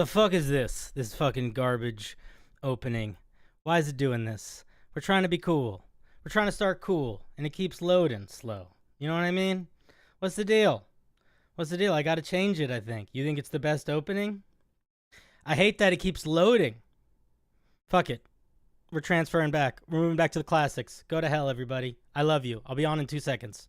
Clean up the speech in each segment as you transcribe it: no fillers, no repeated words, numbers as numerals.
the fuck is this? This fucking garbage opening. Why is it doing this? We're trying to be cool. We're trying to start cool, and it keeps loading slow. You know what I mean? What's the deal? What's the deal? I gotta change it, I think. You think it's the best opening? I hate that it keeps loading. Fuck it. We're transferring back. We're moving back to the classics. Go to hell, everybody. I love you. I'll be on in 2 seconds.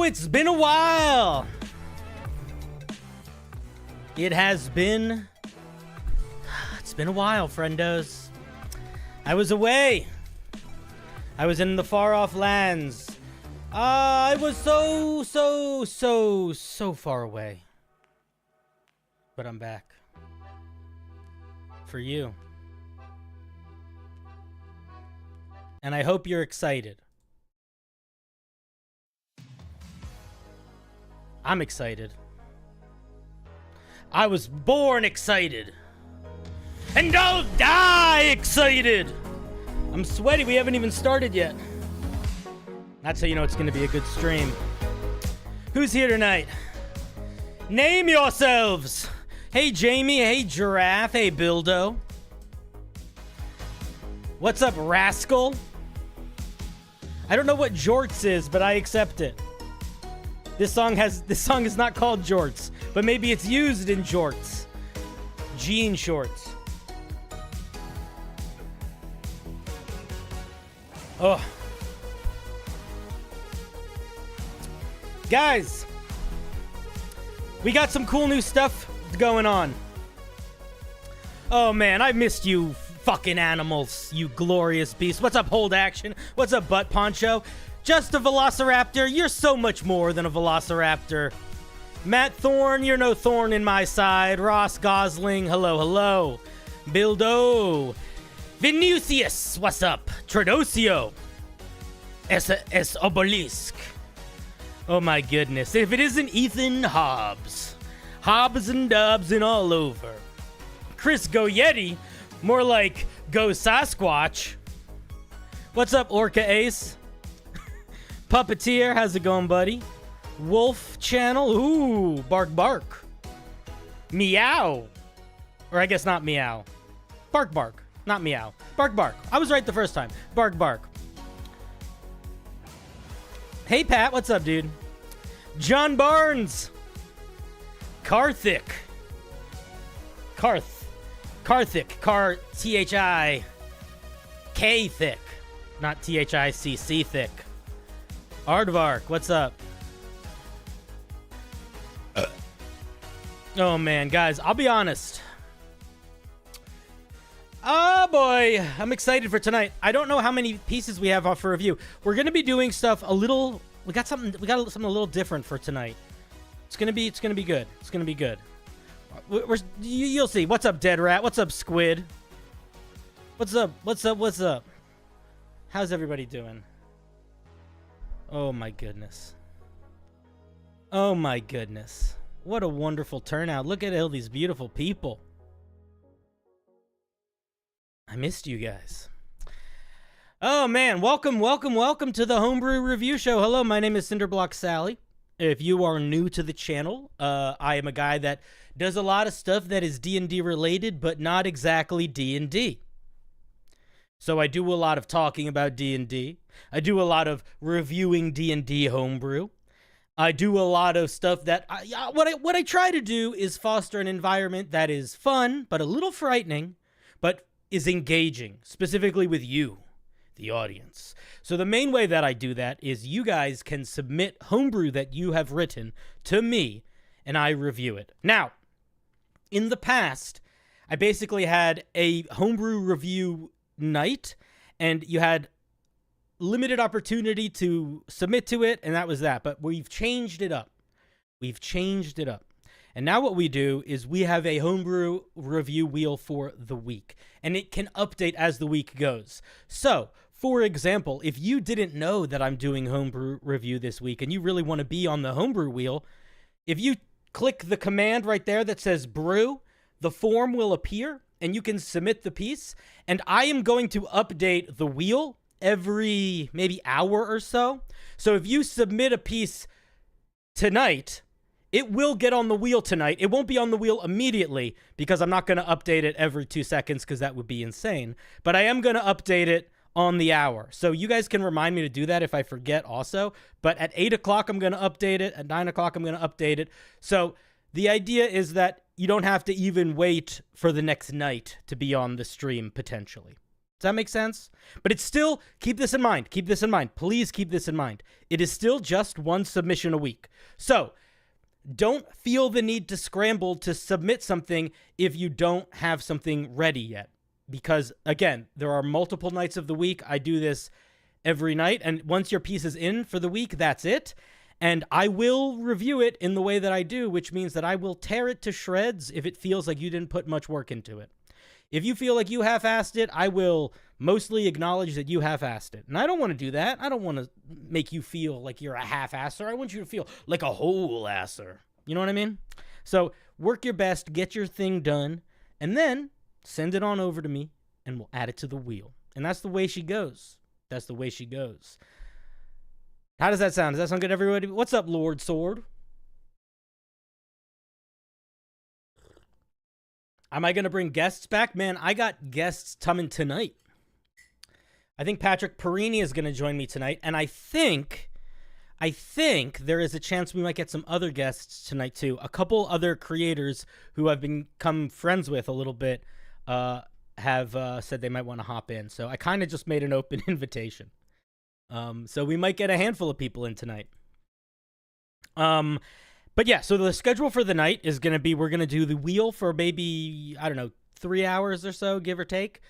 It's been a while. It's been a while, friendos. I was away. I was in the far off lands. I was so far away. But I'm back. For you. And I hope you're excited. I'm excited. I was born excited. And I'll die excited. I'm sweaty. We haven't even started yet. That's how you know it's going to be a good stream. Who's here tonight? Name yourselves. Hey, Jamie. Hey, Giraffe. Hey, Bildo. What's up, Rascal? I don't know what jorts is, but I accept it. This song is not called jorts, but maybe it's used in jorts. Jean shorts. Oh. Guys, we got some cool new stuff going on. Oh man, I missed you fucking animals, you glorious beast. What's up, Hold Action? What's up, Butt Poncho? Just a velociraptor? You're so much more than a velociraptor. Matt Thorne, you're no thorn in my side. Ross Gosling, hello, hello. Bildo. Vinicius, what's up? Tradosio. S. Obelisk. Oh my goodness. If it isn't Ethan Hobbs. Hobbs and Dubs and all over. Chris Go Yeti. More like Go Sasquatch. What's up, Orca Ace? Puppeteer, how's it going, buddy? Wolf Channel, ooh, bark bark. Meow. Or I guess not meow. Bark bark, not meow. Bark bark. I was right the first time. Bark bark. Hey Pat, what's up, dude? John Barnes. Karthik. Karthik. T-H-I-K thick. Not T-H-I-C-C thick. Aardvark, what's up? Oh man, guys, I'll be honest. Oh boy, I'm excited for tonight. I don't know how many pieces we have off for review. We're gonna be doing stuff a little. We got something a little different for tonight. It's gonna be good. It's gonna be good. You'll see. What's up, Dead Rat? What's up, Squid? What's up? How's everybody doing? Oh my goodness. Oh my goodness. What a wonderful turnout. Look at all these beautiful people. I missed you guys. Oh man, welcome to the Homebrew Review Show. Hello, my name is CinderBlocksally. If you are new to the channel, I am a guy that does a lot of stuff that is D&D related, but not exactly D&D. So I do a lot of talking about D&D. I do a lot of reviewing D&D homebrew. I do a lot of stuff that what I try to do is foster an environment that is fun, but a little frightening, but is engaging, specifically with you, the audience. So the main way that I do that is you guys can submit homebrew that you have written to me, and I review it. Now, in the past, I basically had a homebrew review night, and you had limited opportunity to submit to it, and that was that. But we've changed it up. And now what we do is we have a homebrew review wheel for the week, and it can update as the week goes. So, for example, if you didn't know that I'm doing homebrew review this week and you really want to be on the homebrew wheel, if you click the command right there that says brew, the form will appear and you can submit the piece, and I am going to update the wheel every maybe hour or so. So if you submit a piece tonight, it will get on the wheel tonight. It won't be on the wheel immediately because I'm not going to update it every 2 seconds because that would be insane. But I am going to update it on the hour. So you guys can remind me to do that if I forget also. But at 8 o'clock, I'm going to update it. At 9 o'clock, I'm going to update it. So the idea is that you don't have to even wait for the next night to be on the stream, potentially. Does that make sense? But it's still, keep this in mind. Keep this in mind. Please keep this in mind. It is still just one submission a week. So don't feel the need to scramble to submit something if you don't have something ready yet. Because, again, there are multiple nights of the week. I do this every night. And once your piece is in for the week, that's it. And I will review it in the way that I do, which means that I will tear it to shreds if it feels like you didn't put much work into it. If you feel like you half-assed it, I will mostly acknowledge that you half-assed it. And I don't want to do that. I don't want to make you feel like you're a half-asser. I want you to feel like a whole-asser. You know what I mean? So work your best, get your thing done, and then send it on over to me, and we'll add it to the wheel. And that's the way she goes. That's the way she goes. How does that sound? Does that sound good, everybody? What's up, Lord Sword? Am I going to bring guests back? Man, I got guests coming tonight. I think Patrick Perini is going to join me tonight, and I think there is a chance we might get some other guests tonight, too. A couple other creators who I've become friends with a little bit have said they might want to hop in. So I kind of just made an open invitation. So we might get a handful of people in tonight. But yeah, so the schedule for the night is going to be, we're going to do the wheel for maybe, I don't know, 3 hours or so, give or take.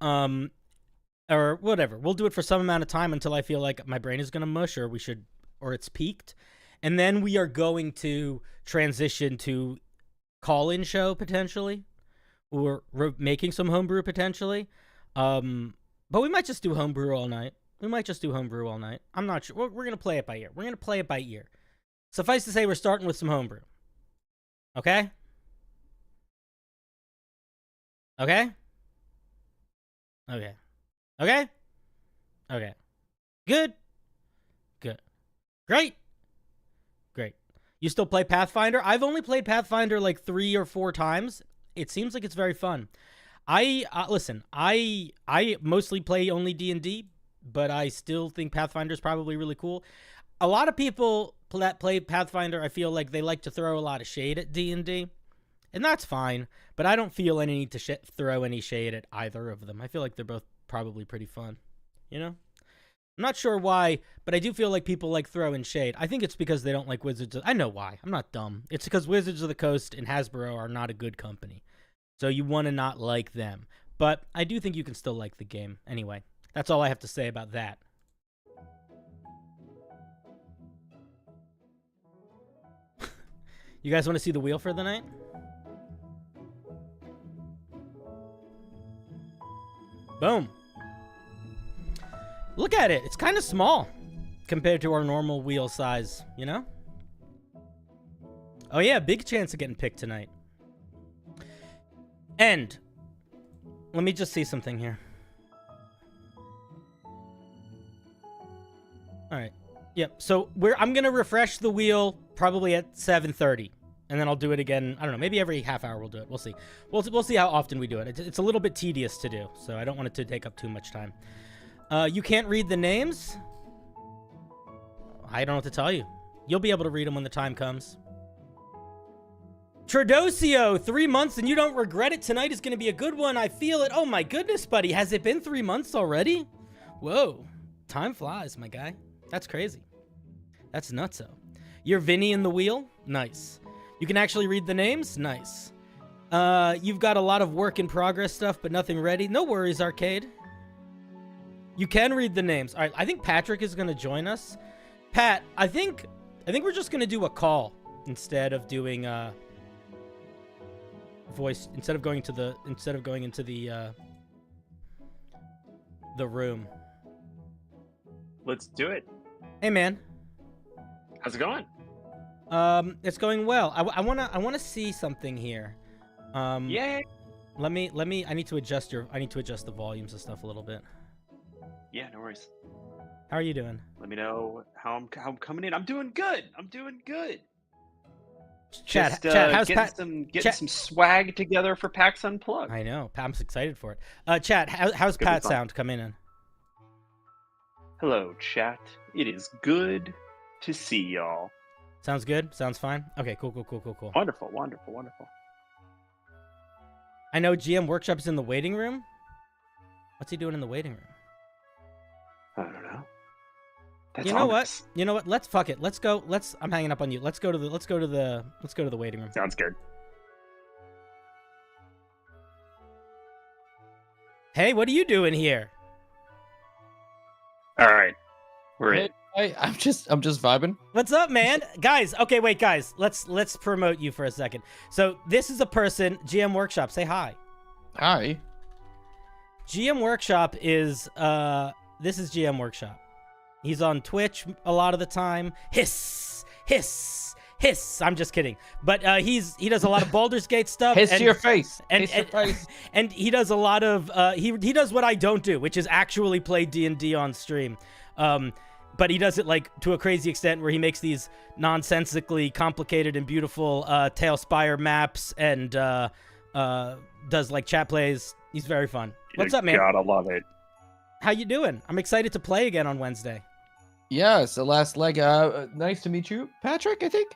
Or whatever. We'll do it for some amount of time until I feel like my brain is going to mush or it's peaked. And then we are going to transition to call-in show potentially, or making some homebrew potentially. But we might just do homebrew all night. I'm not sure. We're going to play it by ear. Suffice to say, we're starting with some homebrew. Okay? Okay? Okay. Okay? Okay. Good. Good. Great. Great. You still play Pathfinder? I've only played Pathfinder like 3 or 4 times. It seems like it's very fun. Listen, I mostly play only D&D, but I still think Pathfinder is probably really cool. A lot of people that play Pathfinder, I feel like they like to throw a lot of shade at D&D, and that's fine, but I don't feel any need to throw any shade at either of them. I feel like they're both probably pretty fun, you know? I'm not sure why, but I do feel like people like throwing shade. I think it's because they don't like I know why. I'm not dumb. It's because Wizards of the Coast and Hasbro are not a good company. So you want to not like them. But I do think you can still like the game. Anyway, that's all I have to say about that. You guys want to see the wheel for the night? Boom. Look at it. It's kind of small compared to our normal wheel size, you know? Oh, yeah. Big chance of getting picked tonight. And let me just see something here. All right. Yep. So I'm going to refresh the wheel probably at 7:30. And then I'll do it again. I don't know. Maybe every half hour we'll do it. We'll see. We'll see how often we do it. It's a little bit tedious to do, so I don't want it to take up too much time. You can't read the names? I don't know what to tell you. You'll be able to read them when the time comes. Tradosio, 3 months and you don't regret it. Tonight is going to be a good one. I feel it. Oh my goodness, buddy. Has it been 3 months already? Whoa. Time flies, my guy. That's crazy. That's nutso. You're Vinny in the wheel? Nice. You can actually read the names? Nice. You've got a lot of work in progress stuff, but nothing ready. No worries, Arcade. You can read the names. All right, I think Patrick is going to join us. Pat, I think we're just going to do a call instead of doing voice, instead of going into the room. Let's do it. Hey, man. How's it going? It's going well. I wanna see something here. Yeah. Let me. I need to adjust the volumes and stuff a little bit. Yeah, no worries. How are you doing? Let me know how I'm coming in. I'm doing good. Chat, how's getting some swag together for PAX Unplugged. I know. I'm excited for it. Chat, how's Pat sound coming in? Hello, chat. It is good to see y'all. Sounds good? Sounds fine? Okay, cool. Wonderful. I know GM Workshop is in the waiting room. What's he doing in the waiting room? I don't know. That's you know ominous. what? You know what? Let's fuck it. Let's go. I'm hanging up on you. Let's go to the waiting room. Sounds good. Hey, what are you doing here? All right. We're in. I'm just vibing. What's up, man? Guys, okay, wait, guys. Let's promote you for a second. So this is a person, GM Workshop. Say hi. Hi. GM Workshop is this is GM Workshop. He's on Twitch a lot of the time. Hiss. I'm just kidding. But he does a lot of Baldur's Gate stuff. Hiss to your face. And he does a lot of he does what I don't do, which is actually play D&D on stream. But he does it like to a crazy extent where he makes these nonsensically complicated and beautiful Tailspire maps and does like chat plays. He's very fun. What's up, man? Gotta love it. How you doing? I'm excited to play again on Wednesday. Yeah, it's the last leg. Nice to meet you, Patrick, I think.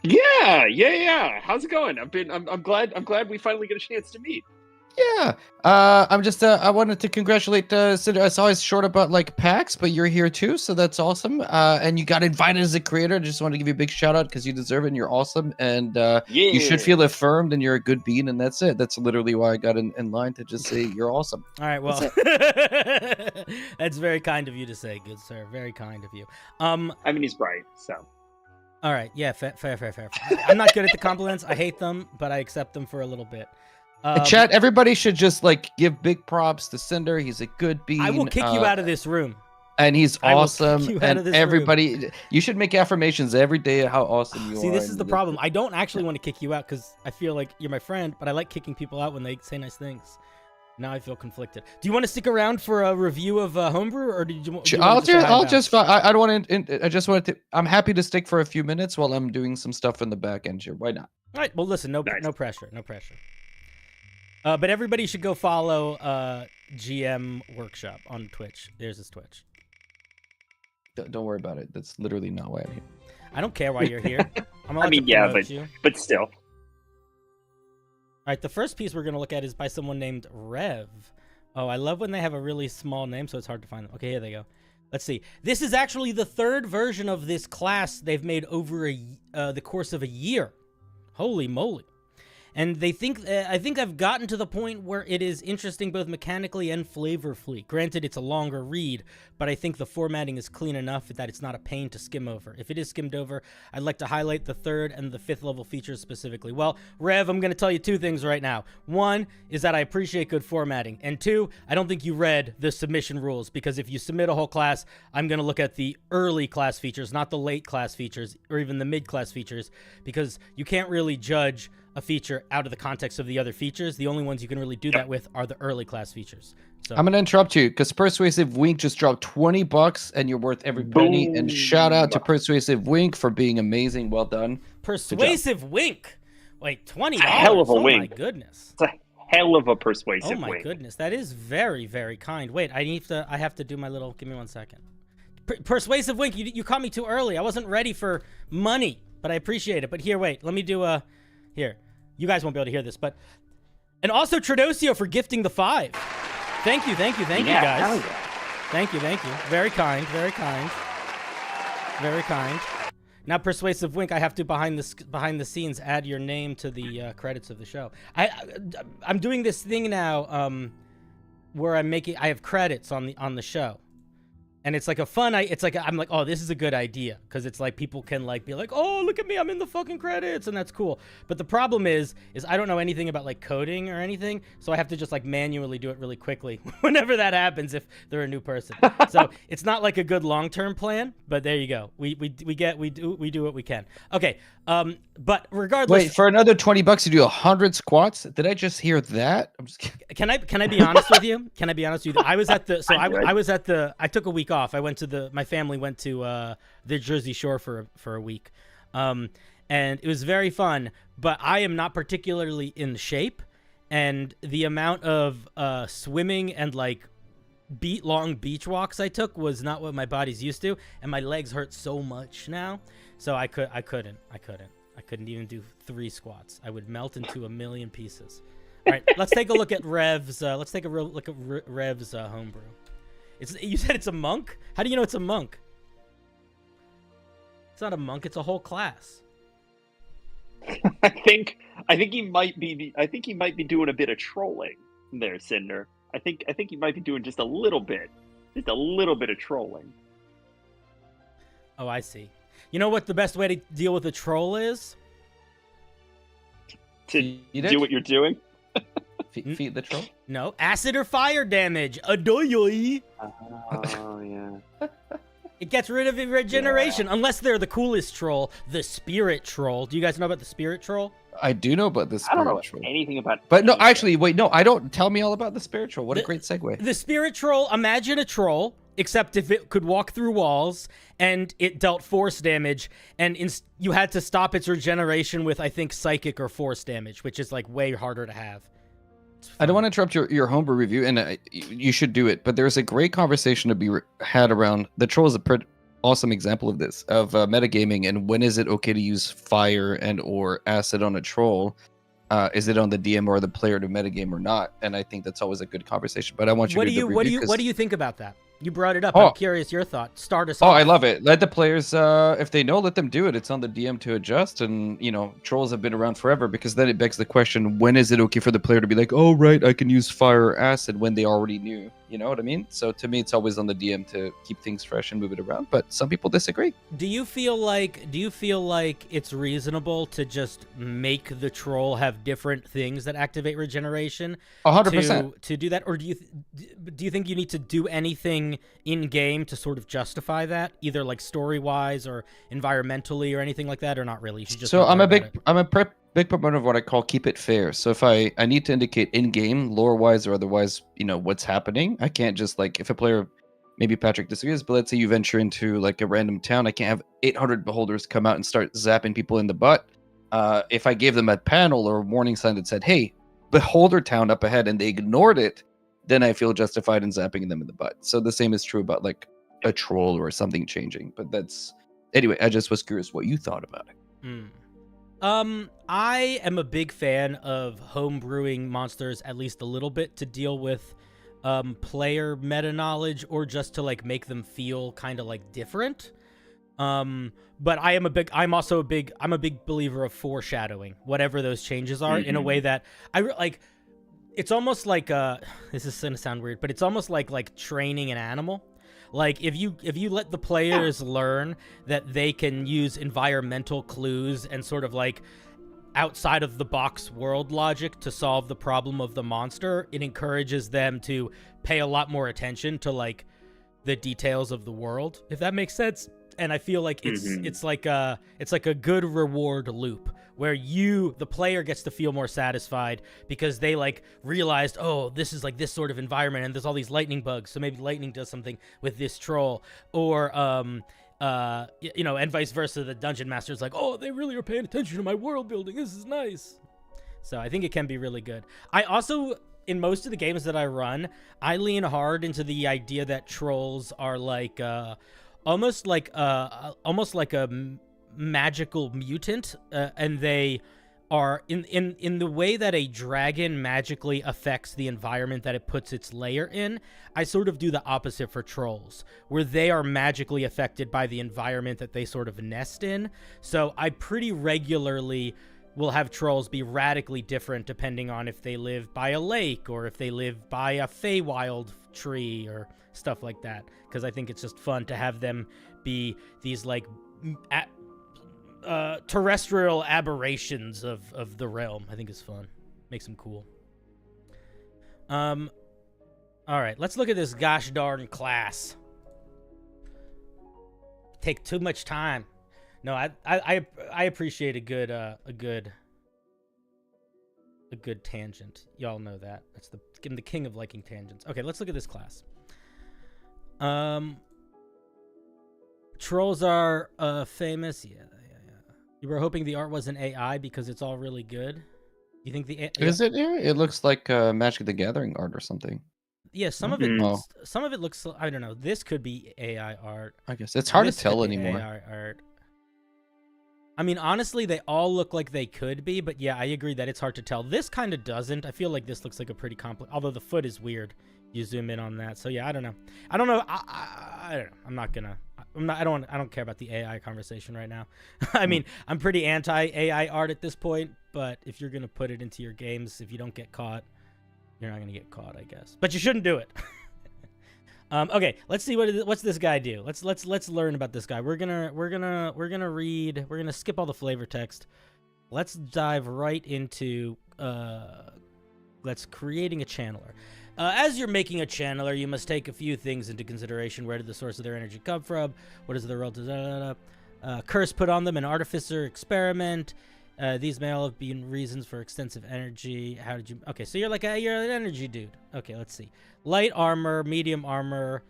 Yeah. How's it going? I'm glad we finally get a chance to meet. Yeah. I'm just I wanted to congratulate Cinder. I saw his short about like PAX, but you're here too, so that's awesome. And you got invited as a creator. I just want to give you a big shout out because you deserve it and you're awesome. And you should feel affirmed and you're a good bean, and that's it. That's literally why I got in line to just say you're awesome. All right, well, that's very kind of you to say, good sir. Very kind of you. I mean, he's bright, so. All right, yeah, fair. I'm not good at the compliments. I hate them, but I accept them for a little bit. Chat, everybody should just like give big props to Cinder. He's a good bean. I will kick you out of this room. And he's awesome. And everybody, room. You should make affirmations every day how awesome you are. See, this is the problem. I don't actually want to kick you out because I feel like you're my friend, but I like kicking people out when they say nice things. Now I feel conflicted. Do you want to stick around for a review of Homebrew, or did you? I don't want to. I just wanted to. I'm happy to stick for a few minutes while I'm doing some stuff in the back end here. Why not? All right. Well, listen. No pressure. But everybody should go follow GM Workshop on Twitch. There's his Twitch. Don't worry about it. That's literally not why I'm here. I don't care why you're here. I mean, yeah, but still. All right, the first piece we're going to look at is by someone named Rev. Oh, I love when they have a really small name, so it's hard to find them. Okay, here they go. Let's see. This is actually the third version of this class they've made over the course of a year. Holy moly. And they think, I think I've gotten to the point where it is interesting both mechanically and flavorfully. Granted, it's a longer read, but I think the formatting is clean enough that it's not a pain to skim over. If it is skimmed over, I'd like to highlight the 3rd and the 5th level features specifically. Well, Rev, I'm going to tell you 2 things right now. 1 is that I appreciate good formatting. And 2, I don't think you read the submission rules, because if you submit a whole class, I'm going to look at the early class features, not the late class features, or even the mid-class features, because you can't really judge a feature out of the context of the other features. The only ones you can really do that with are the early class features. So I'm gonna interrupt you because Persuasive Wink just dropped $20 and you're worth every penny. Boom. And shout out to Persuasive Wink for being amazing. Well done. Persuasive Wink. Wait, $20. It's a hell of a wink. Oh my goodness. It's a hell of a persuasive Oh my wink. goodness. That is very, very kind. Wait, I have to do my little, give me 1 second. Persuasive Wink, you caught me too early. I wasn't ready for money, but I appreciate it. But here, wait, let me do here. You guys won't be able to hear this, but... And also Tradosio for gifting the 5. Thank you, guys. Yeah. Thank you. Very kind. Now, Persuasive Wink, I have to, behind the scenes, add your name to the credits of the show. I'm doing this thing now where I have credits on the show. And it's like I'm like, oh, this is a good idea. Because it's like people can like be like, oh, look at me, I'm in the fucking credits. And that's cool. But the problem is I don't know anything about like coding or anything. So I have to just like manually do it really quickly whenever that happens if they're a new person. So it's not like a good long-term plan. But there you go. We do what we can. Okay. But regardless. Wait, for another $20 you do 100 squats? Did I just hear that? I'm just kidding. Can I be honest with you? I was at the I took a week off. I went to my family went to the Jersey Shore for a week. And it was very fun, but I am not particularly in shape, and the amount of swimming and like long beach walks I took was not what my body's used to, and my legs hurt so much now. So I couldn't even do 3 squats. I would melt into a million pieces. All right, let's take a look at Rev's. Let's take a real look at Rev's Homebrew. You said it's a monk? How do you know it's a monk? It's not a monk. It's a whole class. I think he might be doing a bit of trolling there, Cinder. I think he might be doing just a little bit of trolling. Oh, I see. You know what the best way to deal with a troll is? To do what you're doing? Feed the troll? No, acid or fire damage. Adoyoy. Oh, yeah. It gets rid of regeneration, unless they're the coolest troll, the spirit troll. Do you guys know about the spirit troll? I do know about the spirit I don't know troll. anything about. But no, actually, wait, no, I don't. Tell me all about the spirit troll. What a great segue. The spirit troll. Imagine a troll, except if it could walk through walls and it dealt force damage, and you had to stop its regeneration with, I think, psychic or force damage, which is like way harder to have. I don't want to interrupt your Homebrew review, and you should do it, but there's a great conversation to be had around the troll is a pretty awesome example of this, of metagaming, and when is it okay to use fire and or acid on a troll. Is it on the DM or the player to metagame or not? And I think that's always a good conversation. But I want you to do the review. What do you think about that? You brought it up. Oh. I'm curious your thought. Start us Oh, off. I love it. Let the players, if they know, let them do it. It's on the DM to adjust. And, trolls have been around forever, because then it begs the question, when is it okay for the player to be like, oh, right, I can use fire or acid, when they already knew? You know what I mean? So to me, it's always on the DM to keep things fresh and move it around. But some people disagree. Do you feel like it's reasonable to just make the troll have different things that activate regeneration? 100%. To do that, or do you think you need to do anything in game to sort of justify that, either like story wise or environmentally or anything like that, or not really? You should just So I'm a big proponent of what I call keep it fair. So if I need to indicate in game, lore wise or otherwise, what's happening, I can't just like, if a player, maybe Patrick disagrees, but let's say you venture into like a random town, I can't have 800 beholders come out and start zapping people in the butt. If I gave them a panel or a warning sign that said, hey, beholder town up ahead, and they ignored it, then I feel justified in zapping them in the butt. So the same is true about like a troll or something changing. But that's, anyway, I just was curious what you thought about it. I am a big fan of homebrewing monsters at least a little bit to deal with player meta knowledge, or just to like make them feel kind of like different. But I'm also a big believer of foreshadowing whatever those changes are, in a way that it's almost like this is gonna sound weird, but it's almost like training an animal. Like if you let the players learn that they can use environmental clues and sort of like outside of the box world logic to solve the problem of the monster, it encourages them to pay a lot more attention to like the details of the world, if that makes sense. And I feel like it's like a good reward loop where the player gets to feel more satisfied because they like realized, oh, this is like this sort of environment and there's all these lightning bugs, so maybe lightning does something with this troll, or and vice versa. The dungeon master's like, oh, they really are paying attention to my world building. This is nice. So I think it can be really good. I also, in most of the games that I run, I lean hard into the idea that trolls are like almost like a magical mutant, and they are in the way that a dragon magically affects the environment that it puts its lair in. I sort of do the opposite for trolls, where they are magically affected by the environment that they sort of nest in. So I pretty regularly will have trolls be radically different depending on if they live by a lake or if they live by a Feywild tree or stuff like that, because I think it's just fun to have them be these like terrestrial aberrations of the realm. I think it's fun. Makes them cool. All right, let's look at this gosh darn class. Take too much time. No, I appreciate a good tangent. Y'all know that. That's I'm the king of liking tangents. Okay, let's look at this class. Trolls are famous. Yeah. You were hoping the art was an AI because it's all really good. You think the Is it? Yeah, it looks like Magic the Gathering art or something. Yeah, some of it. Some of it looks. I don't know. This could be AI art. I guess it's hard to tell anymore. AI art. I mean, honestly, they all look like they could be, but yeah, I agree that it's hard to tell. This kind of doesn't. I feel like this looks like a pretty complex. Although the foot is weird. You zoom in on that. So yeah, I don't know. I don't know. I don't know. I'm not gonna. I don't care about the AI conversation right now. I mean, I'm pretty anti-AI art at this point, but if you're gonna put it into your games, if you don't get caught, you're not gonna get caught, I guess. But you shouldn't do it. Okay, let's see what's this guy do. Let's learn about this guy. We're gonna read. We're gonna skip all the flavor text. Let's dive right into creating a channeler. As you're making a channeler, you must take a few things into consideration. Where did the source of their energy come from? What is the relative curse put on them? An artificer experiment. These may all have been reasons for extensive energy. How did you... Okay, so you're an energy dude. Okay, let's see. Light armor, medium armor,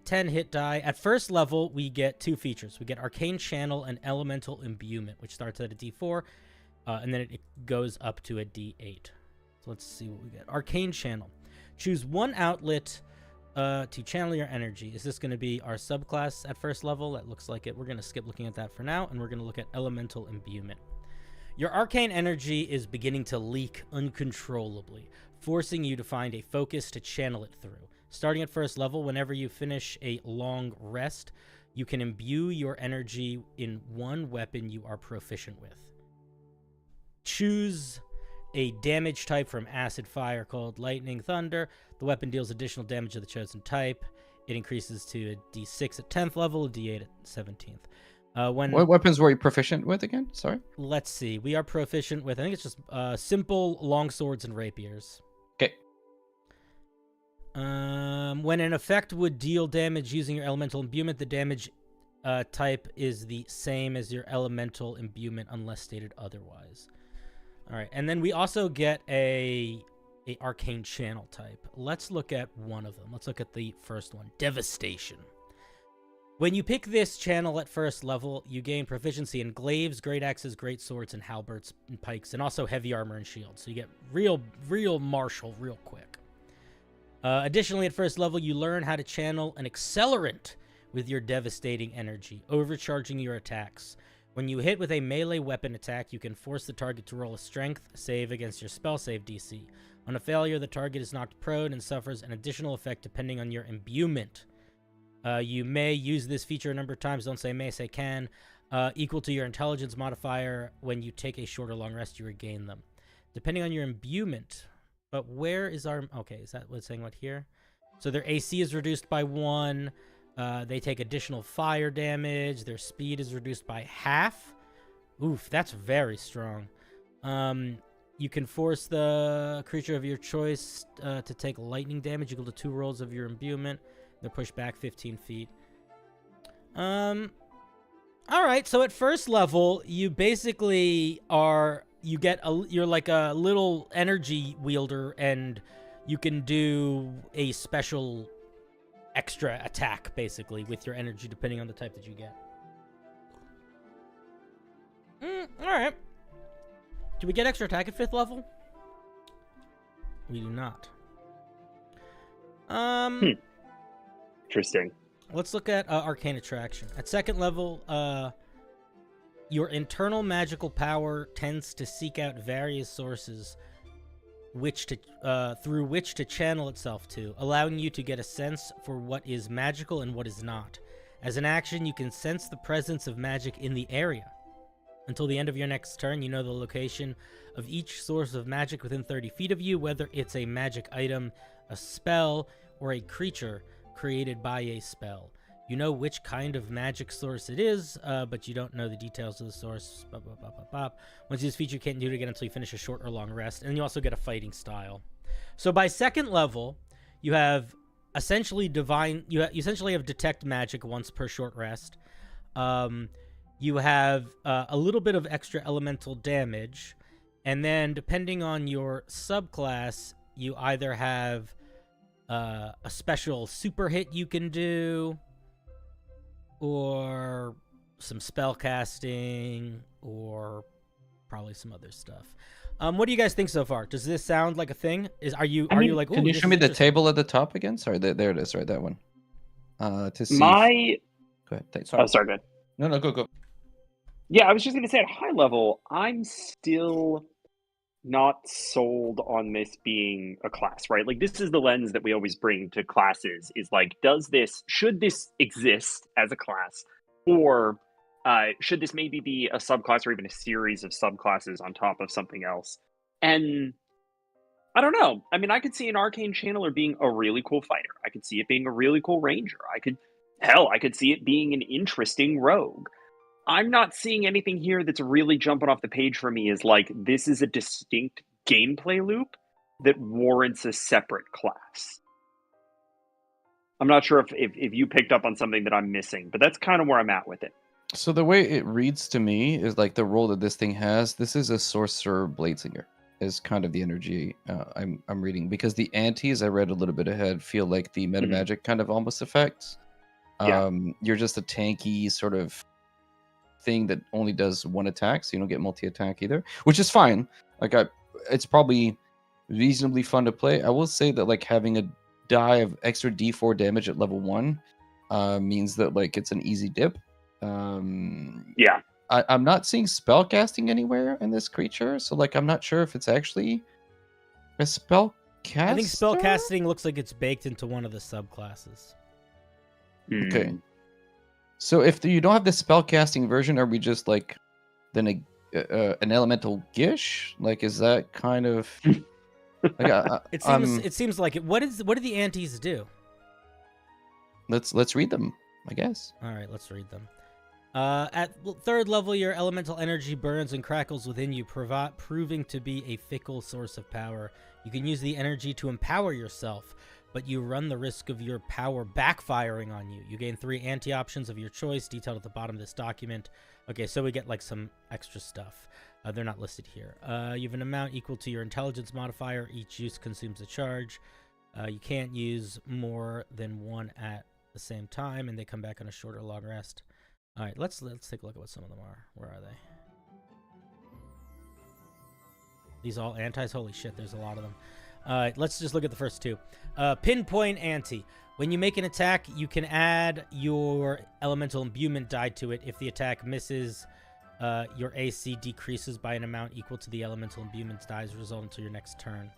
10 hit die. At first level, we get two features. We get Arcane Channel and Elemental Imbuement, which starts at a D4, and then it goes up to a D8. So let's see what we get. Arcane Channel. Choose one outlet to channel your energy. Is this going to be our subclass at first level? That looks like it. We're going to skip looking at that for now, and we're going to look at Elemental Imbuement. Your arcane energy is beginning to leak uncontrollably, forcing you to find a focus to channel it through. Starting at first level, whenever you finish a long rest, you can imbue your energy in one weapon you are proficient with. Choose a damage type from Acid Fire called Lightning Thunder. The weapon deals additional damage to the chosen type. It increases to a d6 at 10th level, a d8 at 17th. What weapons were you proficient with again? Sorry. Let's see. We are proficient with, I think it's just simple long swords and rapiers. Okay. When an effect would deal damage using your elemental imbuement, the damage type is the same as your elemental imbuement unless stated otherwise. All right, and then we also get a arcane channel type. Let's look at one of them. Let's look at the first one, Devastation. When you pick this channel at first level, you gain proficiency in glaives, great axes, great swords, and halberds and pikes, and also heavy armor and shields. So you get real martial real quick. Additionally, at first level, you learn how to channel an accelerant with your devastating energy, overcharging your attacks. When you hit with a melee weapon attack, you can force the target to roll a strength save against your spell save DC. On a failure, the target is knocked prone and suffers an additional effect depending on your imbuement. You may use this feature a number of times. Don't say may, say can. Equal to your intelligence modifier. When you take a short or long rest, you regain them. Depending on your imbuement. But where is our... Okay, is that what's saying what here? So their AC is reduced by 1. They take additional fire damage. Their speed is reduced by half. Oof, that's very strong. You can force the creature of your choice to take lightning damage equal to 2 rolls of your imbuement. They're pushed back 15 feet. All right, so at first level, you basically are... You're like a little energy wielder, and you can do a special extra attack, basically, with your energy, depending on the type that you get. All right. Do we get extra attack at 5th level? We do not. Interesting. Let's look at Arcane Attraction. At 2nd level, your internal magical power tends to seek out various sources through which to channel itself to, allowing you to get a sense for what is magical and what is not. As an action, you can sense the presence of magic in the area. Until the end of your next turn, you know the location of each source of magic within 30 feet of you, whether it's a magic item, a spell, or a creature created by a spell. You know which kind of magic source it is, but you don't know the details of the source. Once you use this feature, you can't do it again until you finish a short or long rest. And you also get a fighting style. So by 2nd level, you have essentially you essentially have detect magic once per short rest. You have a little bit of extra elemental damage, and then depending on your subclass, you either have a special super hit you can do, or some spell casting, or probably some other stuff. What do you guys think so far? Does this sound like a thing? Are you like? Can you show me the table at the top again? Sorry, there it is, right? That one. To see. Go ahead. Sorry. Oh, sorry. Go ahead. No, go. Yeah, I was just going to say at high level, I'm still not sold on this being a class, right? Like, this is the lens that we always bring to classes, is like, should this exist as a class, or should this maybe be a subclass or even a series of subclasses on top of something else? And I don't know. I mean, I could see an arcane channeler being a really cool fighter. I could see it being a really cool ranger. I could see it being an interesting rogue. I'm not seeing anything here that's really jumping off the page for me as like, this is a distinct gameplay loop that warrants a separate class. I'm not sure if you picked up on something that I'm missing, but that's kind of where I'm at with it. So the way it reads to me is like the role that this thing has. This is a sorcerer bladesinger is kind of the energy I'm reading, because the antis I read a little bit ahead feel like the meta magic kind of almost effects. You're just a tanky sort of thing that only does one attack, so you don't get multi-attack either, which is fine. Like, it's probably reasonably fun to play. I will say that like having a die of extra d4 damage at level 1 means that like it's an easy dip. I'm not seeing spell casting anywhere in this creature, so like I'm not sure if it's actually a spell caster. I think spellcasting looks like it's baked into one of the subclasses. Okay. Hmm. So if you don't have the spellcasting version, are we just like then an elemental gish? Like, is that kind of like It seems like it. What do the antis do? let's read them, I guess. All right, let's read them. At third level, your elemental energy burns and crackles within you, proving to be a fickle source of power. You can use the energy to empower yourself, but you run the risk of your power backfiring on you. You gain 3 anti-options of your choice, detailed at the bottom of this document. Okay, so we get like some extra stuff. They're not listed here. You have an amount equal to your intelligence modifier. Each use consumes a charge. You can't use more than 1 at the same time, and they come back on a short or long rest. All right, let's take a look at what some of them are. Where are they? These all antis? Holy shit, there's a lot of them. All right, let's just look at the first 2. Pinpoint anti. When you make an attack, you can add your elemental imbuement die to it. If the attack misses, your AC decreases by an amount equal to the elemental imbuement's die's result until your next turn.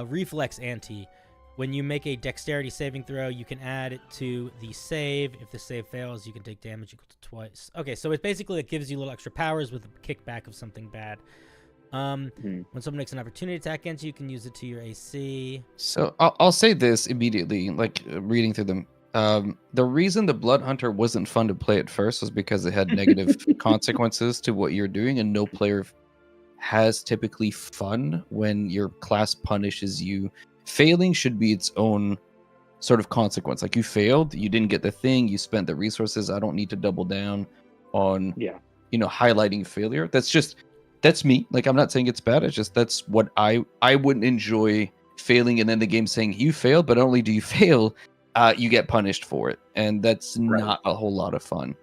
Reflex anti. When you make a dexterity saving throw, you can add it to the save. If the save fails, you can take damage equal to twice. Okay, so it basically gives you little extra powers with a kickback of something bad. When someone makes an opportunity attack against you, you can use it to your AC. So I'll say this immediately, like reading through them. The reason the Blood Hunter wasn't fun to play at first was because it had negative consequences to what you're doing, and no player has typically fun when your class punishes you. Failing should be its own sort of consequence. Like, you failed, you didn't get the thing, you spent the resources. I don't need to double down on highlighting failure. That's me. Like, I'm not saying it's bad. It's just that's what I wouldn't enjoy, failing and then the game saying you failed, but not only do you fail, you get punished for it, and that's not a whole lot of fun.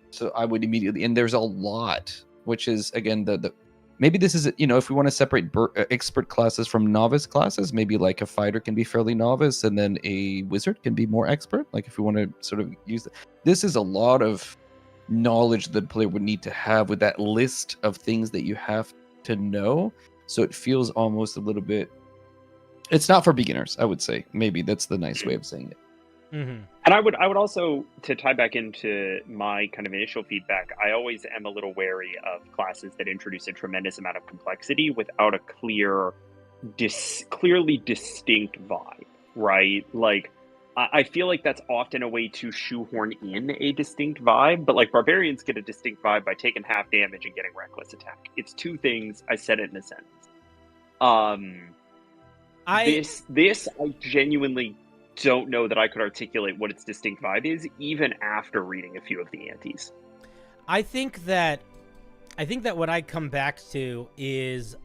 So I would immediately, and there's a lot, which is again the maybe this is, if we want to separate expert classes from novice classes, maybe like a fighter can be fairly novice and then a wizard can be more expert. Like, if we want to sort of use this is a lot of knowledge that the player would need to have with that list of things that you have to know. So it feels almost a little bit, it's not for beginners, I would say. Maybe that's the nice way of saying it. Mm-hmm. And I would also, to tie back into my kind of initial feedback, I always am a little wary of classes that introduce a tremendous amount of complexity without a clearly distinct vibe, right? Like, I feel like that's often a way to shoehorn in a distinct vibe, but like barbarians get a distinct vibe by taking half damage and getting reckless attack. It's 2 things. I said it in a sentence. This I genuinely don't know that I could articulate what its distinct vibe is, even after reading a few of the antis. I think that what I come back to is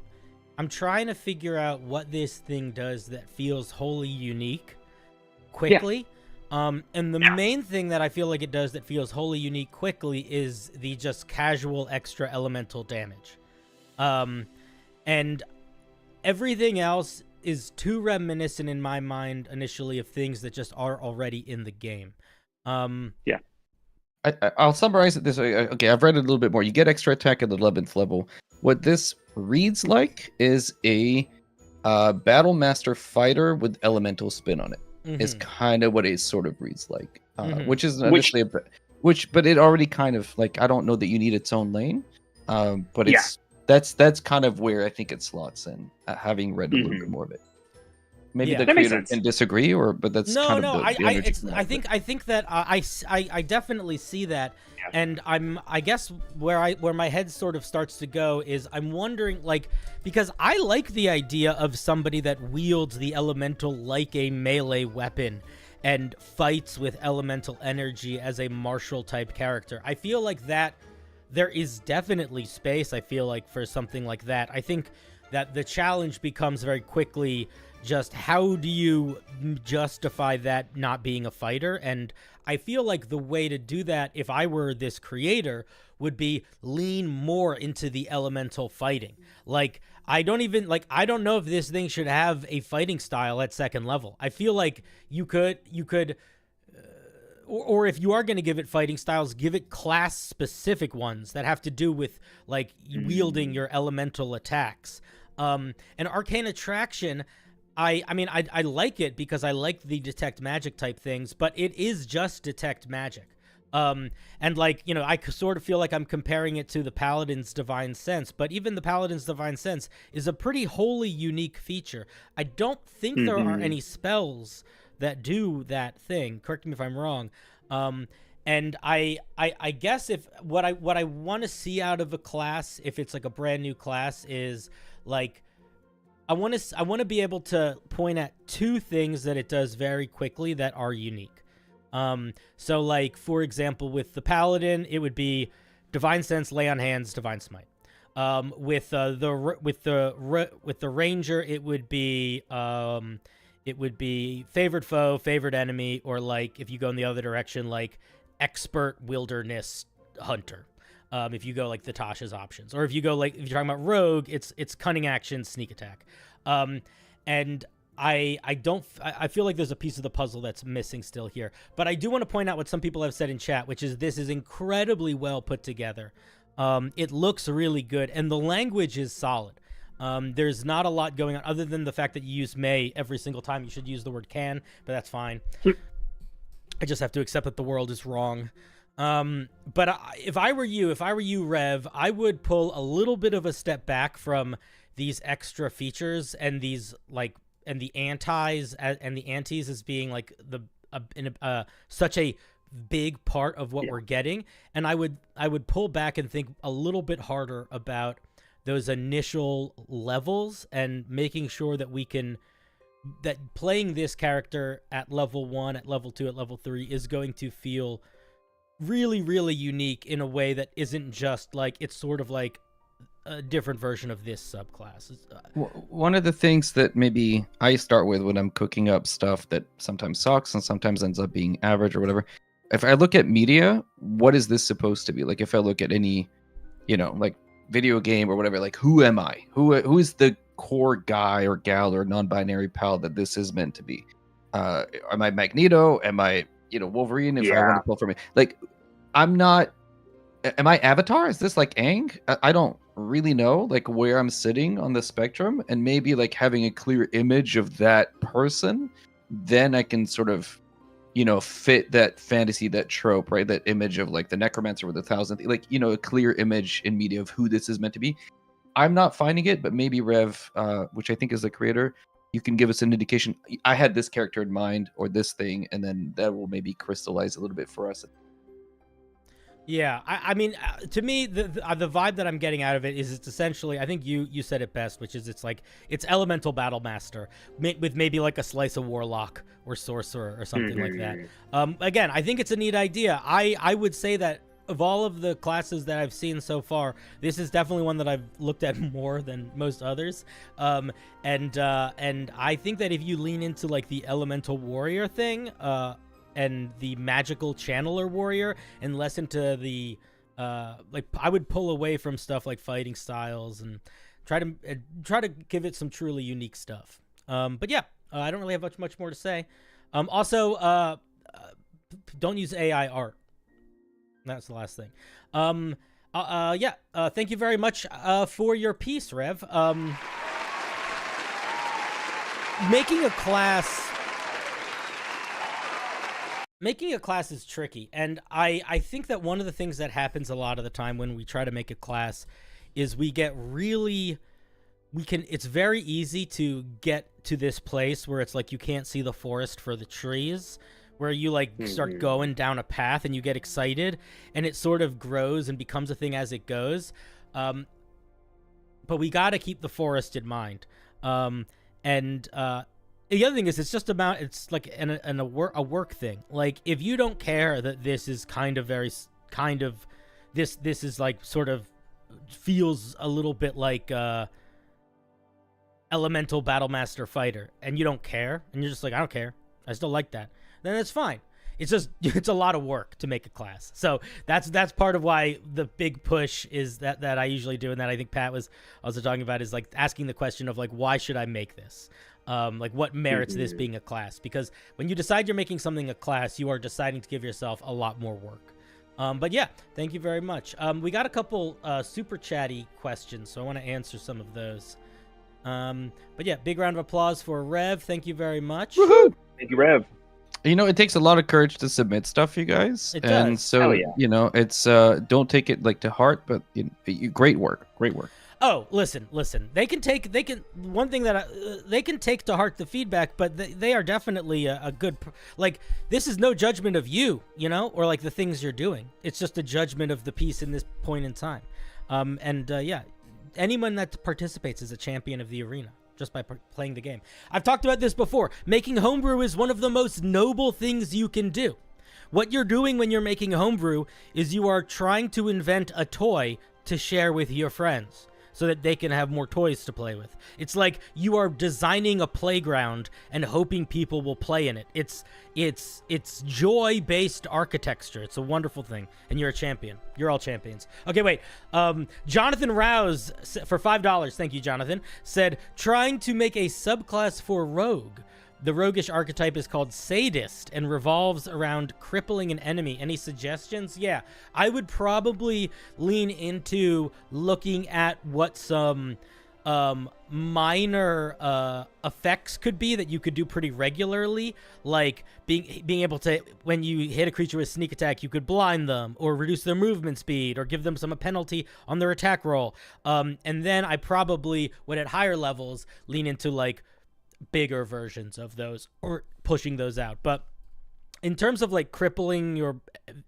I'm trying to figure out what this thing does that feels wholly unique quickly. Yeah. And the main thing that I feel like it does that feels wholly unique quickly is the just casual extra elemental damage. And everything else is too reminiscent in my mind initially of things that just are already in the game. I'll summarize it this way. Okay, I've read it a little bit more. You get extra attack at the 11th level. What this reads like is a Battle Master fighter with elemental spin on it. Mm-hmm. Is kind of what it sort of reads like, which is initially but it already kind of, like, I don't know that you need its own lane, but it's that's kind of where I think it slots in, having read a little bit more of it. Maybe the creator can disagree, but that's the energy. I think that I definitely see that, and I guess where my head sort of starts to go is I'm wondering, like, because I like the idea of somebody that wields the elemental like a melee weapon and fights with elemental energy as a martial type character. I feel like that there is definitely space, I feel like, for something like that. I think that the challenge becomes very quickly just how do you justify that not being a fighter? And I feel like the way to do that, if I were this creator, would be lean more into the elemental fighting. Like, I don't know if this thing should have a fighting style at 2nd level. I feel like you could or if you are going to give it fighting styles, give it class specific ones that have to do with like wielding your elemental attacks. And Arcane Attraction, I mean, I like it because I like the detect magic type things, but it is just detect magic. And like, you know, I sort of feel like I'm comparing it to the Paladin's Divine Sense, but even the Paladin's Divine Sense is a pretty wholly unique feature. I don't think there are any spells that do that thing. Correct me if I'm wrong. And I guess if what I want to see out of a class, if it's like a brand new class, is like I want to be able to point at two things that it does very quickly that are unique. So like, for example, with the Paladin, it would be Divine Sense, Lay on Hands, Divine Smite. With the Ranger, it would be Favored Foe, Favored Enemy, or like if you go in the other direction, like Expert Wilderness Hunter. If you go like the Tasha's options, or if you go like, if you're talking about Rogue, it's Cunning Action, Sneak Attack. And I feel like there's a piece of the puzzle that's missing still here. But I do want to point out what some people have said in chat, which is this is incredibly well put together. It looks really good, and the language is solid. There's not a lot going on other than the fact that you use may every single time. You should use the word can, but that's fine. I just have to accept that the world is wrong. But if I were you, Rev, I would pull a little bit of a step back from these extra features and these like, and the antis and the antis as being like such a big part of what we're getting. And I would pull back and think a little bit harder about those initial levels and making sure that that playing this character at level 1, at level 2, at level 3 is going to feel really, really unique in a way that isn't just like, it's sort of like a different version of this subclass. One of the things that maybe I start with when I'm cooking up stuff that sometimes sucks and sometimes ends up being average or whatever, if I look at media, what is this supposed to be? Like if I look at any, you know, like video game or whatever, like who am I? Who is the core guy or gal or non-binary pal that this is meant to be? Am I Magneto? Am I, you know, Wolverine if I want to pull from it? Like, I'm not. Am I Avatar? Is this like Aang? I don't really know like where I'm sitting on the spectrum, and maybe like having a clear image of that person, then I can sort of, you know, fit that fantasy, that trope, right? That image of like the necromancer with 1,000, like, you know, a clear image in media of who this is meant to be. I'm not finding it, but maybe Rev, which I think is the creator, you can give us an indication. I had this character in mind or this thing, and then that will maybe crystallize a little bit for us. Yeah, I mean, to me, the vibe that I'm getting out of it is it's essentially, I think you said it best, which is it's like, it's Elemental Battle Master with maybe like a slice of Warlock or Sorcerer or something like that. Again, I think it's a neat idea. I would say that of all of the classes that I've seen so far, this is definitely one that I've looked at more than most others. And I think that if you lean into like the Elemental Warrior thing, and the magical channeler warrior, and less into the like, I would pull away from stuff like fighting styles and try to give it some truly unique stuff. But yeah, I don't really have much more to say. Also, don't use AI art. That's the last thing. Yeah, thank you very much for your piece, Rev. Making a class is tricky, and I think that one of the things that happens a lot of the time when we try to make a class is we get it's very easy to get to this place where it's like you can't see the forest for the trees, where you like start going down a path and you get excited and it sort of grows and becomes a thing as it goes. But we got to keep the forest in mind. The other thing is, it's like a work thing. Like, if you don't care that this is this is like sort of feels a little bit like Elemental Battlemaster Fighter, and you don't care, and you're just like, I don't care, I still like that, then it's fine. It's just, it's a lot of work to make a class. So that's part of why the big push is that I usually do, and that I think Pat was also talking about, is like asking the question of like, why should I make this? Like what merits this Mhm. being a class, because when you decide you're making something a class, you are deciding to give yourself a lot more work. But yeah, thank you very much. We got a couple super chatty questions, so I want to answer some of those. But yeah, big round of applause for Rev. Thank you very much. Woohoo! Thank you, Rev. You know, it takes a lot of courage to submit stuff, you guys. It And does. so, Hell yeah. you know, it's don't take it like to heart, but great work. Great work. Oh, listen. They can one thing that they can take to heart the feedback, but they are definitely a good, like, this is no judgment of you, you know, or like the things you're doing. It's just a judgment of the piece in this point in time. Yeah, anyone that participates is a champion of the arena just by playing the game. I've talked about this before. Making homebrew is one of the most noble things you can do. What you're doing when you're making homebrew is you are trying to invent a toy to share with your friends, so that they can have more toys to play with. It's like you are designing a playground and hoping people will play in it. It's joy-based architecture. It's a wonderful thing, and you're a champion. You're all champions. Okay, wait. Jonathan Rouse, for $5, thank you, Jonathan, said, trying to make a subclass for rogue. The roguish archetype is called Sadist and revolves around crippling an enemy. Any suggestions? Yeah, I would probably lean into looking at what some minor effects could be that you could do pretty regularly, like being able to, when you hit a creature with sneak attack, you could blind them or reduce their movement speed or give them some penalty on their attack roll. And then I probably would, at higher levels, lean into like bigger versions of those or pushing those out. But in terms of like crippling your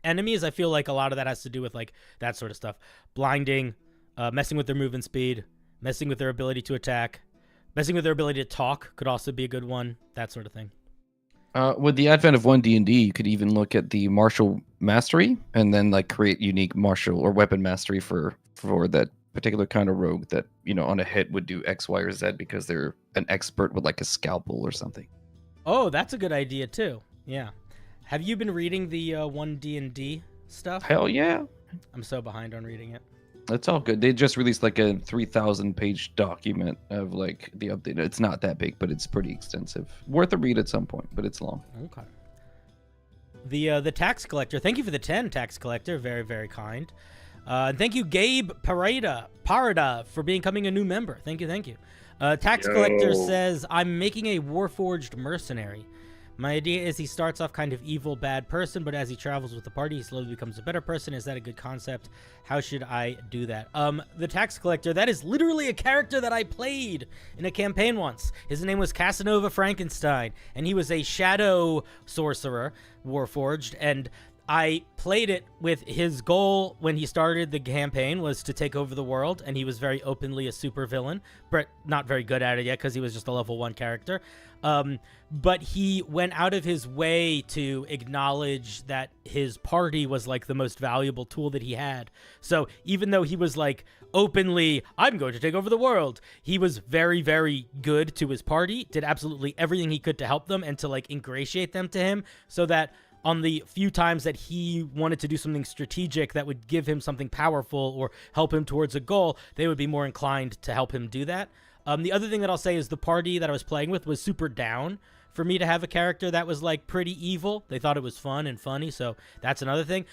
enemies, I feel like a lot of that has to do with like that sort of stuff. Blinding, messing with their movement speed, messing with their ability to attack, messing with their ability to talk could also be a good one, that sort of thing. With the advent of 1D&D, you could even look at the martial mastery and then like create unique martial or weapon mastery for that particular kind of rogue that, you know, on a hit would do X, Y, or Z because they're an expert with like a scalpel or something. Oh, that's a good idea too. Yeah. Have you been reading the 1D&D stuff? Hell yeah. I'm so behind on reading it. It's all good. They just released like a 3,000 page document of like the update. It's not that big, but it's pretty extensive. Worth a read at some point, but it's long. Okay. The tax collector. Thank you for the 10, tax collector. Very, very kind. And thank you, Gabe Parada, for becoming a new member. Thank you. Tax collector says, I'm making a Warforged mercenary. My idea is he starts off kind of evil, bad person, but as he travels with the party, he slowly becomes a better person. Is that a good concept? How should I do that? The tax collector, that is literally a character that I played in a campaign once. His name was Casanova Frankenstein, and he was a shadow sorcerer, Warforged, and I played it with his goal when he started the campaign was to take over the world, and he was very openly a super villain, but not very good at it yet because he was just a level 1 character. But he went out of his way to acknowledge that his party was like the most valuable tool that he had. So even though he was like openly, I'm going to take over the world, he was very, very good to his party, did absolutely everything he could to help them and to like ingratiate them to him, so that on the few times that he wanted to do something strategic that would give him something powerful or help him towards a goal, they would be more inclined to help him do that. The other thing that I'll say is the party that I was playing with was super down for me to have a character that was like pretty evil. They thought it was fun and funny, so that's another thing.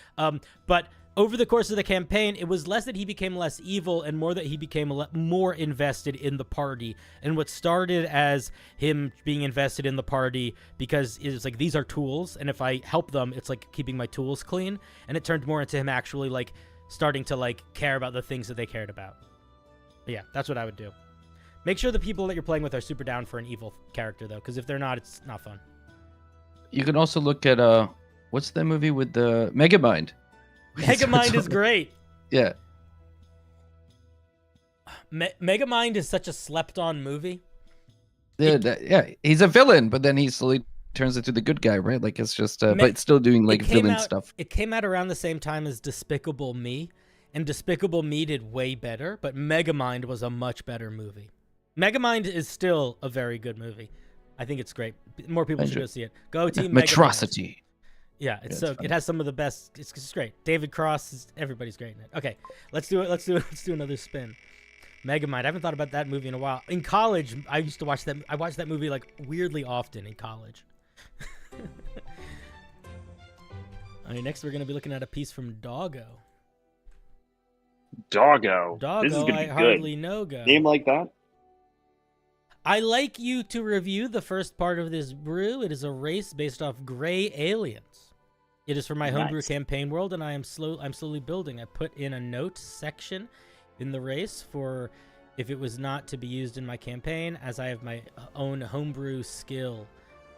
But over the course of the campaign, it was less that he became less evil and more that he became more invested in the party. And what started as him being invested in the party because it's like, these are tools, and if I help them, it's like keeping my tools clean. And it turned more into him actually like starting to like care about the things that they cared about. But yeah, that's what I would do. Make sure the people that you're playing with are super down for an evil character, though, because if they're not, it's not fun. You can also look at what's that movie with the Megamind? Megamind is great. Yeah. Megamind is such a slept-on movie. Yeah, he's a villain, but then he slowly turns into the good guy, right? Like it's just, but it's still doing like villain stuff. It came out around the same time as Despicable Me, and Despicable Me did way better, but Megamind was a much better movie. Megamind is still a very good movie. I think it's great. More people should go see it. Go team Metrocity. Yeah, it's it has some of the best. It's great. David Cross, everybody's great in it. Okay, let's do it. Let's do another spin. Megamind. I haven't thought about that movie in a while. In college, I used to watch that. I watched that movie like weirdly often in college. All right, next we're gonna be looking at a piece from Doggo. Doggo. Doggo, This is gonna I be good. hardly know go. Name like that. I like you to review the first part of this brew. It is a race based off gray aliens. It is for my homebrew Nice. campaign world, and I'm slowly building. I put in a note section in the race for if it was not to be used in my campaign, as I have my own homebrew skill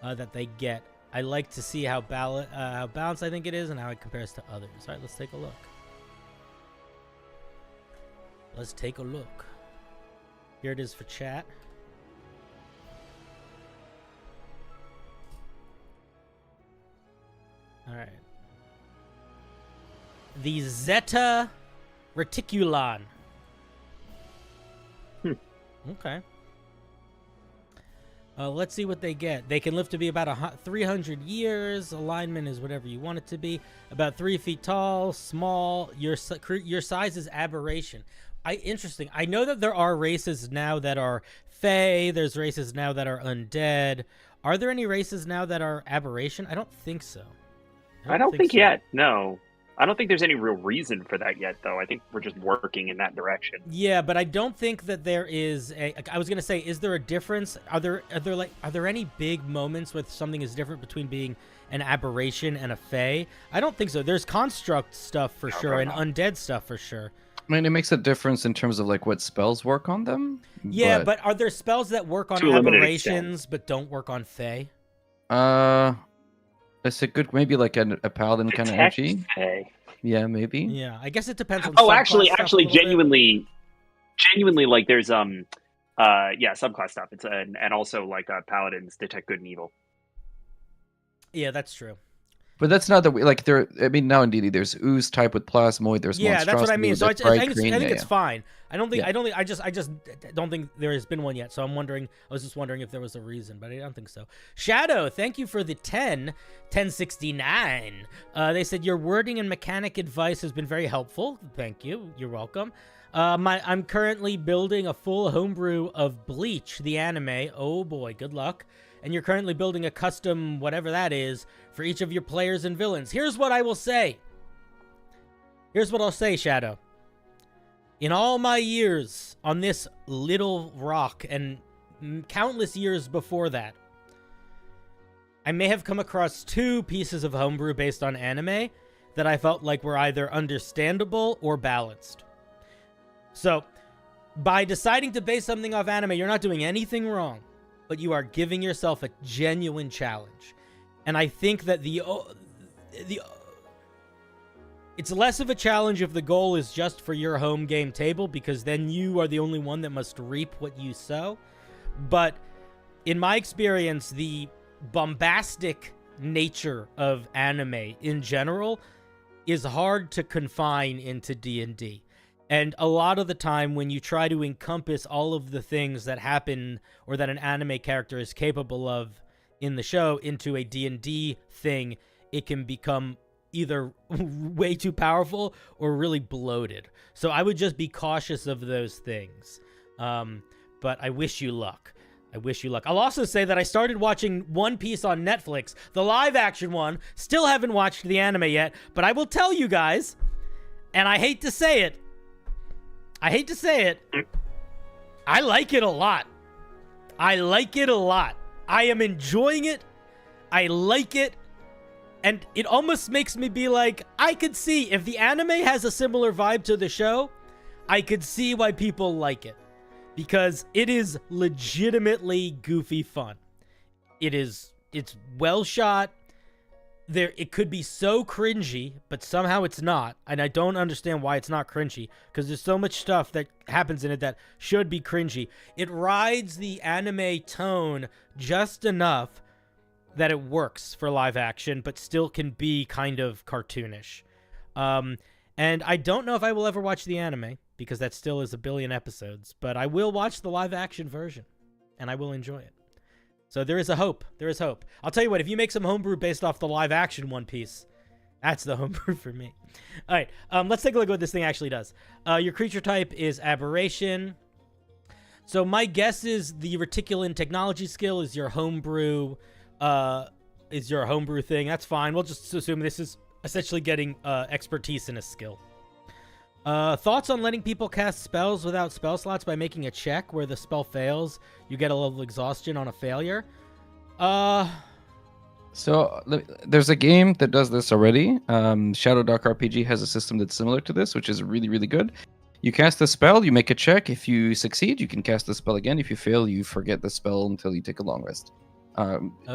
that they get. I like to see how balanced I think it is and how it compares to others. All right, let's take a look. Let's take a look. Here it is for chat. All right. The Zeta Reticulon. Okay. Let's see what they get. They can live to be about 300 years. Alignment is whatever you want it to be. About 3 feet tall, small. Your size is aberration. Interesting. I know that there are races now that are Fae. There's races now that are undead. Are there any races now that are aberration? I don't think so. I don't think so. yet. No. I don't think there's any real reason for that yet, though. I think we're just working in that direction. Yeah, but I don't think that there is a. I was gonna say, is there a difference? Are there any big moments with something is different between being an aberration and a fae? I don't think so. There's construct stuff for sure and undead stuff for sure. I mean, it makes a difference in terms of like what spells work on them. Yeah, but are there spells that work on To a limited aberrations but don't work on fae? It's a good, maybe like a paladin kind of Detect energy. Fae. Yeah, maybe. Yeah, I guess it depends on. Oh, subclass actually, stuff a little bit. genuinely, like there's subclass stuff. It's and also like paladins detect good and evil. Yeah, that's true. But that's not the way. Like there, I mean, now in D&D, there's ooze type with plasmoid. There's Yeah, that's what I mean. So I think green, it's fine. I don't think. Yeah. I just don't think there has been one yet. So I'm wondering. I was just wondering if there was a reason, but I don't think so. Shadow, thank you for the 1069. They said your wording and mechanic advice has been very helpful. Thank you. You're welcome. I'm currently building a full homebrew of Bleach, the anime. Oh boy, good luck. And you're currently building a custom whatever that is for each of your players and villains. Here's what I will say. Here's what I'll say, Shadow. In all my years on this little rock and countless years before that, I may have come across 2 pieces of homebrew based on anime that I felt like were either understandable or balanced. So, by deciding to base something off anime, you're not doing anything wrong, but you are giving yourself a genuine challenge. And I think that it's less of a challenge if the goal is just for your home game table, because then you are the only one that must reap what you sow. But in my experience, the bombastic nature of anime in general is hard to confine into D&D. And a lot of the time when you try to encompass all of the things that happen or that an anime character is capable of in the show into a D&D thing, it can become either way too powerful or really bloated. So I would just be cautious of those things. But I wish you luck. I wish you luck. I'll also say that I started watching One Piece on Netflix, the live action one. Still haven't watched the anime yet, but I will tell you guys, and I hate to say it, I like it a lot. I am enjoying it. I like it. And it almost makes me be like, I could see if the anime has a similar vibe to the show, I could see why people like it. Because it is legitimately goofy fun. It's well shot. It could be so cringy, but somehow it's not. And I don't understand why it's not cringy, because there's so much stuff that happens in it that should be cringy. It rides the anime tone just enough that it works for live action, but still can be kind of cartoonish. And I don't know if I will ever watch the anime, because that still is 1 billion episodes, but I will watch the live action version, and I will enjoy it. So there is a hope. There is hope. I'll tell you what, if you make some homebrew based off the live action One Piece, that's the homebrew for me. All right, let's take a look at what this thing actually does. Your creature type is aberration. So my guess is the reticulan technology skill is your homebrew, thing. That's fine. We'll just assume this is essentially getting expertise in a skill. Thoughts on letting people cast spells without spell slots by making a check where the spell fails, you get a level of exhaustion on a failure. So there's a game that does this already. Shadow Dark RPG has a system that's similar to this, which is really, really good. You cast a spell, you make a check. If you succeed, you can cast the spell again. If you fail, you forget the spell until you take a long rest.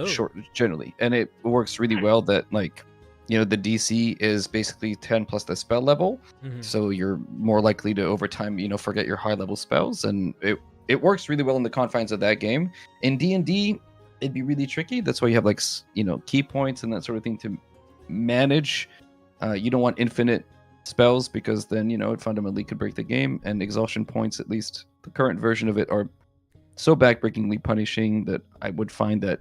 Short, generally, and it works really well. That like, you know, the DC is basically 10 plus the spell level, so you're more likely to over time, you know, forget your high level spells, and it works really well in the confines of that game. In D&D, it'd be really tricky. That's why you have like, you know, key points and that sort of thing to manage. You don't want infinite spells because then, you know, it fundamentally could break the game. And exhaustion points, at least the current version of it, are so backbreakingly punishing that I would find that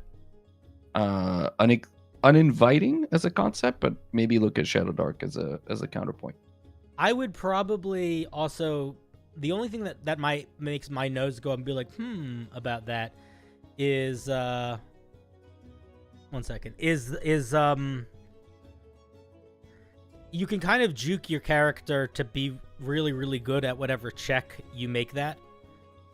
uninviting as a concept. But maybe look at Shadow Dark as a counterpoint. I would probably also, the only thing that might makes my nose go up and be like about that is one second is you can kind of juke your character to be really, really good at whatever check you make that,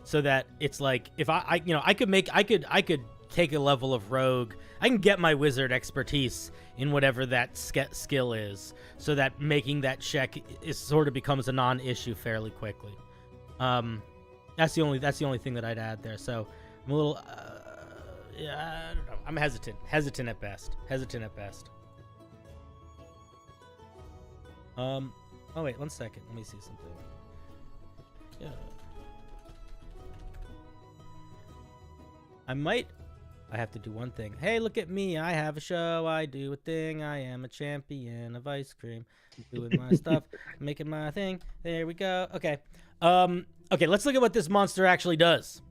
so that it's like, if I could take a level of rogue, I can get my wizard expertise in whatever that skill is, so that making that check is sort of becomes a non-issue fairly quickly. That's the only thing that I'd add there. So I'm a little I don't know. I'm hesitant at best. Oh wait, 1 second. Let me see something. Yeah. I have to do one thing. Hey, look at me. I have a show. I do a thing. I am a champion of ice cream. Doing my stuff, making my thing. There we go. Okay. Okay, let's look at what this monster actually does.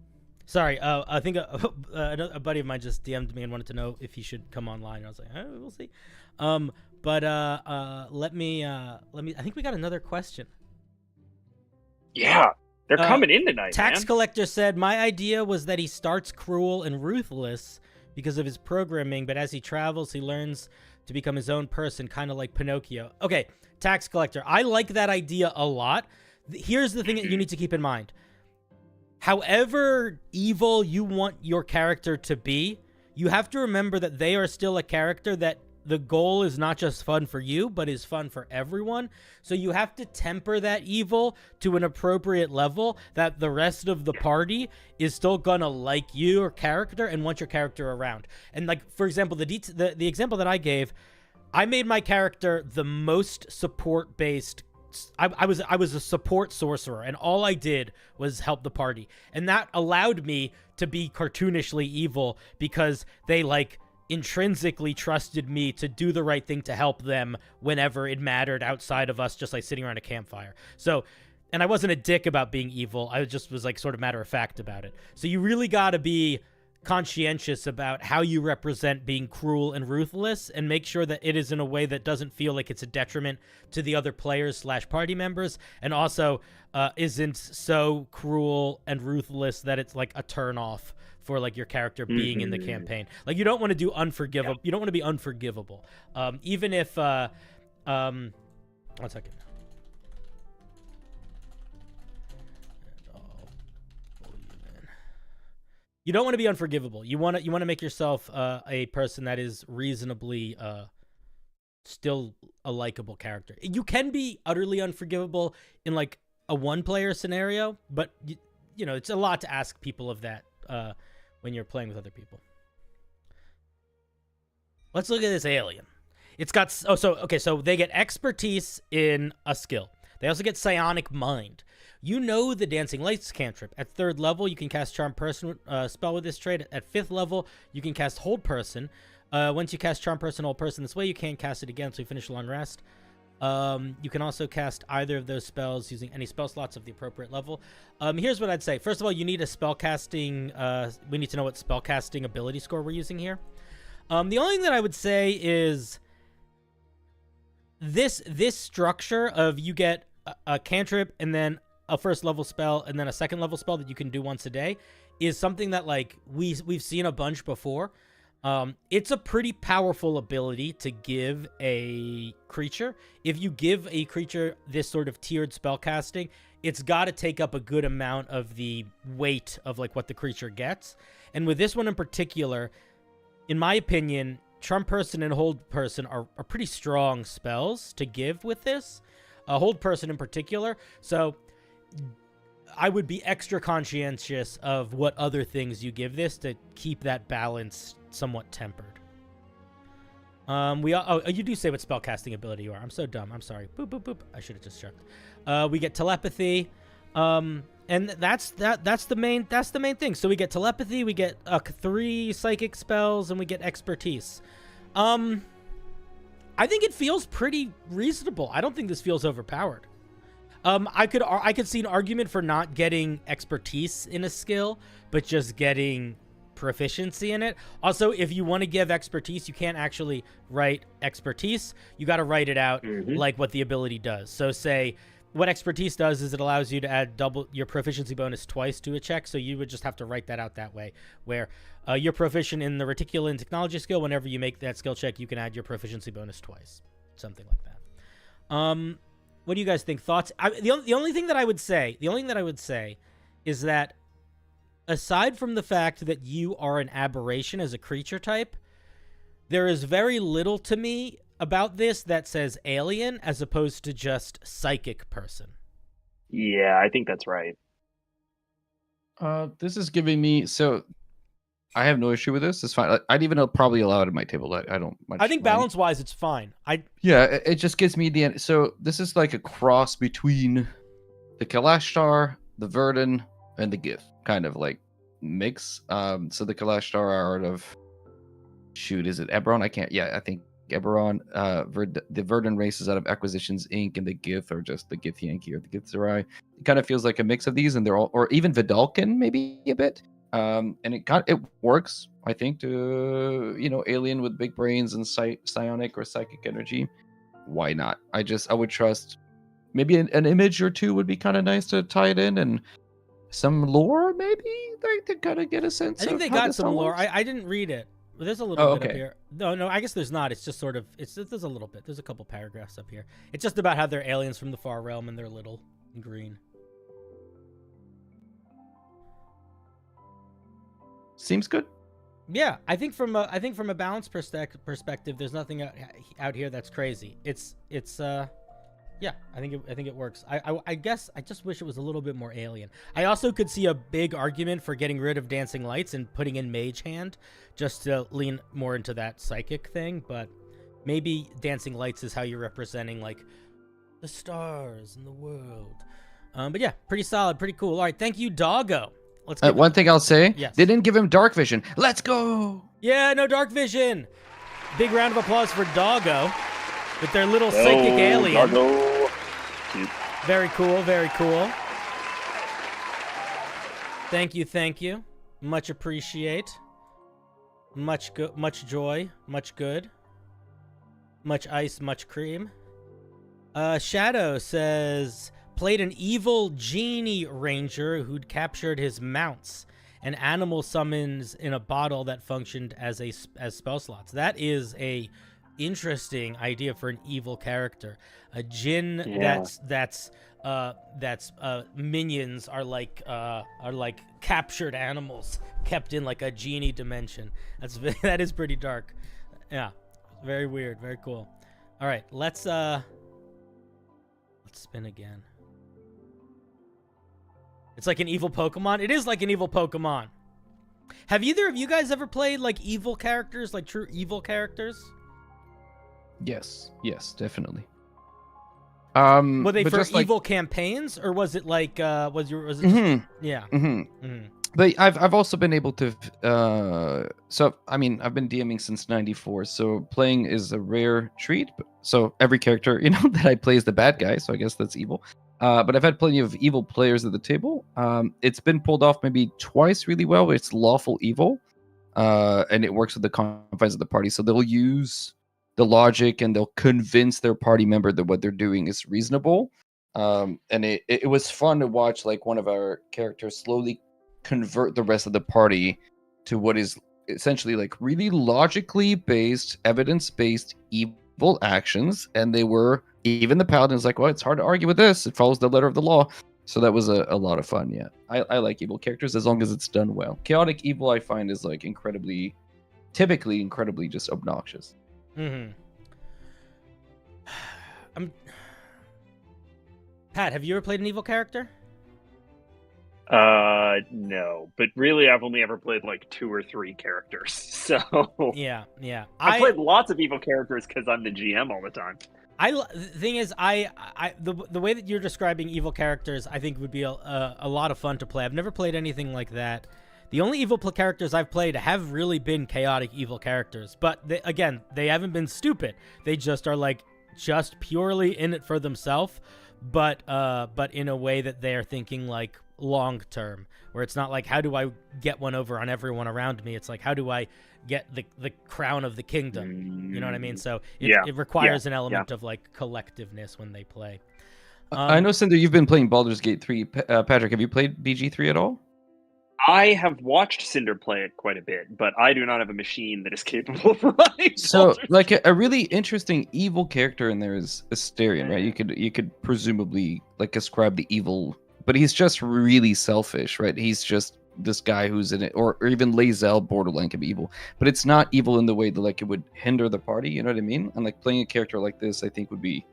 Sorry, I think a buddy of mine just DM'd me and wanted to know if he should come online. I was like, oh, we'll see. But let me. I think we got another question. Yeah, they're coming in tonight. Tax man. Collector said, my idea was that he starts cruel and ruthless because of his programming, but as he travels, he learns to become his own person, kind of like Pinocchio. Okay, Tax Collector, I like that idea a lot. Here's the thing that you need to keep in mind. However evil you want your character to be, you have to remember that they are still a character that the goal is not just fun for you, but is fun for everyone. So you have to temper that evil to an appropriate level that the rest of the party is still gonna like your character and want your character around. And like, for example, the example that I gave, I made my character the most support-based. I was a support sorcerer, and all I did was help the party. And that allowed me to be cartoonishly evil because they like intrinsically trusted me to do the right thing to help them whenever it mattered outside of us just like sitting around a campfire. So, and I wasn't a dick about being evil. I just was like sort of matter of fact about it. So you really got to be conscientious about how you represent being cruel and ruthless, and make sure that it is in a way that doesn't feel like it's a detriment to the other players / party members, and also isn't so cruel and ruthless that it's like a turn off for like your character being in the campaign. Like, you don't want to do unforgivable. You don't want to be unforgivable. Even if 1 second. You don't want to be unforgivable. You want to make yourself a person that is reasonably still a likable character. You can be utterly unforgivable in like a one-player scenario, but you know, it's a lot to ask people of that when you're playing with other people. Let's look at this alien. It's got so they get expertise in a skill. They also get psionic mind. You know the Dancing Lights cantrip. At 3rd level, you can cast Charm Person spell with this trait. At 5th level, you can cast Hold Person. Once you cast Charm Person, Hold Person this way, you can't cast it again, so you finish a long rest. You can also cast either of those spells using any spell slots of the appropriate level. Here's what I'd say. First of all, you need a spellcasting. We need to know what spellcasting ability score we're using here. The only thing that I would say is this structure of you get a cantrip and then a first level spell and then a second level spell that you can do once a day is something that like we've seen a bunch before. It's a pretty powerful ability to give a creature. If you give a creature this sort of tiered spell casting, it's got to take up a good amount of the weight of like what the creature gets. And with this one in particular, in my opinion, Charm Person and Hold Person are pretty strong spells to give with this. Hold Person in particular. So I would be extra conscientious of what other things you give this to keep that balance somewhat tempered. You do say what spellcasting ability you are. I'm so dumb. I'm sorry. Boop, boop, boop. I should have just checked. We get telepathy. And that's the main thing. So we get telepathy, we get 3 psychic spells, and we get expertise. I think it feels pretty reasonable. I don't think this feels overpowered. I could see an argument for not getting expertise in a skill, but just getting proficiency in it. Also, if you want to give expertise, you can't actually write expertise. You got to write it out like what the ability does. So say what expertise does is it allows you to add double your proficiency bonus twice to a check. So you would just have to write that out that way, where you're proficient in the reticular technology skill. Whenever you make that skill check, you can add your proficiency bonus twice, something like that. What do you guys think? Thoughts? The only thing that I would say is that aside from the fact that you are an aberration as a creature type, there is very little to me about this that says alien as opposed to just psychic person. Yeah, I think that's right. This is giving me I have no issue with this. It's fine. I'd even probably allow it at my table. I don't much. I think balance wise, it's fine. It just gives me the end. So this is like a cross between the Kalashtar, the Verdun, and the Gith, kind of like mix. So the Kalashtar are out of is it Eberron? I think Eberron. The Verdun race is out of Acquisitions Inc. and the Gith are just the Gith Yankee or the Gith Zerai. It kind of feels like a mix of these, and they're all, or even Vidalcan maybe a bit. And it works, I think, to alien with big brains and psionic or psychic energy. Why not? I would trust maybe an image or two would be kind of nice to tie it in, and some lore maybe like to kind of get a sense. I think they got some lore. I didn't read it. There's a little bit up here. No, I guess there's not. It's just sort of there's a little bit. There's a couple paragraphs up here. It's just about how they're aliens from the far realm and they're little and green. Seems good. Yeah, I think from a balance perspective, there's nothing out here that's crazy. Yeah, I think it works. I guess I just wish it was a little bit more alien. I also could see a big argument for getting rid of dancing lights and putting in mage hand, just to lean more into that psychic thing. But maybe dancing lights is how you're representing like the stars in the world. But yeah, pretty solid, pretty cool. All right, thank you, Doggo. Let's get one thing I'll say. Yes. They didn't give him dark vision. Let's go. Yeah, no dark vision. Big round of applause for Doggo with their little psychic alien. Doggo. Very cool, very cool. Thank you. Much appreciate. Much joy, much good. Much ice, much cream. Shadow says, played an evil genie ranger who'd captured his mounts and animal summons in a bottle that functioned as spell slots. That is a interesting idea for an evil character. A djinn that's minions are like captured animals kept in like a genie dimension. That is pretty dark. Yeah, very weird, very cool. All right, let's spin again. It's like an evil Pokemon. It is like an evil Pokemon. Have either of you guys ever played like evil characters, like true evil characters? Yes, definitely. Were they for evil campaigns, or was it like yeah? But I've also been able to so I mean I've been DMing since '94, so playing is a rare treat. So every character that I play is the bad guy, so I guess that's evil. But I've had plenty of evil players at the table. It's been pulled off maybe twice really well. It's lawful evil, and it works with the confines of the party. So they'll use the logic and they'll convince their party member that what they're doing is reasonable. And it was fun to watch like one of our characters slowly convert the rest of the party to what is essentially like really logically based, evidence-based evil actions. And they were, even the paladin's like, well, it's hard to argue with this. It follows the letter of the law. So that was a lot of fun. Yeah, I like evil characters as long as it's done well. Chaotic evil I find is like typically incredibly just obnoxious. Pat, have you ever played an evil character? No, but really, I've only ever played like 2 or 3 characters. So Yeah. I played lots of evil characters because I'm the GM all the time. The thing is, the way that you're describing evil characters, I think would be a lot of fun to play. I've never played anything like that. The only evil characters I've played have really been chaotic evil characters, but they haven't been stupid. They just are like just purely in it for themselves, but in a way that they're thinking like long term, where it's not like, how do I get one over on everyone around me? It's like, how do I get the crown of the kingdom? You know what I mean? So it requires an element of like collectiveness when they play. I know, Cinder, you've been playing Baldur's Gate 3. Patrick, have you played BG3 at all? I have watched Cinder play it quite a bit, but I do not have a machine that is capable of running. So, like a really interesting evil character in there is Asterion, right? You could presumably like ascribe the evil, but he's just really selfish, right? He's just this guy who's in it, or even Lae'zel borderline can be evil, but it's not evil in the way that like it would hinder the party. You know what I mean? And like playing a character like this, I think would be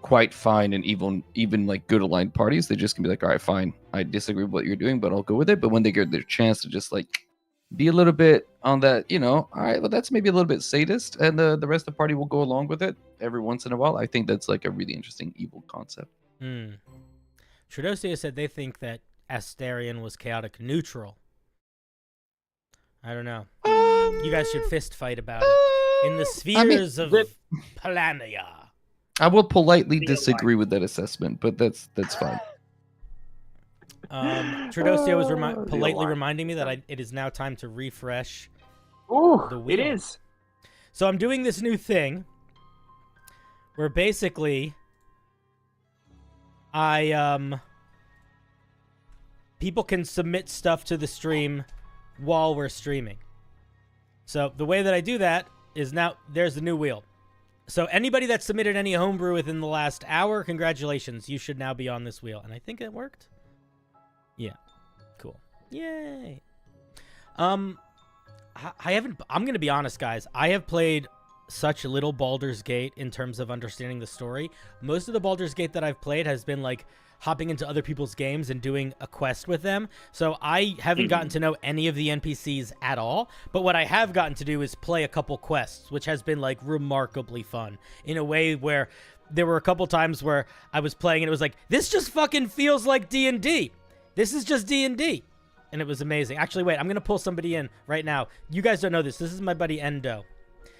quite fine and even like good aligned parties. They just can be like, all right, fine, I disagree with what you're doing, but I'll go with it. But when they get their chance to just like be a little bit on that, all right, well, that's maybe a little bit sadist, and the rest of the party will go along with it every once in a while. I think that's like a really interesting evil concept. Tradosia said they think that Asterion was chaotic neutral. I don't know. You guys should fist fight about it in the spheres of Palania. I will politely disagree with that assessment, but that's fine. Tradosia was politely reminding me that it is now time to refresh the wheel. It is. So I'm doing this new thing where basically people can submit stuff to the stream while we're streaming. So the way that I do that is now there's the new wheel. So anybody that submitted any homebrew within the last hour, congratulations. You should now be on this wheel. And I think it worked. Yeah. Cool. Yay. I'm going to be honest, guys. I have played such little Baldur's Gate in terms of understanding the story. Most of the Baldur's Gate that I've played has been like hopping into other people's games and doing a quest with them. So I haven't gotten to know any of the NPCs at all. But what I have gotten to do is play a couple quests, which has been like remarkably fun in a way where there were a couple times where I was playing and it was like, this just fucking feels like D&D. This is just D&D. And it was amazing. Actually, wait, I'm going to pull somebody in right now. You guys don't know this. This is my buddy Endo.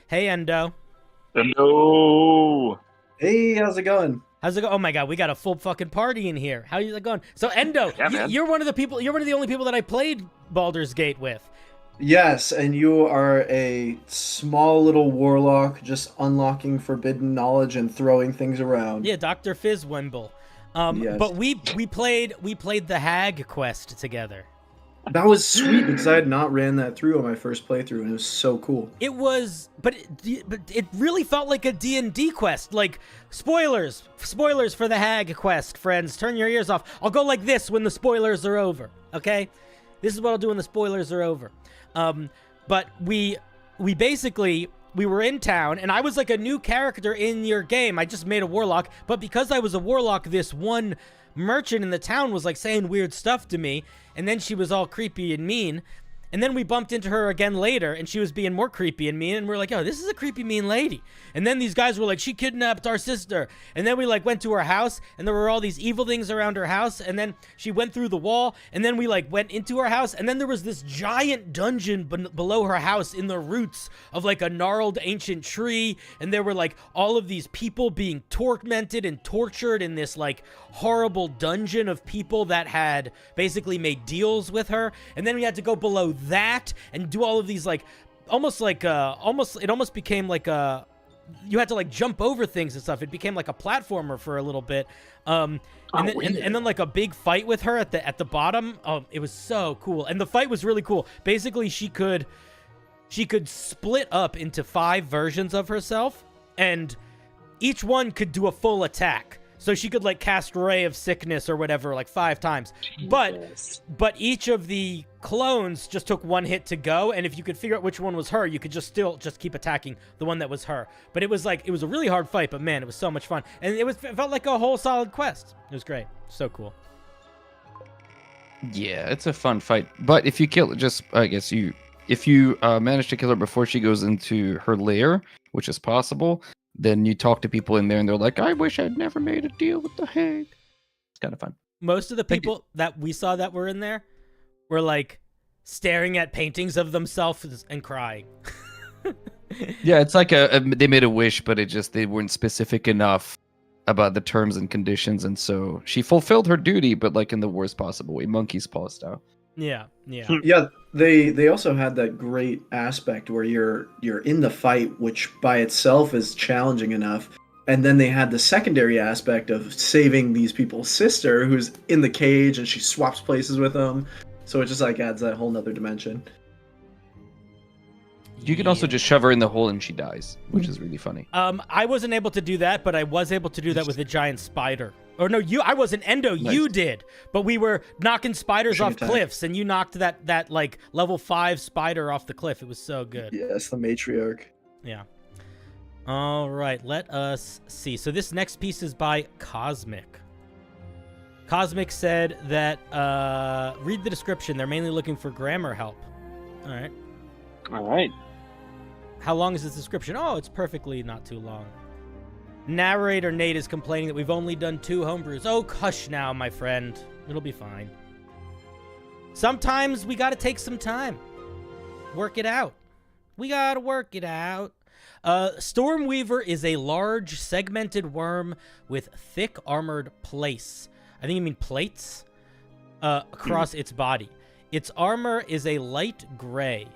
Hey, Endo. Hello. Hey, how's it going? How's it go? Oh my god, we got a full fucking party in here. How's it going? So Endo, you're one of the only people that I played Baldur's Gate with. Yes, and you are a small little warlock just unlocking forbidden knowledge and throwing things around. Yeah, Dr. Fizzwimble. Yes. But we played the Hag quest together. That was sweet because I had not ran that through on my first playthrough, and it was so cool. It was, but it really felt like a D&D quest. Like, spoilers for the Hag quest, friends. Turn your ears off. I'll go like this when the spoilers are over, okay? This is what I'll do when the spoilers are over. But we basically, we were in town, and I was like a new character in your game. I just made a warlock, but because I was a warlock, this one merchant in the town was like saying weird stuff to me, and then she was all creepy and mean, and then we bumped into her again later, and she was being more creepy and mean, and we're like, oh, this is a creepy mean lady. And then these guys were like, she kidnapped our sister. And then we like went to her house, and there were all these evil things around her house, and then she went through the wall, and then we like went into her house, and then there was this giant dungeon below her house in the roots of like a gnarled ancient tree, and there were like all of these people being tormented and tortured in this like horrible dungeon of people that had basically made deals with her. And then we had to go below that and do all of these like almost became like a you had to like jump over things and stuff. It became like a platformer for a little bit. And then like a big fight with her at the bottom. Oh, it was so cool. And the fight was really cool. Basically, she could split up into 5 versions of herself, and each one could do a full attack. So she could like cast Ray of Sickness or whatever like 5 times. Jesus. But each of the clones just took 1 hit to go, and if you could figure out which one was her, you could just keep attacking the one that was her. But it was a really hard fight, but man, it was so much fun. And it felt like a whole solid quest. It was great. So cool. Yeah, it's a fun fight. But if you kill it, if you manage to kill her before she goes into her lair, which is possible, then you talk to people in there and they're like, I wish I'd never made a deal with the Hag. It's kind of fun. Most of the people that we saw that were in there were like staring at paintings of themselves and crying. Yeah, it's like they made a wish, but they weren't specific enough about the terms and conditions, and so she fulfilled her duty, but like in the worst possible way, monkey's paw style. Yeah. Yeah, they also had that great aspect where you're in the fight, which by itself is challenging enough, and then they had the secondary aspect of saving these people's sister who's in the cage and she swaps places with them, so it just like adds that whole nother dimension. You can also just shove her in the hole and she dies, which is really funny. I wasn't able to do that, but I was able to do that with a giant spider. Or no, I wasn't Endo. Nice. You did, but we were knocking spiders off cliffs, and you knocked that like level 5 spider off the cliff. It was so good. Yes, the matriarch. Yeah. All right, let us see. So this next piece is by Cosmic. Cosmic said that read the description. They're mainly looking for grammar help. All right. All right. How long is this description? Oh, it's perfectly not too long. Narrator Nate is complaining that we've only done 2 homebrews. Oh, hush now, my friend. It'll be fine. Sometimes we gotta take some time. Work it out. We gotta work it out. Stormweaver is a large, segmented worm with thick armored plates. I think you mean plates? Across its body. Its armor is a light gray.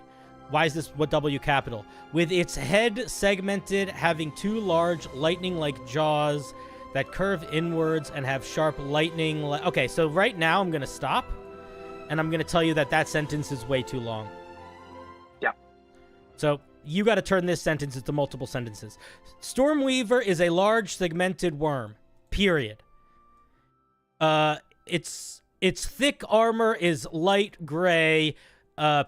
Why is this what W capital? With its head segmented, having 2 large lightning-like jaws that curve inwards and have sharp lightning. Okay, so right now I'm going to stop, and I'm going to tell you that sentence is way too long. Yeah. So you got to turn this sentence into multiple sentences. Stormweaver is a large segmented worm, period. Its thick armor is light gray,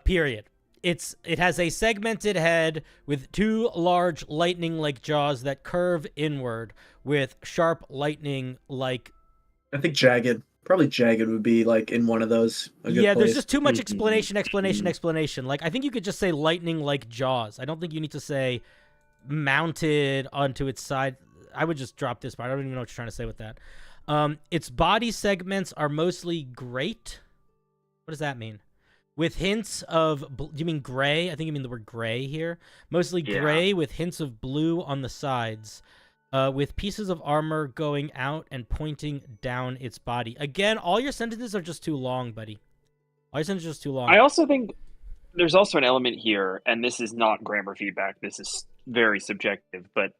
period. It has a segmented head with 2 large lightning-like jaws that curve inward with sharp lightning-like. I think jagged. Probably jagged would be like in one of those. Yeah, there's just too much explanation. Like, I think you could just say lightning-like jaws. I don't think you need to say mounted onto its side. I would just drop this part. I don't even know what you're trying to say with that. Its body segments are mostly great. What does that mean? With hints of, do you mean gray? I think you mean the word gray here. Mostly gray with hints of blue on the sides. With pieces of armor going out and pointing down its body. Again, all your sentences are just too long, buddy. All your sentences are just too long. I also think there's also an element here, and this is not grammar feedback. This is very subjective, but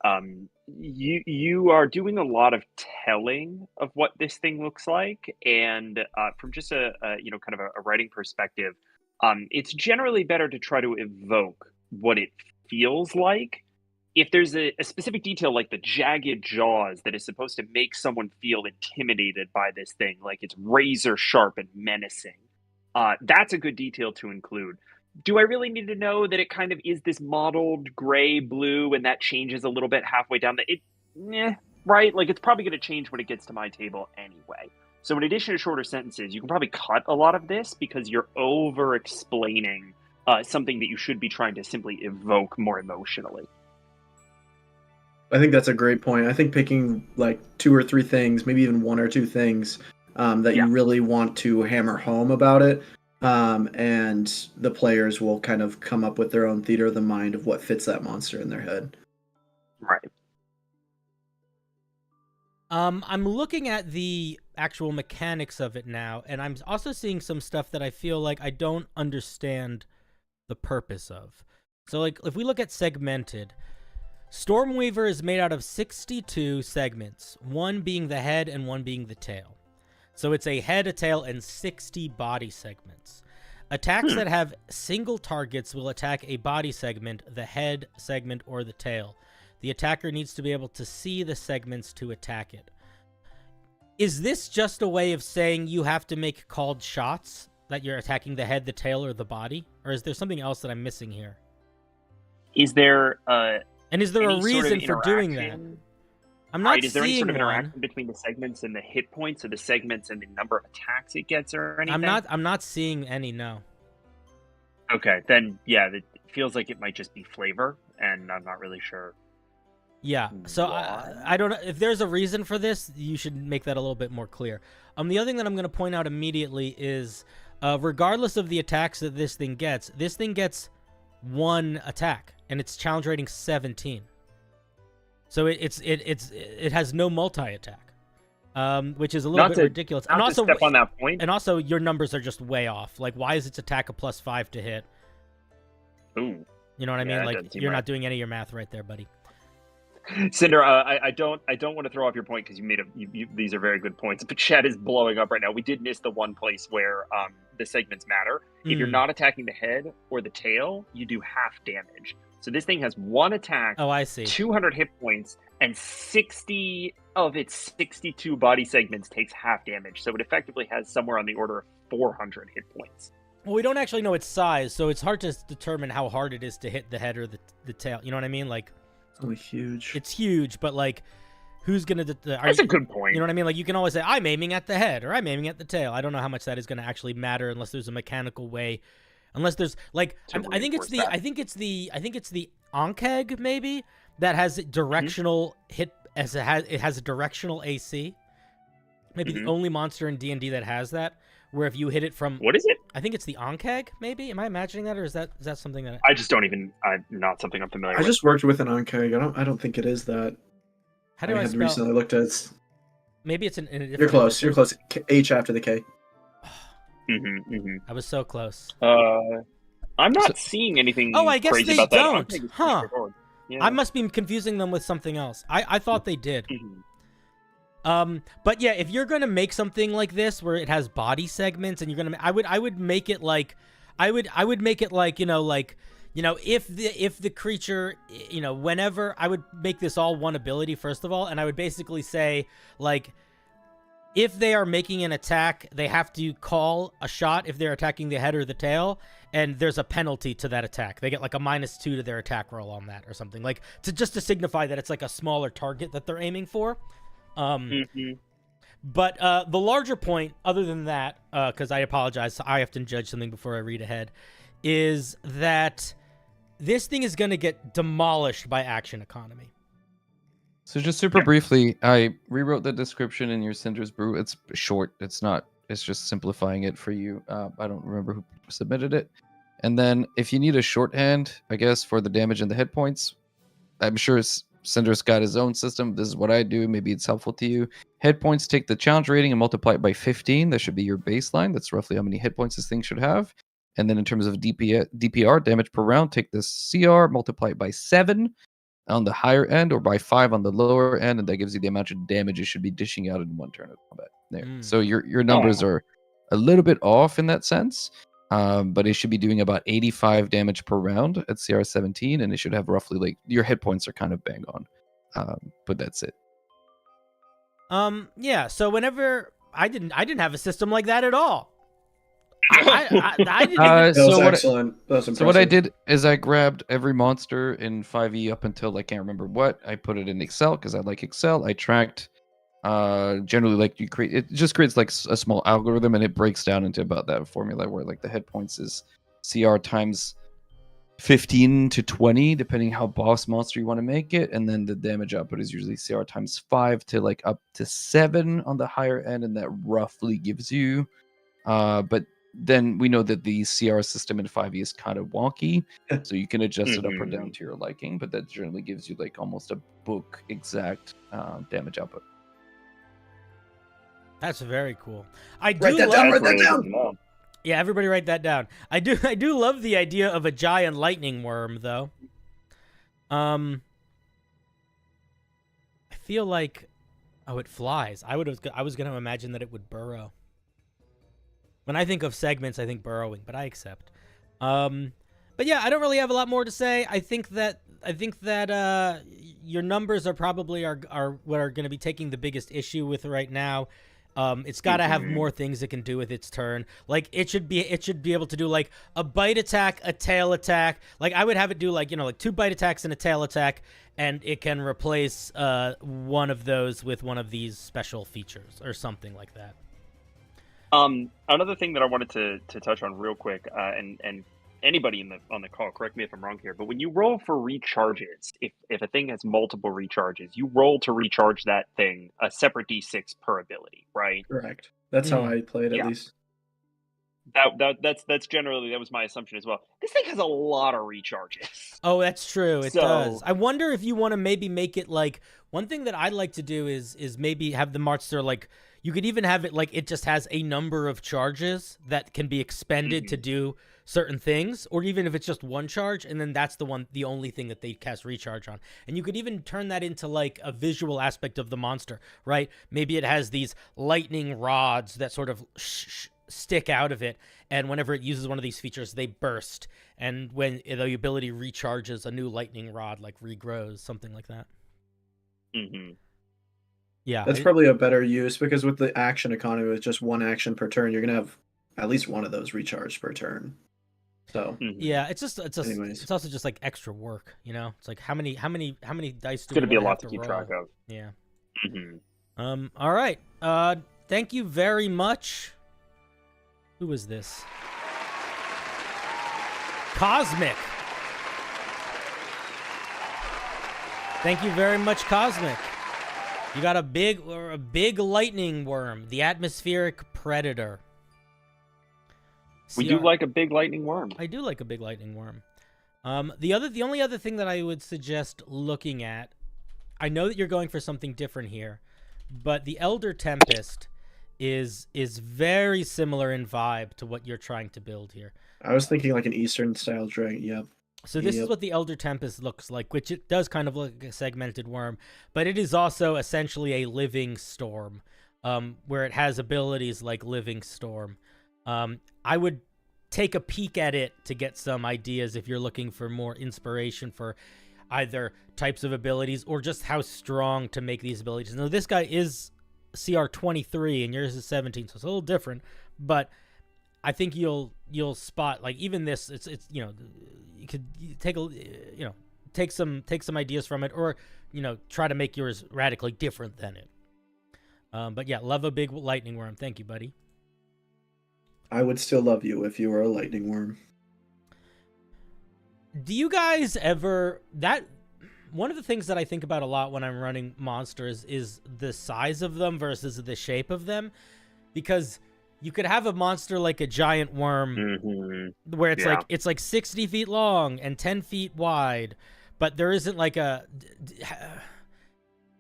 you are doing a lot of telling of what this thing looks like, and from just a kind of a writing perspective, it's generally better to try to evoke what it feels like. If there's a specific detail like the jagged jaws that is supposed to make someone feel intimidated by this thing, like it's razor sharp and menacing, that's a good detail to include. Do I really need to know that it kind of is this mottled gray blue and that changes a little bit halfway down right? Like, it's probably going to change when it gets to my table anyway. So in addition to shorter sentences, you can probably cut a lot of this because you're over explaining something that you should be trying to simply evoke more emotionally. I think that's a great point. I think picking like 2 or 3 things, maybe even 1 or 2 things that you really want to hammer home about it. And the players will kind of come up with their own theater of the mind of what fits that monster in their head. Right. I'm looking at the actual mechanics of it now, and I'm also seeing some stuff that I feel like I don't understand the purpose of. So, like, if we look at segmented, Stormweaver is made out of 62 segments, one being the head and one being the tail. So it's a head, a tail, and 60 body segments. Attacks that have single targets will attack a body segment, the head segment, or the tail. The attacker needs to be able to see the segments to attack it. Is this just a way of saying you have to make called shots that you're attacking the head, the tail, or the body? Or is there something else that I'm missing here? Is there And is there a any sort of reason for doing that? interaction? I'm not Right, is there any seeing sort of one. interaction between the segments and the hit points, or the segments and the number of attacks it gets, or anything? I'm not seeing any, no. Okay, then yeah, it feels like it might just be flavor, and I'm not really sure. Yeah, so Why? I don't know if there's a reason for this. You should make that a little bit more clear. The other thing that I'm going to point out immediately is, regardless of the attacks that this thing gets one attack, and it's challenge rating 17. So it has no multi attack, which is a little bit ridiculous. Not And also, to step on that point. and also your numbers are just way off. Like, why is its attack a +5 to hit? Ooh, You know what I Yeah, mean? that Like, doesn't seem you're right. not doing any of your math right there, buddy. Cinder, I don't want to throw off your point because these are very good points. But chat is blowing up right now. We did miss the one place where the segments matter. If you're not attacking the head or the tail, you do half damage. So this thing has one attack, Oh, I see. 200 hit points, and 60 of its 62 body segments takes half damage. So it effectively has somewhere on the order of 400 hit points. Well, we don't actually know its size, so it's hard to determine how hard it is to hit the head or the tail. You know what I mean? Like, It's really huge. it's huge, but like, who's gonna? That's a good point. You know what I mean? Like, you can always say, "I'm aiming at the head" or "I'm aiming at the tail." I don't know how much that is going to actually matter unless there's a mechanical way. Unless there's like, I think it's the Ankeg maybe that has directional hit as it has a directional AC. Maybe the only monster in D&D that has that, where if you hit it from, What is it? I think it's the Ankeg. Maybe am I imagining that, or is that something that? I just don't even. Not something I'm familiar I with. just worked with an Ankeg. I don't think it is that. How do I had spell? recently looked at it. Maybe it's in a different. You're close. You're close. H after the K. I was so close. I'm not seeing anything. Oh, I guess crazy they about that. don't. I'm thinking it's Huh. straightforward. Yeah. I must be confusing them with something else. I thought they did. Mhm. But yeah, if you're gonna make something like this where it has body segments and you're gonna, I would make it like, I would make it like, if the creature, whenever, I would make this all one ability first of all, and I would basically say like, if they are making an attack, they have to call a shot if they're attacking the head or the tail, and there's a penalty to that attack. They get like a -2 to their attack roll on that or something, like just to signify that it's like a smaller target that they're aiming for. But the larger point, other than that, because I apologize, I often judge something before I read ahead, is that this thing is going to get demolished by action economy. So just super briefly, I rewrote the description in your Cinder's Brew. It's short. It's not. It's just simplifying it for you. I don't remember who submitted it. And then if you need a shorthand, I guess, for the damage and the hit points, I'm sure Cinder's got his own system. This is what I do. Maybe it's helpful to you. Hit points, take the challenge rating and multiply it by 15. That should be your baseline. That's roughly how many hit points this thing should have. And then in terms of DPR, damage per round, take the CR, multiply it by 7 on the higher end or by 5 on the lower end, and that gives you the amount of damage you should be dishing out in one turn of combat. There. So your numbers are a little bit off in that sense, but it should be doing about 85 damage per round at CR 17, and it should have roughly like your hit points are kind of bang on. But that's it. Yeah. So whenever I didn't have a system like that at all. I didn't. That was So excellent. That was impressive. So what I did is I grabbed every monster in 5e up until I can't remember what. I put it in Excel because I like Excel. I tracked generally like it just creates like a small algorithm and it breaks down into about that formula where like the hit points is CR times 15 to 20 depending how boss monster you want to make it, and then the damage output is usually CR times 5 to like up to 7 on the higher end, and that roughly gives you but then we know that the CR system in 5e is kind of wonky, so you can adjust it up or down to your liking, but that generally gives you like almost a book exact damage output. That's very cool. I do Write that love down. Write that down. Yeah, everybody write that down. I do love the idea of a giant lightning worm though. feel like, oh, it flies. I was going to imagine that it would burrow. When I think of segments, I think burrowing, but I accept. But yeah, I don't really have a lot more to say. I think that your numbers are probably are what are going to be taking the biggest issue with right now. It's got to have more things it can do with its turn. Like it should be able to do like a bite attack, a tail attack. Like I would have it do like, like 2 bite attacks and a tail attack, and it can replace one of those with one of these special features or something like that. Another thing that I wanted to touch on real quick, and anybody on the call, correct me if I'm wrong here, but when you roll for recharges, if a thing has multiple recharges, you roll to recharge that thing a separate d6 per ability, right? Correct. That's how I play it, at least. That's generally, that was my assumption as well. This thing has a lot of recharges. Oh, that's true. It does. I wonder if you want to maybe make it like, one thing that I'd like to do is maybe have the monster like, you could even have it like it just has a number of charges that can be expended to do certain things, or even if it's just one charge, and then that's the only thing that they cast recharge on. And you could even turn that into like a visual aspect of the monster, right? Maybe it has these lightning rods that sort of stick out of it, and whenever it uses one of these features, they burst. And when the ability recharges, a new lightning rod like regrows, something like that. Yeah, that's probably a better use, because with the action economy, with just one action per turn, you're gonna have at least one of those recharged per turn. So yeah, it's also just like extra work, It's like how many dice do it's gonna be a lot to keep track of. Yeah. All right. Thank you very much. Who is this? Cosmic. Thank you very much, Cosmic. You got a big lightning worm, the atmospheric predator. We do like a big lightning worm. I do like a big lightning worm. The only other thing that I would suggest looking at, I know that you're going for something different here, but the Elder Tempest is very similar in vibe to what you're trying to build here. I was thinking like an Eastern style dragon. Yep. So this is what the Elder Tempest looks like, which it does kind of look like a segmented worm, but it is also essentially a living storm, where it has abilities like Living Storm. I would take a peek at it to get some ideas if you're looking for more inspiration for either types of abilities or just how strong to make these abilities. Now, this guy is CR 23 and yours is 17, so it's a little different, but I think you'll spot, like, even this, it's you could take some ideas from it, or try to make yours radically different than it. But yeah, love a big lightning worm. Thank you, buddy. I would still love you if you were a lightning worm. Do you guys ever one of the things that I think about a lot when I'm running monsters is the size of them versus the shape of them, because you could have a monster like a giant worm where it's like 60 feet long and 10 feet wide, but there isn't like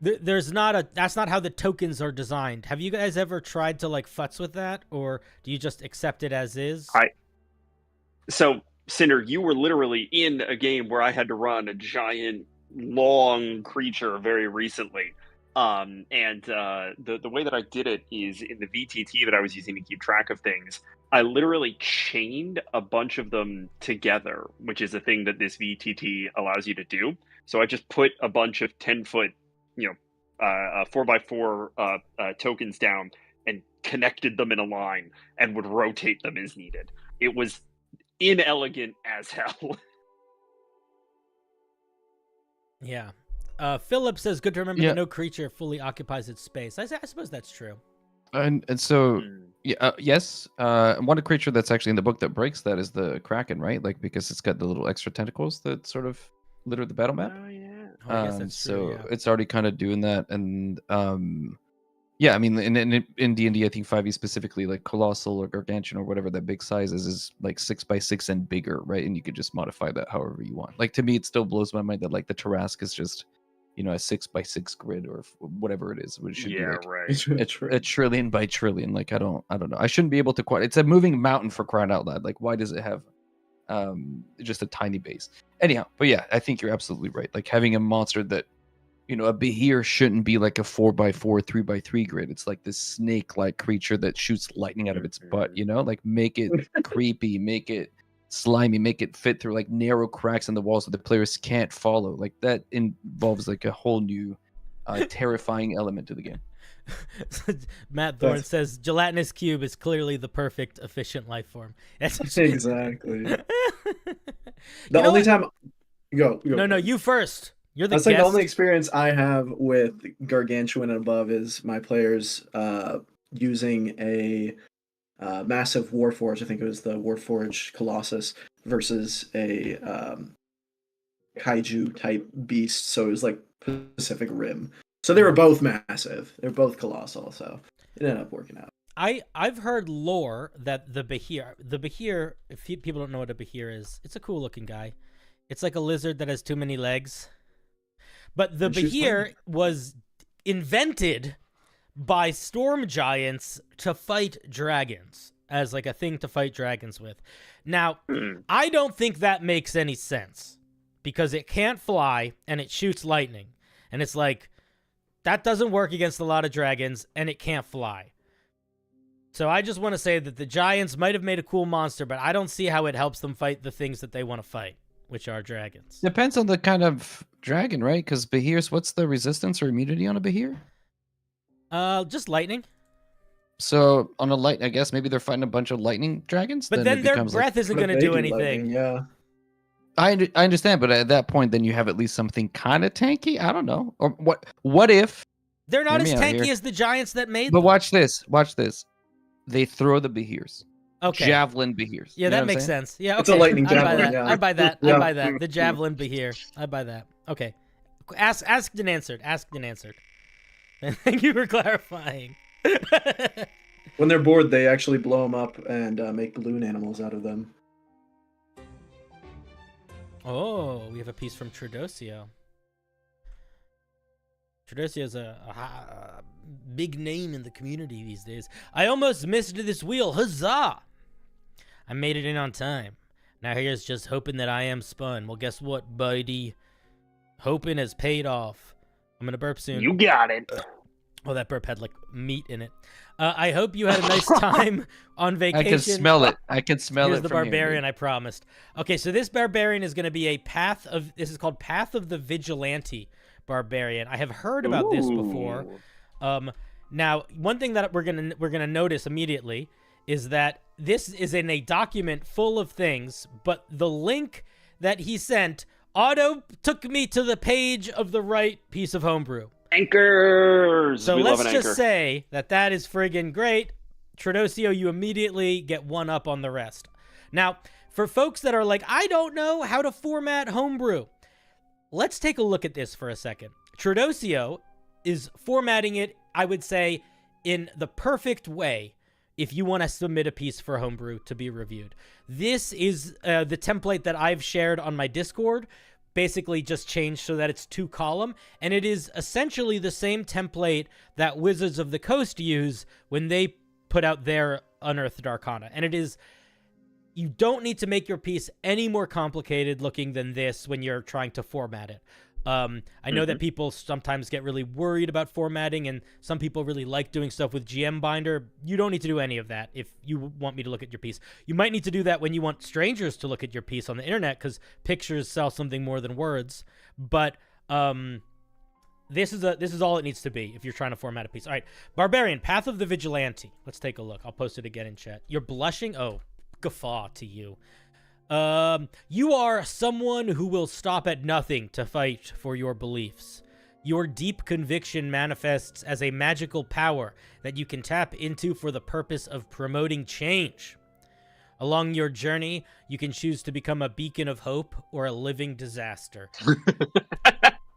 that's not how the tokens are designed. Have you guys ever tried to like futz with that, or do you just accept it as is? So Cinder, you were literally in a game where I had to run a giant long creature very recently. And the way that I did it is in the VTT that I was using to keep track of things, I literally chained a bunch of them together, which is a thing that this VTT allows you to do. So I just put a bunch of 10-foot, 4x4 tokens down and connected them in a line and would rotate them as needed. It was inelegant as hell. Yeah. Philip says, good to remember that no creature fully occupies its space. I suppose that's true. And so, yes. One creature that's actually in the book that breaks that is the Kraken, right? Like, because it's got the little extra tentacles that sort of litter the battle map. Oh, yeah. I guess that's true, so it's already kind of doing that. And yeah, I mean, in D&D, I think 5e specifically, like Colossal or Gargantuan or whatever that big size is like 6x6 and bigger, right? And you could just modify that however you want. Like, to me, it still blows my mind that like the Tarrasque is just, a 6x6 grid or whatever it is, which should be like right. a trillion by trillion. Like, I don't know. I shouldn't be able to quite. It's a moving mountain, for crying out loud. Like, why does it have just a tiny base? Anyhow, but yeah, I think you're absolutely right. Like, having a monster that You know, a Behir shouldn't be like a 4x4, 3x3 grid. It's like this snake-like creature that shoots lightning out of its butt, you know? Like, make it creepy, make it slimy, make it fit through like narrow cracks in the walls that the players can't follow. Like, that involves like a whole new terrifying element to the game. Matt Thorne says gelatinous cube is clearly the perfect efficient life form. Exactly. The only time go. No, you first. You're the That's guest. like the only experience I have with gargantuan and above is my players using a massive Warforge. I think it was the Warforge Colossus versus a kaiju type beast. So it was like Pacific Rim. So they were both massive. They're both colossal. So it ended up working out. I've heard lore that the Behir, if people don't know what a Behir is, it's a cool looking guy. It's like a lizard that has too many legs. But the Behir was invented by storm giants to fight dragons, as like a thing to fight dragons with. Now, I don't think that makes any sense because it can't fly and it shoots lightning. And it's like, that doesn't work against a lot of dragons and it can't fly. So I just want to say that the giants might have made a cool monster, but I don't see how it helps them fight the things that they want to fight, which are dragons. Depends on the kind of dragon, right? Because Behirs, what's the resistance or immunity on a Behir? Just lightning. So on a light, I guess maybe they're fighting a bunch of lightning dragons. But then it their becomes breath isn't going to do anything. Yeah. I understand, but at that point, then you have at least something kind of tanky. I don't know. Or what if they're not Hear as me out tanky here. as the giants that made But them? watch this. Watch this. They throw the Behirs. Okay. Javelin Behirs. Yeah, You know that what I'm makes saying? sense. Yeah, okay. It's a lightning I buy javelin, that. yeah. I buy that. I Yeah. buy that. The javelin Behir. I buy that. Okay. Asked and answered. Asked and answered. Thank you for clarifying. When they're bored, they actually blow them up and make balloon animals out of them. Oh, we have a piece from Tradosio. Tradosio is a big name in the community these days. I almost missed this wheel. Huzzah! I made it in on time. Now here's just hoping that I am spun. Well, guess what, buddy? Hoping has paid off. I'm gonna burp soon. You got it. Oh, that burp had like meat in it. I hope you had a nice time on vacation. I can smell it. I can smell Here's it. the from here, barbarian dude. I promised. Okay, so this barbarian is going to be a this is called Path of the Vigilante barbarian. I have heard about this before. Now, one thing that we're gonna notice immediately is that this is in a document full of things, but the link that he sent auto took me to the page of the right piece of homebrew. Anchors. So we let's love an just anchor. say that is friggin' great. Tradosio, you immediately get one up on the rest. Now, for folks that are like, I don't know how to format homebrew, let's take a look at this for a second. Tradosio is formatting it, I would say, in the perfect way if you want to submit a piece for homebrew to be reviewed. This is the template that I've shared on my Discord, basically just changed so that it's 2-column, and it is essentially the same template that Wizards of the Coast use when they put out their Unearthed Arcana. And it is, you don't need to make your piece any more complicated looking than this when you're trying to format it. I know that people sometimes get really worried about formatting, and some people really like doing stuff with GM Binder. You don't need to do any of that if you want me to look at your piece. You might need to do that when you want strangers to look at your piece on the internet, because pictures sell something more than words. But this is all it needs to be if you're trying to format a piece. All right, Barbarian, Path of the Vigilante. Let's take a look. I'll post it again in chat. You're blushing? Oh, guffaw to you. You are someone who will stop at nothing to fight for your beliefs. Your deep conviction manifests as a magical power that you can tap into for the purpose of promoting change. Along your journey, you can choose to become a beacon of hope or a living disaster.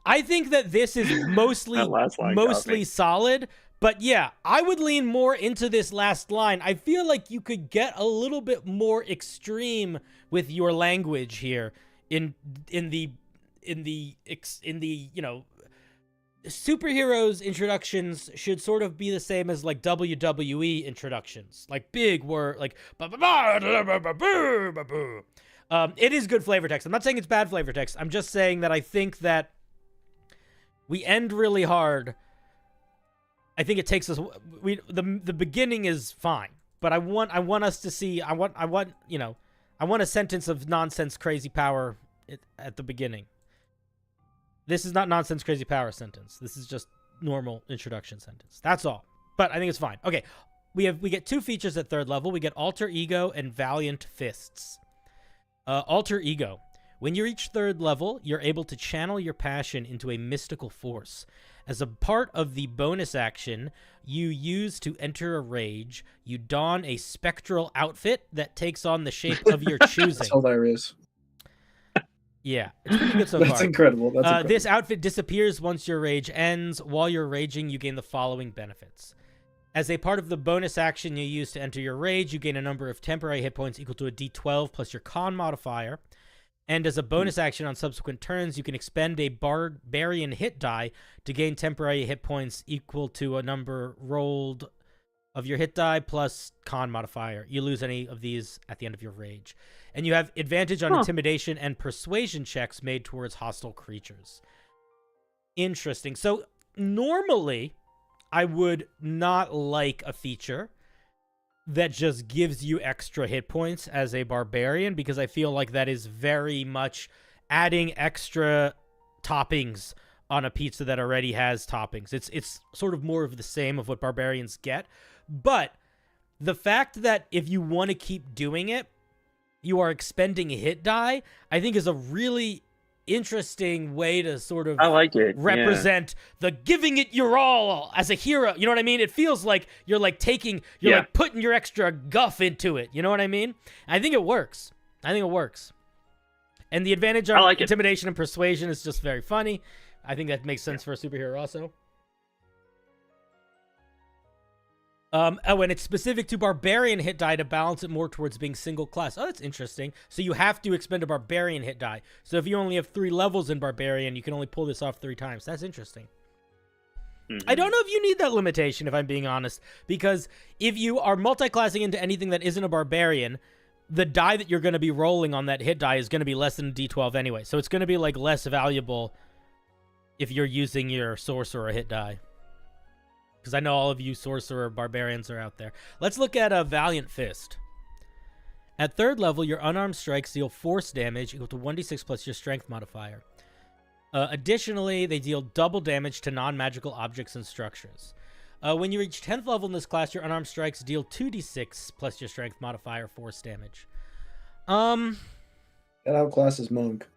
I think that this is mostly That last line got me. solid, but yeah, I would lean more into this last line. I feel like you could get a little bit more extreme with your language here in the you know, superheroes introductions should sort of be the same as like WWE introductions, like big word, like it is good flavor text. I'm not saying it's bad flavor text. I'm just saying that I think that We end really hard. I think it takes us. The beginning is fine, but I want us to see. I want a sentence of nonsense crazy power at the beginning. This is not nonsense crazy power sentence. This is just normal introduction sentence. That's all. But I think it's fine. Okay, we get 2 features at 3rd level. We get Alter Ego and Valiant Fists. Alter Ego. When you reach 3rd level, you're able to channel your passion into a mystical force. As a part of the bonus action you use to enter a rage, you don a spectral outfit that takes on the shape of your choosing. That's hilarious. Yeah, it's pretty good so far. That's incredible. That's incredible. This outfit disappears once your rage ends. While you're raging, you gain the following benefits. As a part of the bonus action you use to enter your rage, you gain a number of temporary hit points equal to a d12 plus your con modifier. And as a bonus action on subsequent turns, you can expend a barbarian hit die to gain temporary hit points equal to a number rolled of your hit die plus con modifier. You lose any of these at the end of your rage. And you have advantage on intimidation and persuasion checks made towards hostile creatures. Interesting. So normally, I would not like a feature that just gives you extra hit points as a barbarian, because I feel like that is very much adding extra toppings on a pizza that already has toppings. It's sort of more of the same of what barbarians get. But the fact that if you want to keep doing it, you are expending a hit die, I think is a really interesting way to sort of I like it. represent the giving it your all as a hero. You know what I mean? It feels like you're like like putting your extra guff into it. You know what I mean? I think it works. And the advantage on intimidation and persuasion is just very funny. I think that makes sense for a superhero also. And it's specific to barbarian hit die to balance it more towards being single class. Oh, that's interesting. So you have to expend a barbarian hit die. So if you only have 3 levels in barbarian, you can only pull this off 3 times. That's interesting. I don't know if you need that limitation, if I'm being honest, because if you are multi-classing into anything that isn't a barbarian, the die that you're going to be rolling on that hit die is going to be less than a d12 anyway. So it's going to be like less valuable if you're using your sorcerer hit die. Because I know all of you sorcerer barbarians are out there. Let's look at a Valiant Fist. At 3rd level, your unarmed strikes deal force damage equal to 1d6 plus your strength modifier. Additionally, they deal double damage to non-magical objects and structures. When you reach 10th level in this class, your unarmed strikes deal 2d6 plus your strength modifier force damage. That outclasses Monk.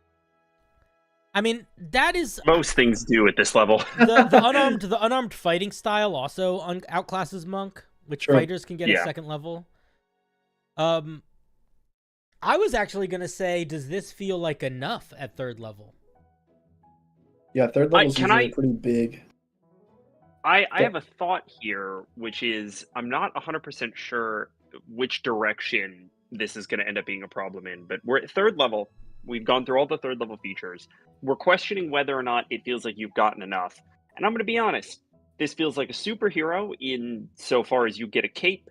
I mean, that is most things do at this level. the unarmed fighting style also outclasses Monk, which fighters can get at 2nd level. I was actually gonna say, does this feel like enough at 3rd level? Yeah, 3rd level is usually pretty big. I have a thought here, which is I'm not 100% sure which direction this is going to end up being a problem in, but we're at 3rd level. We've gone through all the 3rd level features. We're questioning whether or not it feels like you've gotten enough. And I'm going to be honest, this feels like a superhero in so far as you get a cape,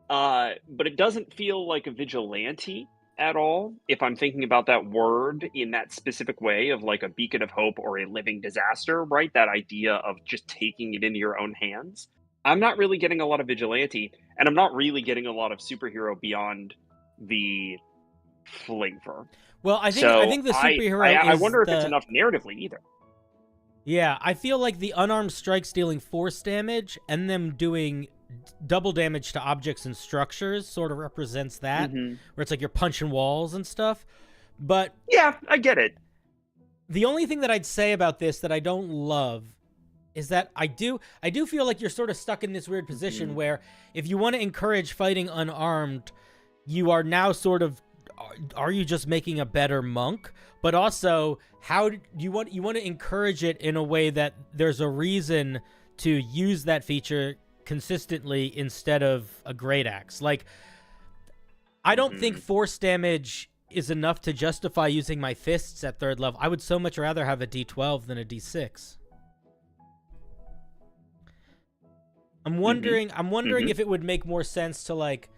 but it doesn't feel like a vigilante at all, if I'm thinking about that word in that specific way of like a beacon of hope or a living disaster, right? That idea of just taking it into your own hands. I'm not really getting a lot of vigilante, and I'm not really getting a lot of superhero beyond the flavor. Well, I think the superhero I wonder if it's enough narratively either. Yeah, I feel like the unarmed strikes dealing force damage and them doing double damage to objects and structures sort of represents that, where it's like you're punching walls and stuff. But yeah, I get it. The only thing that I'd say about this that I don't love is that I do feel like you're sort of stuck in this weird position where if you want to encourage fighting unarmed, you are now sort of, are you just making a better monk? But also, how do you want to encourage it in a way that there's a reason to use that feature consistently instead of a great axe. Like, I don't think force damage is enough to justify using my fists at 3rd level. I would so much rather have a d12 than a d6. I'm wondering if it would make more sense to, like,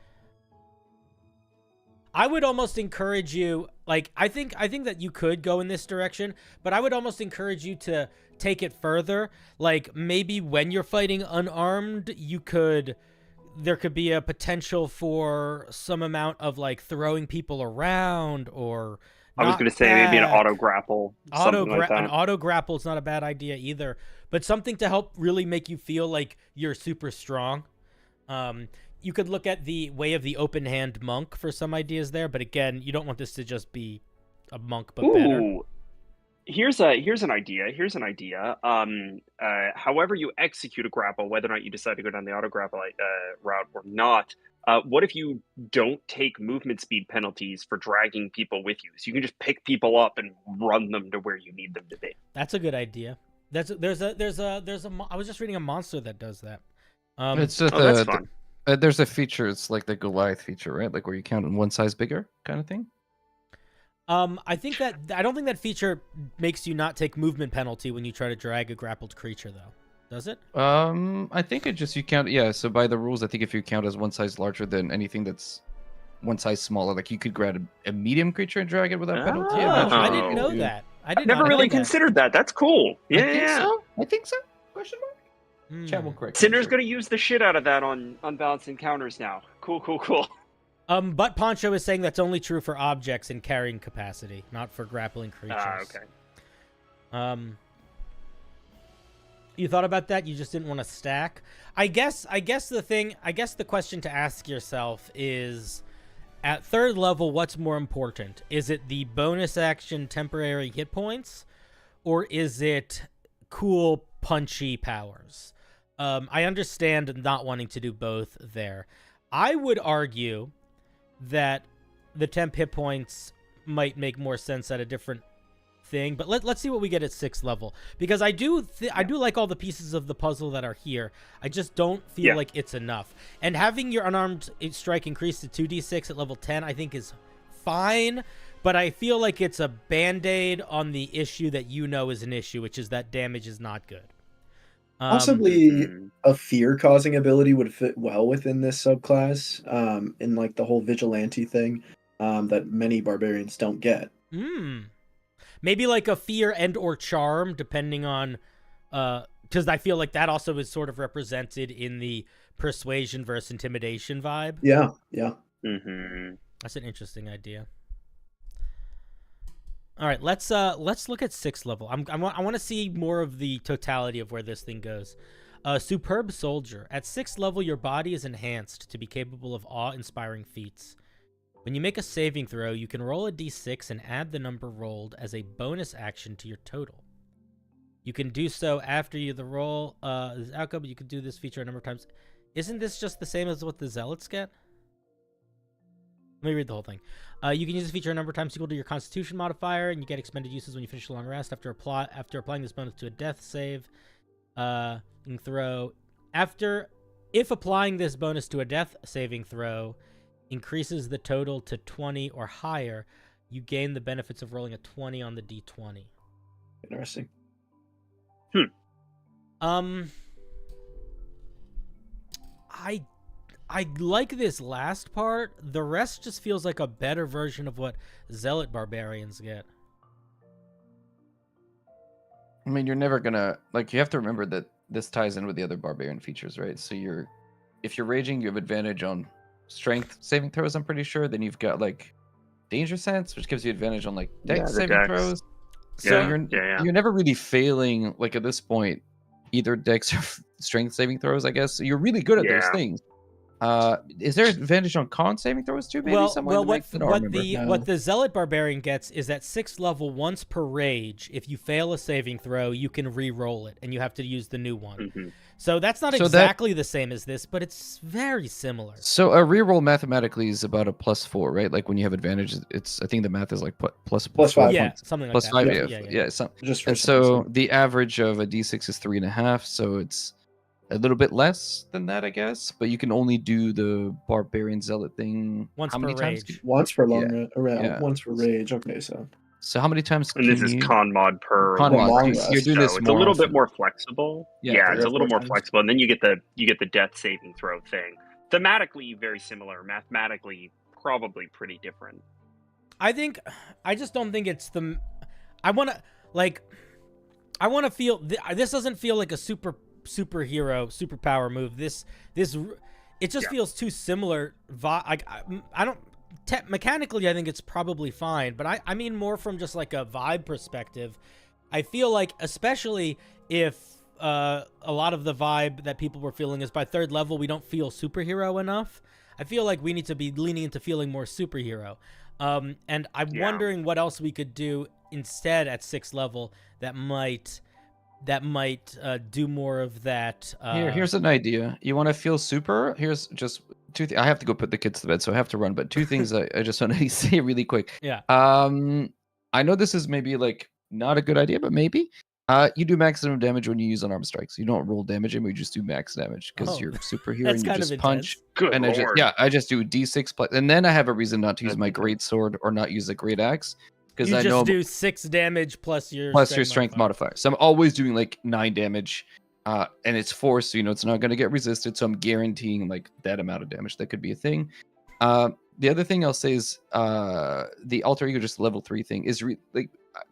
I would almost encourage you, like, I think that you could go in this direction, but I would almost encourage you to take it further. Like maybe when you're fighting unarmed, there could be a potential for some amount of like throwing people around or I was going to say maybe an auto grapple, something like that. An auto grapple is not a bad idea either, but something to help really make you feel like you're super strong. You could look at the Way of the Open Hand Monk for some ideas there, but again, you don't want this to just be a monk, but better. Here's an idea. However you execute a grapple, whether or not you decide to go down the auto grapple route or not, what if you don't take movement speed penalties for dragging people with you? So you can just pick people up and run them to where you need them to be. That's a good idea. I was just reading a monster that does that. It's just that's fun. There's a feature. It's like the Goliath feature, right? Like where you count in one size bigger kind of thing. I don't think that feature makes you not take movement penalty when you try to drag a grappled creature, though. Does it? I think you count. Yeah. So by the rules, I think if you count as one size larger than anything that's one size smaller, like you could grab a medium creature and drag it without penalty. I didn't know that. I never really considered that. That's cool. Yeah. I think so. Question mark. Chat will correct. Cinder's gonna use the shit out of that on unbalanced encounters now. Cool. But Poncho is saying that's only true for objects in carrying capacity, not for grappling creatures. Okay. You thought about that? You just didn't want to stack? I guess the question to ask yourself is, at 3rd level, what's more important? Is it the bonus action temporary hit points, or is it cool punchy powers? I understand not wanting to do both there. I would argue that the temp hit points might make more sense at a different thing, but let's see what we get at 6th level, because I do like all the pieces of the puzzle that are here. I just don't feel like it's enough, and having your unarmed strike increase to 2d6 at level 10 I think is fine, but I feel like it's a band-aid on the issue that is an issue, which is that damage is not good. Possibly a fear-causing ability would fit well within this subclass, in like the whole vigilante thing, that many barbarians don't get. Maybe like a fear and or charm, depending on, because I feel like that also is sort of represented in the persuasion versus intimidation vibe. Yeah. That's an interesting idea. All right, let's look at 6th level. I want to see more of the totality of where this thing goes. Superb Soldier. At 6th level, your body is enhanced to be capable of awe-inspiring feats. When you make a saving throw, you can roll a d6 and add the number rolled as a bonus action to your total. You can do so after the roll is outcome. You can do this feature a number of times. Isn't this just the same as what the Zealots get? Let me read the whole thing. You can use this feature a number of times equal to your Constitution modifier, and you get expended uses when you finish a long rest. After applying this bonus to a death save, you can throw. If applying this bonus to a death saving throw increases the total to 20 or higher, you gain the benefits of rolling a 20 on the d20. Interesting. I like this last part. The rest just feels like a better version of what Zealot Barbarians get. I mean, you're never gonna, like, you have to remember that this ties in with the other barbarian features, right? So if you're raging, you have advantage on strength saving throws, I'm pretty sure. Then you've got like danger sense, which gives you advantage on like dex saving throws. So you're never really failing, like at this point, either dex or strength saving throws, I guess. So you're really good at those things. Is there advantage on con saving throws too? Maybe what the Zealot Barbarian gets is at 6th level, once per rage, if you fail a saving throw, you can re-roll it, and you have to use the new one. So that's not exactly the same as this, but it's very similar. So a reroll mathematically is about a +4, right? Like when you have advantage, I think the math is like plus 5. Yeah, something like plus that. 5. Yeah. So the average of a d6 is 3.5. So it's a little bit less than that, I guess. But you can only do the barbarian zealot thing once how per many rage. times? Once per once per rage. Okay, so how many times? And this is con mod per. You're doing this it's more a little often. bit more flexible. Yeah, it's a little more flexible, and then you get the death saving throw thing. Thematically, very similar. Mathematically, probably pretty different. I just don't think it's I want to, like, I want to feel this doesn't feel like a superpower move. It just feels too similar. I don't mechanically I think it's probably fine, but I mean more from just like a vibe perspective. I feel like, especially if a lot of the vibe that people were feeling is by third level we don't feel superhero enough. I feel like we need to be leaning into feeling more superhero. And I'm wondering what else we could do instead at 6th level that might do more of that. Here's an idea. You want to feel super? Here's just two things. I have to go put the kids to bed, so I have to run. But two things I just want to say really quick. Yeah. I know this is maybe like not a good idea, but maybe. You do maximum damage when you use unarmed strikes. You don't roll damage, and we just do max damage because you're a superhero and you just punch. Good and Lord. I just do d6 plus, and then I have a reason not to use my great sword or not use a great axe because I know do 6 damage plus your strength modifier. So I'm always doing like 9 damage, and it's force, so it's not going to get resisted. So I'm guaranteeing like that amount of damage. That could be a thing. The other thing I'll say is the alter ego just level 3 thing is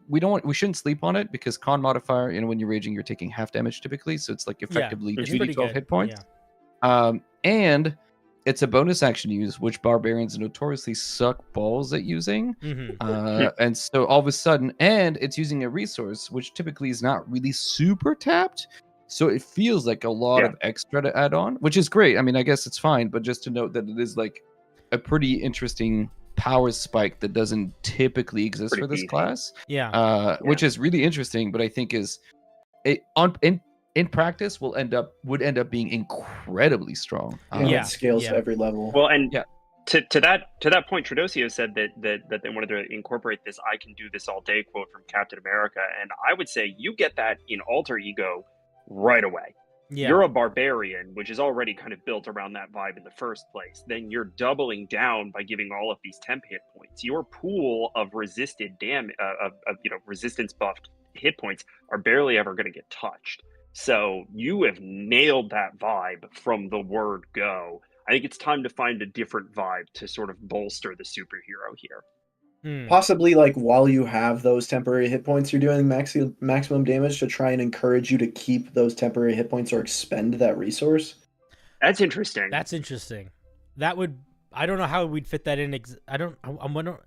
we shouldn't sleep on it because con modifier, when you're raging, you're taking half damage typically, so it's like effectively 2d12 hit points. And it's a bonus action use, which barbarians notoriously suck balls at using. And so all of a sudden, and it's using a resource which typically is not really super tapped, so it feels like a lot of extra to add on, which is great. I mean, I guess it's fine, but just to note that it is like a pretty interesting power spike that doesn't typically exist for this class. Which is really interesting, but I think in practice would end up being incredibly strong. It scales to every level. Well, and to that point, Tradosio said that they wanted to incorporate this "I can do this all day" quote from Captain America, and I would say you get that in alter ego right away. You're a barbarian, which is already kind of built around that vibe in the first place. Then you're doubling down by giving all of these temp hit points. Your pool of resisted resistance buffed hit points are barely ever going to get touched. So you have nailed that vibe from the word go. I think it's time to find a different vibe to sort of bolster the superhero here. Possibly, like, while you have those temporary hit points, you're doing maximum damage to try and encourage you to keep those temporary hit points or expend that resource. That's interesting. That would, I don't know how we'd fit that in. I'm wondering.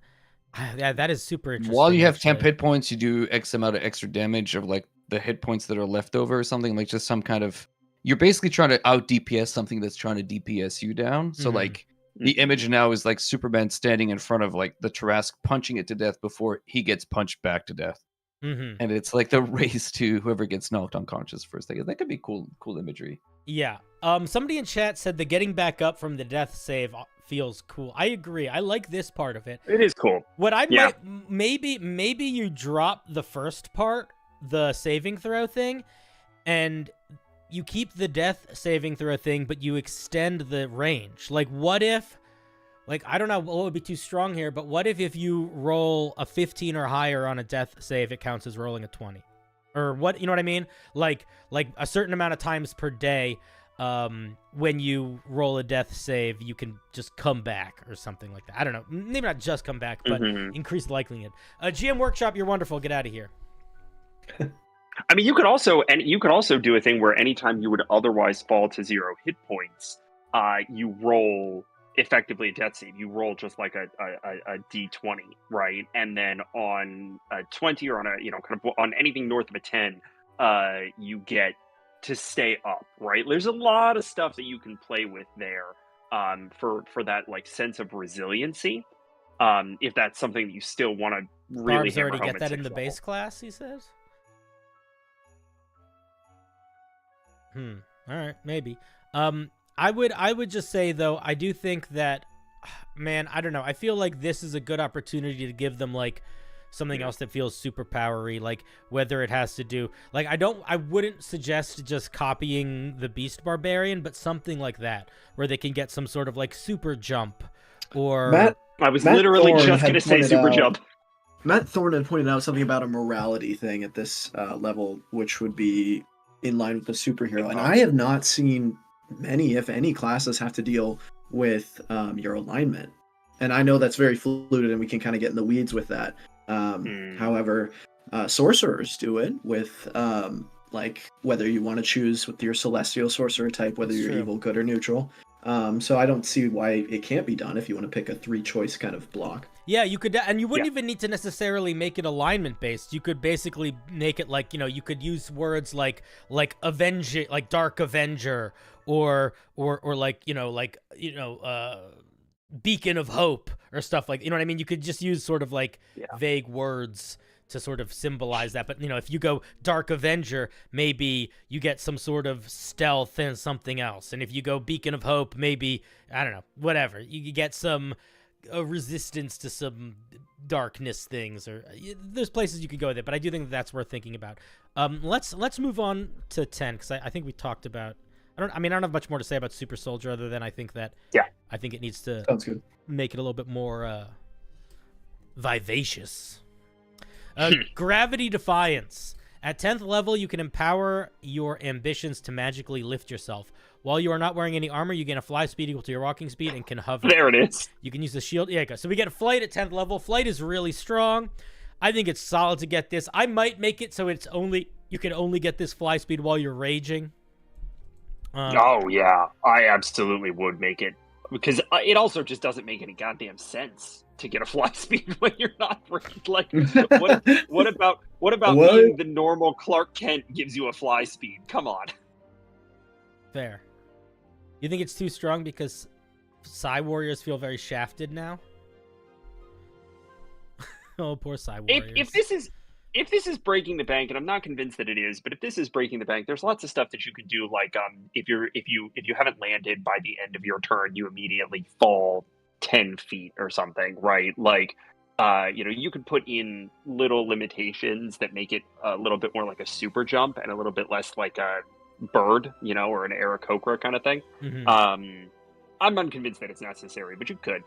Yeah, that is super interesting. While you have temp hit points, you do X amount of extra damage of like the hit points that are left over or something, like just some kind of, you're basically trying to out DPS something that's trying to DPS you down. So like, the image now is like Superman standing in front of like the Tarask punching it to death before he gets punched back to death. And it's like the race to whoever gets knocked unconscious first. That could be cool imagery. Yeah. Somebody in chat said the getting back up from the death save feels cool. I agree. I like this part of it. It is cool. What I might, maybe you drop the first part, the saving throw thing, and you keep the death saving throw thing, but you extend the range. Like, what if, like, I don't know what would be too strong here, but what if you roll a 15 or higher on a death save, it counts as rolling a 20? Or what, you know what I mean? Like a certain amount of times per day, when you roll a death save, you can just come back or something like that. I don't know. Maybe not just come back, but increase the likelihood. GM Workshop, you're wonderful. Get out of here. I mean, you could also do a thing where anytime you would otherwise fall to 0 hit points, you roll effectively a death save. You roll just like a d20, right? And then on a 20 or on a kind of on anything north of a 10, you get to stay up, right? There's a lot of stuff that you can play with there, for that like sense of resiliency. If that's something that you still want to really Barb's already get that in the level. base class, he says. All right, maybe. I would just say though, I do think that, man, I don't know. I feel like this is a good opportunity to give them like something else that feels super powery, like whether it has to do, like, I wouldn't suggest just copying the Beast Barbarian, but something like that, where they can get some sort of like super jump or. I was literally just going to say super jump. Matt Thorne had pointed out something about a morality thing at this level, which would be in line with the superhero. And I have not seen many, if any, classes have to deal with your alignment. And I know that's very fluid and we can kind of get in the weeds with that. However, sorcerers do it with like whether you want to choose with your celestial sorcerer type, whether That's you're true. evil, good, or neutral. So I don't see why it can't be done if you want to pick a 3-choice kind of block. Yeah, you could, and you wouldn't Yeah. even need to necessarily make it alignment based. You could basically make it like, you could use words like Avenger, like Dark Avenger, or like, Beacon of Hope or stuff like, you know what I mean? You could just use sort of like Yeah. vague words to sort of symbolize that. But, if you go Dark Avenger, maybe you get some sort of stealth and something else. And if you go Beacon of Hope, maybe, I don't know, whatever. You get some a resistance to some darkness things, or there's places you could go with it. But I do think that's worth thinking about. Let's move on to 10, because I think we talked about. I don't have much more to say about Super Soldier other than I think that I think it needs to Sounds good. make it a little bit more vivacious. Gravity Defiance. At 10th level, you can empower your ambitions to magically lift yourself. While you are not wearing any armor, you gain a fly speed equal to your walking speed and can hover. There it is. You can use the shield. Yeah, so we get a flight at 10th level. Flight is really strong. I think it's solid to get this. I might make it so you can only get this fly speed while you're raging. Oh yeah, I absolutely would make it, because it also just doesn't make any goddamn sense to get a fly speed when you're not raged. Like, what about What? being the normal Clark Kent gives you a fly speed? Come on. Fair. You think it's too strong because Psy Warriors feel very shafted now? Oh, poor Psy Warriors. If this is breaking the bank, and I'm not convinced that it is, but if this is breaking the bank, there's lots of stuff that you can do. Like, if you haven't landed by the end of your turn, you immediately fall 10 feet or something, right? Like, you could put in little limitations that make it a little bit more like a super jump and a little bit less like a bird, or an Aarakocra kind of thing. Mhm. I'm unconvinced that it's necessary, but you could.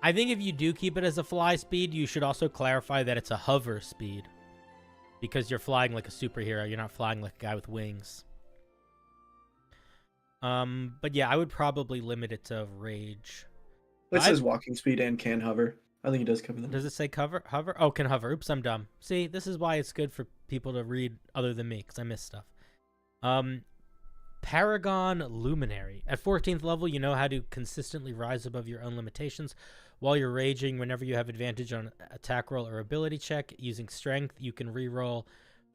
I think if you do keep it as a fly speed, you should also clarify that it's a hover speed, because you're flying like a superhero. You're not flying like a guy with wings. But yeah, I would probably limit it to rage. It says walking speed and can hover. I think it does cover that. Does it say hover? Oh, can hover. Oops, I'm dumb. See, this is why it's good for people to read other than me, because I miss stuff. Paragon Luminary. At 14th level, you know how to consistently rise above your own limitations. While you're raging, whenever you have advantage on attack roll or ability check, using strength, you can reroll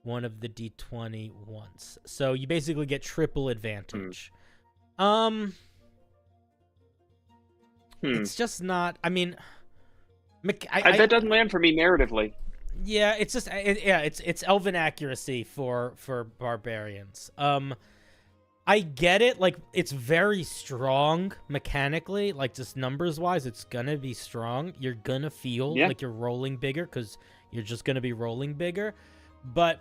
one of the d20 once. So you basically get triple advantage. It's just not, I mean... that doesn't land for me narratively. Yeah, it's just it's elven accuracy for barbarians. I get it, like it's very strong mechanically, like just numbers wise, it's gonna be strong. You're gonna feel like you're rolling bigger because you're just gonna be rolling bigger. But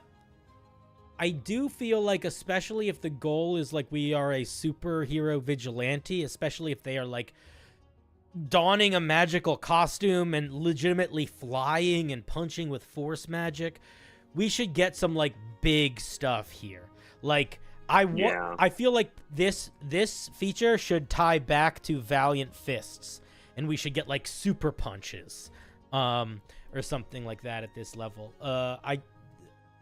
I do feel like, especially if the goal is like we are a superhero vigilante, especially if they are like donning a magical costume and legitimately flying and punching with force magic, we should get some like big stuff here. Like I feel like this feature should tie back to Valiant Fists, and we should get like super punches, or something like that at this level.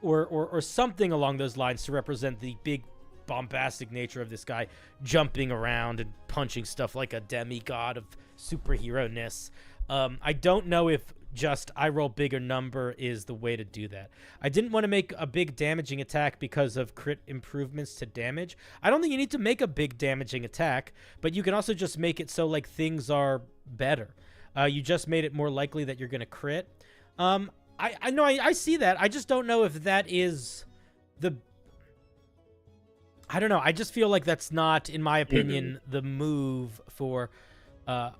Or something along those lines to represent the big bombastic nature of this guy jumping around and punching stuff like a demigod of superhero-ness. I don't know if just I roll bigger number is the way to do that. I didn't want to make a big damaging attack because of crit improvements to damage. I don't think you need to make a big damaging attack, but you can also just make it so like things are better. You just made it more likely that you're going to crit. I know I see that. I just don't know if that is the... I don't know. I just feel like that's not, in my opinion, the move for... let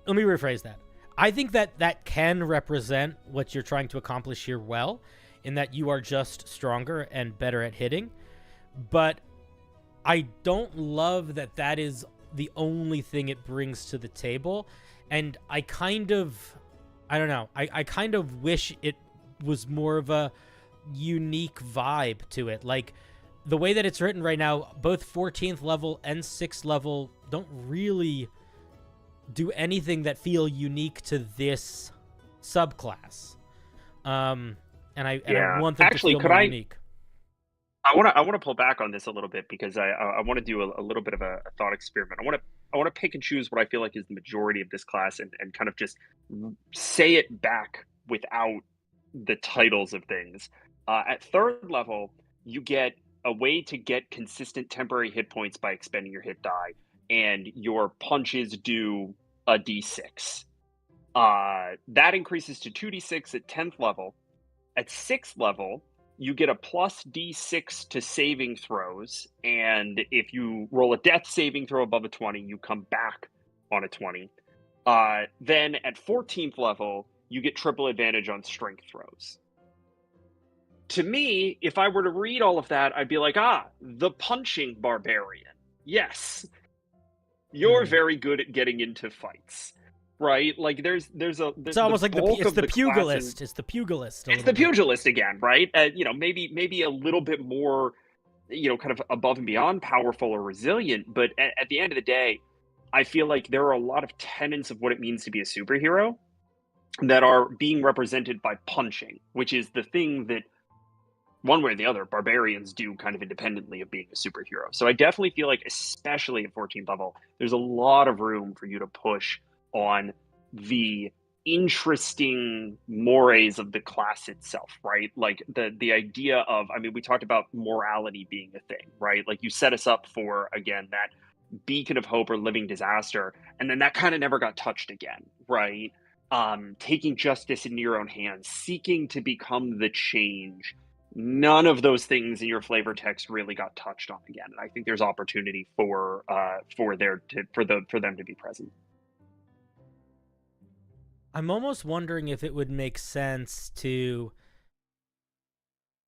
me rephrase that. I think that can represent what you're trying to accomplish here well, in that you are just stronger and better at hitting. But I don't love that is the only thing it brings to the table. And I kind of... I don't know. I kind of wish it was more of a unique vibe to it. Like, the way that it's written right now, both 14th level and 6th level don't really do anything that feel unique to this subclass. and I Yeah. want them Actually, to feel could more I unique. I want to pull back on this a little bit because I want to do a little bit of a thought experiment. I want to pick and choose what I feel like is the majority of this class and kind of just say it back without the titles of things. At third level, you get a way to get consistent temporary hit points by expending your hit die, and your punches do a d6. That increases to 2d6 at 10th level. At 6th level, you get a plus d6 to saving throws, and if you roll a death saving throw above a 20, you come back on a 20. Then at 14th level, you get triple advantage on strength throws. To me, if I were to read all of that, I'd be like, the punching barbarian. Yes, you're very good at getting into fights. Right, like It's almost like it's the pugilist. It's the pugilist. It's the pugilist again, right? Maybe a little bit more, kind of above and beyond powerful or resilient. But at the end of the day, I feel like there are a lot of tenets of what it means to be a superhero that are being represented by punching, which is the thing that, one way or the other, barbarians do kind of independently of being a superhero. So I definitely feel like, especially at 14th level, there's a lot of room for you to push on the interesting mores of the class itself, right? Like the idea of, I mean, we talked about morality being a thing, right? Like you set us up for, again, that beacon of hope or living disaster, and then that kind of never got touched again, right? Taking justice into your own hands, seeking to become the change. None of those things in your flavor text really got touched on again, and I think there's opportunity for them to be present. I'm almost wondering if it would make sense to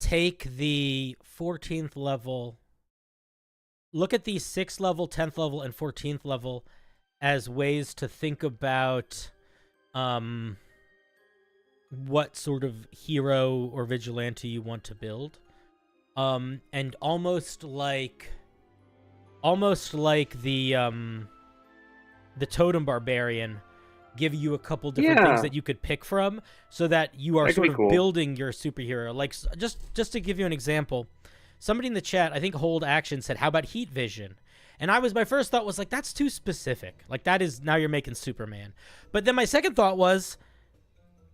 take the 14th level, look at the 6th level, 10th level, and 14th level as ways to think about what sort of hero or vigilante you want to build. And almost like the totem barbarian, give you a couple different things that you could pick from, so that you are sort of building your superhero. Like, just to give you an example, somebody in the chat, I think Hold Action, said, "How about heat vision?" And my first thought was like, that's too specific. Like, that is, now you're making Superman. But then my second thought was,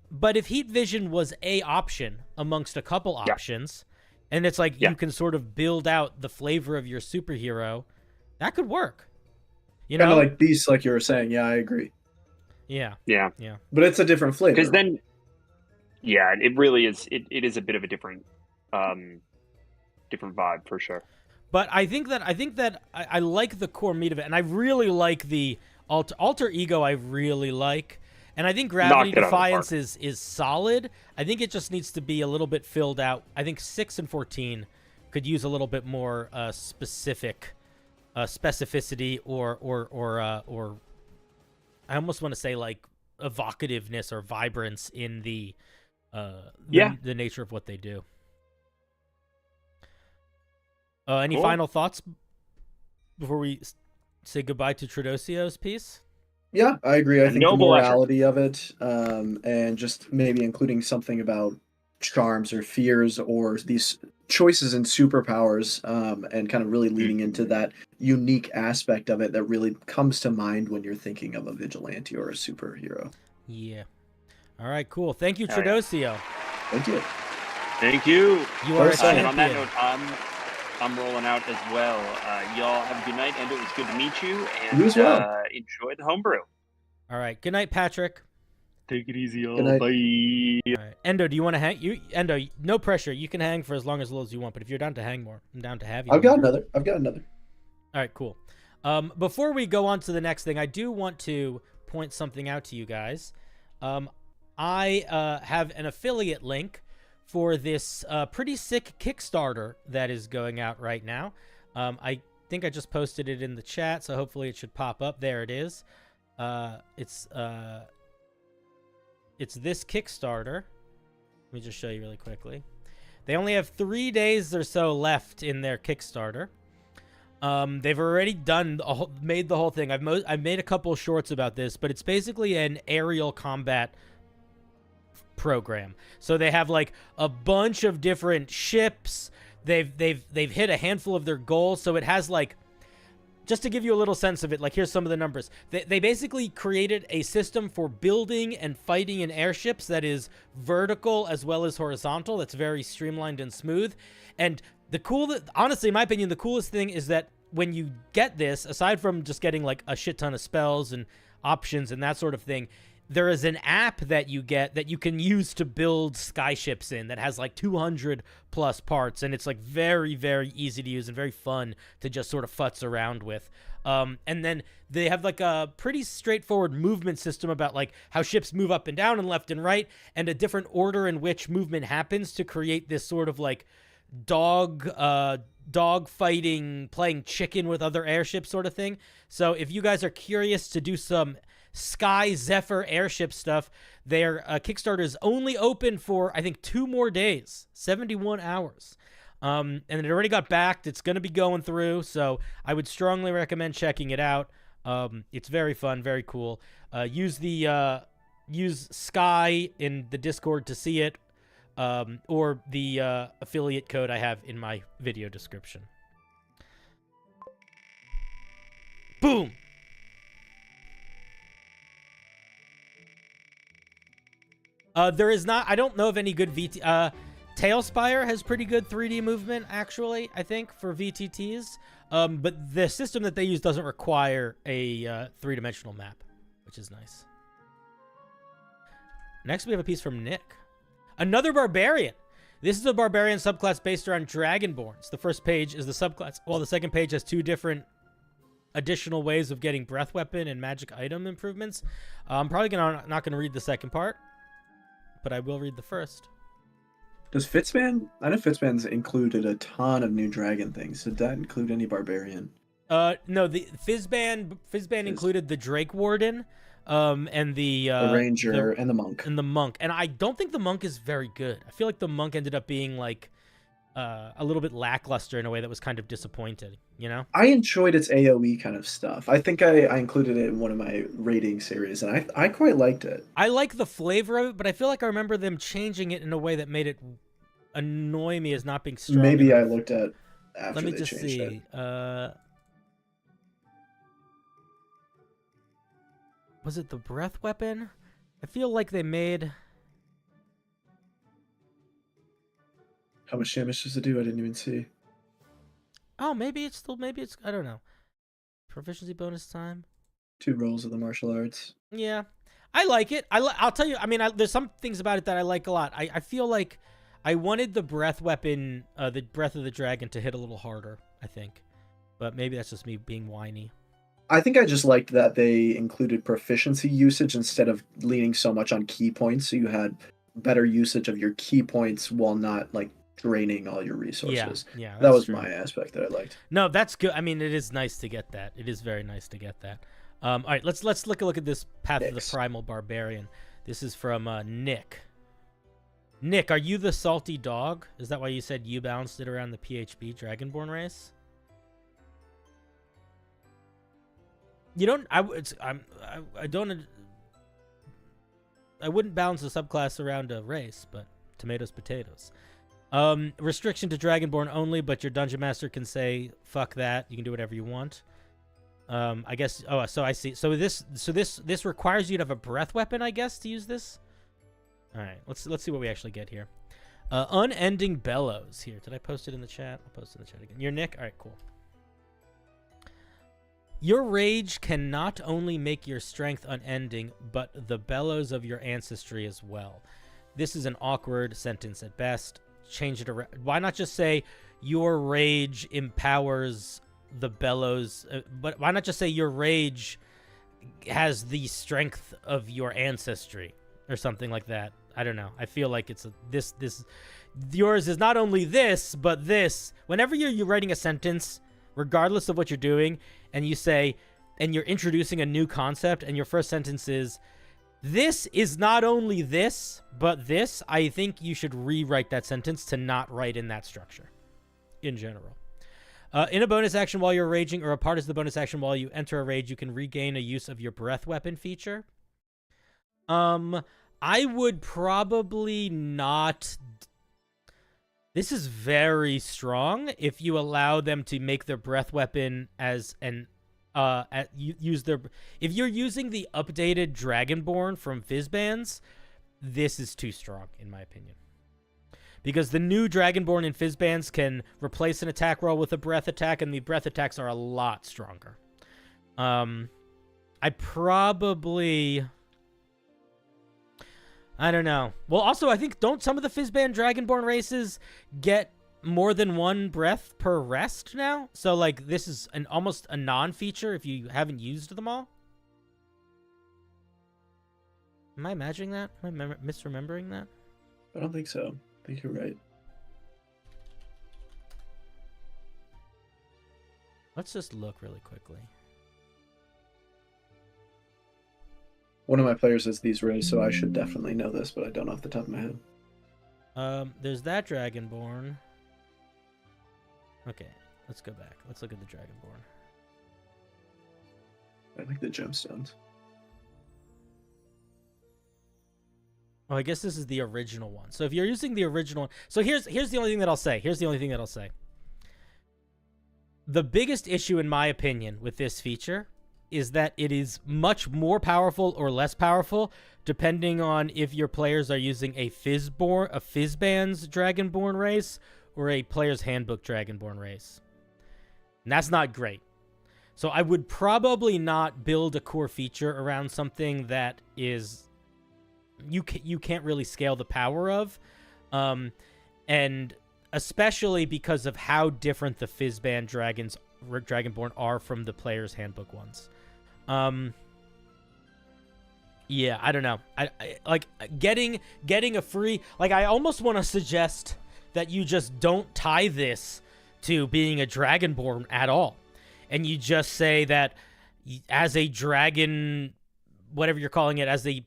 but if heat vision was a option amongst a couple options, and it's like you can sort of build out the flavor of your superhero, that could work. Kind of like Beast, like you were saying. Yeah, I agree. Yeah. But it's a different flavor. Because then, it really is. It is a bit of a different vibe for sure. But I think that I like the core meat of it, and I really like the alter ego. I really like, and I think Gravity Defiance is solid. I think it just needs to be a little bit filled out. I think 6 and 14 could use a little bit more specificity or I almost want to say like evocativeness or vibrance in the nature of what they do. Any final thoughts before we say goodbye to Tradosio's piece? Yeah, I agree. I think the morality of it, and just maybe including something about charms or fears or these choices and superpowers, and kind of really leading into that unique aspect of it that really comes to mind when you're thinking of a vigilante or a superhero. Yeah. All right, cool. Thank you, Tradosio. Thank you. Thank you. You are a champion. On that note, I'm rolling out as well. Y'all have a good night, and it was good to meet you. And you as well. Enjoy the homebrew. All right. Good night, Patrick. Take it easy, y'all. Bye. All right. Endo, do you want to hang? Endo, no pressure. You can hang for as long as you want. But if you're down to hang more, I'm down to have you. I've got another. All right, cool. Before we go on to the next thing, I do want to point something out to you guys. I have an affiliate link for this pretty sick Kickstarter that is going out right now. I think I just posted it in the chat, so hopefully it should pop up. There it is. It's this Kickstarter. Let me just show you really quickly. They only have 3 days or so left in their Kickstarter. They've already made the whole thing. I've made a couple shorts about this, but it's basically an aerial combat program. So they have like a bunch of different ships. They've hit a handful of their goals. So it has like, just to give you a little sense of it, like here's some of the numbers. They basically created a system for building and fighting in airships that is vertical as well as horizontal. That's very streamlined and smooth. And honestly, in my opinion, the coolest thing is that when you get this, aside from just getting like a shit ton of spells and options and that sort of thing, there is an app that you get that you can use to build skyships in that has like 200 plus parts, and it's like very, very easy to use and very fun to just sort of futz around with. And then they have like a pretty straightforward movement system about like how ships move up and down and left and right, and a different order in which movement happens to create this sort of like dog fighting, playing chicken with other airships sort of thing. So if you guys are curious to do some Sky Zephyr airship stuff, their Kickstarter is only open for, I think, 2 more days, 71 hours. And it already got backed. It's going to be going through, so I would strongly recommend checking it out. It's very fun, very cool. Use Sky in the Discord to see it, or the affiliate code I have in my video description. Boom! There is not, I don't know of any good Tailspire has pretty good 3D movement, actually, I think, for VTTs. But the system that they use doesn't require a 3-dimensional map, which is nice. Next, we have a piece from Nick. Another Barbarian. This is a Barbarian subclass based around Dragonborns. The first page is the subclass, while the second page has 2 different additional ways of getting breath weapon and magic item improvements. I'm probably not going to read the second part, but I will read the first. Does Fitzman? I know Fitzman's included a ton of new dragon things. Did that include any barbarian? No, the Fizzban included the Drake Warden, and the Ranger and the Monk. And I don't think the Monk is very good. I feel like the Monk ended up being like a little bit lackluster in a way that was kind of disappointing, you know? I enjoyed its AoE kind of stuff. I think I included it in one of my rating series, and I quite liked it. I like the flavor of it, but I feel like I remember them changing it in a way that made it annoy me as not being strong Maybe enough. I looked at after Let me they just changed see. it. Was it the breath weapon? I feel like they made... How much damage does it do? I didn't even see. Oh, maybe it's, I don't know. Proficiency bonus time. 2 rolls of the martial arts. Yeah, I like it. I'll tell you, I mean, there's some things about it that I like a lot. I feel like I wanted the breath weapon, the Breath of the Dragon, to hit a little harder, I think. But maybe that's just me being whiny. I think I just liked that they included proficiency usage instead of leaning so much on key points, so you had better usage of your key points while not, like, draining all your resources. Yeah, that was true. my aspect that I liked. No, that's good. I mean, it is nice to get that. It is very nice to get that. All right, let's look at this Path of the Primal Barbarian. This is from Nick. Nick, are you the salty dog? Is that why you said you bounced it around the PHB Dragonborn race? You don't. I wouldn't bounce a subclass around a race, but tomatoes, potatoes. Restriction to Dragonborn only, but your dungeon master can say fuck that. You can do whatever you want. I guess. Oh, so I see. So this requires you to have a breath weapon, I guess, to use this. All right, let's see what we actually get here. Unending bellows here. Did I post it in the chat? I'll post it in the chat again. You're Nick. All right, cool. Your rage can not only make your strength unending, but the bellows of your ancestry as well. This is an awkward sentence at best. Change it around. Why not just say your rage empowers the bellows? But why not just say your rage has the strength of your ancestry or something like that? I don't know. I feel like it's this. Yours is not only this, but this. Whenever you're writing a sentence, regardless of what you're doing, and you say, and you're introducing a new concept, and your first sentence is, this is not only this, but this, I think you should rewrite that sentence to not write in that structure, in general. In a bonus action while you're raging, or a part of the bonus action while you enter a rage, you can regain a use of your breath weapon feature. I would probably not. This is very strong if you allow them to make their breath weapon as an use their. If you're using the updated Dragonborn from Fizzbands, this is too strong in my opinion. Because the new Dragonborn in Fizzbands can replace an attack roll with a breath attack, and the breath attacks are a lot stronger. I probably... I don't know. Well, also, I think, don't some of the Fizzband Dragonborn races get more than one breath per rest now? So, like, this is almost a non-feature if you haven't used them all? Am I imagining that? Am I misremembering that? I don't think so. I think you're right. Let's just look really quickly. One of my players is these rays, so I should definitely know this, but I don't know off the top of my head. There's that Dragonborn. Okay, let's go back. Let's look at the Dragonborn. I like the gemstones. Oh, I guess this is the original one. So if you're using the original one... So here's the only thing that I'll say. The biggest issue, in my opinion, with this feature is that it is much more powerful or less powerful depending on if your players are using a Fizzbands Dragonborn race or a Player's Handbook Dragonborn race. And that's not great. So I would probably not build a core feature around something that is... you can't really scale the power of, and especially because of how different the Fizzband Dragonborn are from the Player's Handbook ones. Yeah, I don't know. I like getting a free, like, I almost want to suggest that you just don't tie this to being a Dragonborn at all, and you just say that as a dragon, whatever you're calling it, as the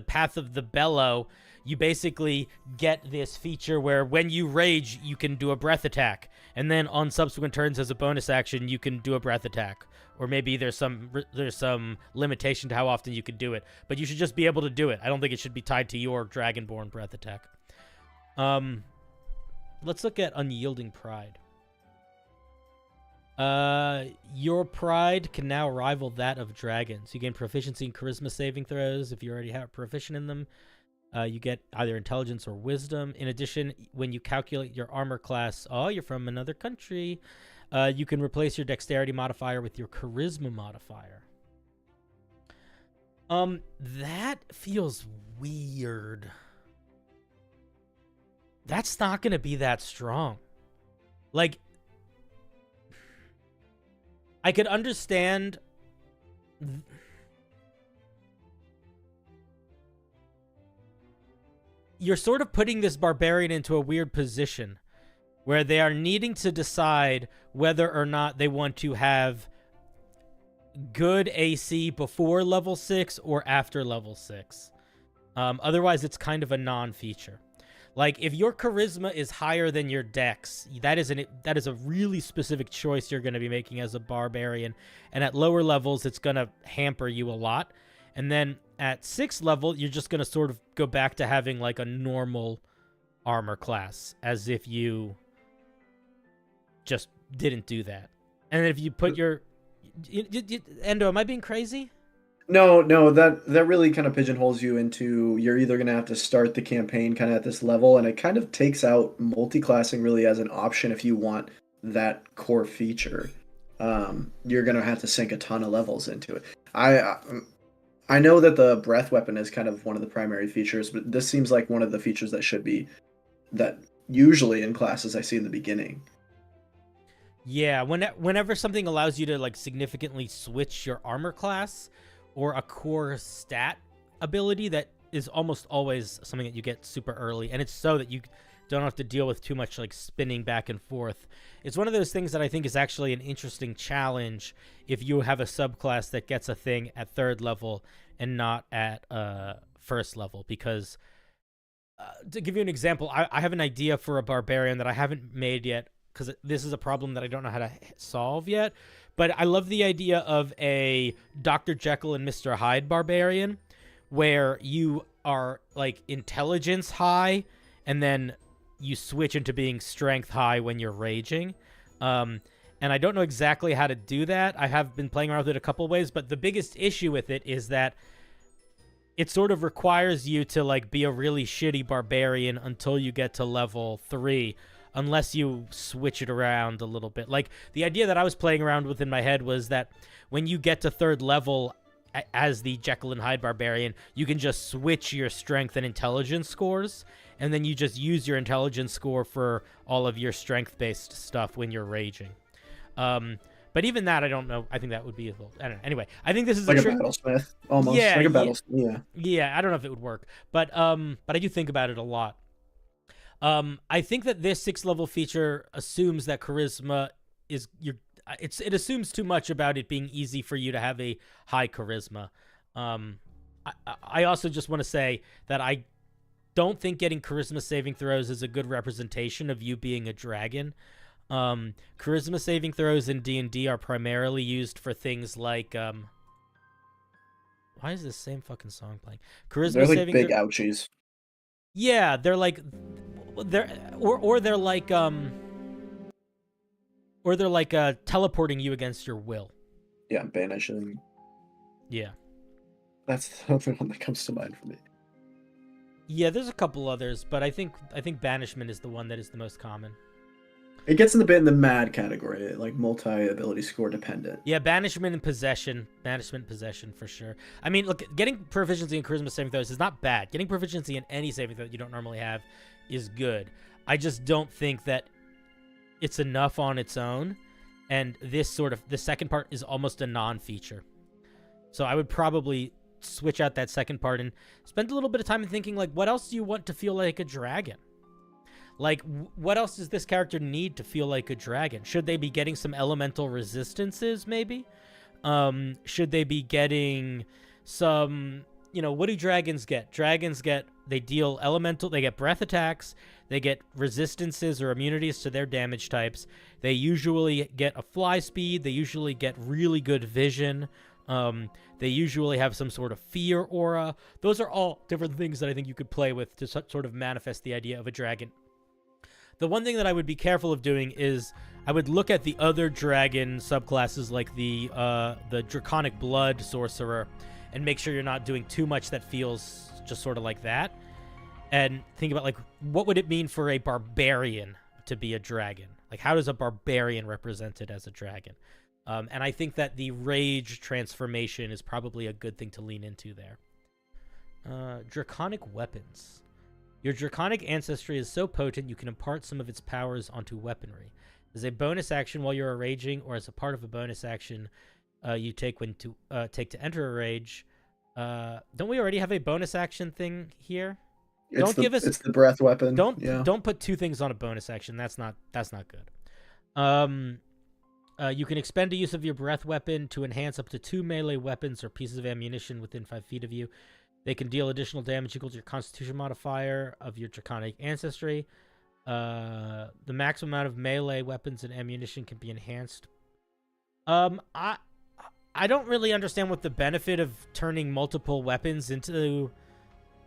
Path of the Bellow, you basically get this feature where when you rage, you can do a breath attack, and then on subsequent turns as a bonus action, you can do a breath attack. Or maybe there's some limitation to how often you can do it, but you should just be able to do it. I don't think it should be tied to your Dragonborn breath attack. Let's look at Unyielding Pride. Your pride can now rival that of dragons. You gain proficiency in charisma saving throws if you already have proficient in them. You get either intelligence or wisdom. In addition, when you calculate your armor class, oh, you're from another country, you can replace your dexterity modifier with your charisma modifier. That feels weird. That's not going to be that strong. Like, I could understand... You're sort of putting this barbarian into a weird position where they are needing to decide whether or not they want to have good AC before level 6 or after level 6. Otherwise, it's kind of a non-feature. Like, if your charisma is higher than your dex, that is a really specific choice you're going to be making as a barbarian. And at lower levels, it's going to hamper you a lot. And then at 6th level, you're just going to sort of go back to having, like, a normal armor class, as if you just didn't do that. And then if you put your... Endo, am I being crazy? No, that really kind of pigeonholes you into, you're either going to have to start the campaign kind of at this level, and it kind of takes out multi-classing really as an option if you want that core feature. You're going to have to sink a ton of levels into it. I know that the breath weapon is kind of one of the primary features, but this seems like one of the features that should be, that usually in classes I see in the beginning. Yeah, whenever something allows you to, like, significantly switch your armor class or a core stat ability, that is almost always something that you get super early, and it's so that you don't have to deal with too much, like, spinning back and forth. It's one of those things that I think is actually an interesting challenge if you have a subclass that gets a thing at 3rd level and not at 1st level, because to give you an example, I have an idea for a barbarian that I haven't made yet, because this is a problem that I don't know how to solve yet. But I love the idea of a Dr. Jekyll and Mr. Hyde barbarian, where you are like intelligence high, and then you switch into being strength high when you're raging. And I don't know exactly how to do that. I have been playing around with it a couple ways, but the biggest issue with it is that it sort of requires you to like be a really shitty barbarian until you get to level 3, unless you switch it around a little bit. Like, the idea that I was playing around with in my head was that when you get to 3rd level as the Jekyll and Hyde barbarian, you can just switch your strength and intelligence scores, and then you just use your intelligence score for all of your strength-based stuff when you're raging. But even that, I don't know. I think that would be a little... I don't know. Anyway, I think this is like a battlesmith, almost. Yeah, like a battlesmith. Yeah, I don't know if it would work, but I do think about it a lot. I think that this 6th level feature assumes that charisma is it assumes too much about it being easy for you to have a high charisma. I also just want to say that I don't think getting charisma saving throws is a good representation of you being a dragon. Charisma saving throws in D&D are primarily used for things like why is this same fucking song playing? Charisma They're like saving big ouchies. Yeah, they're like they're like teleporting you against your will. Yeah, banishing. Yeah. That's the only one that comes to mind for me. Yeah, there's a couple others, but I think banishment is the one that is the most common. It gets in the mad category, like multi-ability score dependent. Yeah, banishment and possession for sure. I mean, look, getting proficiency in charisma saving throws is not bad. Getting proficiency in any saving throw that you don't normally have is good. I just don't think that it's enough on its own, and the second part is almost a non-feature. So I would probably switch out that second part and spend a little bit of time thinking, like, what else do you want to feel like a dragon? Like, what else does this character need to feel like a dragon? Should they be getting some elemental resistances, maybe? Should they be getting some, what do dragons get? They deal elemental, they get breath attacks, they get resistances or immunities to their damage types. They usually get a fly speed, they usually get really good vision. They usually have some sort of fear aura. Those are all different things that I think you could play with to sort of manifest the idea of a dragon. The one thing that I would be careful of doing is I would look at the other dragon subclasses, like the Draconic Blood Sorcerer, and make sure you're not doing too much that feels just sort of like that. And think about, like, what would it mean for a barbarian to be a dragon? Like, how does a barbarian represent it as a dragon? And I think that the rage transformation is probably a good thing to lean into there. Draconic weapons. Your draconic ancestry is so potent you can impart some of its powers onto weaponry. As a bonus action while you're raging, or as a part of a bonus action you take to enter a rage. Don't we already have a bonus action thing here? It's the breath weapon. Don't put 2 things on a bonus action. That's not good. You can expend a use of your breath weapon to enhance up to 2 melee weapons or pieces of ammunition within 5 feet of you. They can deal additional damage equal to your Constitution modifier of your draconic ancestry. The maximum amount of melee weapons and ammunition can be enhanced. I don't really understand what the benefit of turning multiple weapons into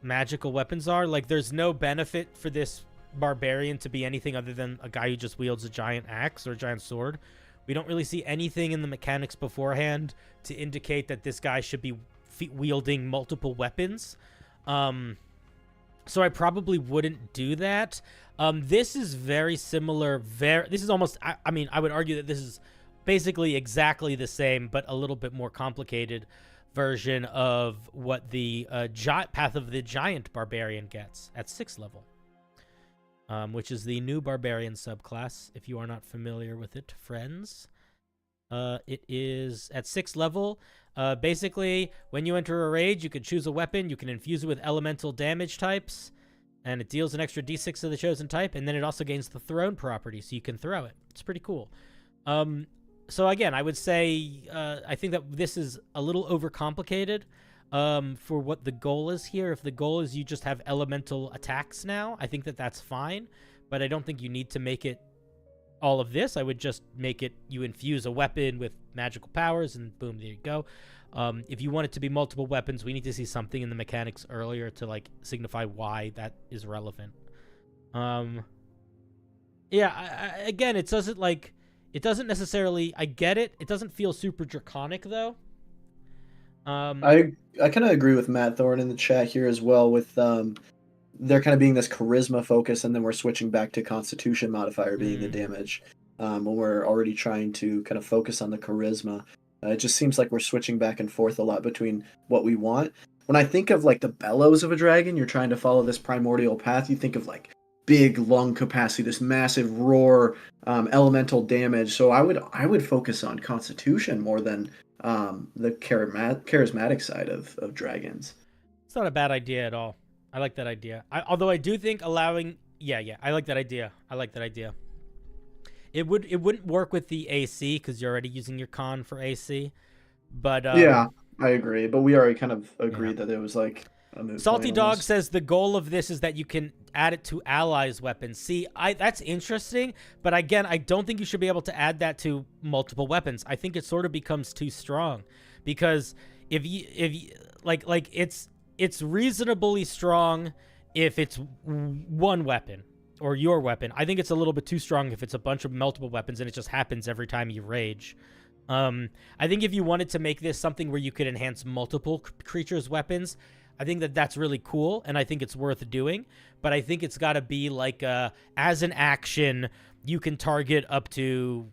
magical weapons are. Like, there's no benefit for this barbarian to be anything other than a guy who just wields a giant axe or a giant sword. We don't really see anything in the mechanics beforehand to indicate that this guy should be wielding multiple weapons. So I probably wouldn't do that. This is very similar. This is almost, I mean, I would argue that this is basically exactly the same, but a little bit more complicated version of what the Path of the Giant Barbarian gets at 6th level. Which is the new barbarian subclass, if you are not familiar with it, friends. It is at 6th level. Basically, when you enter a rage, you can choose a weapon, you can infuse it with elemental damage types, and it deals an extra d6 to the chosen type, and then it also gains the thrown property, so you can throw it. It's pretty cool. So again, I would say I think that this is a little overcomplicated for what the goal is here. If the goal is you just have elemental attacks now, I think that that's fine, but I don't think you need to make it all of this. I would just make it, you infuse a weapon with magical powers, and boom, there you go. If you want it to be multiple weapons, we need to see something in the mechanics earlier to like signify why that is relevant. Yeah, again, it doesn't necessarily, I get it. It doesn't feel super draconic though. I kind of agree with Matt Thorne in the chat here as well, with there kind of being this charisma focus, and then we're switching back to Constitution modifier being the damage, when we're already trying to kind of focus on the charisma. It just seems like we're switching back and forth a lot between what we want. When I think of like the bellows of a dragon, you're trying to follow this primordial path. You think of like big lung capacity, this massive roar, elemental damage. So I would focus on Constitution more than the charismatic side of dragons. It's not a bad idea at all. I like that idea. Although I do think allowing, I like that idea. It wouldn't work with the AC because you're already using your con for AC. But yeah, I agree. But we already kind of agreed that it was like a moot Salty point Dog almost. says the goal of this is that you can add it to allies' weapons. See, that's interesting. But again, I don't think you should be able to add that to multiple weapons. I think it sort of becomes too strong, because if you like it's reasonably strong if it's one weapon or your weapon. I think it's a little bit too strong if it's a bunch of multiple weapons and it just happens every time you rage. I think if you wanted to make this something where you could enhance multiple creatures' weapons, I think that's really cool, and I think it's worth doing. But I think it's got to be like as an action, you can target up to,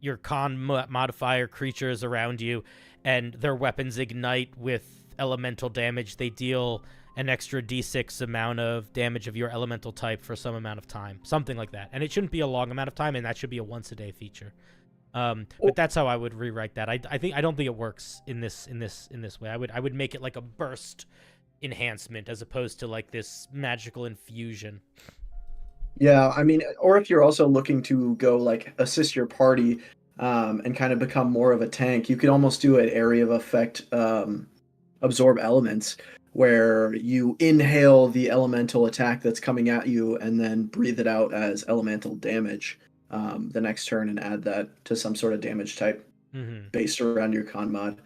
your con modifier creatures around you, and their weapons ignite with elemental damage. They deal an extra d6 amount of damage of your elemental type for some amount of time, something like that. And it shouldn't be a long amount of time, and that should be a once a day feature. But that's how I would rewrite that. I don't think it works in this way. I would make it like a burst enhancement as opposed to like this magical infusion. Yeah, I mean, or if you're also looking to go like assist your party, and kind of become more of a tank, you could almost do an area of effect, absorb elements, where you inhale the elemental attack that's coming at you and then breathe it out as elemental damage the next turn, and add that to some sort of damage type based around your con mod.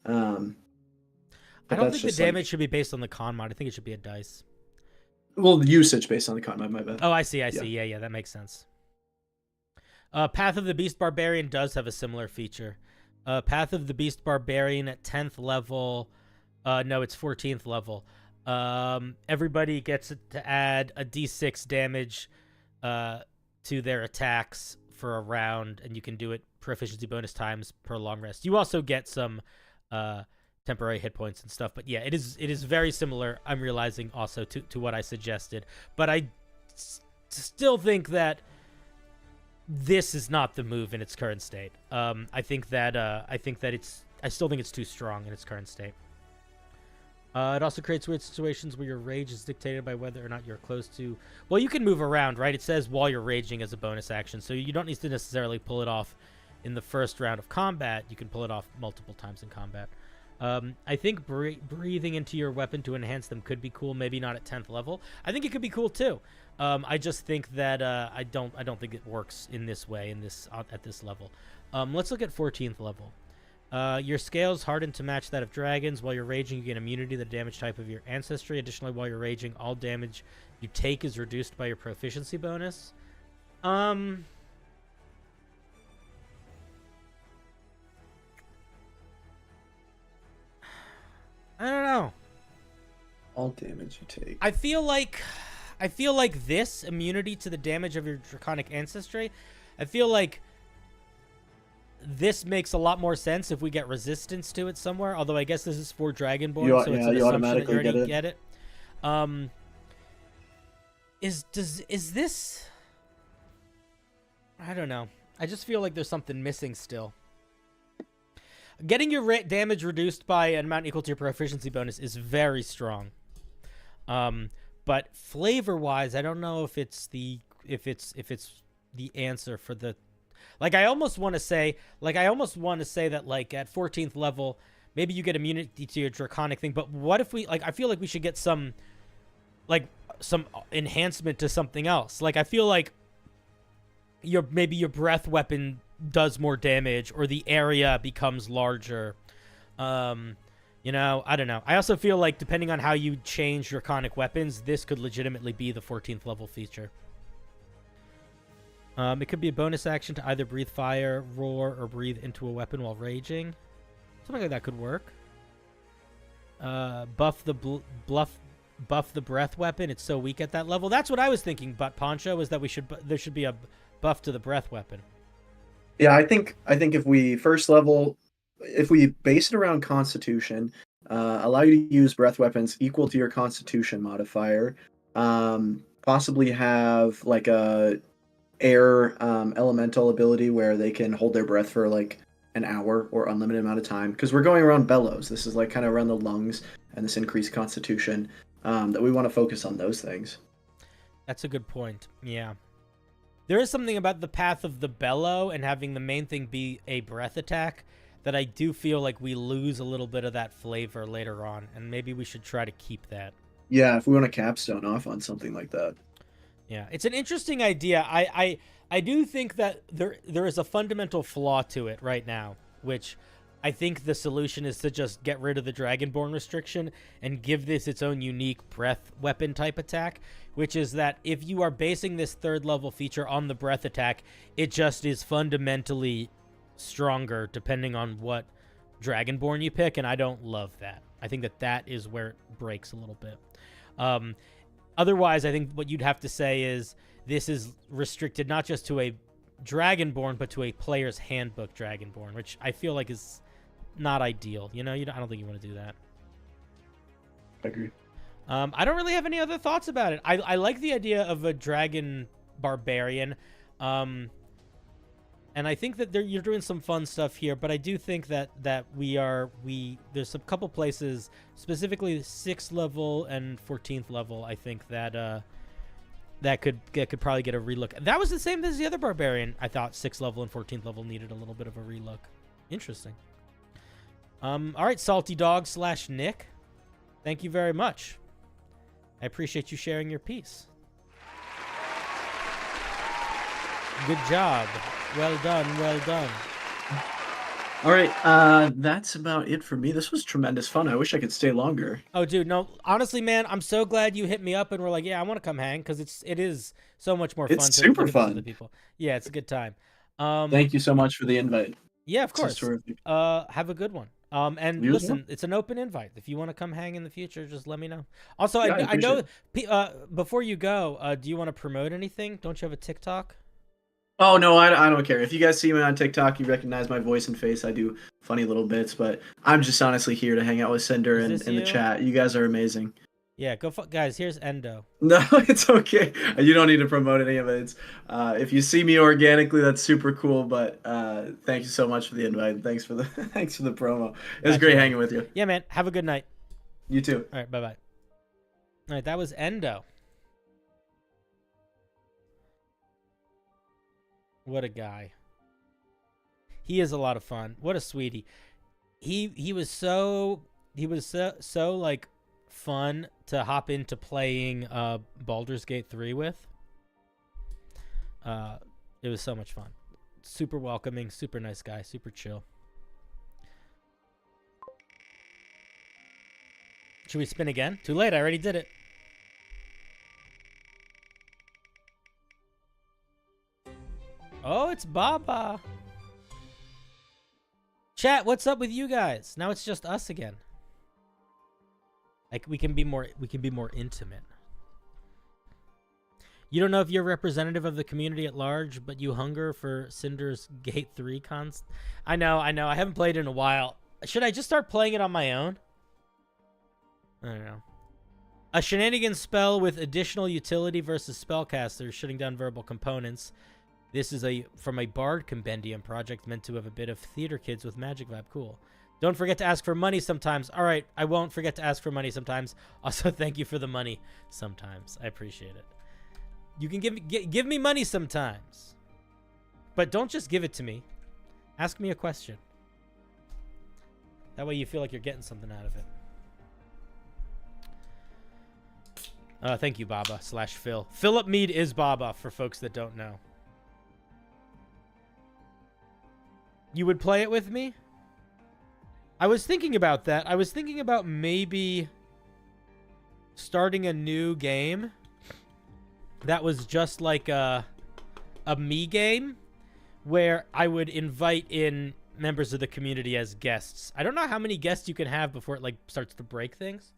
I don't think the damage should be based on the con mod. I think it should be a dice. Well, usage based on the con mod, my bad. Oh, I see. Yeah, that makes sense. Path of the Beast Barbarian does have a similar feature. Path of the Beast Barbarian at 10th level. No, it's 14th level. Everybody gets to add a d6 damage to their attacks for a round, and you can do it proficiency bonus times per long rest. You also get some temporary hit points and stuff, but yeah, it is very similar, I'm realizing, also to what I suggested. But I still think that this is not the move in its current state. I still think it's too strong in its current state. It also creates weird situations where your rage is dictated by whether or not you're close to... Well, you can move around, right? It says while you're raging as a bonus action, so you don't need to necessarily pull it off in the first round of combat. You can pull it off multiple times in combat. I think breathing into your weapon to enhance them could be cool. Maybe not at 10th level. I think it could be cool too. I just think that I don't think it works in this way at this level. Let's look at 14th level. Your scales harden to match that of dragons. While you're raging, you gain immunity to the damage type of your ancestry. Additionally, while you're raging, all damage you take is reduced by your proficiency bonus. I don't know. All damage you take. I feel like this immunity to the damage of your draconic ancestry, I feel like this makes a lot more sense if we get resistance to it somewhere. Although I guess this is for Dragonborn, so it's an assumption that you already get it. Is this? I don't know. I just feel like there's something missing still. Getting your damage reduced by an amount equal to your proficiency bonus is very strong. But flavor-wise, I don't know if it's the answer for the. Like, I almost want to say that, like, at 14th level, maybe you get immunity to your draconic thing. But what if we, like, I feel like we should get some enhancement to something else. Like, I feel like maybe your breath weapon does more damage, or the area becomes larger. You know, I don't know. I also feel like depending on how you change draconic weapons, this could legitimately be the 14th level feature. It could be a bonus action to either breathe fire, roar, or breathe into a weapon while raging. Something like that could work. Buff the breath weapon. It's so weak at that level. That's what I was thinking. But Poncho was that there should be a buff to the breath weapon. Yeah, I think if we first level, if we base it around Constitution, allow you to use breath weapons equal to your Constitution modifier, possibly have like a air elemental ability where they can hold their breath for like an hour or unlimited amount of time, because we're going around bellows. This is like kind of around the lungs and this increased Constitution, that we want to focus on those things. That's a good point. Yeah. There is something about the path of the bellow and having the main thing be a breath attack that I do feel like we lose a little bit of that flavor later on, and maybe we should try to keep that. Yeah, if we want to capstone off on something like that. Yeah, it's an interesting idea. I do think that there is a fundamental flaw to it right now, which I think the solution is to just get rid of the Dragonborn restriction and give this its own unique breath weapon type attack, which is that if you are basing this 3rd level feature on the breath attack, it just is fundamentally stronger depending on what Dragonborn you pick, and I don't love that. I think that is where it breaks a little bit. Otherwise, I think what you'd have to say is this is restricted not just to a Dragonborn, but to a player's handbook Dragonborn, which I feel like is not ideal. You know, I don't think you want to do that. I agree. I don't really have any other thoughts about it. I like the idea of a dragon barbarian. And I think that you're doing some fun stuff here, but I do think that there's a couple places, specifically 6th level and 14th level, I think that could probably get a relook. That was the same as the other barbarian. I thought 6th level and 14th level needed a little bit of a relook. Interesting. All right, Salty Dog / Nick, thank you very much. I appreciate you sharing your piece. Good job. Well done, well done. All right, that's about it for me. This was tremendous fun. I wish I could stay longer. Oh, dude, no, honestly, man, I'm so glad you hit me up and were like, yeah, I want to come hang, because it is so much more fun. It's super fun. To people. Yeah, it's a good time. Thank you so much for the invite. Yeah, of course. Have a good one. And You as listen, well. it's an open invite. If you want to come hang in the future, just let me know. Also, Yeah, I know, appreciate before you go, do you want to promote anything? Don't you have a TikTok? Oh, no, I don't care. If you guys see me on TikTok, you recognize my voice and face. I do funny little bits, but I'm just honestly here to hang out with Cinder and in the chat. You guys are amazing. Yeah, guys, here's Endo. No, it's okay. You don't need to promote any of it. It's, if you see me organically, that's super cool, but thank you so much for the invite. Thanks for the promo. It was great hanging with you. Yeah, man. Have a good night. You too. All right, bye-bye. All right, that was Endo. What a guy. He is a lot of fun. What a sweetie. He was so like fun to hop into playing Baldur's Gate 3 with. It was so much fun. Super welcoming, super nice guy, super chill. Should we spin again? Too late, I already did it. Oh, it's Baba. Chat, what's up with you guys? Now it's just us again. Like we can be more intimate. You don't know if you're representative of the community at large, but you hunger for Cinder's Gate 3 cons. I know. I haven't played in a while. Should I just start playing it on my own? I don't know. A shenanigans spell with additional utility versus spellcasters shutting down verbal components. This is from a Bard Compendium project meant to have a bit of theater kids with magic vibe. Cool. Don't forget to ask for money sometimes. All right, I won't forget to ask for money sometimes. Also, thank you for the money sometimes. I appreciate it. You can give me money sometimes. But don't just give it to me. Ask me a question. That way you feel like you're getting something out of it. Thank you, Baba / Phil. Philip Mead is Baba, for folks that don't know. You would play it with me? I was thinking about that. I was thinking about maybe starting a new game that was just like a me game where I would invite in members of the community as guests. I don't know how many guests you can have before it like starts to break things.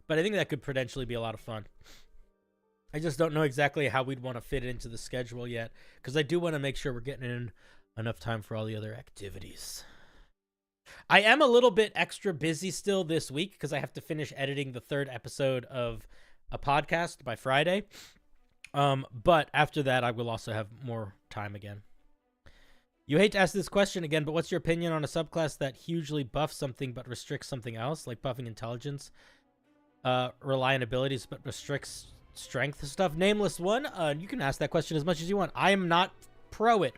But I think that could potentially be a lot of fun. I just don't know exactly how we'd want to fit it into the schedule yet, because I do want to make sure we're getting in enough time for all the other activities. I am a little bit extra busy still this week because I have to finish editing the 3rd episode of a podcast by Friday. But after that, I will also have more time again. You hate to ask this question again, but what's your opinion on a subclass that hugely buffs something but restricts something else, like buffing intelligence, rely on abilities but restricts strength stuff? Nameless one. You can ask that question as much as you want. I am not pro it.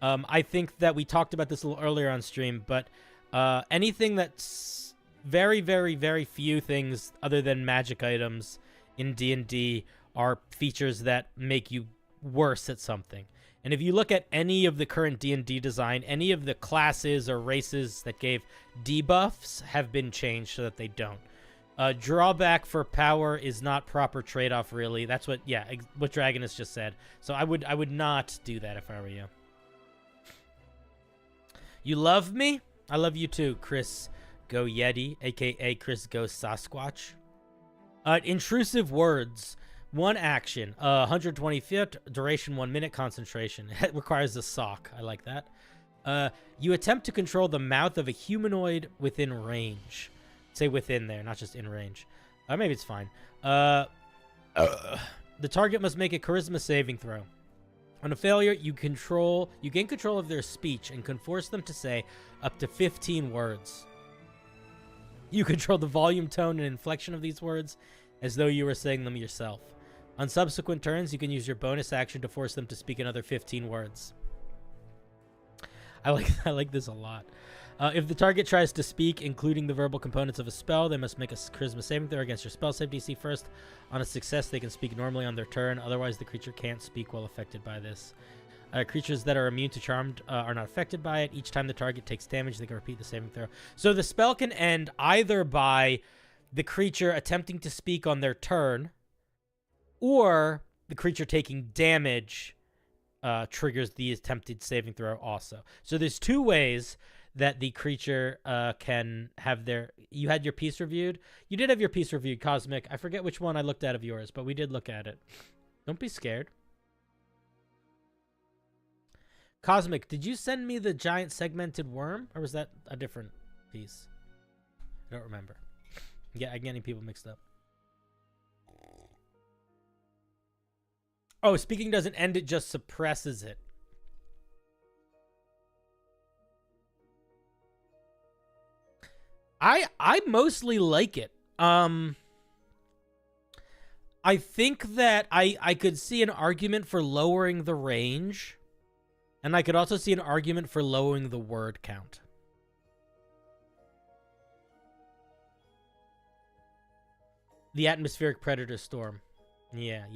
I think that we talked about this a little earlier on stream, but anything that's very, very, very few things other than magic items in D&D are features that make you worse at something. And if you look at any of the current D&D design, any of the classes or races that gave debuffs have been changed so that they don't. Drawback for power is not proper trade-off, really. That's what, yeah, what Dragonist just said. So I would not do that if I were you. You love me? I love you too, Chris Go Yeti, a.k.a. Chris Go Sasquatch. Intrusive words. 1 action. 120 feet. Duration 1 minute. Concentration. It requires a sock. I like that. You attempt to control the mouth of a humanoid within range. Say within there, not just in range. Maybe it's fine. The target must make a charisma saving throw. On a failure, you gain control of their speech and can force them to say up to 15 words. You control the volume, tone, and inflection of these words as though you were saying them yourself. On subsequent turns, you can use your bonus action to force them to speak another 15 words. I like this a lot. If the target tries to speak, including the verbal components of a spell, they must make a charisma saving throw against your spell save DC first. On a success, they can speak normally on their turn. Otherwise, the creature can't speak while affected by this. Creatures that are immune to Charmed are not affected by it. Each time the target takes damage, they can repeat the saving throw. So the spell can end either by the creature attempting to speak on their turn, or the creature taking damage triggers the attempted saving throw also. So there's 2 ways that the creature can have their... You had your piece reviewed? You did have your piece reviewed, Cosmic. I forget which one I looked at of yours, but we did look at it. Don't be scared. Cosmic, did you send me the giant segmented worm? Or was that a different piece? I don't remember. Yeah, I'm getting people mixed up. Oh, speaking doesn't end, it just suppresses it. I mostly like it. I think that I could see an argument for lowering the range, and I could also see an argument for lowering the word count. The atmospheric predator storm. Yeah.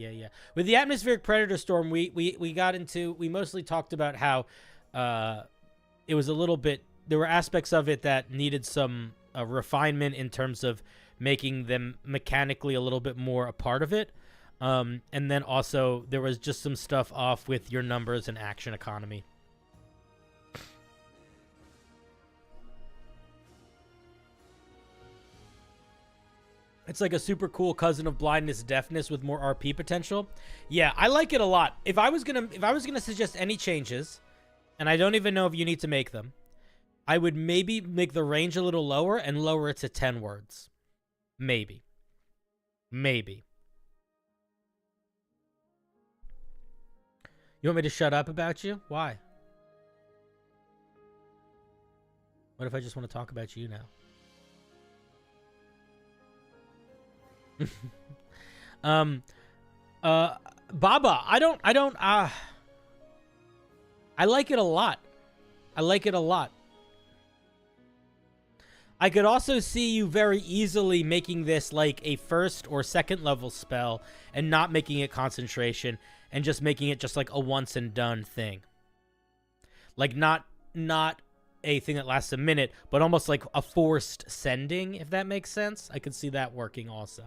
With the atmospheric predator storm, we mostly talked about how it was a little bit, there were aspects of it that needed some refinement in terms of making them mechanically a little bit more a part of it. And then also there was just some stuff off with your numbers and action economy. It's like a super cool cousin of blindness, deafness with more RP potential. Yeah, I like it a lot. If I was gonna suggest any changes, and I don't even know if you need to make them, I would maybe make the range a little lower and lower it to 10 words. Maybe. You want me to shut up about you? Why? What if I just want to talk about you now? Baba, I like it a lot. I could also see you very easily making this like a 1st or 2nd level spell and not making it concentration, and just making it just like a once and done thing. Like not a thing that lasts a minute, but almost like a forced sending, if that makes sense. I could see that working also.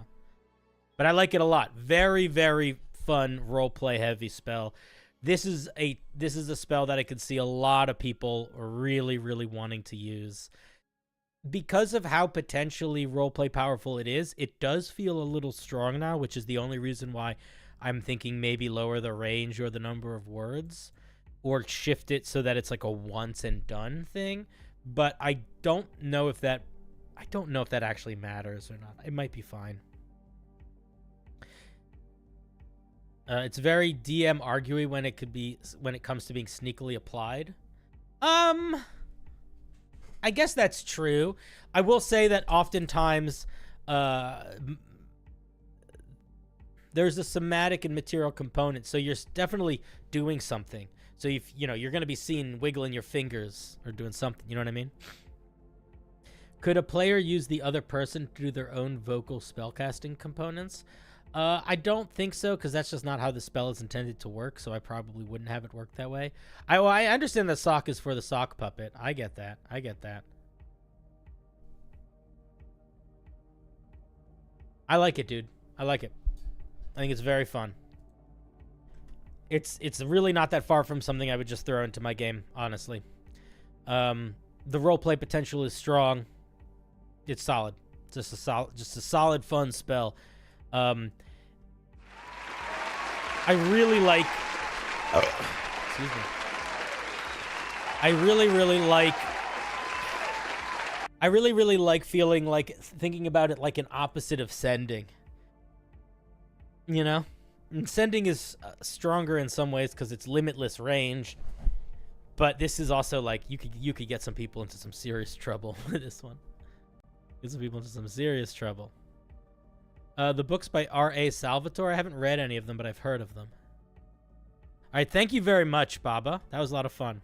But I like it a lot. Very, very fun roleplay heavy spell. This is a spell that I could see a lot of people really, really wanting to use. Because of how potentially roleplay powerful it is, it does feel a little strong now, which is the only reason why I'm thinking maybe lower the range or the number of words, or shift it so that it's like a once and done thing. But I don't know if that actually matters or not. It might be fine. It's very DM arguey when it comes to being sneakily applied. I guess that's true. I will say that oftentimes there's a somatic and material component, so you're definitely doing something. So if you're going to be seen wiggling your fingers or doing something, you know what I mean? Could a player use the other person to do their own vocal spellcasting components? I don't think so, because that's just not how the spell is intended to work, so I probably wouldn't have it work that way. I understand that sock is for the sock puppet. I get that. I like it, dude. I like it. I think it's very fun. It's really not that far from something I would just throw into my game, honestly. The roleplay potential is strong. It's solid. Just a solid, fun spell. I really like. Excuse me. I really like feeling like thinking about it like an opposite of sending. You know, and sending is stronger in some ways because it's limitless range. But this is also like you could get some people into some serious trouble with this one. Get some people into some serious trouble. The books by R.A. Salvatore. I haven't read any of them, but I've heard of them. All right, thank you very much, Baba. That was a lot of fun.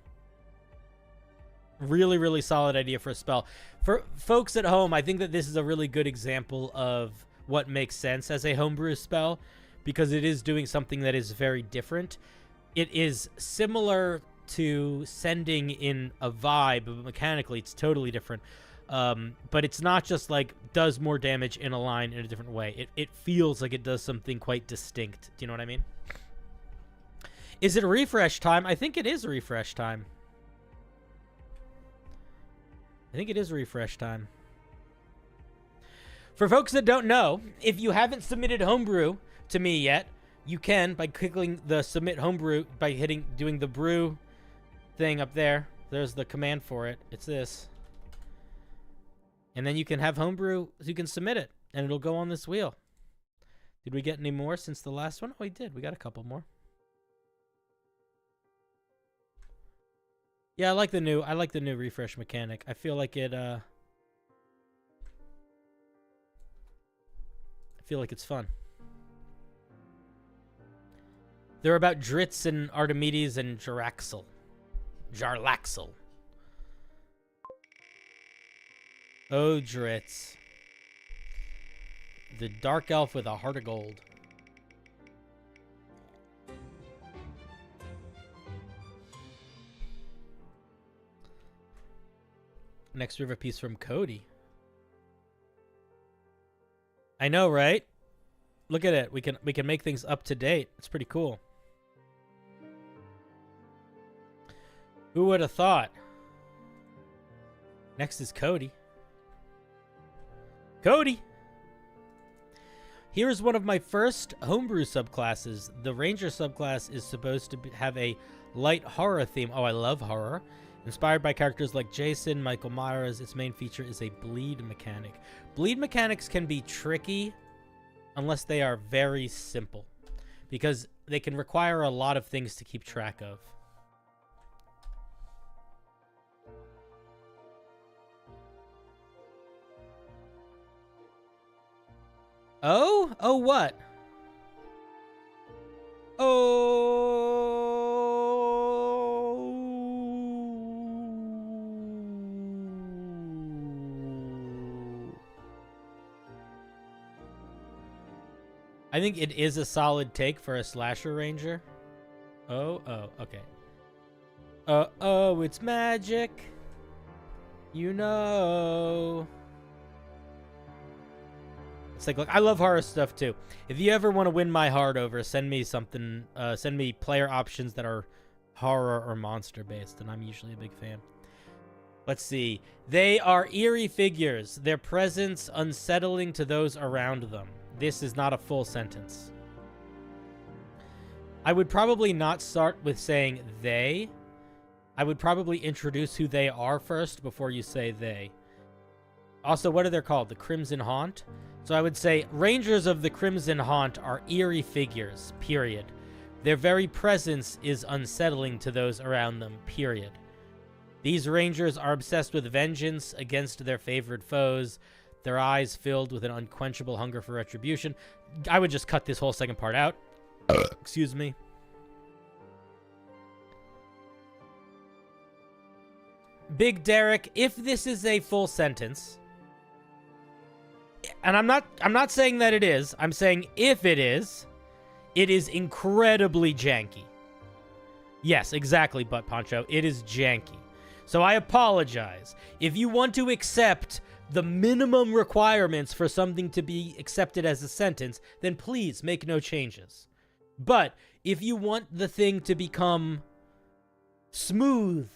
Really, really solid idea for a spell. For folks at home, I think that this is a really good example of what makes sense as a homebrew spell, because it is doing something that is very different. It is similar to sending in a vibe, but mechanically it's totally different. But it's not just like does more damage in a line in a different way. It feels like it does something quite distinct. Do you know what I mean? Is it a refresh time? I think it is a refresh time. I think it is refresh time. For folks that don't know, if you haven't submitted Homebrew to me yet, you can by clicking the submit Homebrew by doing the brew thing up there. There's the command for it. It's this. And then you can have Homebrew, you can submit it, and it'll go on this wheel. Did we get any more since the last one? Oh, we did. We got a couple more. Yeah, I like the new refresh mechanic. I feel like it I feel like it's fun. They're about Dritz and Artemides and Jarlaxle. Oh, Dritz. The dark elf with a heart of gold. Next river piece from Cody. I know, right? Look at it. We can make things up to date. It's pretty cool. Who would have thought? Next is Cody. Cody! Here's one of my first homebrew subclasses. The Ranger subclass is supposed to have a light horror theme. Oh, I love horror. Inspired by characters like Jason, Michael Myers, its main feature is a bleed mechanic. Bleed mechanics can be tricky unless they are very simple, because they can require a lot of things to keep track of. Oh? Oh, what? I think it is a solid take for a slasher ranger. Oh, okay. Oh, it's magic. You know. It's like, look, I love horror stuff too. If you ever want to win my heart over, send me something. Send me player options that are horror or monster based, and I'm usually a big fan. Let's see. They are eerie figures. Their presence unsettling to those around them. This is not a full sentence. I would probably not start with saying they. I would probably introduce who they are first before you say they. Also, what are they called? The Crimson Haunt? So I would say Rangers of the Crimson Haunt are eerie figures, period. Their very presence is unsettling to those around them, period. These Rangers are obsessed with vengeance against their favorite foes, their eyes filled with an unquenchable hunger for retribution. I would just cut this whole second part out. Excuse me. Big Derek, if this is a full sentence, and I'm not saying that it is, I'm saying if it is incredibly janky. Yes, exactly, Butt Poncho. It is janky. So I apologize. If you want to accept the minimum requirements for something to be accepted as a sentence, then please make no changes. But if you want the thing to become smooth,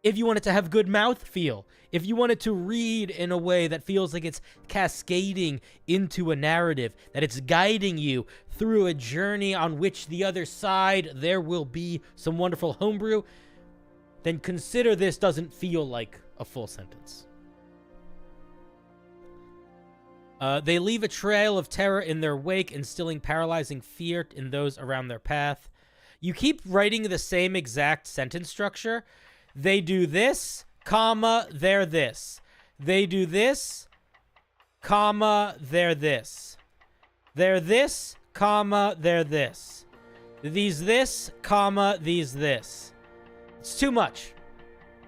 if you want it to have good mouthfeel, if you want it to read in a way that feels like it's cascading into a narrative, that it's guiding you through a journey on which the other side there will be some wonderful homebrew, then consider this doesn't feel like a full sentence. They leave a trail of terror in their wake, instilling paralyzing fear in those around their path. You keep writing the same exact sentence structure. They do this, comma, they're this. They do this, comma, they're this. They're this, comma, they're this. These this, comma, these this. It's too much.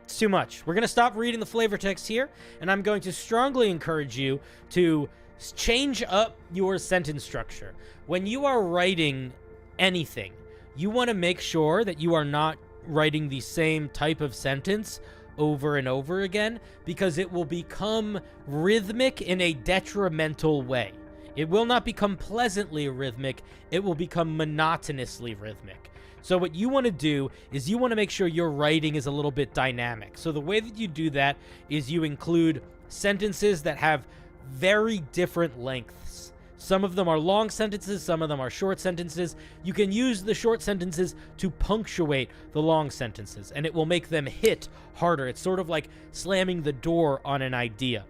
It's too much. We're going to stop reading the flavor text here, and I'm going to strongly encourage you to change up your sentence structure. When you are writing anything, you want to make sure that you are not writing the same type of sentence over and over again, because it will become rhythmic in a detrimental way. It will not become pleasantly rhythmic. It will become monotonously rhythmic. So what you want to do is you want to make sure your writing is a little bit dynamic. So the way that you do that is you include sentences that have very different lengths. Some of them are long sentences, some of them are short sentences. You can use the short sentences to punctuate the long sentences, and it will make them hit harder. It's sort of like slamming the door on an idea.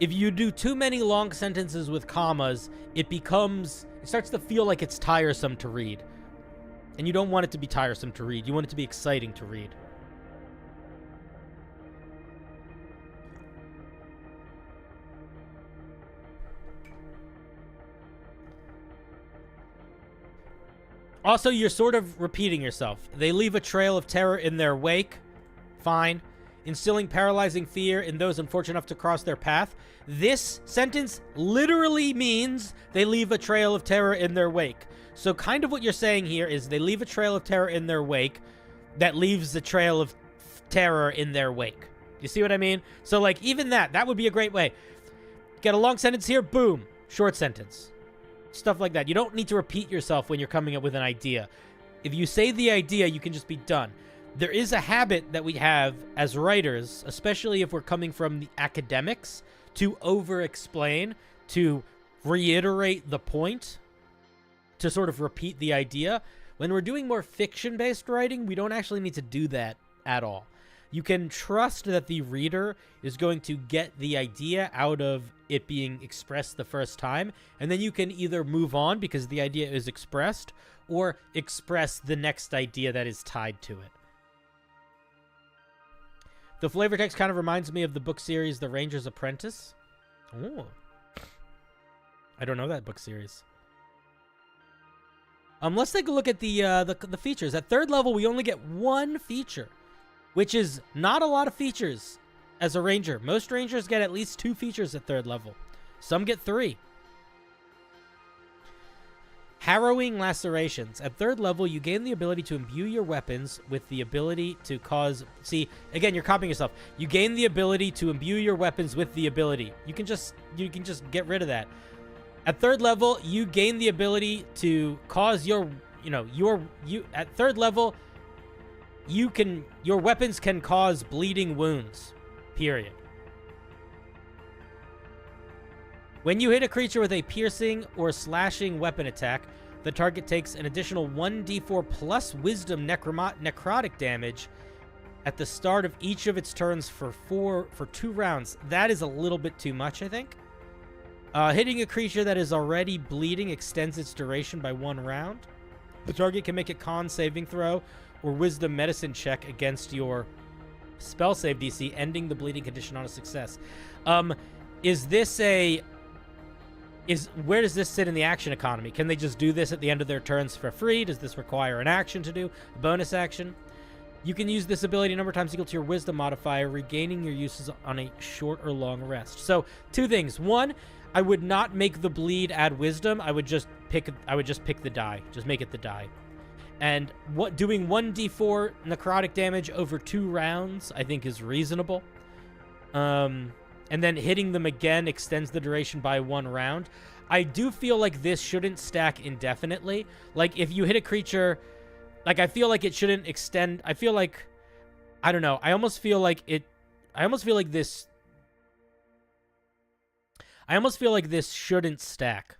If you do too many long sentences with commas, it starts to feel like it's tiresome to read. And you don't want it to be tiresome to read. You want it to be exciting to read. Also, you're sort of repeating yourself. They leave a trail of terror in their wake. Fine. Instilling paralyzing fear in those unfortunate enough to cross their path. This sentence literally means they leave a trail of terror in their wake. So kind of what you're saying here is they leave a trail of terror in their wake that leaves the trail of terror in their wake. You see what I mean? So like even that would be a great way. Get a long sentence here, boom, short sentence. Stuff like that. You don't need to repeat yourself when you're coming up with an idea. If you say the idea, you can just be done. There is a habit that we have as writers, especially if we're coming from the academics, to over-explain, to reiterate the point, to sort of repeat the idea. When we're doing more fiction-based writing, we don't actually need to do that at all. You can trust that the reader is going to get the idea out of it being expressed the first time, and then you can either move on because the idea is expressed, or express the next idea that is tied to it. The flavor text kind of reminds me of the book series The Ranger's Apprentice. Oh. I don't know that book series. Let's take a look at the features. At third level, we only get one feature, which is not a lot of features as a ranger. Most rangers get at least 2 features at third level. Some get 3. Harrowing Lacerations. At 3rd level, you gain the ability to imbue your weapons with the ability to cause... See, again, you're copying yourself. You gain the ability to imbue your weapons with the ability. You can just get rid of that. At 3rd level, you gain the ability to cause your... At 3rd level, your weapons can cause bleeding wounds. Period. When you hit a creature with a piercing or slashing weapon attack, the target takes an additional 1d4 plus wisdom necrotic damage at the start of each of its turns for 2 rounds. That is a little bit too much, I think. Hitting a creature that is already bleeding extends its duration by 1 round. The target can make a con saving throw or wisdom medicine check against your spell save DC, ending the bleeding condition on a success. Where does this sit in the action economy? Can they just do this at the end of their turns for free? Does this require an action to do? A bonus action? You can use this ability a number of times equal to your wisdom modifier, regaining your uses on a short or long rest. So, 2 things. 1, I would not make the bleed add wisdom. I would just pick the die. Just make it the die. And doing 1d4 necrotic damage over 2 rounds, I think is reasonable. And then hitting them again extends the duration by 1 round. I do feel like this shouldn't stack indefinitely. Like, if you hit a creature... Like, I feel like it shouldn't extend... I feel like... I don't know. I almost feel like this shouldn't stack.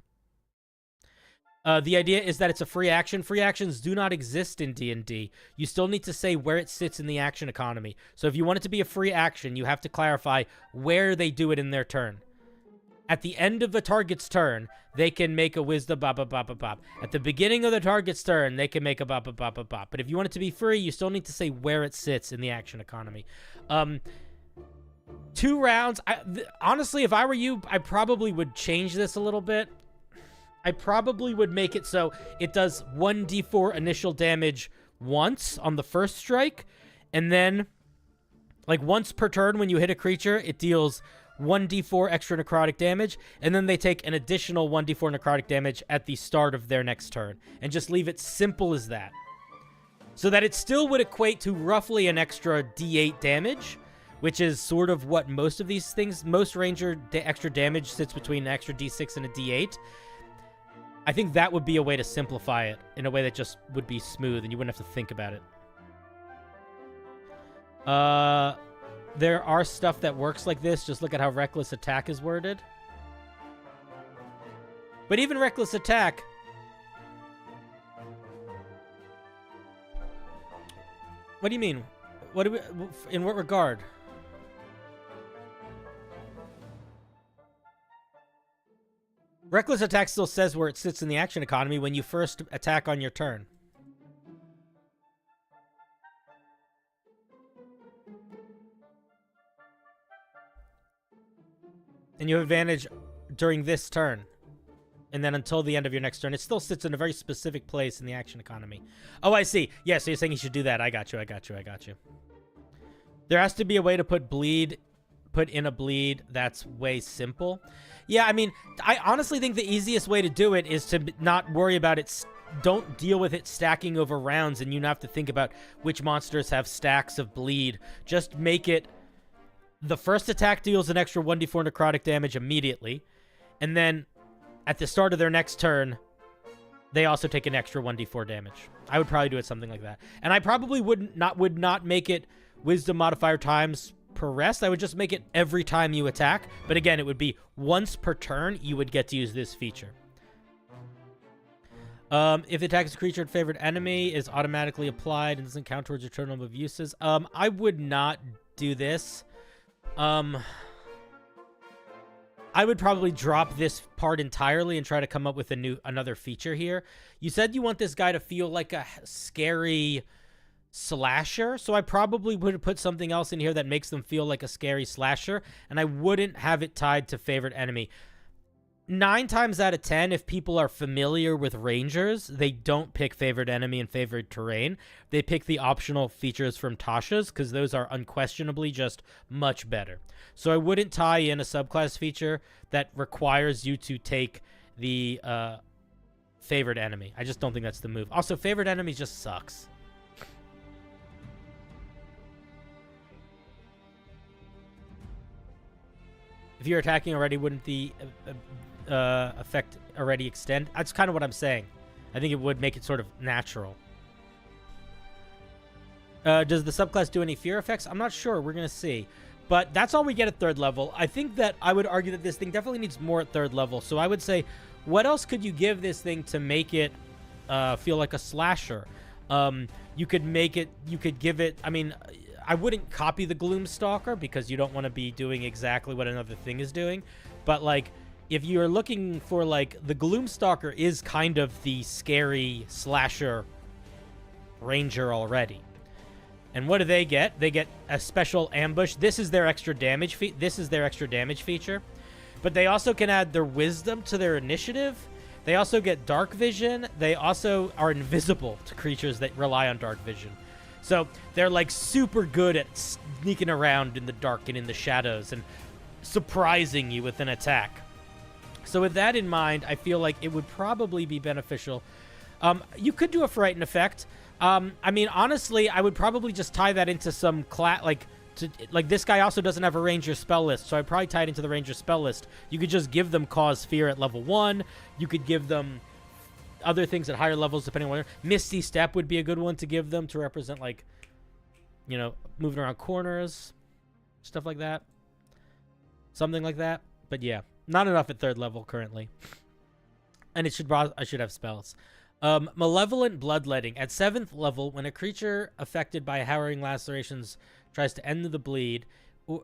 The idea is that it's a free action. Free actions do not exist in D&D. You still need to say where it sits in the action economy. So if you want it to be a free action, you have to clarify where they do it in their turn. At the end of the target's turn, they can make a wisdom bop, bop, bop, bop, bop. At the beginning of the target's turn, they can make a bop, bop, bop, bop, bop. But if you want it to be free, you still need to say where it sits in the action economy. 2 rounds. Honestly, if I were you, I probably would change this a little bit. I probably would make it so it does 1d4 initial damage once on the first strike, and then, like, once per turn when you hit a creature, it deals 1d4 extra necrotic damage, and then they take an additional 1d4 necrotic damage at the start of their next turn, and just leave it simple as that. So that it still would equate to roughly an extra d8 damage, which is sort of what most of these things, most ranger extra damage sits between an extra d6 and a d8. I think that would be a way to simplify it in a way that just would be smooth and you wouldn't have to think about it. There are stuff that works like this. Just look at how Reckless Attack is worded. But even Reckless Attack... What do you mean? In what regard? Reckless Attack still says where it sits in the action economy when you first attack on your turn. And you have advantage during this turn. And then until the end of your next turn. It still sits in a very specific place in the action economy. Oh, I see. Yeah, so you're saying you should do that. I got you. There has to be a way to put in a bleed that's way simple. Yeah, I mean, I honestly think the easiest way to do it is to not worry about it. Don't deal with it stacking over rounds and you not have to think about which monsters have stacks of bleed. Just make it the first attack deals an extra 1d4 necrotic damage immediately. And then at the start of their next turn, they also take an extra 1d4 damage. I would probably do it something like that. And I probably would not make it wisdom modifier times per rest. I would just make it every time you attack. But again, it would be once per turn you would get to use this feature. If the attack is a creature and favorite enemy is automatically applied and doesn't count towards your total number of uses. I would not do this. I would probably drop this part entirely and try to come up with another feature here. You said you want this guy to feel like a scary slasher, so I probably would put something else in here that makes them feel like a scary slasher, and I wouldn't have it tied to favorite enemy. 9 times out of 10, if people are familiar with rangers, they don't pick favorite enemy and favorite terrain. They pick the optional features from Tasha's, because those are unquestionably just much better. So I wouldn't tie in a subclass feature that requires you to take the favored enemy. I just don't think that's the move. Also, favored enemy just sucks. If you're attacking already, wouldn't the effect already extend? That's kind of what I'm saying. I think it would make it sort of natural. Does the subclass do any fear effects? I'm not sure. We're going to see. But that's all we get at 3rd level. I think that I would argue that this thing definitely needs more at 3rd level. So I would say, what else could you give this thing to make it feel like a slasher? You could give it, I mean, I wouldn't copy the Gloomstalker because you don't want to be doing exactly what another thing is doing. But, like, if you're looking for, like, the Gloomstalker is kind of the scary slasher ranger already. And what do they get? They get a special ambush. This is their extra damage feature. But they also can add their wisdom to their initiative. They also get dark vision. They also are invisible to creatures that rely on dark vision. So they're like super good at sneaking around in the dark and in the shadows and surprising you with an attack. So with that in mind, I feel like it would probably be beneficial. You could do a frighten effect. I mean, honestly, I would probably just tie that into some like this guy also doesn't have a ranger spell list, so I'd probably tie it into the ranger spell list. You could just give them cause fear at level 1. You could give them other things at higher levels depending on what. Misty Step would be a good one to give them to represent, like, you know, moving around corners, stuff like that. Something like that. But yeah, not enough at 3rd level currently. And I should have spells. Malevolent Bloodletting. At 7th level, when a creature affected by harrowing lacerations tries to end the bleed,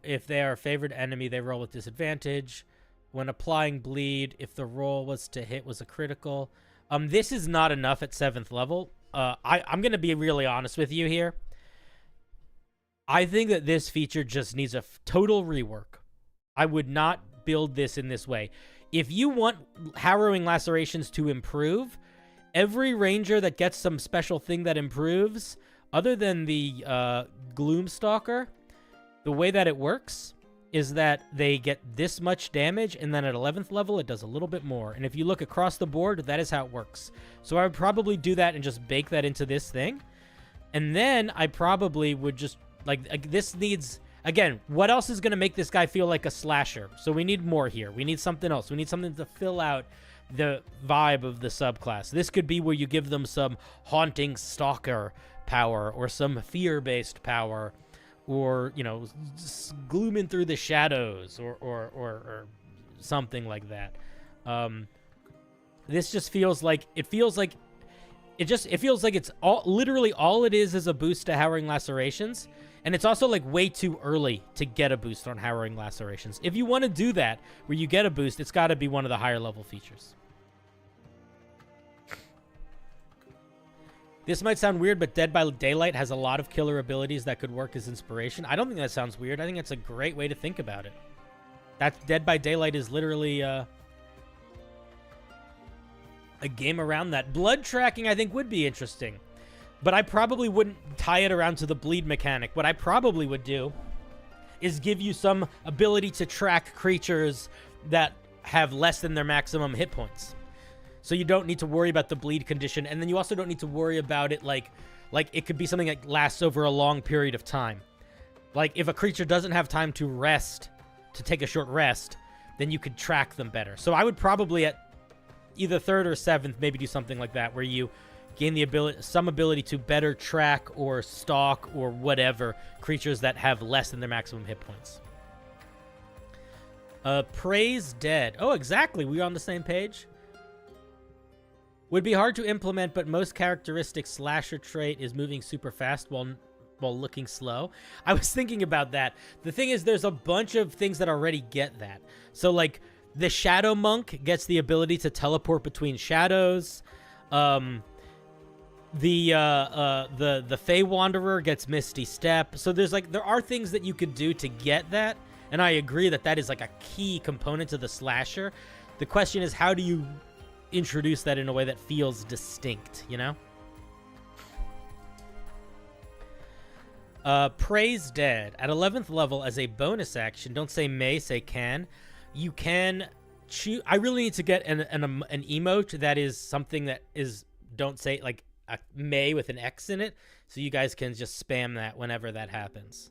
if they are a favored enemy, they roll with disadvantage. When applying bleed, if the roll was to hit was a critical. This is not enough at 7th level. I'm going to be really honest with you here. I think that this feature just needs a total rework. I would not build this in this way. If you want harrowing lacerations to improve, every ranger that gets some special thing that improves, other than the Gloomstalker, the way that it works is that they get this much damage, and then at 11th level, it does a little bit more. And if you look across the board, that is how it works. So I would probably do that and just bake that into this thing. And then I probably would just, like this needs, again, what else is going to make this guy feel like a slasher? So we need more here. We need something else. We need something to fill out the vibe of the subclass. This could be where you give them some haunting stalker power or some fear-based power, or, you know, glooming through the shadows, or something like that. This just feels like it feels like it's all literally all it is a boost to harrowing lacerations, and it's also like way too early to get a boost on harrowing lacerations. If you want to do that where you get a boost, it's got to be one of the higher level features. This might sound weird, but Dead by Daylight has a lot of killer abilities that could work as inspiration. I don't think that sounds weird. I think it's a great way to think about it. That Dead by Daylight is literally a game around that. Blood tracking, I think, would be interesting. But I probably wouldn't tie it around to the bleed mechanic. What I probably would do is give you some ability to track creatures that have less than their maximum hit points. So you don't need to worry about the bleed condition, and then you also don't need to worry about it like it could be something that lasts over a long period of time. Like, if a creature doesn't have time to rest, to take a short rest, then you could track them better. So I would probably at either 3rd or 7th maybe do something like that, where you gain the some ability to better track or stalk or whatever creatures that have less than their maximum hit points. Praise Dead. Oh, exactly. We're on the same page. Would be hard to implement, but most characteristic slasher trait is moving super fast while looking slow. I was thinking about that. The thing is, there's a bunch of things that already get that. So, like, the Shadow Monk gets the ability to teleport between shadows. The Fey Wanderer gets Misty Step. So there are things that you could do to get that, and I agree that that is like a key component to the slasher. The question is, how do you introduce that in a way that feels distinct, you know? Praise Dead. At 11th level, as a bonus action, don't say may, say can, you can I really need to get an emote that is something that is, don't say, like a May with an X in it, so you guys can just spam that whenever that happens.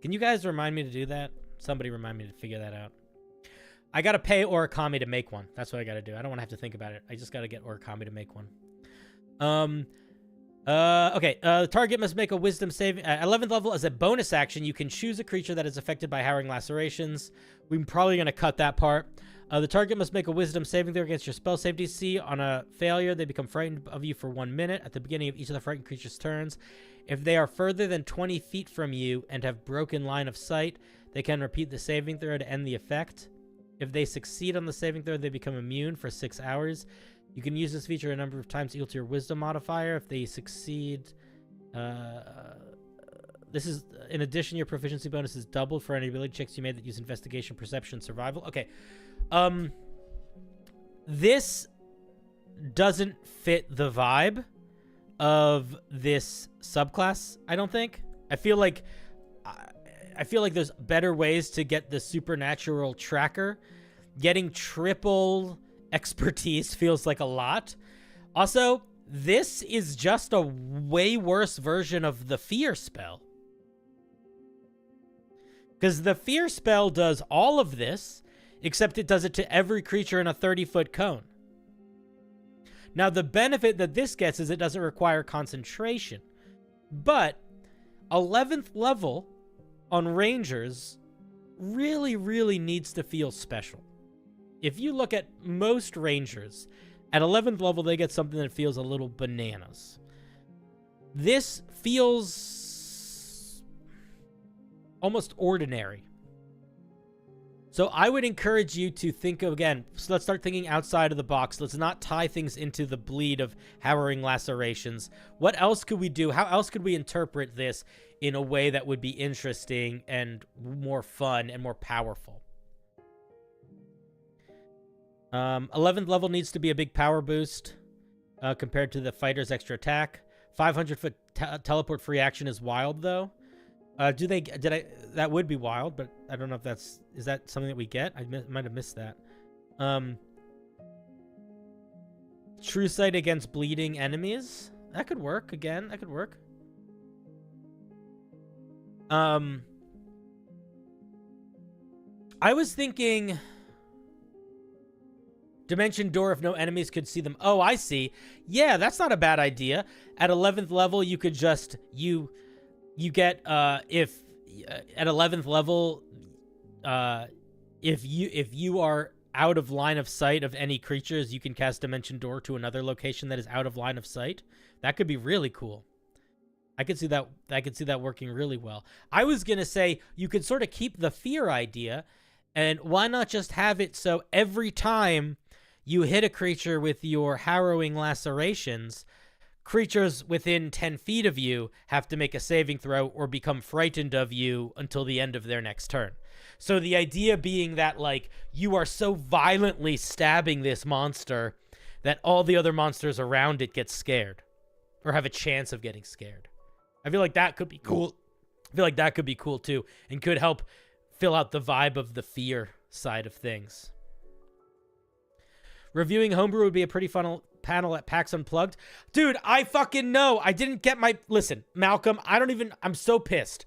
Can you guys remind me to do that? Somebody remind me to figure that out. I gotta pay Origami to make one. That's what I gotta do. I don't want to have to think about it. I just gotta get Origami to make one. Okay. The target must make a wisdom saving. At 11th level, as a bonus action, you can choose a creature that is affected by harrowing lacerations. We're probably gonna cut that part. The target must make a wisdom saving throw against your spell save DC. On a failure, they become frightened of you for 1 minute at the beginning of each of the frightened creature's turns. If they are further than 20 feet from you and have broken line of sight, they can repeat the saving throw to end the effect. If they succeed on the saving throw, they become immune for 6 hours. You can use this feature a number of times equal to your wisdom modifier. If they succeed, this is, in addition, your proficiency bonus is doubled for any ability checks you made that use investigation, perception, survival. Okay. This doesn't fit the vibe of this subclass, I don't think. I feel like there's better ways to get the supernatural tracker. Getting triple expertise feels like a lot. Also, this is just a way worse version of the fear spell. Because the fear spell does all of this, except it does it to every creature in a 30-foot cone. Now, the benefit that this gets is it doesn't require concentration. But 11th level on Rangers really, really needs to feel special. If you look at most Rangers, at 11th level, they get something that feels a little bananas. This feels almost ordinary. So I would encourage you to think of, again, so let's start thinking outside of the box. Let's not tie things into the bleed of harrowing lacerations. What else could we do? How else could we interpret this in a way that would be interesting and more fun and more powerful? 11th level needs to be a big power boost compared to the fighter's extra attack. 500-foot teleport free action is wild, though. That would be wild, but I don't know if is that something that we get? I might have missed that. True sight against bleeding enemies. That could work again. That could work. I was thinking Dimension Door if no enemies could see them. Oh, I see. Yeah, that's not a bad idea. At 11th level, you could just you get if at 11th level if you are out of line of sight of any creatures, you can cast Dimension Door to another location that is out of line of sight. That could be really cool. I could see that working really well. I was going to say you could sort of keep the fear idea, and why not just have it so every time you hit a creature with your harrowing lacerations, creatures within 10 feet of you have to make a saving throw or become frightened of you until the end of their next turn. So the idea being that, like, you are so violently stabbing this monster that all the other monsters around it get scared or have a chance of getting scared. I feel like that could be cool. I feel like that could be cool too, and could help fill out the vibe of the fear side of things. Reviewing Homebrew would be a pretty fun panel at PAX Unplugged. Dude, I fucking know. I didn't get my... Listen, Malcolm, I'm so pissed.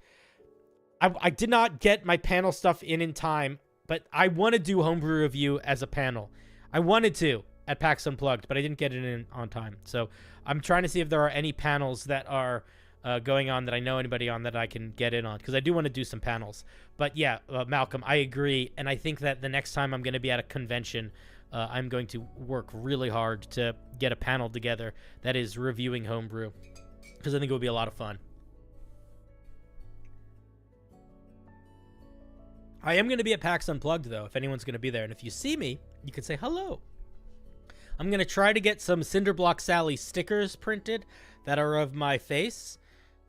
I did not get my panel stuff in time, but I want to do Homebrew review as a panel. I wanted to at PAX Unplugged, but I didn't get it in on time. So I'm trying to see if there are any panels that are going on that I know anybody on that I can get in on, because I do want to do some panels. But yeah, Malcolm, I agree, and I think that the next time I'm going to be at a convention, I'm going to work really hard to get a panel together that is reviewing Homebrew, because I think it would be a lot of fun. I am going to be at PAX Unplugged, though, if anyone's going to be there. And if you see me, you can say hello. I'm going to try to get some CinderBlocksally stickers printed that are of my face,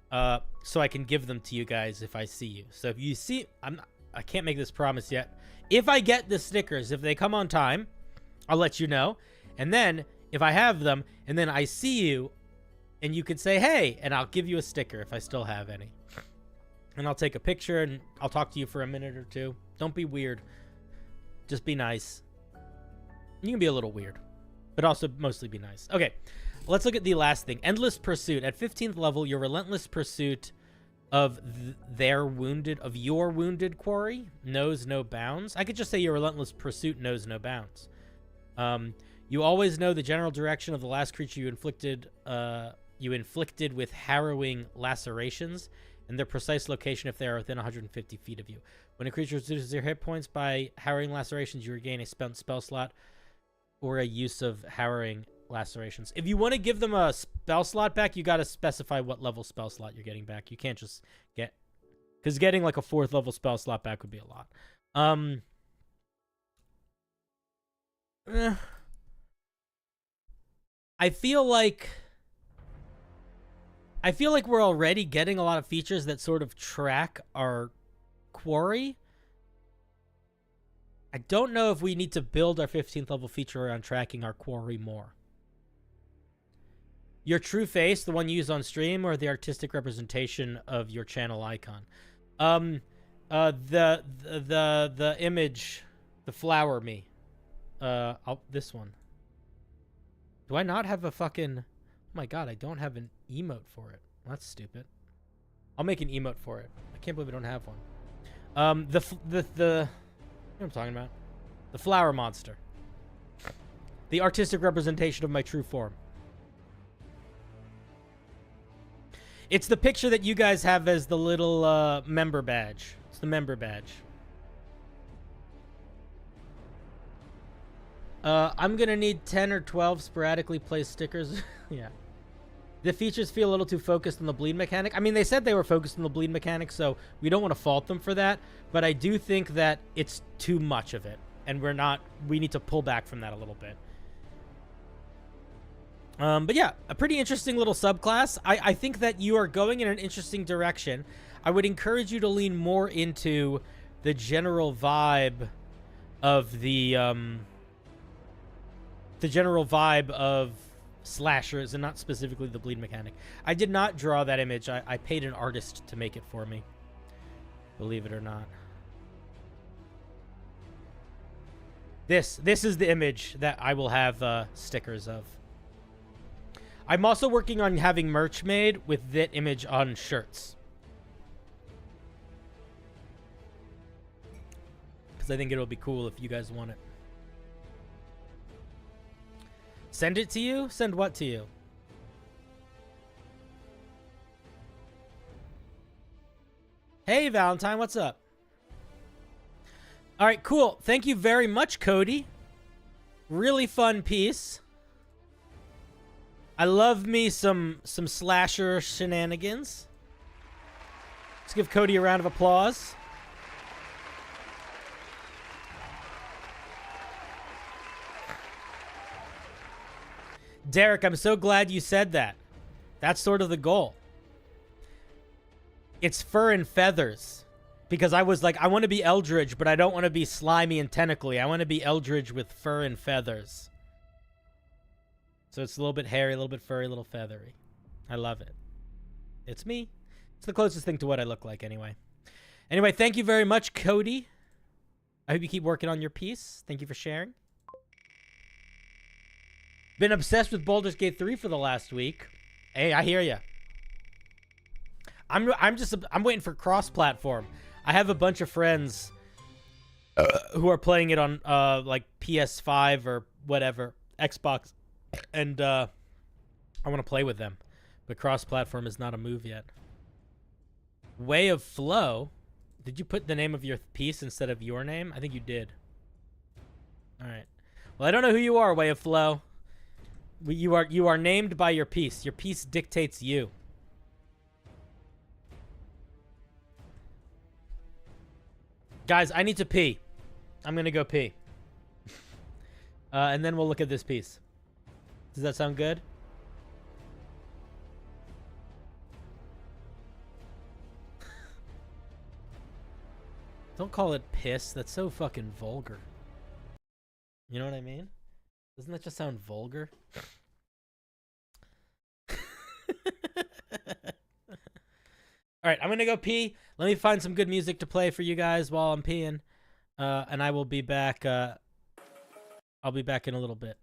so I can give them to you guys if I see you. So if you see... I can't make this promise yet. If I get the stickers, if they come on time, I'll let you know. And then, if I have them, and then I see you, and you can say, hey, and I'll give you a sticker if I still have any. And I'll take a picture, and I'll talk to you for a minute or two. Don't be weird. Just be nice. You can be a little weird, but also mostly be nice. Okay, let's look at the last thing. Endless Pursuit. At 15th level, your relentless pursuit of your wounded quarry knows no bounds. I could just say your relentless pursuit knows no bounds. You always know the general direction of the last creature you inflicted with harrowing lacerations and their precise location if they are within 150 feet of you. When a creature reduces their hit points by harrowing lacerations, you regain a spent spell slot or a use of harrowing lacerations. If you want to give them a spell slot back, you got to specify what level spell slot you're getting back. You can't just get... Because getting like a 4th level spell slot back would be a lot. I feel like we're already getting a lot of features that sort of track our quarry. I don't know if we need to build our 15th level feature around tracking our quarry more. Your true face, the one used on stream, or the artistic representation of your channel icon? The image, the flower me. This one. Do I not have a fucking... Oh my god, I don't have an emote for it. Well, that's stupid. I'll make an emote for it. I can't believe I don't have one. You know what I'm talking about? The flower monster. The artistic representation of my true form. It's the picture that you guys have as the little member badge. It's the member badge. I'm gonna need 10 or 12 sporadically placed stickers. Yeah. The features feel a little too focused on the bleed mechanic. I mean, they said they were focused on the bleed mechanic, so we don't want to fault them for that. But I do think that it's too much of it. And we need to pull back from that a little bit. But yeah, a pretty interesting little subclass. I think that you are going in an interesting direction. I would encourage you to lean more into the general vibe of the general vibe of slashers and not specifically the bleed mechanic. I did not draw that image. I paid an artist to make it for me. Believe it or not. This is the image that I will have stickers of. I'm also working on having merch made with that image on shirts. Because I think it'll be cool if you guys want it. Send it to you? Send what to you? Hey, Valentine, what's up? All right, cool. Thank you very much, Cody. Really fun piece. I love me some slasher shenanigans. Let's give Cody a round of applause. Derek, I'm so glad you said that. That's sort of the goal. It's fur and feathers. Because I was like, I want to be Eldritch, but I don't want to be slimy and tentacly. I want to be Eldritch with fur and feathers. So it's a little bit hairy, a little bit furry, a little feathery. I love it. It's me. It's the closest thing to what I look like anyway. Anyway, thank you very much, Cody. I hope you keep working on your piece. Thank you for sharing. Been obsessed with Baldur's Gate 3 for the last week. Hey, I hear ya. I'm waiting for cross-platform. I have a bunch of friends who are playing it on like PS5 or whatever, Xbox, and I want to play with them. But cross-platform is not a move yet. Way of Flow. Did you put the name of your piece instead of your name? I think you did. All right. Well, I don't know who you are, Way of Flow. You are named by your piece. Your piece dictates you. Guys, I need to pee. I'm gonna go pee. And then we'll look at this piece. Does that sound good? Don't call it piss. That's so fucking vulgar. You know what I mean? Doesn't that just sound vulgar? All right, I'm going to go pee. Let me find some good music to play for you guys while I'm peeing. And I will be back I'll be back in a little bit.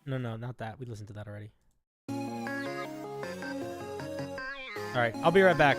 No, not that. We listened to that already. All right, I'll be right back.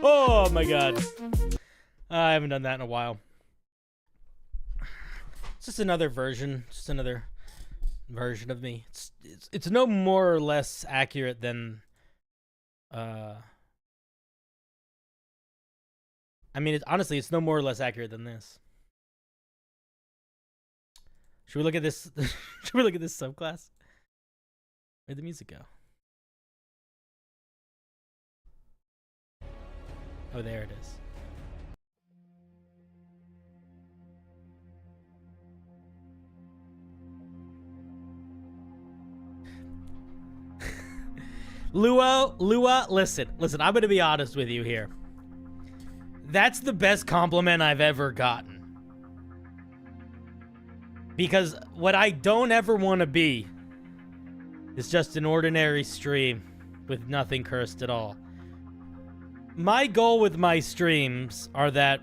Oh my god. I haven't done that in a while. It's just another version. Just another version of me. It's no more or less accurate than I mean, honestly, it's no more or less accurate than this. Should we look at this? Should we look at this subclass? Where'd the music go? Oh, there it is. Lua, listen, I'm gonna be honest with you here. That's the best compliment I've ever gotten. Because what I don't ever want to be is just an ordinary stream with nothing cursed at all. My goal with my streams are that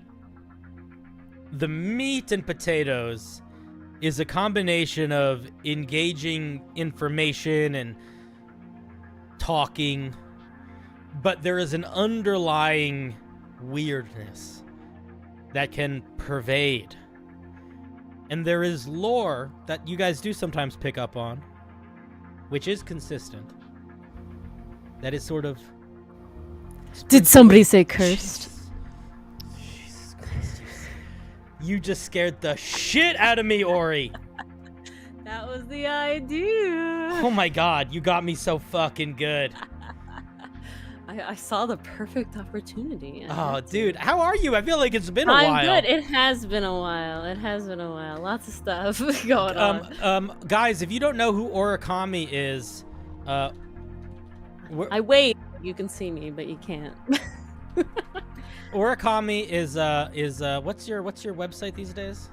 the meat and potatoes is a combination of engaging information and talking, but there is an underlying weirdness that can pervade. And there is lore that you guys do sometimes pick up on, which is consistent. That is sort of... Did somebody say cursed? Jesus Christ. You just scared the shit out of me, Ori. That was the idea. Oh my god, you got me so fucking good. I saw the perfect opportunity. Oh, dude, how are you? I feel like it's been a while. I'm good. It has been a while. Lots of stuff going on. Guys, if you don't know who Origami is, I wait. You can see me, but you can't. Origami is what's your website these days?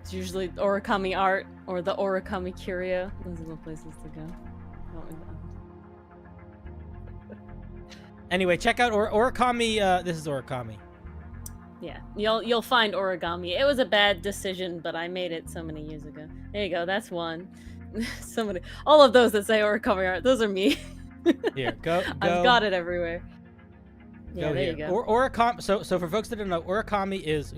It's usually Origami Art or the Origami Curio. Those are the places to go. Anyway, check out Origami. This is Origami. Yeah, you'll find Origami. It was a bad decision, but I made it so many years ago. There you go. That's one. All of those that say Origami Art, those are me. Here, go. I've got it everywhere. Yeah, there you go. Origami. So for folks that don't know, Origami is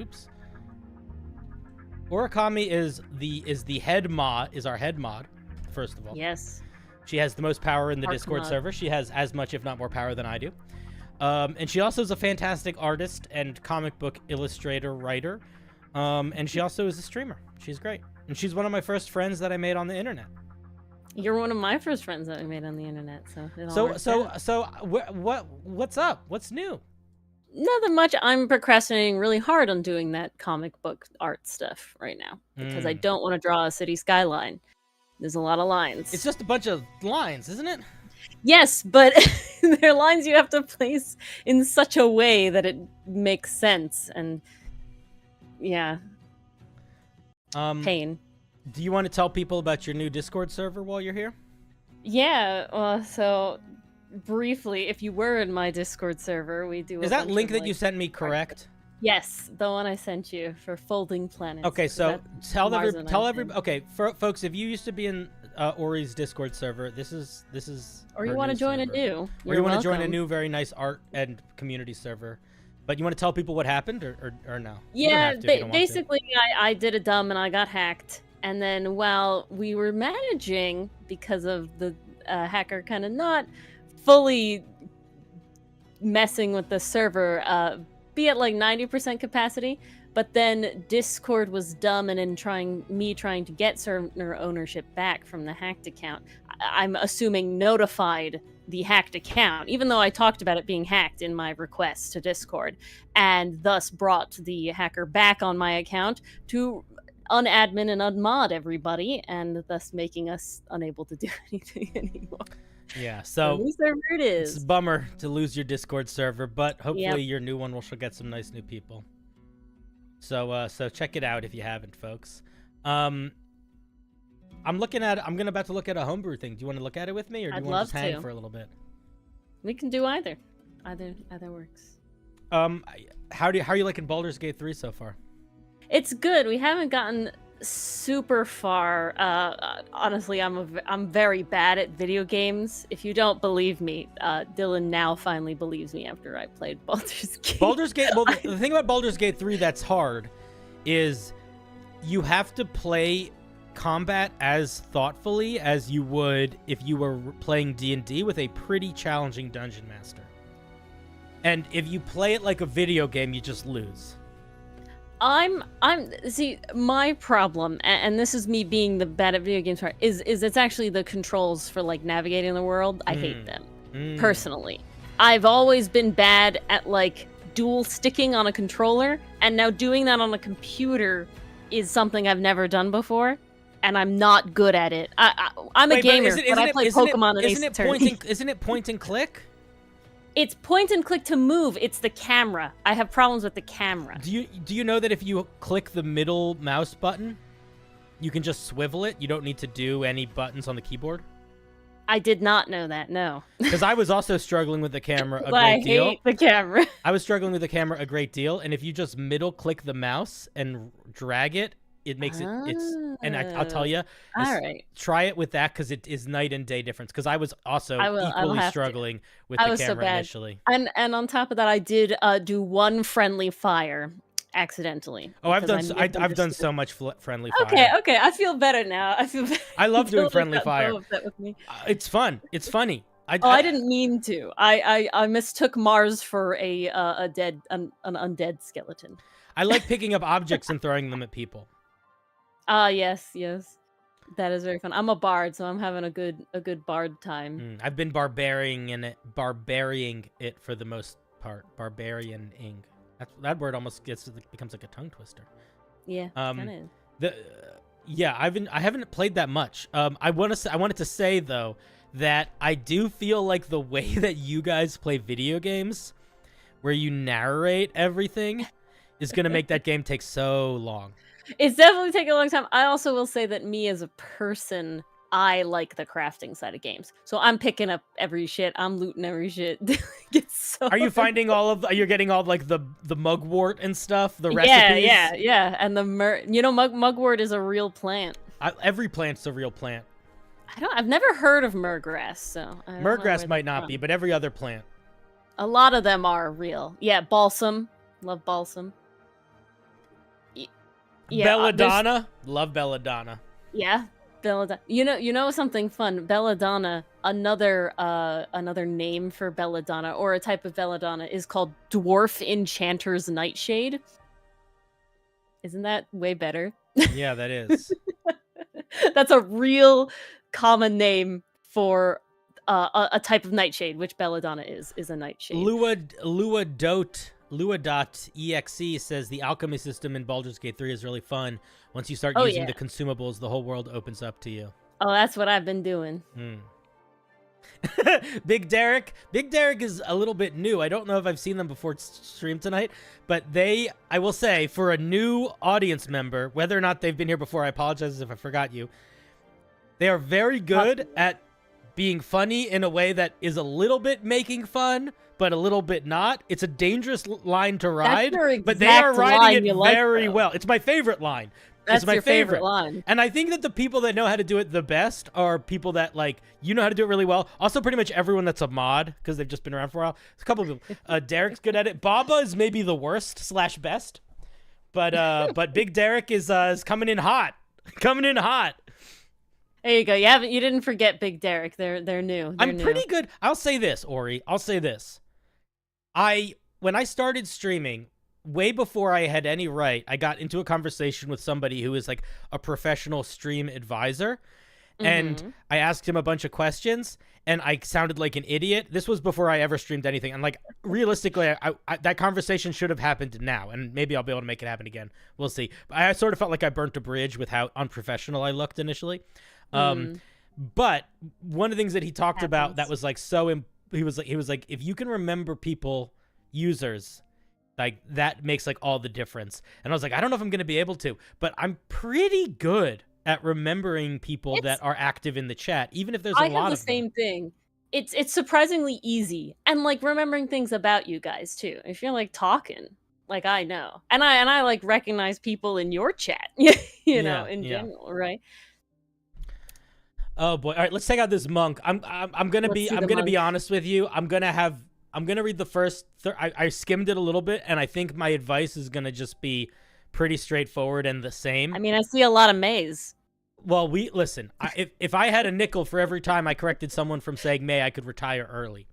Origami is our head mod. First of all. Yes. She has the most power in the Art Discord mod. server. She has as much, if not more, power than I do. And she also is a fantastic artist and comic book illustrator, writer. And she also is a streamer. She's great. And she's one of my first friends that I made on the internet. You're one of my first friends that I made on the internet, so What's up? What's new? Nothing much. I'm procrastinating really hard on doing that comic book art stuff right now because I don't want to draw a city skyline. There's a lot of lines. It's just a bunch of lines, isn't it? Yes, but they're lines you have to place in such a way that it makes sense, and yeah, pain. Do you want to tell people about your new Discord server while you're here? Yeah, so briefly, if you were in my Discord server, we do. Is that link that you sent me correct? Yes, the one I sent you for Folding Planets. Okay, so tell everybody. Okay, folks, if you used to be in Ori's Discord server, this is. Or you want to join server. a new? Or you want to join a new, very nice art and community server. But you want to tell people what happened, or no? Yeah, basically, I did a dumb and I got hacked. And then while we were managing, because of the hacker kind of not fully messing with the server, be at like 90% capacity, but then Discord was dumb and in trying to get server ownership back from the hacked account, I'm assuming notified the hacked account, even though I talked about it being hacked in my request to Discord, and thus brought the hacker back on my account to unadmin and unmod everybody, and thus making us unable to do anything anymore. Yeah, so new server it is. It's a bummer to lose your Discord server, but hopefully your new one will get some nice new people. So check it out if you haven't, folks. I'm about to look at a homebrew thing. Do you want to look at it with me, or do you want to just hang for a little bit? We can do either. Either works. How are you liking Baldur's Gate 3 so far? It's good. We haven't gotten super far. Honestly, I'm very bad at video games. If you don't believe me, Dylan now finally believes me after I played Baldur's Gate. Baldur's Gate. Well, the thing about Baldur's Gate 3 that's hard is you have to play combat as thoughtfully as you would if you were playing D&D with a pretty challenging dungeon master. And if you play it like a video game, you just lose. See, my problem, and this is me being the bad at video games part, is it's actually the controls for like navigating the world. I hate them personally. I've always been bad at like dual sticking on a controller, and now doing that on a computer is something I've never done before, and I'm not good at it. I'm a gamer, but I play Pokemon and Ace Attorney. Isn't it point and click? It's point and click to move. It's the camera. I have problems with the camera. Do you know that if you click the middle mouse button, you can just swivel it? You don't need to do any buttons on the keyboard? I did not know that, no. Because I was also struggling with the camera a But I great deal. hate the camera. I was struggling with the camera a great deal, and if you just middle click the mouse and drag it, it makes I'll tell you, All right. try it with that because it is night and day difference. Because I was also equally struggling with the camera initially. And on top of that, I did do one friendly fire accidentally. Oh, I've done so much friendly fire. Okay, I feel better now. I feel better. I love doing friendly got fire. so upset with me. It's fun. It's funny. I didn't mean to. I mistook Mars for an undead skeleton. I like picking up objects and throwing them at people. Yes. That is very fun. I'm a bard, so I'm having a good bard time. I've been barbarianing it for the most part. Barbarianing. That word almost becomes like a tongue twister. Yeah, kind of. I haven't played that much. I wanted to say though that I do feel like the way that you guys play video games, where you narrate everything, is gonna make that game take so long. It's definitely taking a long time. I also will say that me as a person, I like the crafting side of games. So I'm picking up every shit. I'm looting every shit. Are you finding you're getting all like the mugwort and stuff, the recipes? Yeah. And the mugwort is a real plant. Every plant's a real plant. I've never heard of murgrass, so murgrass might not be, but every other plant. A lot of them are real. Yeah, balsam. Love balsam. Yeah, belladonna. Love belladonna. Yeah, belladonna. You know something fun? Belladonna. Another name for belladonna, or a type of belladonna, is called dwarf enchanter's nightshade. Isn't that way better? Yeah, that is. That's a real common name for a type of nightshade, which belladonna is a nightshade. Lua.exe says the alchemy system in Baldur's Gate 3 is really fun. Once you start using the consumables, the whole world opens up to you. Oh, that's what I've been doing. Big Derek is a little bit new. I don't know if I've seen them before stream tonight, but I will say, for a new audience member, whether or not they've been here before, I apologize if I forgot you, they are very good at being funny in a way that is a little bit making fun, but a little bit not. It's a dangerous line to ride, but they are riding it very well. It's my favorite line. That's my favorite line. And I think that the people that know how to do it the best are people that, like, you know how to do it really well. Also, pretty much everyone that's a mod, because they've just been around for a while. There's a couple of people. Derek's good at it. Baba is maybe the worst/best. But Big Derek is coming in hot. Coming in hot. There you go. You didn't forget Big Derek. They're new. I'm pretty good. I'll say this, Ori. I'll say this. When I started streaming, way before I had any right, I got into a conversation with somebody who is like a professional stream advisor. And I asked him a bunch of questions, and I sounded like an idiot. This was before I ever streamed anything. And like, realistically, I that conversation should have happened now, and maybe I'll be able to make it happen again. We'll see. But I sort of felt like I burnt a bridge with how unprofessional I looked initially. But one of the things that he talked about that was like he was like, if you can remember users, like, that makes like all the difference. And I was like, I don't know if I'm going to be able to, but I'm pretty good at remembering people that are active in the chat, even if there's a lot of them. I have the same thing. It's surprisingly easy, and like remembering things about you guys too. If you're like talking, like, I know, and I like recognize people in your chat, you know, in general, right? Oh boy! All right, let's take out this monk. I'm gonna be honest with you. I'm gonna read the first. I skimmed it a little bit, and I think my advice is gonna just be pretty straightforward and the same. I mean, I see a lot of maze. Well, listen. If I had a nickel for every time I corrected someone from saying "may," I could retire early.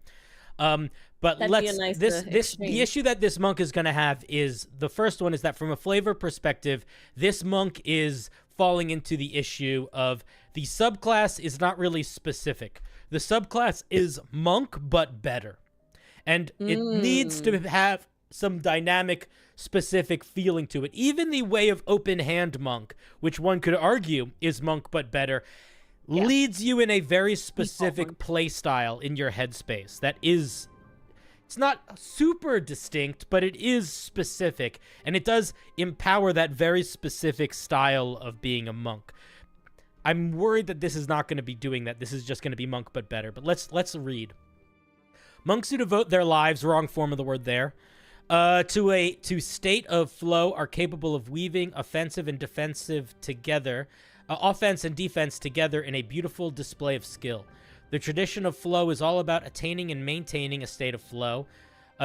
But the issue that this monk is gonna have is, the first one is that from a flavor perspective, this monk is falling into the issue of the subclass is not really specific. The subclass is monk, but better. And it needs to have some dynamic, specific feeling to it. Even the way of open hand monk, which one could argue is monk, but better, leads you in a very specific play style in your headspace that is It's not super distinct, but it is specific, and it does empower that very specific style of being a monk. I'm worried that this is not going to be doing that. This is just going to be monk, but better. But let's read. Monks who devote their lives, wrong form of the word there, to state of flow are capable of weaving offensive and defensive together, offense and defense together in a beautiful display of skill. The tradition of flow is all about attaining and maintaining a state of flow.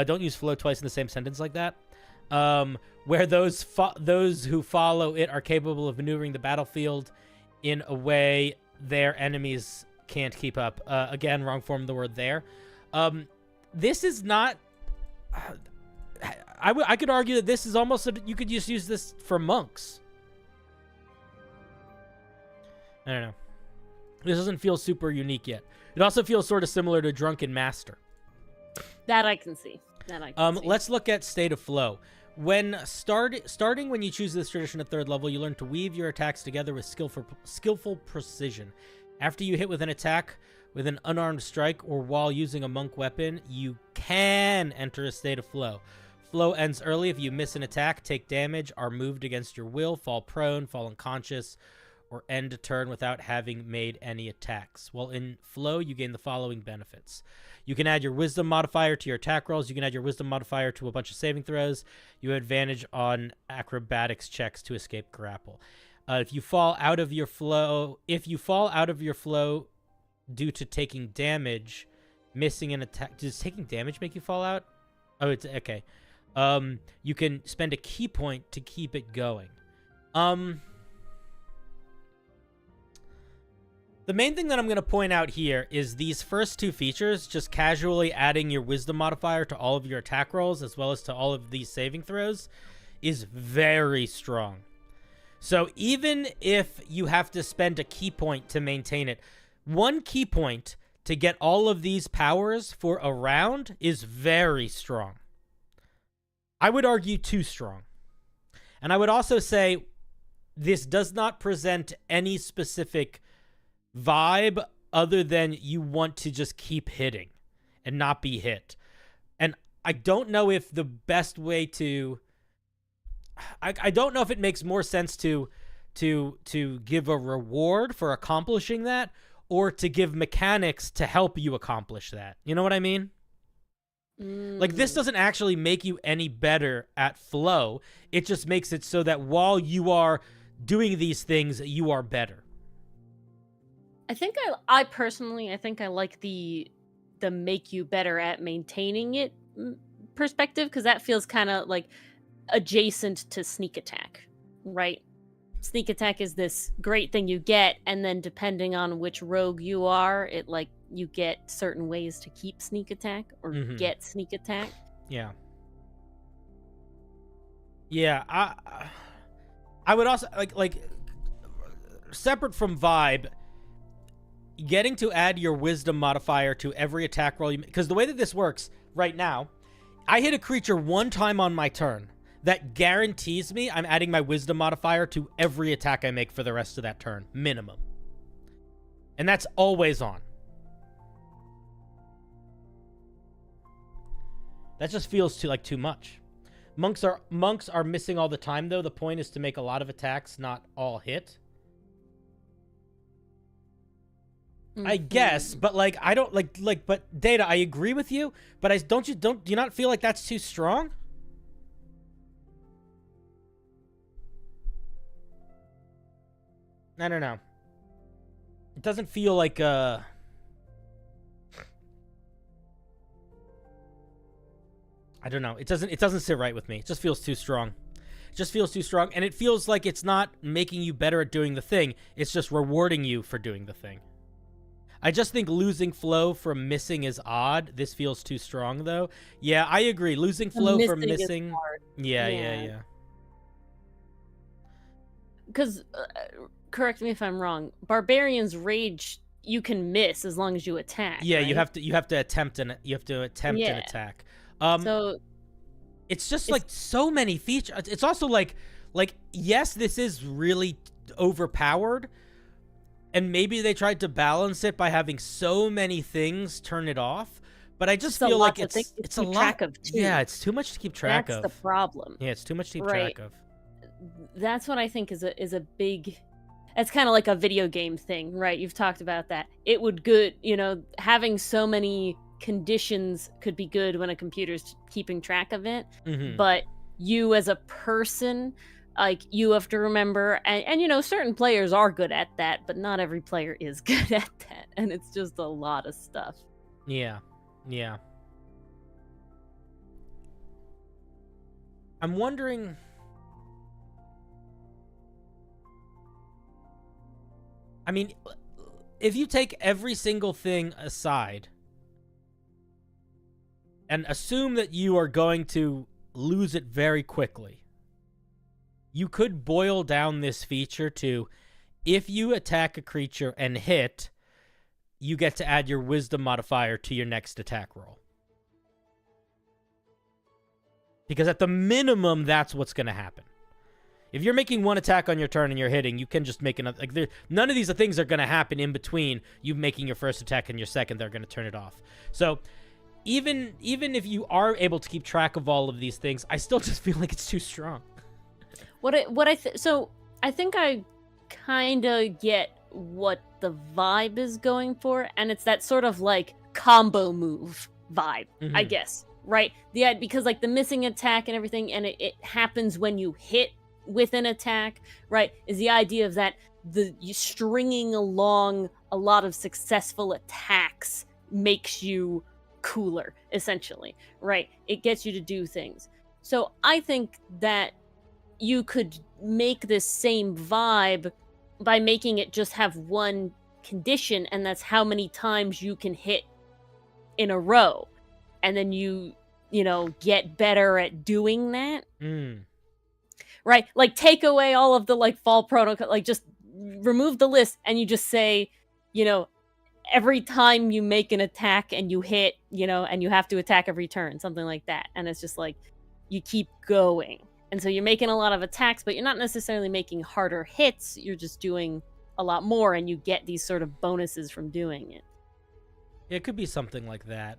Don't use flow twice in the same sentence like that. Where those who follow it are capable of maneuvering the battlefield in a way their enemies can't keep up. Again, wrong form of the word there. This is not... I could argue that this is almost... you could just use this for monks. I don't know. This doesn't feel super unique yet. It also feels sort of similar to Drunken Master. That I can see. Let's look at State of Flow. When starting when you choose this tradition at 3rd level, you learn to weave your attacks together with skillful precision. After you hit with an attack with an unarmed strike or while using a monk weapon, you can enter a state of flow. Flow ends early if you miss an attack, take damage, are moved against your will, fall prone, fall unconscious, or end a turn without having made any attacks. While in flow, you gain the following benefits. You can add your wisdom modifier to your attack rolls. You can add your wisdom modifier to a bunch of saving throws. You have advantage on acrobatics checks to escape grapple. If you fall out of your flow due to taking damage, missing an attack, does taking damage make you fall out? Oh, it's okay. You can spend a key point to keep it going. The main thing that I'm going to point out here is these first two features, just casually adding your wisdom modifier to all of your attack rolls as well as to all of these saving throws, is very strong. So even if you have to spend a key point to maintain it, one key point to get all of these powers for a round is very strong. I would argue too strong. And I would also say this does not present any specific vibe other than you want to just keep hitting and not be hit. And I don't know if the best way to... I don't know if it makes more sense to give a reward for accomplishing that or to give mechanics to help you accomplish that. You know what I mean? Like, this doesn't actually make you any better at flow. It just makes it so that while you are doing these things, you are better. I personally like the make you better at maintaining it perspective, because that feels kind of like adjacent to sneak attack, right? Sneak attack is this great thing you get, and then depending on which rogue you are, it like you get certain ways to keep sneak attack or get sneak attack. Yeah. I would also like separate from vibe, getting to add your wisdom modifier to every attack roll, because the way that this works right now, I hit a creature one time on my turn. That guarantees me I'm adding my wisdom modifier to every attack I make for the rest of that turn, minimum. And that's always on. That just feels too much. Monks are missing all the time though. The point is to make a lot of attacks not all hit. I guess, but like I don't like but Data, I agree with you, but do you not feel like that's too strong? I don't know. It doesn't feel like I don't know. It doesn't sit right with me. It just feels too strong. It just feels too strong, and it feels like it's not making you better at doing the thing. It's just rewarding you for doing the thing. I just think losing flow from missing is odd. This feels too strong, though. Yeah, I agree. Losing flow from missing. Yeah. Because, correct me if I'm wrong, Barbarian's Rage you can miss as long as you attack. Yeah, right? you have to attempt an attack. So it's just like so many features. It's also like yes, this is really overpowered. And maybe they tried to balance it by having so many things turn it off. But I just It's a feel lot like to think to it's a keep lot. track of, too. Yeah, it's too much to keep track That's of. the problem. Yeah, it's too much to keep Right. track of. That's what I think is a big. It's kind of like a video game thing, right? You've talked about that. It would good, having so many conditions could be good when a computer's keeping track of it. Mhm. But you as a person, like, you have to remember, and certain players are good at that, but not every player is good at that, and it's just a lot of stuff. Yeah. Yeah. I'm wondering. I mean, if you take every single thing aside and assume that you are going to lose it very quickly, you could boil down this feature to, if you attack a creature and hit, you get to add your wisdom modifier to your next attack roll. Because at the minimum, that's what's going to happen. If you're making one attack on your turn and you're hitting, you can just make another. Like, none of these things are going to happen in between you making your first attack and your second. They're going to turn it off. So even if you are able to keep track of all of these things, I still just feel like it's too strong. So I think I kind of get what the vibe is going for, and it's that sort of like combo move vibe, I guess, right? Because like the missing attack and everything, and it happens when you hit with an attack, right? Is the idea of that you stringing along a lot of successful attacks makes you cooler, essentially, right? It gets you to do things. So I think that you could make this same vibe by making it just have one condition, and that's how many times you can hit in a row, and then you get better at doing that. Right? Like, take away all of the, like, fall protocol, like, just remove the list, and you just say, every time you make an attack and you hit, and you have to attack every turn, something like that. And it's just like, you keep going. And so you're making a lot of attacks, but you're not necessarily making harder hits. You're just doing a lot more, and you get these sort of bonuses from doing it. It could be something like that.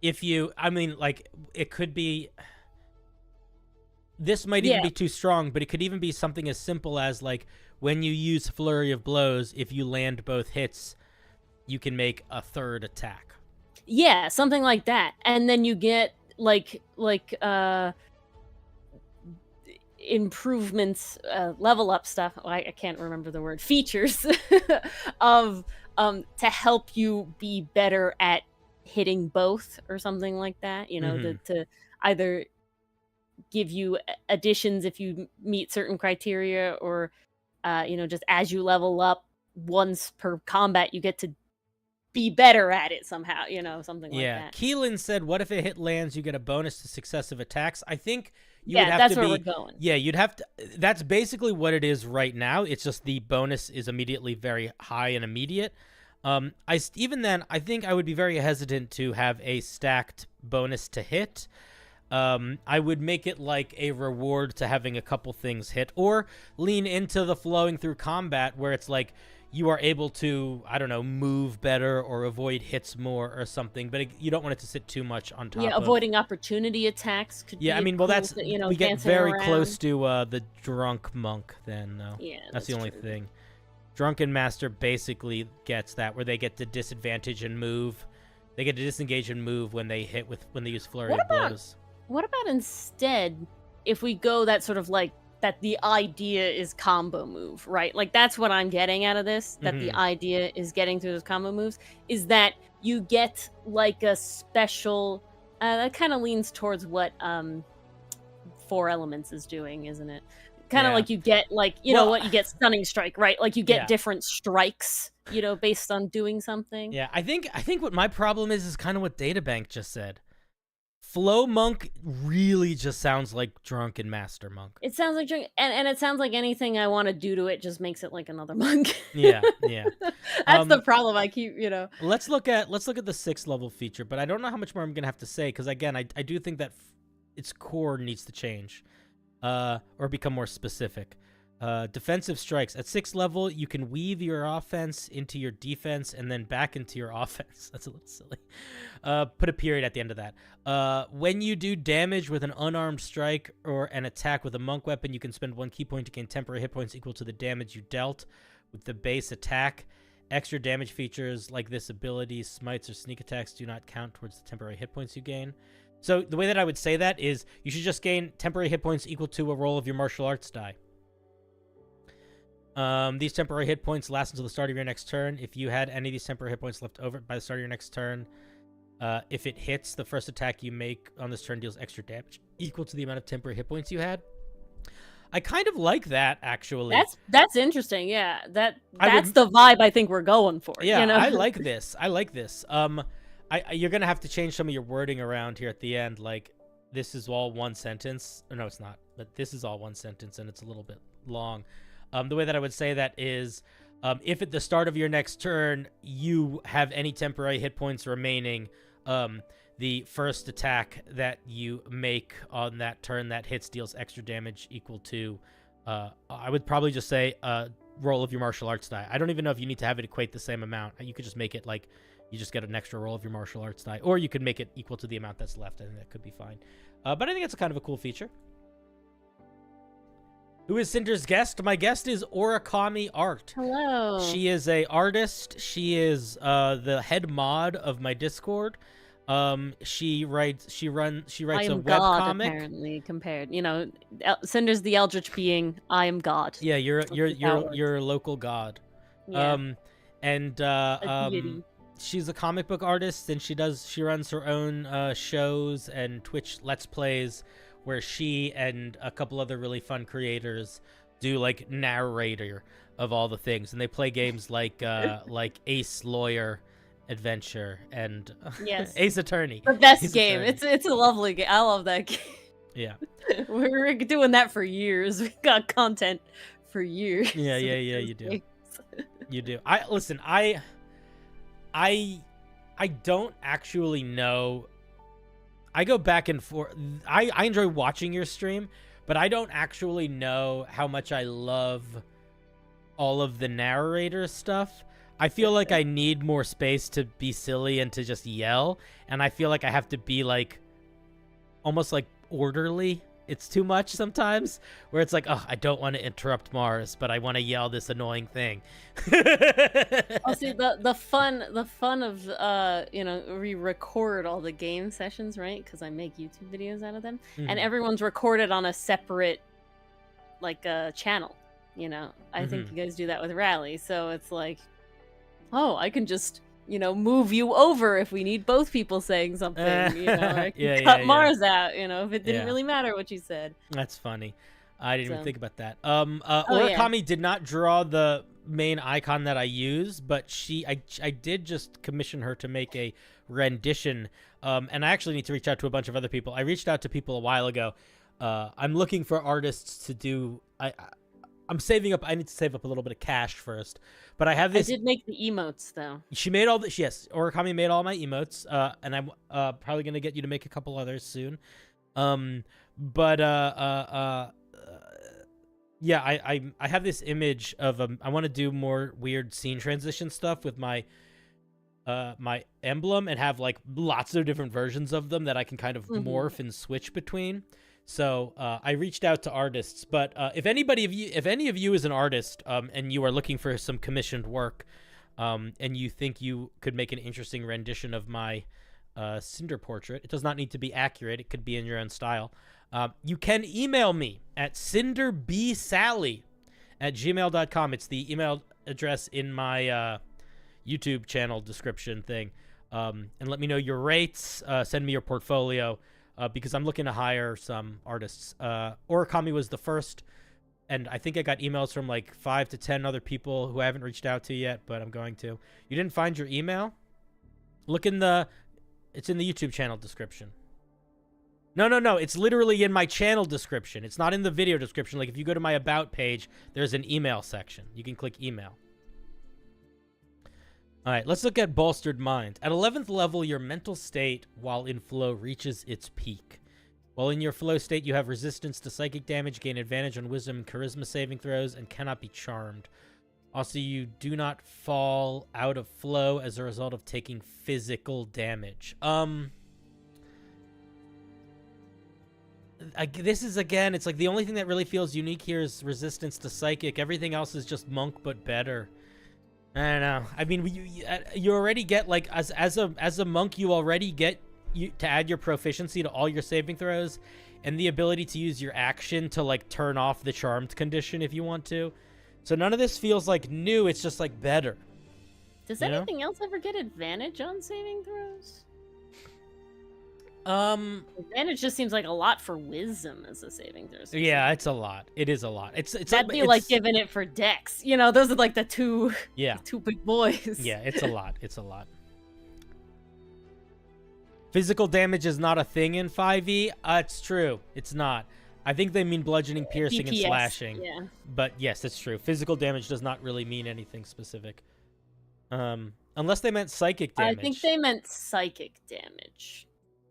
It could be... This might even be too strong, but it could even be something as simple as, like, when you use Flurry of Blows, if you land both hits, you can make a third attack. Yeah, something like that. And then you get, like improvements, level up stuff. I can't remember the word. Features of to help you be better at hitting both or something like that. To either give you additions if you meet certain criteria, or just as you level up once per combat, you get to be better at it somehow, something like that. Keelan said, what if a hit lands, you get a bonus to successive attacks? I think you would have that's to where be... we're going. Yeah, you'd have to... That's basically what it is right now. It's just the bonus is immediately very high and immediate. Even then, I think I would be very hesitant to have a stacked bonus to hit. I would make it like a reward to having a couple things hit, or lean into the flowing through combat where it's like you are able to, I don't know, move better or avoid hits more or something, but you don't want it to sit too much on top. Avoiding opportunity attacks could be that's we get very around. close to the drunk monk then, though. Yeah, that's the only true. thing. Drunken Master basically gets that, where they get to disadvantage and move. They get to disengage and move when they use Flurry of Blows. What about instead if we go that sort of like that the idea is combo move, right? Like, that's what I'm getting out of this, that the idea is getting through those combo moves, is that you get like a special, that kind of leans towards what Four Elements is doing, isn't it? Kind of like you get like, you get Stunning Strike, right? Like you get different strikes, based on doing something. Yeah, I think what my problem is kind of what Databank just said. Flow Monk really just sounds like Drunken Master Monk. It sounds like and it sounds like anything I want to do to it just makes it like another monk. Yeah. That's the problem. I keep, Let's look at the 6th level feature, but I don't know how much more I'm gonna have to say, because again, I do think that its core needs to change, or become more specific. Defensive strikes. At 6th level, you can weave your offense into your defense and then back into your offense. That's a little silly. Put a period at the end of that. When you do damage with an unarmed strike or an attack with a monk weapon, you can spend 1 key point to gain temporary hit points equal to the damage you dealt with the base attack. Extra damage features like this ability, smites or sneak attacks do not count towards the temporary hit points you gain. So the way that I would say that is you should just gain temporary hit points equal to a roll of your martial arts die. These temporary hit points last until the start of your next turn. If you had any of these temporary hit points left over by the start of your next turn, if it hits, the first attack you make on this turn deals extra damage equal to the amount of temporary hit points you had. I kind of like that, actually. That's interesting. Yeah, that's the vibe I think we're going for. Yeah, you know? I like this. I like this. You're gonna have to change some of your wording around here at the end. Like, this is all one sentence. Or no, it's not. But this is all one sentence, and it's a little bit long. The way that I would say that is, if at the start of your next turn you have any temporary hit points remaining, the first attack that you make on that turn that hits deals extra damage equal to, I would probably just say, roll of your martial arts die. I don't even know if you need to have it equate the same amount. You could just make it like you just get an extra roll of your martial arts die, or you could make it equal to the amount that's left. I think that could be fine. But I think it's kind of a cool feature. Who is Cinder's guest? My guest is Origami Art. Hello. She is a artist. She is the head mod of my Discord. She writes a web God, comic. Apparently, compared, Cinder's the eldritch being. I am God. Yeah, you're a local god. Yeah. She's a comic book artist, and she runs her own shows and Twitch Let's Plays, where she and a couple other really fun creators do like narrator of all the things, and they play games like Ace Lawyer Adventure and Yes. Ace Attorney. The best Ace game. Attorney. It's a lovely game. I love that game. Yeah. We're doing that for years. We got content for years. Yeah, you do. You do. I don't actually know. I go back and forth. I enjoy watching your stream, but I don't actually know how much I love all of the narrator stuff. I feel like I need more space to be silly and to just yell, and I feel like I have to be like almost like orderly. It's too much sometimes, where it's like, oh, I don't want to interrupt Mars, but I want to yell this annoying thing. Oh, see, the fun of we record all the game sessions, right? Because I make YouTube videos out of them, and everyone's recorded on a separate channel. I think you guys do that with Rally, so it's like, oh, I can just move you over if we need both people saying something. I can cut Mars out. If it didn't really matter what you said. That's funny. I didn't even think about that. Origami did not draw the main icon that I use, but I did just commission her to make a rendition. And I actually need to reach out to a bunch of other people. I reached out to people a while ago. I'm looking for artists to do. I'm saving up. I need to save up a little bit of cash first. But I have this. I did make the emotes though. She made all the. Yes, Origami made all my emotes. And I'm probably gonna get you to make a couple others soon. Yeah, I have this image of I want to do more weird scene transition stuff with my my emblem and have like lots of different versions of them that I can kind of morph and switch between. So I reached out to artists, but if any of you is an artist and you are looking for some commissioned work, and you think you could make an interesting rendition of my Cinder portrait, it does not need to be accurate. It could be in your own style. You can email me at cinderbsally@gmail.com. It's the email address in my YouTube channel description thing. And let me know your rates. Send me your portfolio. Because I'm looking to hire some artists. Origami was the first, and I think I got emails from like 5 to 10 other people who I haven't reached out to yet, but I'm going to. You didn't find your email? Look in it's in the YouTube channel description. No, it's literally in my channel description. It's not in the video description. Like if you go to my About page, there's an email section. You can click email. All right, let's look at Bolstered Mind. At 11th level, your mental state while in flow reaches its peak. While in your flow state, you have resistance to psychic damage, gain advantage on wisdom and charisma saving throws, and cannot be charmed. Also, you do not fall out of flow as a result of taking physical damage. This is, again, it's like the only thing that really feels unique here is resistance to psychic. Everything else is just monk, but better. I don't know. I mean, you already get, like, as a monk, you already get to add your proficiency to all your saving throws and the ability to use your action to, like, turn off the charmed condition if you want to. So none of this feels like new, it's just like better. Does anything else ever get advantage on saving throws? Advantage just seems like a lot for wisdom as a saving throw. Yeah, it's a lot. It is a lot. That'd be like giving it for dex. You know, those are like the two big boys. Yeah, it's a lot. It's a lot. Physical damage is not a thing in 5e. It's true. It's not. I think they mean bludgeoning, piercing, DPS, and slashing. Yeah. But yes, it's true. Physical damage does not really mean anything specific. Unless they meant psychic damage. I think they meant psychic damage.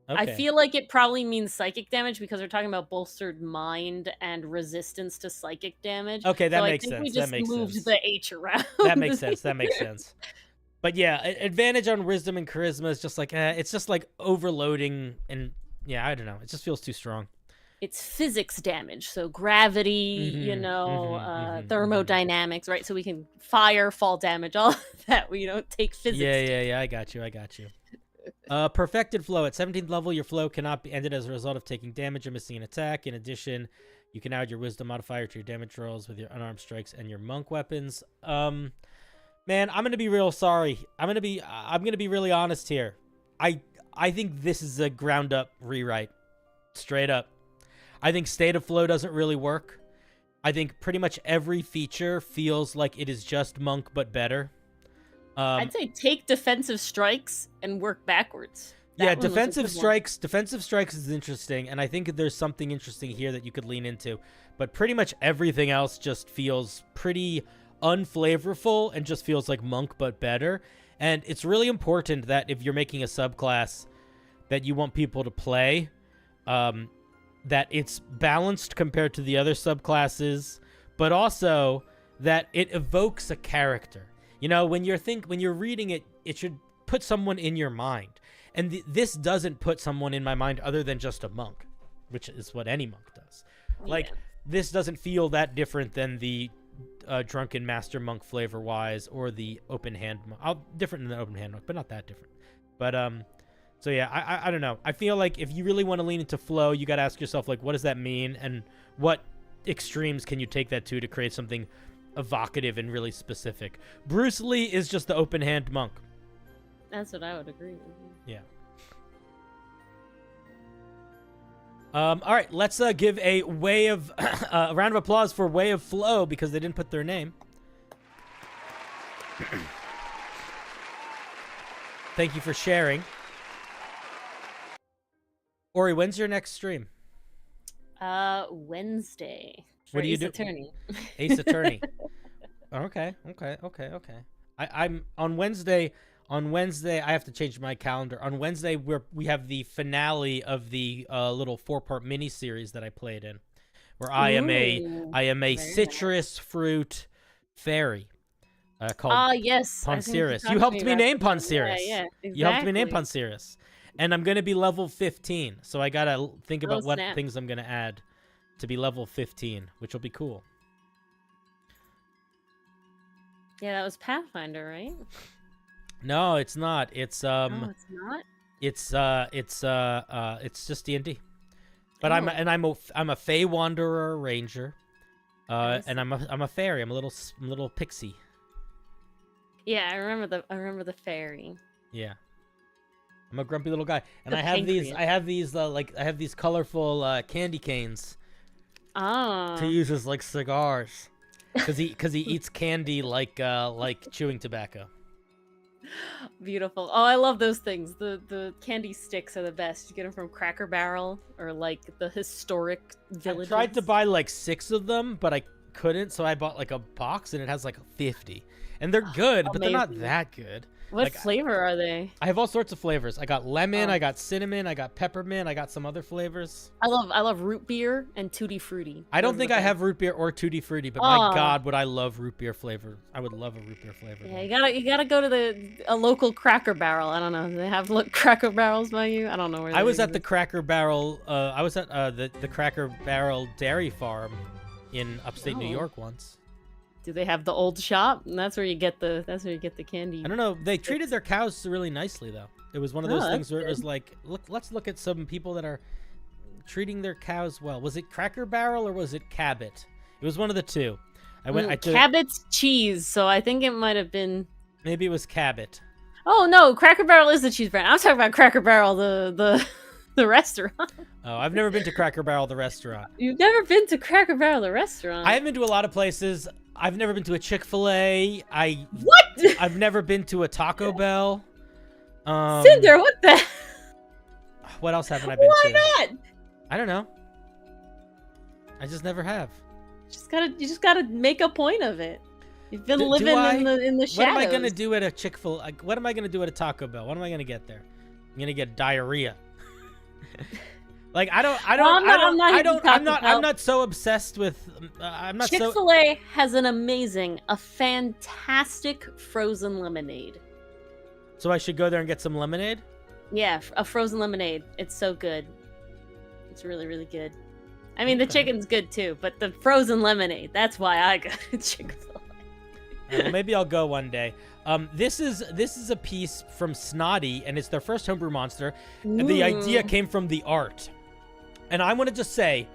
Okay. I feel like it probably means psychic damage because we're talking about bolstered mind and resistance to psychic damage. Okay, that so makes I think sense. We just that makes moved sense. the H around. That makes sense. That makes sense. But yeah, advantage on wisdom and charisma is just like, it's just like overloading, and yeah, I don't know. It just feels too strong. It's physics damage, so gravity, thermodynamics, right? So we can fire, fall damage, all of that. We don't take physics. Yeah. I got you. Perfected flow. At 17th level, your flow cannot be ended as a result of taking damage or missing an attack. In addition, you can add your wisdom modifier to your damage rolls with your unarmed strikes and your monk weapons. Man, I'm gonna be real sorry. I'm gonna be really honest here. I think this is a ground up rewrite. Straight up. I think State of Flow doesn't really work. I think pretty much every feature feels like it is just monk but better. I'd say take defensive strikes and work backwards. Defensive strikes is interesting, and I think there's something interesting here that you could lean into. But pretty much everything else just feels pretty unflavorful and just feels like monk but better. And it's really important that if you're making a subclass that you want people to play, that it's balanced compared to the other subclasses, but also that it evokes a character. You know, when you're reading it, it should put someone in your mind. And this doesn't put someone in my mind other than just a monk, which is what any monk does. Yeah. Like, this doesn't feel that different than the Drunken Master Monk flavor-wise, or the Open Hand Monk. Different than the Open Hand Monk, but not that different. But, so yeah, I don't know. I feel like if you really want to lean into flow, you got to ask yourself, like, what does that mean? And what extremes can you take that to create something evocative and really specific? Bruce Lee is just the Open Hand Monk. That's what I would agree with. Yeah. All right, let's give a a round of applause for Way of Flow because they didn't put their name. Thank you for sharing. Ori, when's your next stream? Wednesday. What do you do? Attorney. Ace Attorney. Okay. I'm on Wednesday. On Wednesday, I have to change my calendar. On Wednesday, we have the finale of the little 4-part mini series that I played in, where I am a citrus fruit fairy called yes, Ponceris. You helped me name Ponceris. Yeah, exactly. You helped me name Ponceris, and I'm gonna be level 15. So I gotta think about what things I'm gonna add to be level 15, which will be cool. Yeah, that was Pathfinder, right? No, it's not. It's No, it's not. It's just D&D. But I'm a Fey Wanderer Ranger, and I'm a fairy. I'm a little pixie. Yeah, I remember the fairy. Yeah, I'm a grumpy little guy, and The I have pancreas. I have these colorful candy canes Oh. to use as like cigars, because he eats candy like chewing tobacco. Beautiful. Oh, I love those things. The candy sticks are the best. You get them from Cracker Barrel or like the historic villages. I tried to buy like 6 of them, but I couldn't, so I bought like a box, and it has like 50. And they're good, but they're not Amazing. that good. What Like, flavor are they? I have all sorts of flavors. I got lemon, Oh. I got cinnamon, I got peppermint, I got some other flavors. I love root beer and tutti frutti. I don't Those are think the I best. have root beer or tutti frutti, but Oh. my God, would I love root beer flavor. I would love a root beer flavor. Yeah, you gotta go to a local Cracker Barrel. I don't know. Do they have Cracker Barrels by you? I don't know where. I they was at the exist. Cracker Barrel. I was at the Cracker Barrel Dairy Farm in upstate New Oh. York once. Do they have the old shop? And that's where you get the candy. I don't know. They treated their cows really nicely though. It was one of Oh, those that's things where it was good. like, let's look at some people that are treating their cows well. Was it Cracker Barrel or was it Cabot? It was one of the two. I went. I took, Cabot's cheese, so I think it might have been. maybe it was Cabot. Oh no, Cracker Barrel is the cheese brand. I'm talking about Cracker Barrel, the the restaurant. Oh, I've never been to Cracker Barrel, the restaurant. You've never been to Cracker Barrel, the restaurant? I haven't been to a lot of places. I've never been to a Chick-fil-A. What? I've never been to a Taco Bell. Cinder, what the? What else haven't I been Why to? not? I don't know. I just never have. You just gotta make a point of it. You've been Do living I? in the shadows. What am I gonna do at a Chick-fil? Like, what am I gonna do at a Taco Bell? What am I gonna get there? I'm gonna get diarrhea. Like I'm not so obsessed with. I'm not so. Chick-fil-A has a fantastic frozen lemonade. So I should go there and get some lemonade. Yeah, a frozen lemonade. It's so good. It's really, really good. I mean, the Okay. chicken's good too, but the frozen lemonade, that's why I go to Chick-fil-A. Well, maybe I'll go one day. This is a piece from Snotty, and it's their first homebrew monster. And the idea came from the art. And I want to just say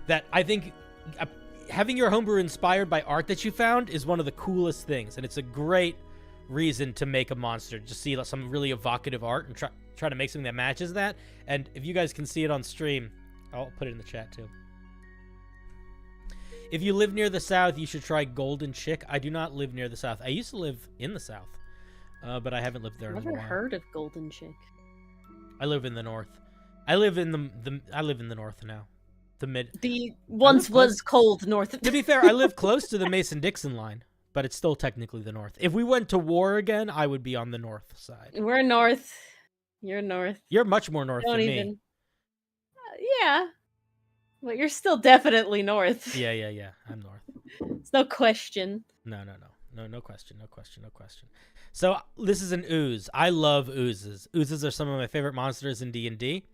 that I think having your homebrew inspired by art that you found is one of the coolest things, and it's a great reason to make a monster. Just see some really evocative art and try to make something that matches that. And if you guys can see it on stream, I'll put it in the chat too. If you live near the South, you should try Golden Chick. I do not live near the South. I used to live in the South, but I haven't lived there in a Never while. heard of Golden Chick. I live in the North. I live in the North now. The mid. The once close- was cold North. To be fair, I live close to the Mason-Dixon line, but it's still technically the North. If we went to war again, I would be on the North side. We're North. You're North. You're much more North Don't than even. me. Yeah. But you're still definitely North. Yeah. I'm North. It's no question. No question. So this is an ooze. I love oozes. Oozes are some of my favorite monsters in D&D.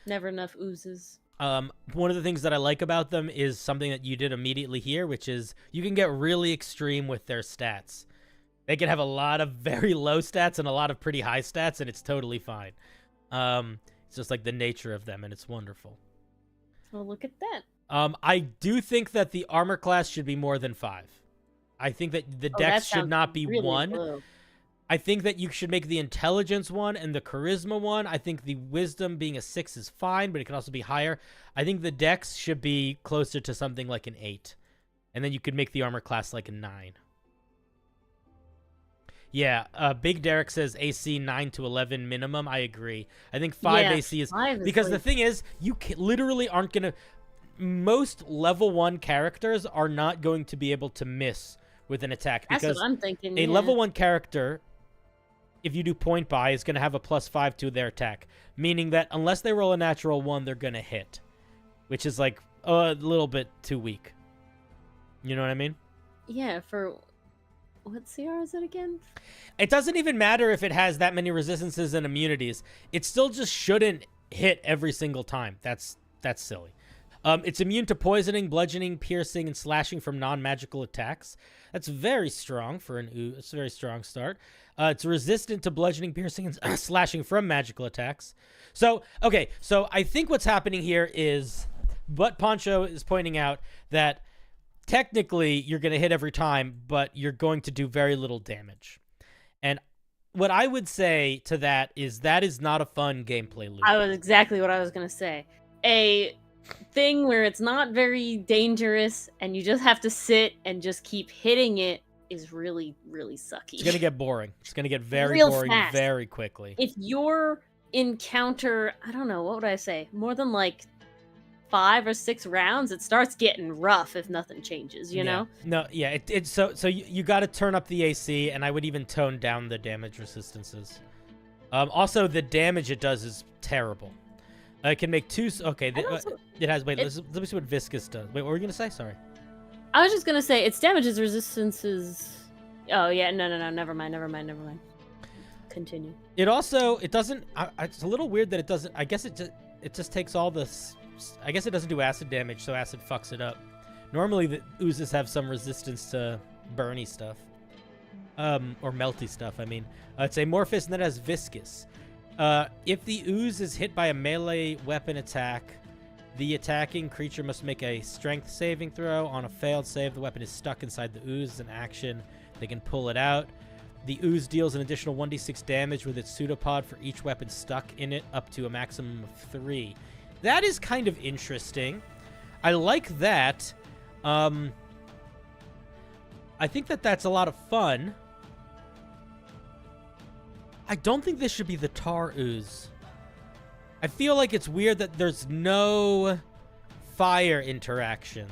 Never enough oozes. One of the things that I like about them is something that you did immediately here, which is you can get really extreme with their stats. They can have a lot of very low stats and a lot of pretty high stats, and it's totally fine. It's just like the nature of them, and it's wonderful. Well, look at that. I do think that the armor class should be more than 5. I think that the Oh, that dex should sounds not be really 1. low. I think that you should make the intelligence 1 and the charisma 1. I think the wisdom being a 6 is fine, but it can also be higher. I think the dex should be closer to something like an 8. And then you could make the armor class like a 9. Yeah, Big Derek says AC 9 to 11 minimum. I agree. I think 5 Yeah, AC is... 5 is Because the like- thing is, you literally aren't going to... Most level 1 characters are not going to be able to miss with an attack. That's Because what I'm thinking. a yeah. level 1 character, if you do point buy, is going to have a +5 to their attack. Meaning that unless they roll a natural 1, they're going to hit. Which is like a little bit too weak. You know what I mean? Yeah, for... What CR is it again? It doesn't even matter if it has that many resistances and immunities. It still just shouldn't hit every single time. That's silly. It's immune to poisoning, bludgeoning, piercing, and slashing from non-magical attacks. That's very strong for an ooze. It's a very strong start. It's resistant to bludgeoning, piercing, and slashing from magical attacks. So, okay, so I think what's happening here is, Butt Poncho is pointing out that technically you're going to hit every time, but you're going to do very little damage. And what I would say to that is not a fun gameplay loop. I was exactly what I was going to say. A thing where it's not very dangerous and you just have to sit and just keep hitting it is really, really sucky. It's going to get boring. It's going to get very Real boring fast. very quickly. If your encounter, I don't know, what would I say? More than like 5 or 6 rounds, it starts getting rough if nothing changes, you know? No, yeah, so you got to turn up the AC, and I would even tone down the damage resistances. Also, the damage it does is terrible. It can make 2. Okay, it has. Wait, let me see what viscous does. Wait, what were you gonna say? Sorry. I was just gonna say its damages resistances. Oh yeah, no, never mind. Continue. It doesn't. It's a little weird that it doesn't. I guess it just takes all this. I guess it doesn't do acid damage, so acid fucks it up. Normally, the oozes have some resistance to burny stuff, or melty stuff. I mean, it's amorphous and then it has viscous. If the ooze is hit by a melee weapon attack, the attacking creature must make a strength saving throw. On a failed save, the weapon is stuck inside the ooze. As an action, they can pull it out. The ooze deals an additional 1d6 damage with its pseudopod for each weapon stuck in it, up to a maximum of 3. That is kind of interesting. I like that. I think that's a lot of fun. I don't think this should be the tar ooze. I feel like it's weird that there's no fire interaction.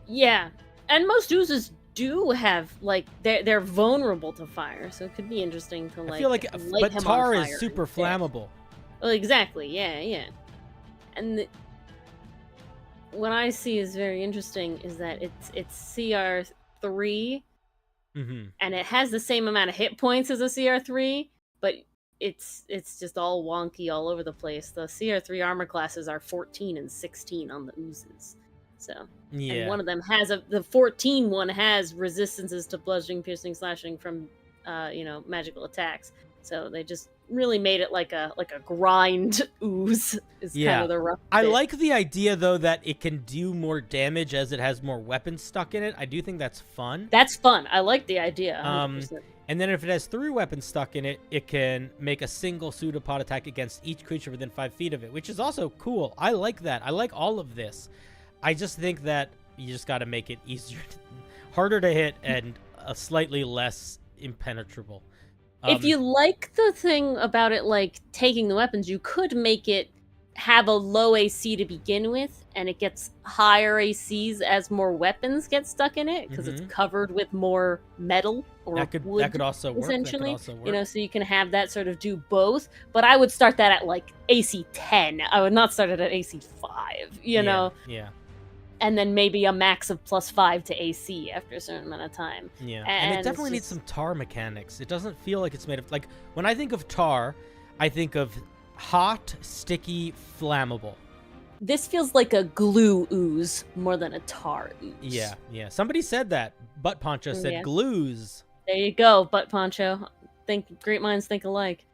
Yeah, and most oozes do have, like, they're vulnerable to fire, so it could be interesting to, like, I feel like, light but him tar on is fire super instead. flammable. Well, exactly, yeah. And what I see is very interesting is that it's CR3, and it has the same amount of hit points as a CR3, but it's just all wonky all over the place. The CR3 armor classes are 14 and 16 on the oozes. So, Yeah. and one of them has the 14 one has resistances to bludgeoning, piercing, slashing from magical attacks. So they just really made it like a grind ooze is kind of the rough bit. I like the idea though that it can do more damage as it has more weapons stuck in it. I do think that's fun. That's fun. I like the idea. 100%. And then if it has 3 weapons stuck in it, it can make a single pseudopod attack against each creature within 5 feet of it, which is also cool. I like that. I like all of this. I just think that you just got to make it easier, harder to hit, and slightly less impenetrable. If you like the thing about it, like taking the weapons, you could make it have a low AC to begin with, and it gets higher ACs as more weapons get stuck in it because it's covered with more metal or wood. That could also work. Essentially, so you can have that sort of do both. But I would start that at like AC 10. I would not start it at AC 5. You know. Yeah. And then maybe a max of +5 to AC after a certain amount of time. Yeah, and it definitely needs some tar mechanics. It doesn't feel like it's made of... Like, when I think of tar, I think of hot, sticky, flammable. This feels like a glue ooze more than a tar ooze. Yeah. Somebody said that. Butt Poncho said glues. There you go, Butt Poncho. Great minds think alike.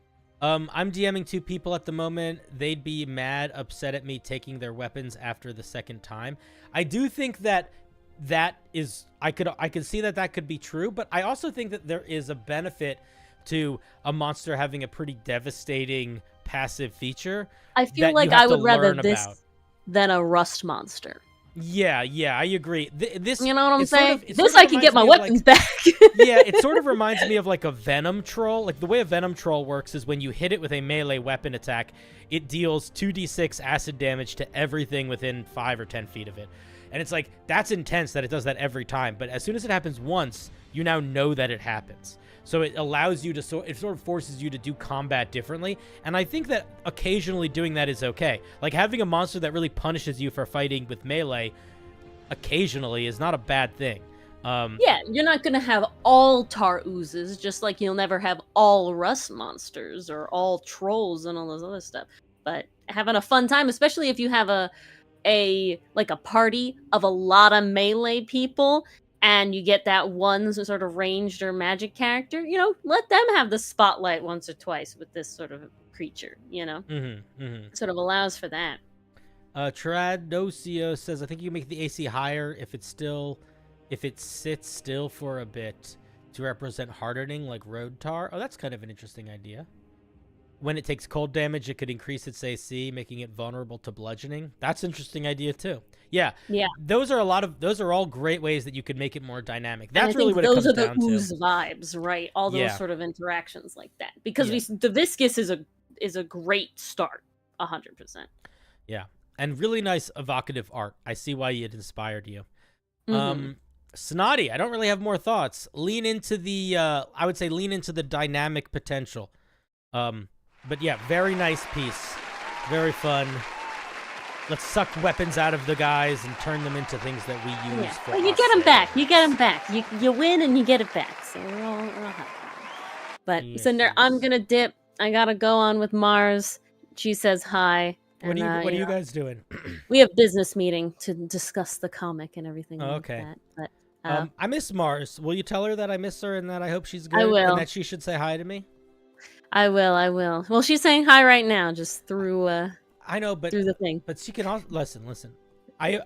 I'm DMing 2 people at the moment. They'd be mad, upset at me taking their weapons after the second time. I do think that is... I could see that could be true, but I also think that there is a benefit to a monster having a pretty devastating passive feature. I feel like I would rather this than a rust monster. Yeah, I agree. This, you know what I'm saying? This I can get my weapons back. Yeah, it sort of reminds me of like a Venom Troll. Like the way a Venom Troll works is when you hit it with a melee weapon attack, it deals 2d6 acid damage to everything within 5 or 10 feet of it. And it's like, that's intense that it does that every time. But as soon as it happens once, you now know that it happens. So it allows you to, it sort of forces you to do combat differently. And I think that occasionally doing that is okay. Like having a monster that really punishes you for fighting with melee occasionally is not a bad thing. Yeah, you're not going to have all tar oozes, just like you'll never have all rust monsters or all trolls and all this other stuff. But having a fun time, especially if you have a party of a lot of melee people, and you get that one sort of ranged or magic character, let them have the spotlight once or twice with this sort of creature, Sort of allows for that. Tradocio says, I think you can make the AC higher if it sits still for a bit to represent hardening like road tar. Oh, that's kind of an interesting idea. When it takes cold damage, it could increase its AC, making it vulnerable to bludgeoning. That's an interesting idea too. Yeah. Those are all great ways that you could make it more dynamic. That's really what it comes down to. Those are the ooze vibes, right? All those sort of interactions like that. Because the viscous is a great start, 100%. Yeah. and really nice evocative art. I see why it inspired you. Mhm. Snotty, I don't really have more thoughts. Lean into the I would say lean into the dynamic potential. But yeah, very nice piece. Very fun. Let's suck weapons out of the guys and turn them into things that we use Yeah. for Well, you us. get them back. You get them back. You win and you get it back. So we're all happy. But Yes, Cinder, I'm yes. gonna dip. I gotta go on with Mars. She says hi. What and, are you know, guys doing? we have business meeting to discuss the comic and everything like Okay. that. But I miss Mars. Will you tell her that I miss her and that I hope she's good? I will. And that she should say hi to me? I will. Well, she's saying hi right now, just through I know, but through the thing. But she can also listen. I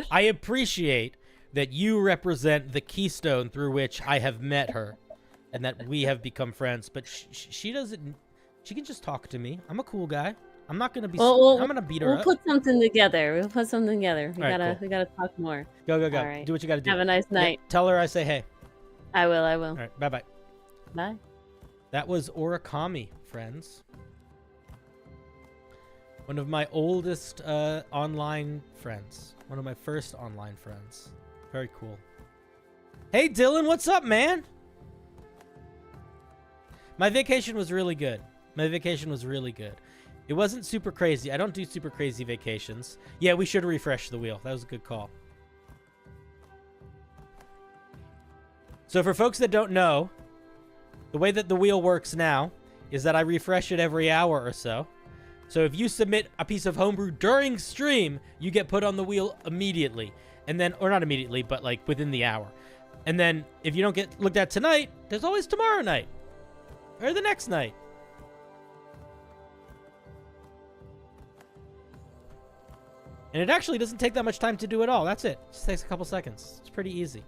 I appreciate that you represent the keystone through which I have met her, and that we have become friends. But she doesn't. She can just talk to me. I'm a cool guy. I'm not gonna be. I'm gonna beat her We'll up. put something together. We All right, cool. We gotta talk more. Go. All right. Do what you gotta do. Have a nice Yeah, night. tell her I say hey. I will. All right. Bye. Bye. That was Origami, friends. One of my oldest online friends. One of my first online friends. Very cool. Hey, Dylan, what's up, man? My vacation was really good. It wasn't super crazy. I don't do super crazy vacations. Yeah, we should refresh the wheel. That was a good call. So for folks that don't know, the way that the wheel works now is that I refresh it every hour or so. So if you submit a piece of homebrew during stream, you get put on the wheel immediately. And then, or not immediately, but like within the hour. And then if you don't get looked at tonight, there's always tomorrow night. Or the next night. And it actually doesn't take that much time to do it all. That's it. It just takes a couple seconds. It's pretty easy.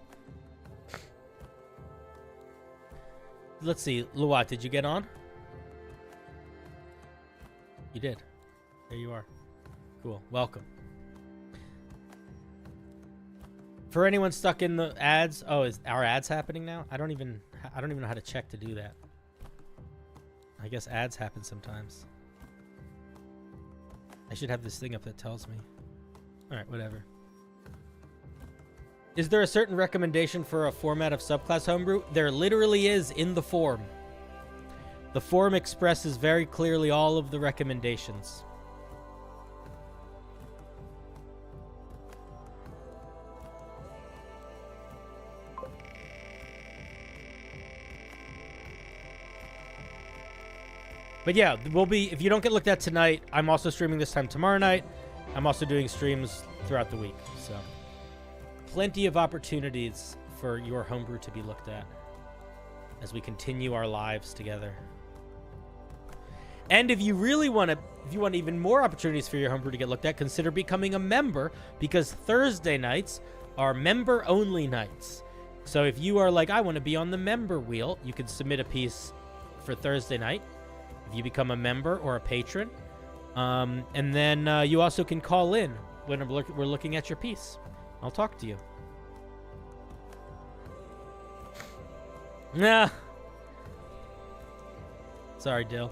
Let's see. Luat, did you get on? You did. There you are. Cool. Welcome. For anyone stuck in the ads, oh, is our ads happening now? I don't even know how to check to do that. I guess ads happen sometimes. I should have this thing up that tells me. All right, whatever. Is there a certain recommendation for a format of subclass homebrew? There literally is in the form. The form expresses very clearly all of the recommendations. But yeah, we'll be, if you don't get looked at tonight, I'm also streaming this time tomorrow night. I'm also doing streams throughout the week, so plenty of opportunities for your homebrew to be looked at as we continue our lives together. And if you really want to, if you want even more opportunities for your homebrew to get looked at, consider becoming a member, because Thursday nights are member-only nights. So if you are like, I want to be on the member wheel, you can submit a piece for Thursday night if you become a member or a patron. And then you also can call in when we're looking at your piece. I'll talk to you. Nah. Sorry, Dill.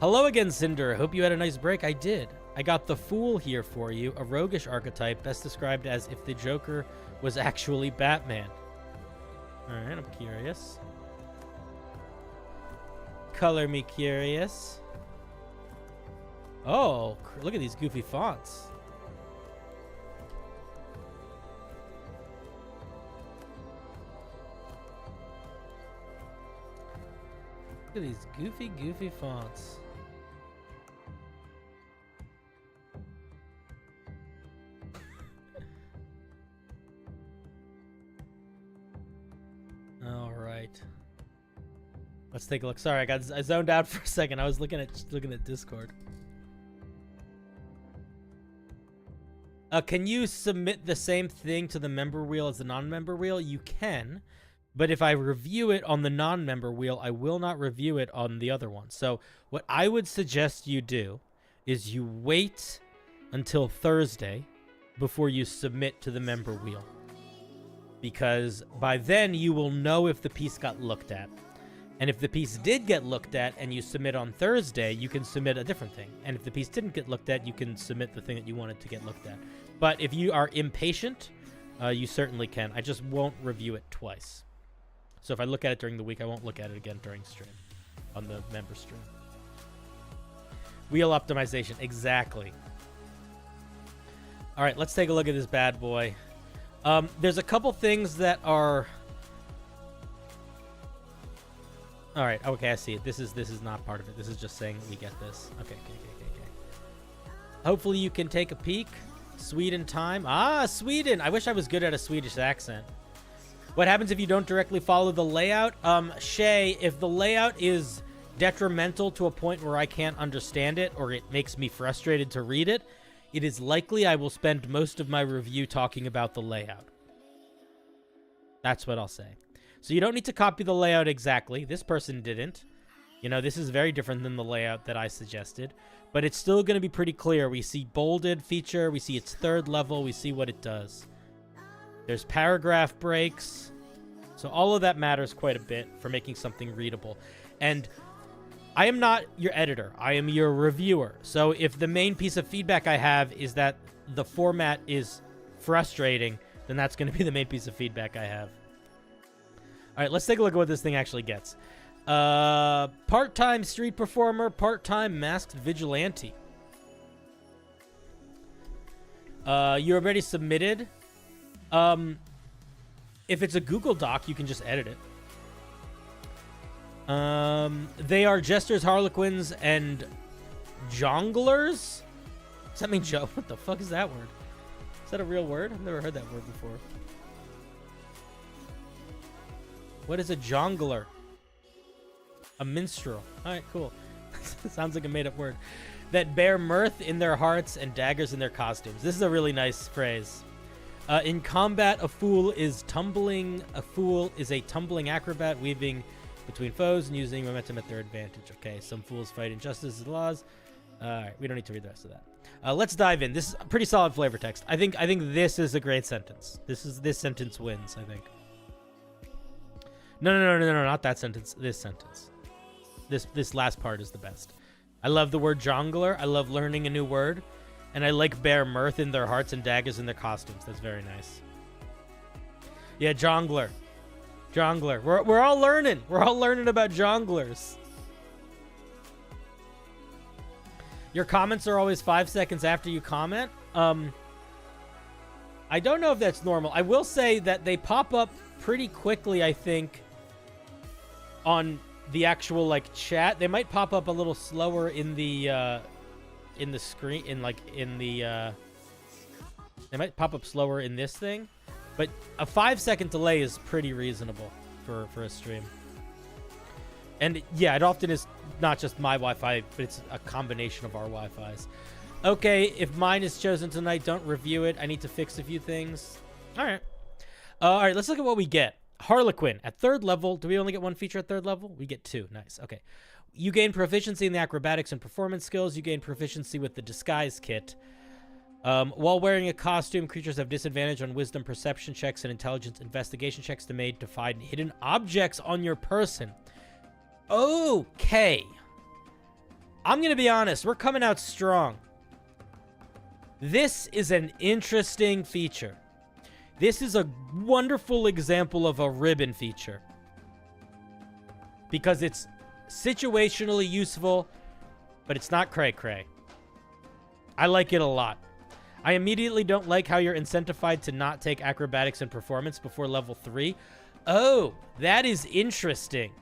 Hello again, Cinder. Hope you had a nice break. I did. I got the Fool here for you, a roguish archetype best described as if the Joker was actually Batman. Alright, I'm curious. Color me curious. Oh, look at these goofy fonts. Look at these goofy fonts. All right. Let's take a look. Sorry, I zoned out for a second. I was looking at Discord. Can you submit the same thing to the member wheel as the non-member wheel? You can, but if I review it on the non-member wheel, I will not review it on the other one. So what I would suggest you do is you wait until Thursday before you submit to the member wheel, because by then you will know if the piece got looked at. And if the piece did get looked at and you submit on Thursday, you can submit a different thing. And if the piece didn't get looked at, you can submit the thing that you wanted to get looked at. But if you are impatient, you certainly can. I just won't review it twice. So if I look at it during the week, I won't look at it again during stream, on the member stream. Wheel optimization, exactly. All right, let's take a look at this bad boy. There's a couple things that are... All right, okay, I see it. This is not part of it. This is just saying that we get this. Okay. Hopefully you can take a peek. Sweden time. Ah, Sweden! I wish I was good at a Swedish accent. What happens if you don't directly follow the layout? Shay, if the layout is detrimental to a point where I can't understand it or it makes me frustrated to read it, it is likely I will spend most of my review talking about the layout. That's what I'll say. So you don't need to copy the layout exactly. This person didn't. You know, this is very different than the layout that I suggested. But it's still going to be pretty clear. We see bolded feature. We see its third level. We see what it does. There's paragraph breaks. So all of that matters quite a bit for making something readable. And I am not your editor. I am your reviewer. So if the main piece of feedback I have is that the format is frustrating, then that's going to be the main piece of feedback I have. All right, let's take a look at what this thing actually gets. Part-time street performer, part-time masked vigilante. You already submitted. If it's a Google Doc, you can just edit it. They are jesters, harlequins, and jonglers? Does that mean what the fuck is that word? Is that a real word? I've never heard that word before. What is a jongler? A minstrel. All right, cool. Sounds like a made-up word. That bear mirth in their hearts and daggers in their costumes. This is a really nice phrase. In combat, a fool is a tumbling acrobat, weaving between foes and using momentum at their advantage. Okay, some fools fight injustice and laws. All right, we don't need to read the rest of that. Let's dive in. This is a pretty solid flavor text. I think this is a great sentence. This sentence wins, I think. No, not that sentence. This sentence. This last part is the best. I love the word jongler. I love learning a new word. And I like bear mirth in their hearts and daggers in their costumes. That's very nice. Yeah, jongler. Jongler. We're all learning. We're all learning about jonglers. Your comments are always 5 seconds after you comment. I don't know if that's normal. I will say that they pop up pretty quickly, I think, on the actual like chat. They might pop up a little slower in the screen, they might pop up slower in this thing, but a 5-second delay is pretty reasonable for a stream. And yeah, it often is not just my Wi-Fi, but it's a combination of our Wi-Fis. Okay, if mine is chosen tonight, don't review it. I need to fix a few things. All right, let's look at what we get. Harlequin at 3rd level. Do we only get one feature at 3rd level? We get 2. Nice. Okay. You gain proficiency in the acrobatics and performance skills. You gain proficiency with the disguise kit. While wearing a costume, creatures have disadvantage on wisdom perception checks and intelligence investigation checks to find hidden objects on your person. Okay. I'm going to be honest. We're coming out strong. This is an interesting feature. This is a wonderful example of a ribbon feature. Because it's situationally useful, but it's not cray-cray. I like it a lot. I immediately don't like how you're incentivized to not take acrobatics and performance before level 3. Oh, that is interesting.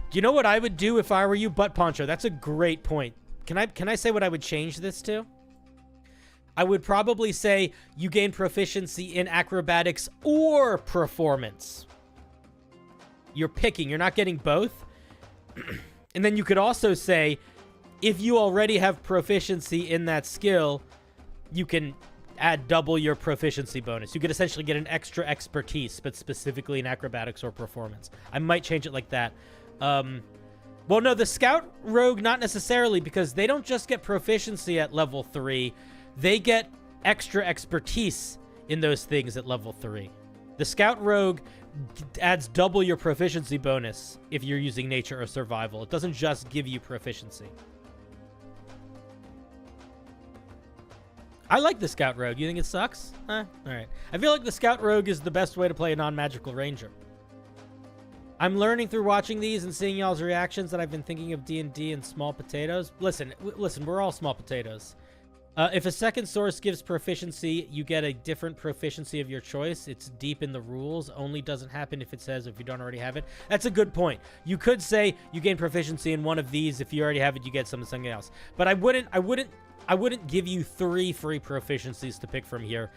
Do you know what I would do if I were you, Butt Poncho? That's a great point. Can I say what I would change this to? I would probably say you gain proficiency in acrobatics or performance. You're picking. You're not getting both. And then you could also say, if you already have proficiency in that skill, you can add double your proficiency bonus. You could essentially get an extra expertise, but specifically in acrobatics or performance. I might change it like that. Well, no, the Scout Rogue, not necessarily, because they don't just get proficiency at level 3. They get extra expertise in those things at level 3. The Scout Rogue adds double your proficiency bonus if you're using nature or survival. It doesn't just give you proficiency. I like the Scout Rogue. You think it sucks? All right. I feel like the Scout Rogue is the best way to play a non-magical ranger. I'm learning through watching these and seeing y'all's reactions that I've been thinking of D&D and small potatoes. Listen, we're all small potatoes. If a second source gives proficiency, you get a different proficiency of your choice. It's deep in the rules. Only doesn't happen if it says if you don't already have it. That's a good point. You could say you gain proficiency in one of these. If you already have it, you get something else. But I wouldn't give you 3 free proficiencies to pick from here.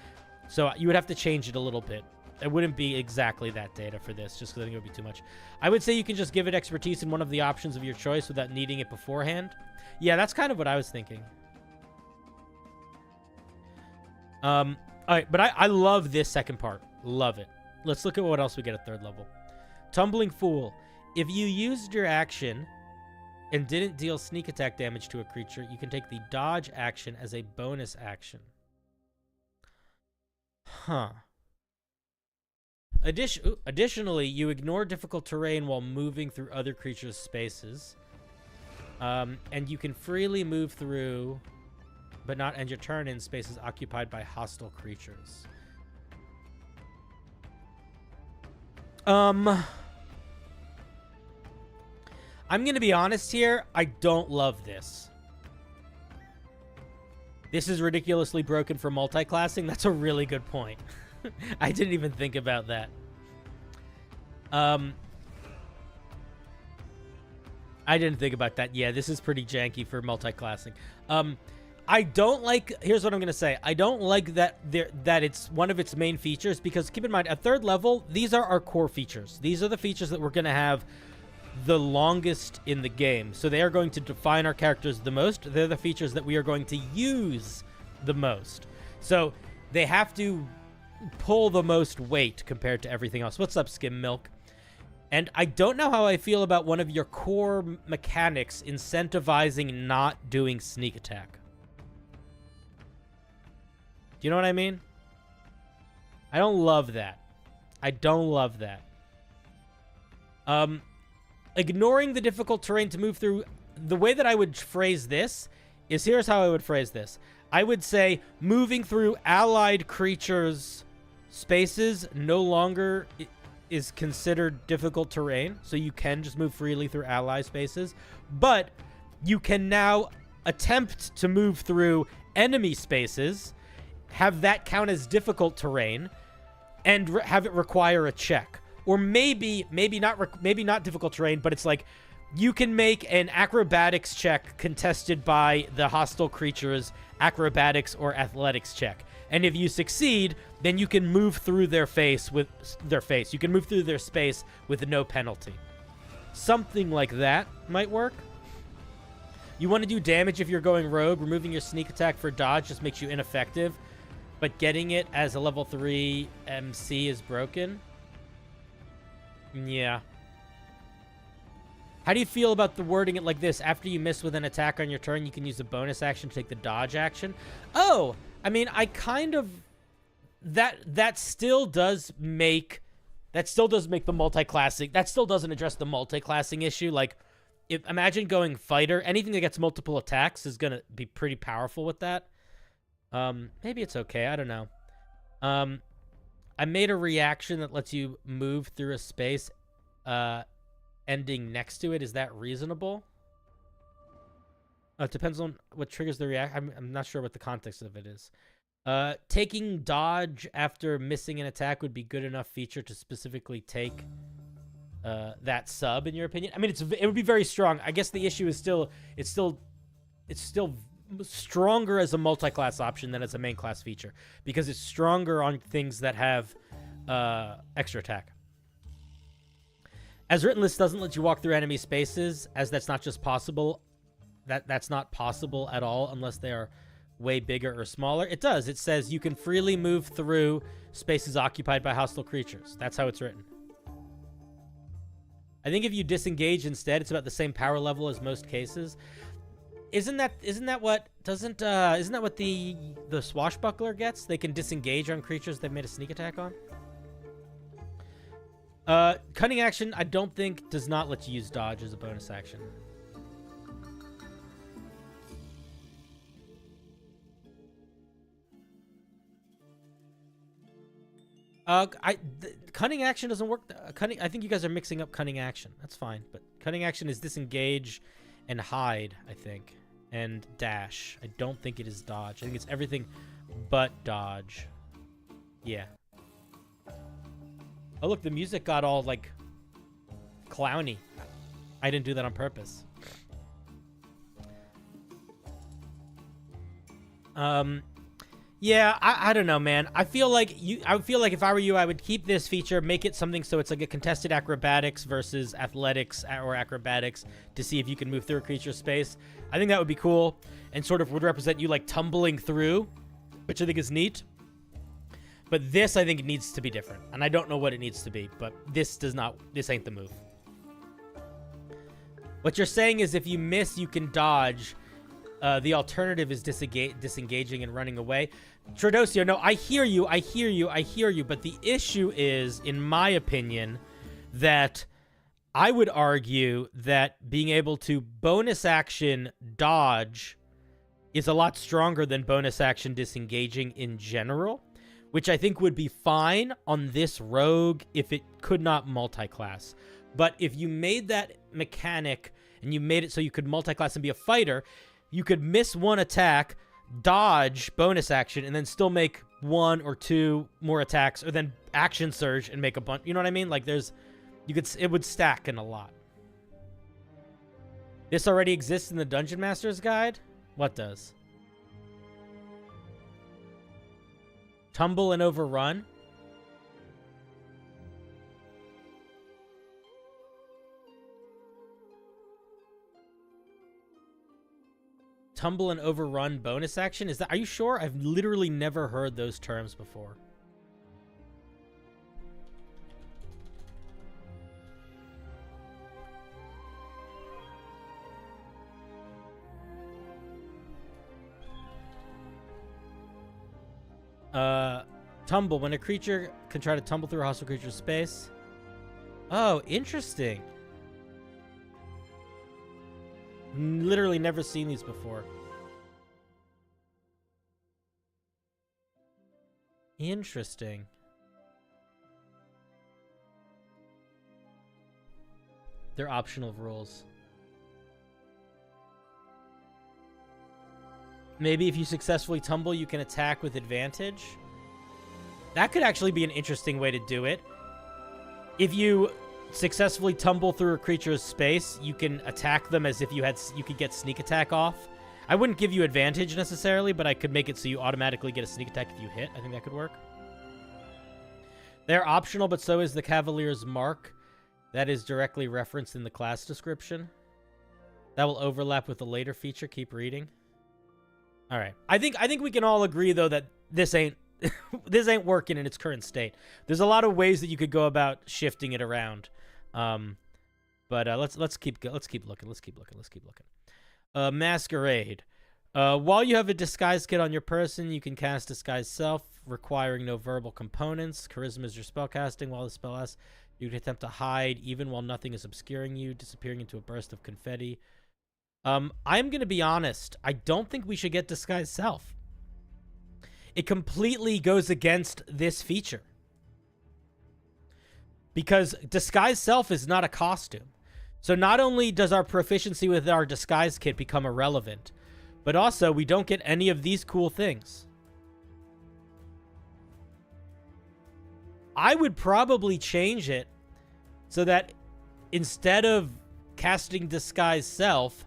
So you would have to change it a little bit. It wouldn't be exactly that data for this, just because I think it would be too much. I would say you can just give it expertise in one of the options of your choice without needing it beforehand. Yeah, that's kind of what I was thinking. All right, but I love this second part. Love it. Let's look at what else we get at 3rd level. Tumbling Fool. If you used your action and didn't deal sneak attack damage to a creature, you can take the dodge action as a bonus action. Huh. Additionally, you ignore difficult terrain while moving through other creatures' spaces. And you can freely move through, but not end your turn in spaces occupied by hostile creatures. I'm going to be honest here. I don't love this. This is ridiculously broken for multi-classing. That's a really good point. I didn't even think about that. I didn't think about that. Yeah, this is pretty janky for multi-classing. I don't like... Here's what I'm going to say. I don't like that it's one of its main features, because keep in mind, at 3rd level, these are our core features. These are the features that we're going to have the longest in the game. So they are going to define our characters the most. They're the features that we are going to use the most. So they have to pull the most weight compared to everything else. What's up, Skim Milk? And I don't know how I feel about one of your core mechanics incentivizing not doing sneak attack. Do you know what I mean? I don't love that. I don't love that. Ignoring the difficult terrain to move through, the way that I would phrase this is, here's how I would phrase this. I would say moving through allied creatures' spaces no longer is considered difficult terrain, so you can just move freely through ally spaces, but you can now attempt to move through enemy spaces, have that count as difficult terrain, and have it require a check. Or maybe not difficult terrain, but it's like you can make an acrobatics check contested by the hostile creature's acrobatics or athletics check. And if you succeed, then you can move through their face with their face. You can move through their space with no penalty. Something like that might work. You want to do damage if you're going rogue. Removing your sneak attack for dodge just makes you ineffective, but getting it as a level 3 MC is broken. Yeah. How do you feel about the wording it like this? After you miss with an attack on your turn, you can use a bonus action to take the dodge action. Oh, I mean, I kind of... That still does make the multi-classing... That still doesn't address the multi-classing issue. Like, imagine going fighter. Anything that gets multiple attacks is going to be pretty powerful with that. Maybe it's okay. I don't know. I made a reaction that lets you move through a space ending next to it. Is that reasonable? It depends on what triggers the reaction. I'm not sure what the context of it is. Taking dodge after missing an attack would be good enough feature to specifically take that sub, in your opinion? I mean, it would be very strong. I guess the issue is it's still stronger as a multi-class option than as a main class feature, because it's stronger on things that have extra attack. As written, list doesn't let you walk through enemy spaces, as that's not just possible. That's not possible at all unless they are way bigger or smaller. It does. It says you can freely move through spaces occupied by hostile creatures. That's how it's written. I think if you disengage instead, it's about the same power level as most cases. Isn't that what the swashbuckler gets? They can disengage on creatures they've made a sneak attack on. Cunning action, I don't think does not let you use dodge as a bonus action. Cunning action doesn't work. Cunning. I think you guys are mixing up cunning action. That's fine, but cunning action is disengage and hide, I think, and dash. I don't think it is dodge. I think it's everything but dodge. Yeah. Oh, look, the music got all, like, clowny. I didn't do that on purpose. Yeah, I don't know, man. I feel like if I were you, I would keep this feature, make it something so it's like a contested acrobatics versus athletics or acrobatics to see if you can move through a creature's space. I think that would be cool and sort of would represent you, like, tumbling through, which I think is neat. But this, I think, needs to be different. And I don't know what it needs to be, but this ain't the move. What you're saying is if you miss, you can dodge. The alternative is disengaging and running away. Tradosio, no, I hear you. But the issue is, in my opinion, that I would argue that being able to bonus action dodge is a lot stronger than bonus action disengaging in general, which I think would be fine on this rogue if it could not multi-class. But if you made that mechanic and you made it so you could multi-class and be a fighter, you could miss one attack, dodge bonus action, and then still make one or two more attacks, or then action surge and make a bunch. You know what I mean? Like it would stack in a lot. This already exists in the Dungeon Master's Guide? What does? Tumble and overrun? Tumble and overrun bonus action? Are you sure? I've literally never heard those terms before. Tumble. When a creature can try to tumble through a hostile creature's space. Oh, interesting. Literally never seen these before. Interesting. They're optional rules. Maybe if you successfully tumble, you can attack with advantage. That could actually be an interesting way to do it. If you successfully tumble through a creature's space, you can attack them as if you could get sneak attack off. I wouldn't give you advantage necessarily, but I could make it so you automatically get a sneak attack if you hit. I think that could work. They're optional, but so is the Cavalier's Mark. That is directly referenced in the class description. That will overlap with the later feature. Keep reading. All right. I think we can all agree though that this ain't this ain't working in its current state. There's a lot of ways that you could go about shifting it around. But let's keep looking. Masquerade. While you have a disguise kit on your person, you can cast Disguise Self, requiring no verbal components. Charisma is your spellcasting. While the spell lasts, you can attempt to hide even while nothing is obscuring you, disappearing into a burst of confetti. I'm going to be honest. I don't think we should get Disguise Self. It completely goes against this feature. Because Disguise Self is not a costume. So not only does our proficiency with our disguise kit become irrelevant, but also we don't get any of these cool things. I would probably change it so that instead of casting Disguise Self,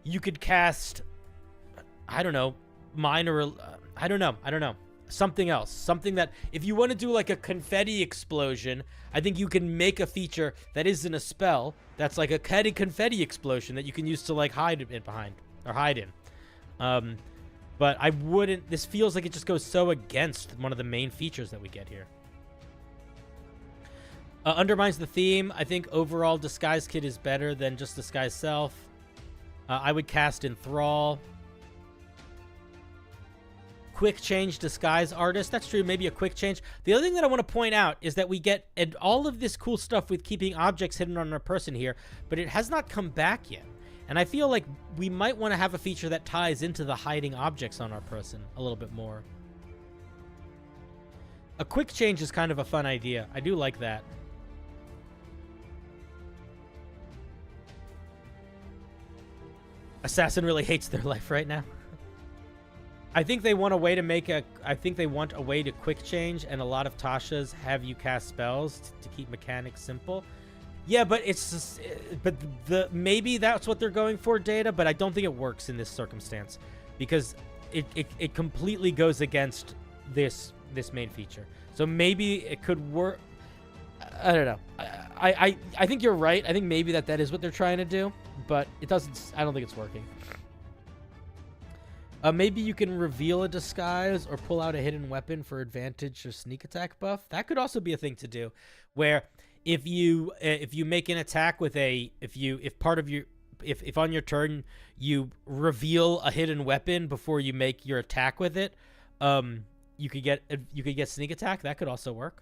you could cast, I don't know, minor, I don't know. Something else. Something that, if you want to do like a confetti explosion, I think you can make a feature that isn't a spell, that's like a confetti explosion that you can use to like hide it behind, or hide in. But I wouldn't, this feels like it just goes so against one of the main features that we get here. Undermines the theme. I think overall Disguise Kit is better than just Disguise Self. I would cast Enthrall. quick change disguise artist. That's true, maybe a quick change. The other thing that I want to point out is that we get all of this cool stuff with keeping objects hidden on our person here, but it has not come back yet. And I feel like we might want to have a feature that ties into the hiding objects on our person a little bit more. A quick change is kind of a fun idea. I do like that. Assassin really hates their life right now. I think they want a way to make a... I think they want a way to quick change, and a lot of Tasha's have you cast spells to keep mechanics simple. Yeah, but it's just... But maybe that's what they're going for, Data, but I don't think it works in this circumstance. Because it completely goes against this main feature. So maybe it could work... I don't know. I think you're right. I think maybe that is what they're trying to do. But it doesn't... I don't think it's working. Maybe you can reveal a disguise or pull out a hidden weapon for advantage or sneak attack buff. That could also be a thing to do, where if you make an attack with if on your turn you reveal a hidden weapon before you make your attack with it, you could get sneak attack. That could also work.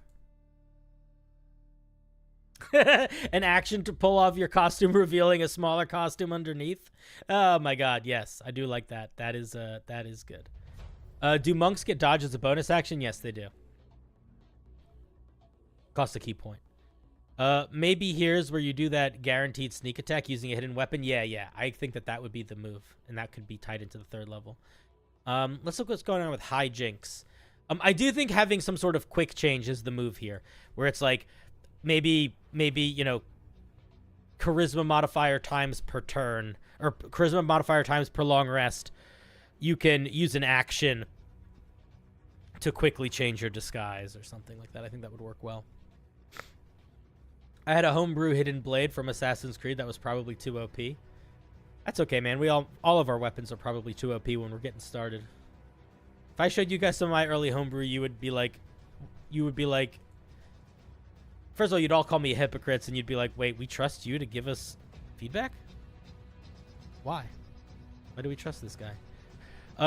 An action to pull off your costume, revealing a smaller costume underneath. Oh my god, yes, I do like that. That is good. Do monks get dodge as a bonus action? Yes, they do. Cost a key point. Maybe here's where you do that guaranteed sneak attack using a hidden weapon. Yeah. I think that would be the move, and that could be tied into the 3rd level. Let's look what's going on with hijinks. I do think having some sort of quick change is the move here, where it's like maybe charisma modifier times per turn, or charisma modifier times per long rest. You can use an action to quickly change your disguise or something like that. I think that would work well. I had a homebrew hidden blade from Assassin's Creed that was probably too OP. That's okay, man. All of our weapons are probably too OP when we're getting started. If I showed you guys some of my early homebrew, you would be like, first of all, you'd all call me hypocrites, and you'd be like, wait, we trust you to give us feedback? Why? Why do we trust this guy?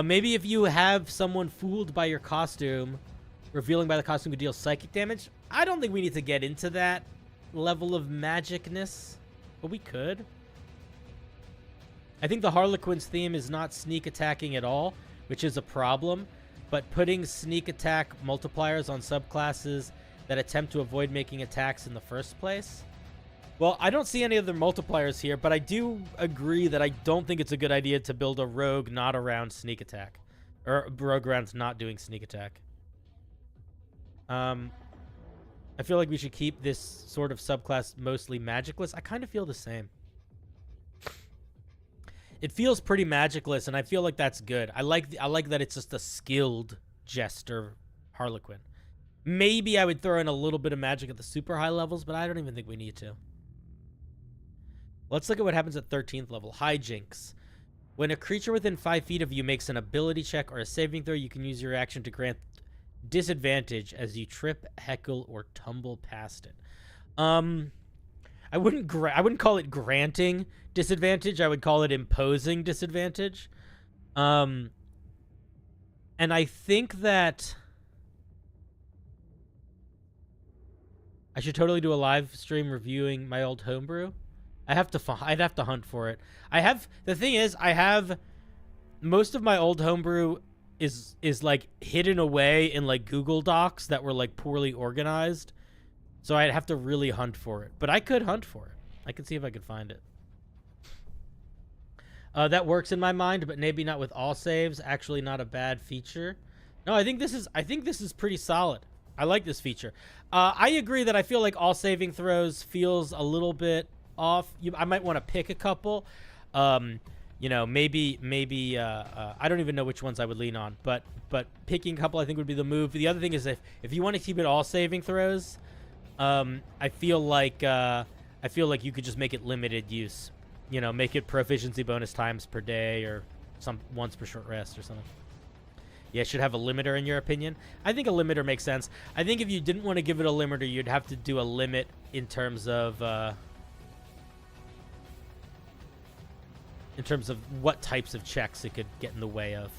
Maybe if you have someone fooled by your costume, revealing by the costume could deal psychic damage. I don't think we need to get into that level of magicness, but we could. I think the Harlequin's theme is not sneak attacking at all, which is a problem, but putting sneak attack multipliers on subclasses that attempt to avoid making attacks in the first place. Well, I don't see any other multipliers here, but I do agree that I don't think it's a good idea to build a rogue not around sneak attack, or rogue around not doing sneak attack. I feel like we should keep this sort of subclass mostly magicless. I kind of feel the same. It feels pretty magicless, and I feel like that's good. I like that it's just a skilled jester Harlequin. Maybe I would throw in a little bit of magic at the super high levels, but I don't even think we need to. Let's look at what happens at 13th level. Hijinks. When a creature within 5 feet of you makes an ability check or a saving throw, you can use your action to grant disadvantage as you trip, heckle, or tumble past it. I wouldn't call it granting disadvantage. I would call it imposing disadvantage. And I think that I should totally do a live stream reviewing my old homebrew. I'd have to hunt for it. The thing is, I have most of my old homebrew is like hidden away in like Google Docs that were like poorly organized. So I'd have to really hunt for it. But I could hunt for it. I could see if I could find it. That works in my mind, but maybe not with all saves. Actually not a bad feature. No, I think this is pretty solid. I like this feature. I agree that I feel like all saving throws feels a little bit off. I might want to pick a couple. Maybe I don't even know which ones I would lean on, but picking a couple I think would be the move. The other thing is if you want to keep it all saving throws, I feel like you could just make it limited use. Make it proficiency bonus times per day or once per short rest or something. Yeah, it should have a limiter in your opinion. I think a limiter makes sense. I think if you didn't want to give it a limiter, you'd have to do a limit in terms of what types of checks it could get in the way of.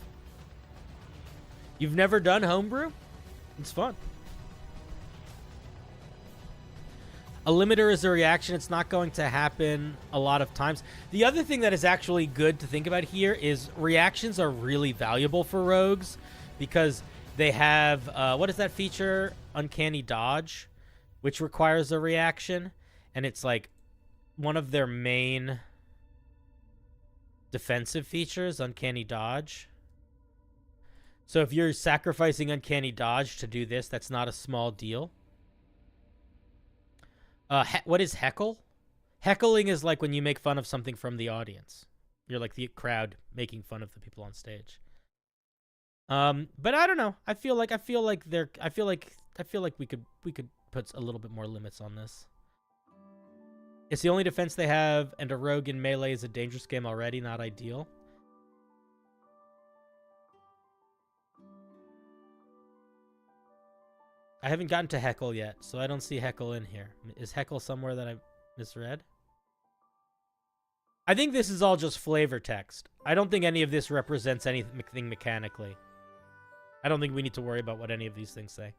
You've never done Homebrew? It's fun. A limiter is a reaction. It's not going to happen a lot of times. The other thing that is actually good to think about here is reactions are really valuable for rogues because they have, what is that feature? Uncanny Dodge, which requires a reaction. And it's like one of their main defensive features, Uncanny Dodge. So if you're sacrificing Uncanny Dodge to do this, that's not a small deal. What is heckle? Heckling is like when you make fun of something from the audience. You're like the crowd making fun of the people on stage. But I don't know. I feel like we could put a little bit more limits on this. It's the only defense they have, and a rogue in melee is a dangerous game already. Not ideal. I haven't gotten to heckle yet, so I don't see heckle in here. Is heckle somewhere that I misread? I think this is all just flavor text. I don't think any of this represents anything mechanically. I don't think we need to worry about what any of these things say.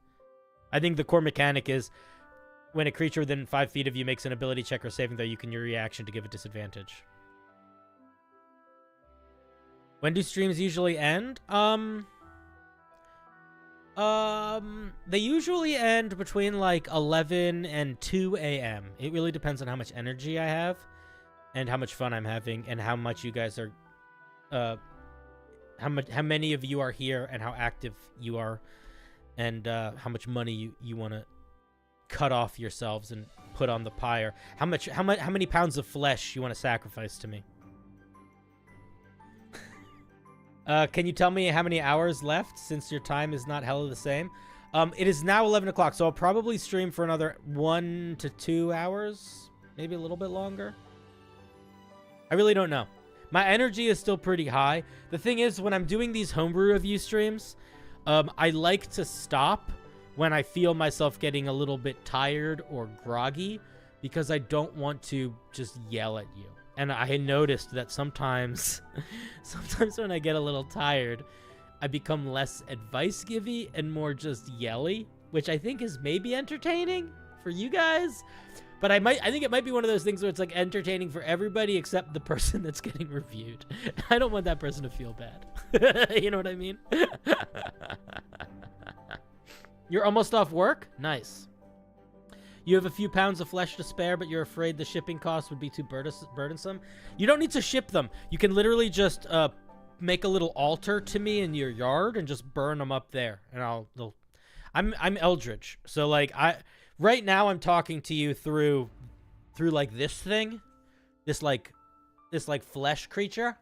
I think the core mechanic is when a creature within 5 feet of you makes an ability check or saving throw, you can use your reaction to give a disadvantage. When do streams usually end? They usually end between like 11 and 2 a.m. It really depends on how much energy I have and how much fun I'm having and how much you guys are, how many of you are here and how active you are and how much money you want to cut off yourselves and put on the pyre. How many pounds of flesh you want to sacrifice to me? Can you tell me how many hours left since your time is not hella the same? It is now 11 o'clock, so I'll probably stream for another 1 to 2 hours, maybe a little bit longer. I really don't know. My energy is still pretty high. The thing is, when I'm doing these homebrew review streams, I like to stop when I feel myself getting a little bit tired or groggy because I don't want to just yell at you. And I noticed that sometimes when I get a little tired, I become less advice-givey and more just yelly, which I think is maybe entertaining for you guys. But I think it might be one of those things where it's like entertaining for everybody except the person that's getting reviewed. I don't want that person to feel bad. You know what I mean? You're almost off work? Nice. You have a few pounds of flesh to spare, but you're afraid the shipping costs would be too burdensome. You don't need to ship them. You can literally just make a little altar to me in your yard and just burn them up there. And I'm Eldritch, so like right now I'm talking to you through like this thing, this flesh creature.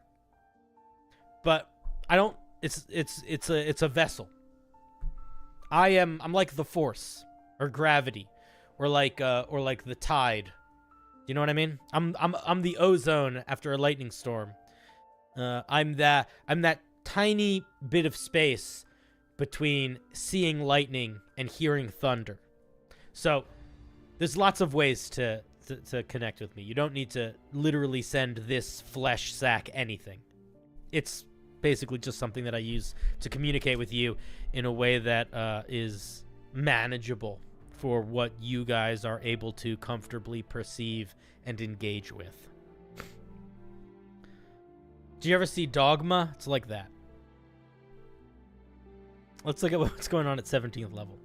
But I don't. It's a vessel. I'm like the Force or gravity. Or like the tide. You know what I mean? I'm the ozone after a lightning storm. I'm that tiny bit of space between seeing lightning and hearing thunder. So there's lots of ways to connect with me. You don't need to literally send this flesh sack anything. It's basically just something that I use to communicate with you in a way that is manageable for what you guys are able to comfortably perceive and engage with. Do you ever see Dogma? It's like that. Let's look at what's going on at 17th level.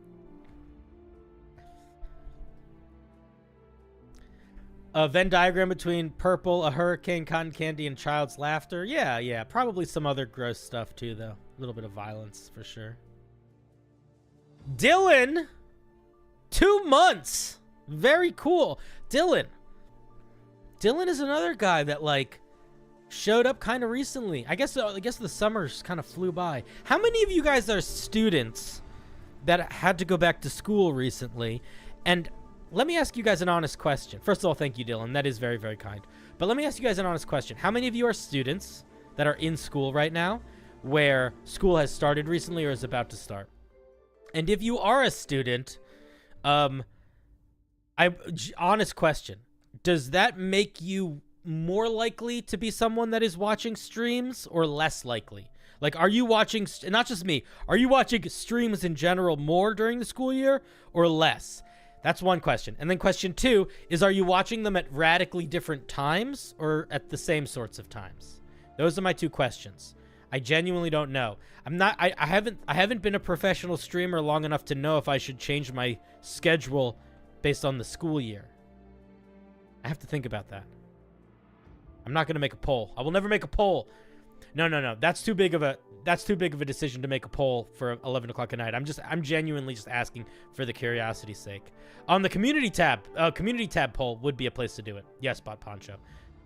A Venn diagram between purple, a hurricane, cotton candy, and child's laughter. Yeah. Probably some other gross stuff too, though. A little bit of violence for sure. Dylan! 2 months. Very cool. Dylan is another guy that like showed up kind of recently. I guess the summers kind of flew by. How many of you guys are students that had to go back to school recently? And let me ask you guys an honest question. First of all, thank you, Dylan. That is very, very kind. But let me ask you guys an honest question. How many of you are students that are in school right now where school has started recently or is about to start? And if you are a student, honest question, does that make you more likely to be someone that is watching streams or less likely? Like, are you watching, not just me, are you watching streams in general more during the school year or less? That's one question. And then question 2 is, are you watching them at radically different times or at the same sorts of times? Those are my 2 questions. I genuinely don't know. I haven't been a professional streamer long enough to know if I should change my schedule based on the school year. I have to think about that. I'm not going to make a poll. I will never make a poll. No. That's too big of a decision to make a poll for 11 o'clock at night. I'm genuinely just asking for the curiosity's sake. On the community tab poll would be a place to do it. Yes, Bot Poncho.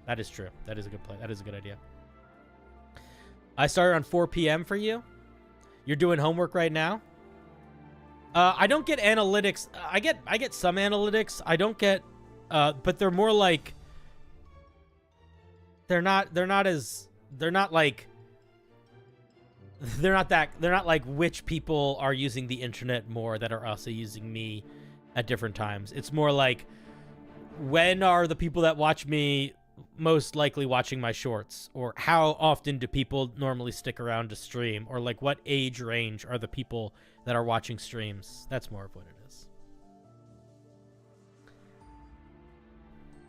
That is true. That is a good play. That is a good idea. I started on 4 p.m. for you. You're doing homework right now. I don't get analytics. I get some analytics. I don't get, but they're more like, they're not like which people are using the internet more that are also using me at different times. It's more like, when are the people that watch me most likely watching my shorts, or how often do people normally stick around to stream, or like what age range are the people that are watching streams. That's more of what it is.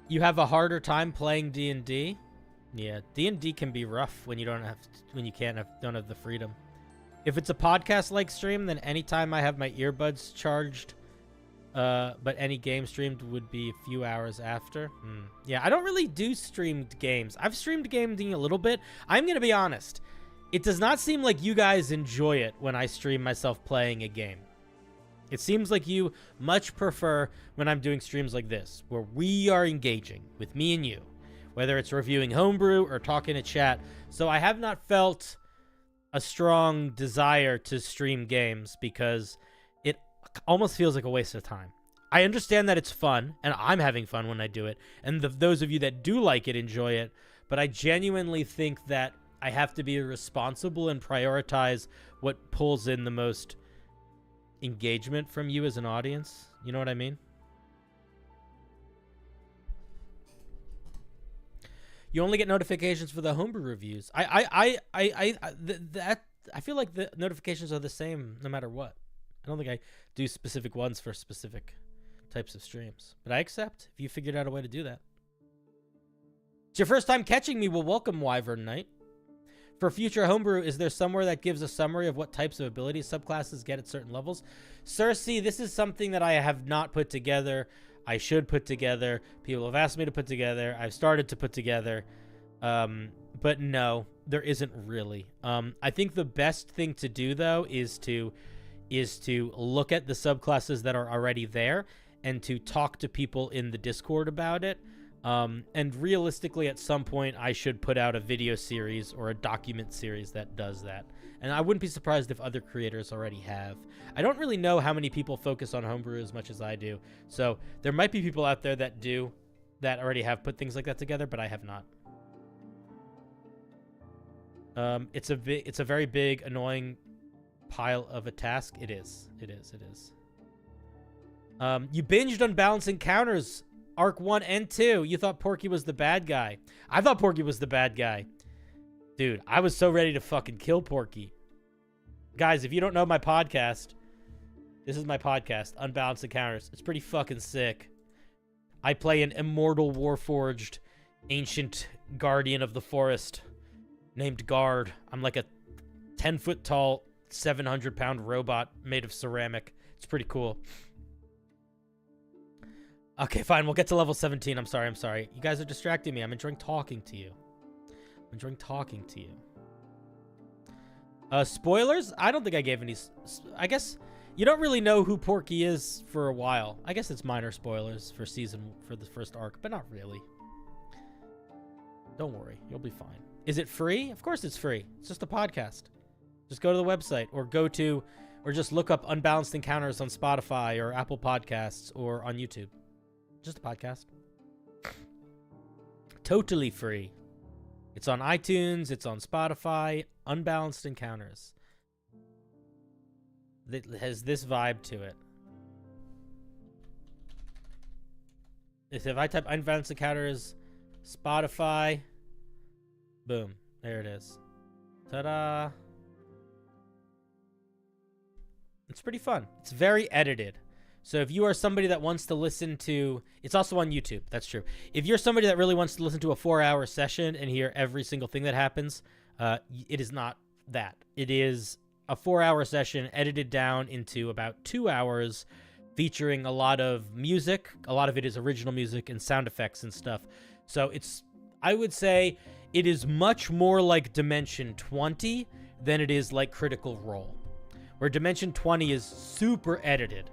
You have a harder time playing D&D? Yeah, D&D can be rough when you don't have the freedom. If it's a podcast like stream, then anytime I have my earbuds charged, but any game streamed would be a few hours after. Yeah, I don't really do streamed games. I've streamed gaming a little bit. I'm gonna be honest. It does not seem like you guys enjoy it when I stream myself playing a game. It seems like you much prefer when I'm doing streams like this, where we are engaging with me and you, whether it's reviewing Homebrew or talking to chat. So I have not felt a strong desire to stream games because it almost feels like a waste of time. I understand that it's fun, and I'm having fun when I do it, and those of you that do like it enjoy it, but I genuinely think that I have to be responsible and prioritize what pulls in the most engagement from you as an audience. You know what I mean? You only get notifications for the Homebrew reviews. I feel like the notifications are the same no matter what. I don't think I do specific ones for specific types of streams, but I accept if you figured out a way to do that. It's your first time catching me. Well, welcome, Wyvern Knight. For future Homebrew, is there somewhere that gives a summary of what types of abilities subclasses get at certain levels? Cersei, this is something that I have not put together. I should put together. People have asked me to put together. I've started to put together. But no, there isn't really. I think the best thing to do, though, is to look at the subclasses that are already there and to talk to people in the Discord about it. And realistically, at some point, I should put out a video series or a document series that does that. And I wouldn't be surprised if other creators already have. I don't really know how many people focus on Homebrew as much as I do. So there might be people out there that already have put things like that together, but I have not. It's a very big, annoying pile of a task. It is. You binged Unbalanced Encounters Arc 1 and 2. You thought Porky was the bad guy. I thought Porky was the bad guy. Dude, I was so ready to fucking kill Porky. Guys, if you don't know my podcast, this is my podcast, Unbalanced Encounters. It's pretty fucking sick. I play an immortal warforged ancient guardian of the forest named Guard. I'm like a 10-foot tall, 700-pound robot made of ceramic. It's pretty cool. Okay, fine. We'll get to level 17. I'm sorry. You guys are distracting me. I'm enjoying talking to you. Spoilers? I don't think I gave any... I guess you don't really know who Porky is for a while. I guess it's minor spoilers for the first arc, but not really. Don't worry. You'll be fine. Is it free? Of course it's free. It's just a podcast. Just go to the website or just look up Unbalanced Encounters on Spotify or Apple Podcasts or on YouTube. Just a podcast. Totally free. It's on iTunes. It's on Spotify. Unbalanced Encounters. It has this vibe to it. If I type Unbalanced Encounters, Spotify, boom, there it is. Ta-da. It's pretty fun. It's very edited. So if you are somebody that wants to listen to, it's also on YouTube. That's true. If you're somebody that really wants to listen to a 4-hour session and hear every single thing that happens, it is not that. It is a 4-hour session edited down into about 2 hours, featuring a lot of music. A lot of it is original music and sound effects and stuff. So I would say it is much more like Dimension 20 than it is like Critical Role, where Dimension 20 is super edited.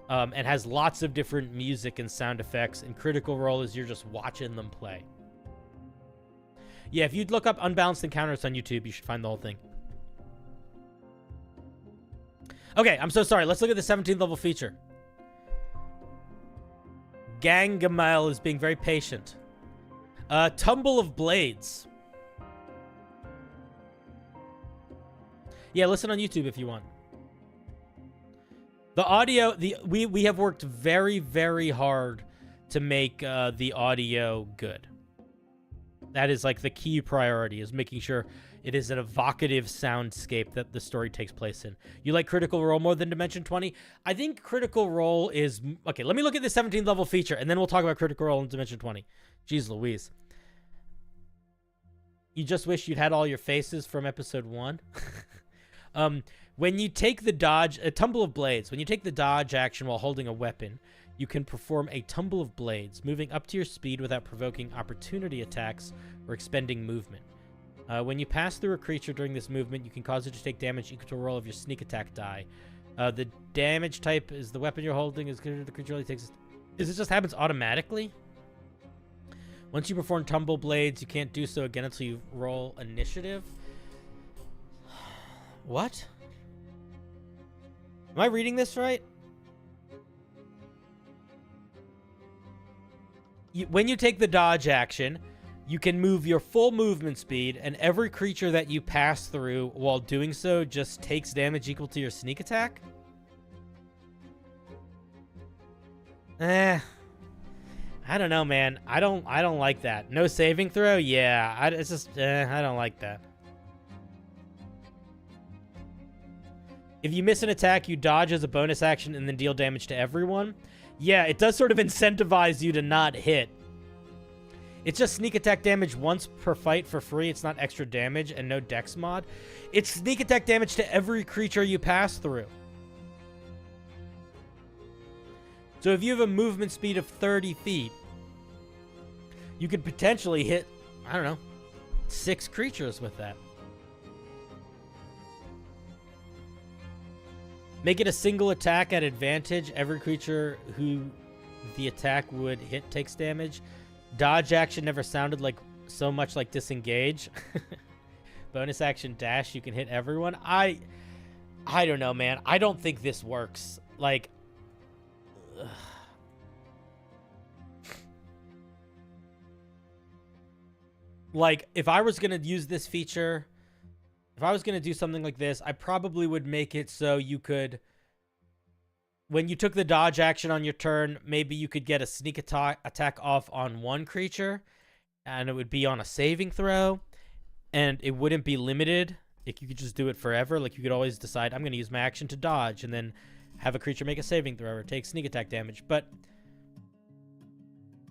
And has lots of different music and sound effects, and Critical Role is you're just watching them play. Yeah, if you'd look up Unbalanced Encounters on YouTube, you should find the whole thing. Okay, I'm so sorry. Let's look at the 17th level feature. Gangamel is being very patient. Tumble of Blades. Yeah, listen on YouTube if you want. The audio, we have worked very, very hard to make the audio good. That is like the key priority, is making sure it is an evocative soundscape that the story takes place in. You like Critical Role more than Dimension 20? I think Critical Role is... Okay, let me look at the 17th level feature, and then we'll talk about Critical Role in Dimension 20. Jeez Louise. You just wish you'd had all your faces from episode 1? When you take the dodge, a Tumble of Blades, when you take the dodge action while holding a weapon, you can perform a Tumble of Blades, moving up to your speed without provoking opportunity attacks or expending movement. When you pass through a creature during this movement, you can cause it to take damage equal to a roll of your sneak attack die. The damage type is the weapon you're holding, is the creature only takes... Is it just happens automatically? Once you perform Tumble Blades, you can't do so again until you roll initiative. What? Am I reading this right? When you take the dodge action, you can move your full movement speed, and every creature that you pass through while doing so just takes damage equal to your sneak attack? I don't know, man. I don't like that. No saving throw? Yeah, it's just, I don't like that. If you miss an attack, you dodge as a bonus action and then deal damage to everyone. Yeah, it does sort of incentivize you to not hit. It's just sneak attack damage once per fight for free. It's not extra damage and no dex mod. It's sneak attack damage to every creature you pass through. So if you have a movement speed of 30 feet, you could potentially hit, I don't know, 6 creatures with that. Make it a single attack at advantage. Every creature who the attack would hit takes damage. Dodge action never sounded like so much like disengage. Bonus action dash, you can hit everyone. I don't know, man. I don't think this works. Like, ugh. Like, if I was going to use this feature, if I was going to do something like this, I probably would make it so you could, when you took the dodge action on your turn, maybe you could get a sneak attack off on one creature, and it would be on a saving throw, and it wouldn't be limited. Like, you could just do it forever. Like, you could always decide, I'm going to use my action to dodge, and then have a creature make a saving throw or take sneak attack damage. But,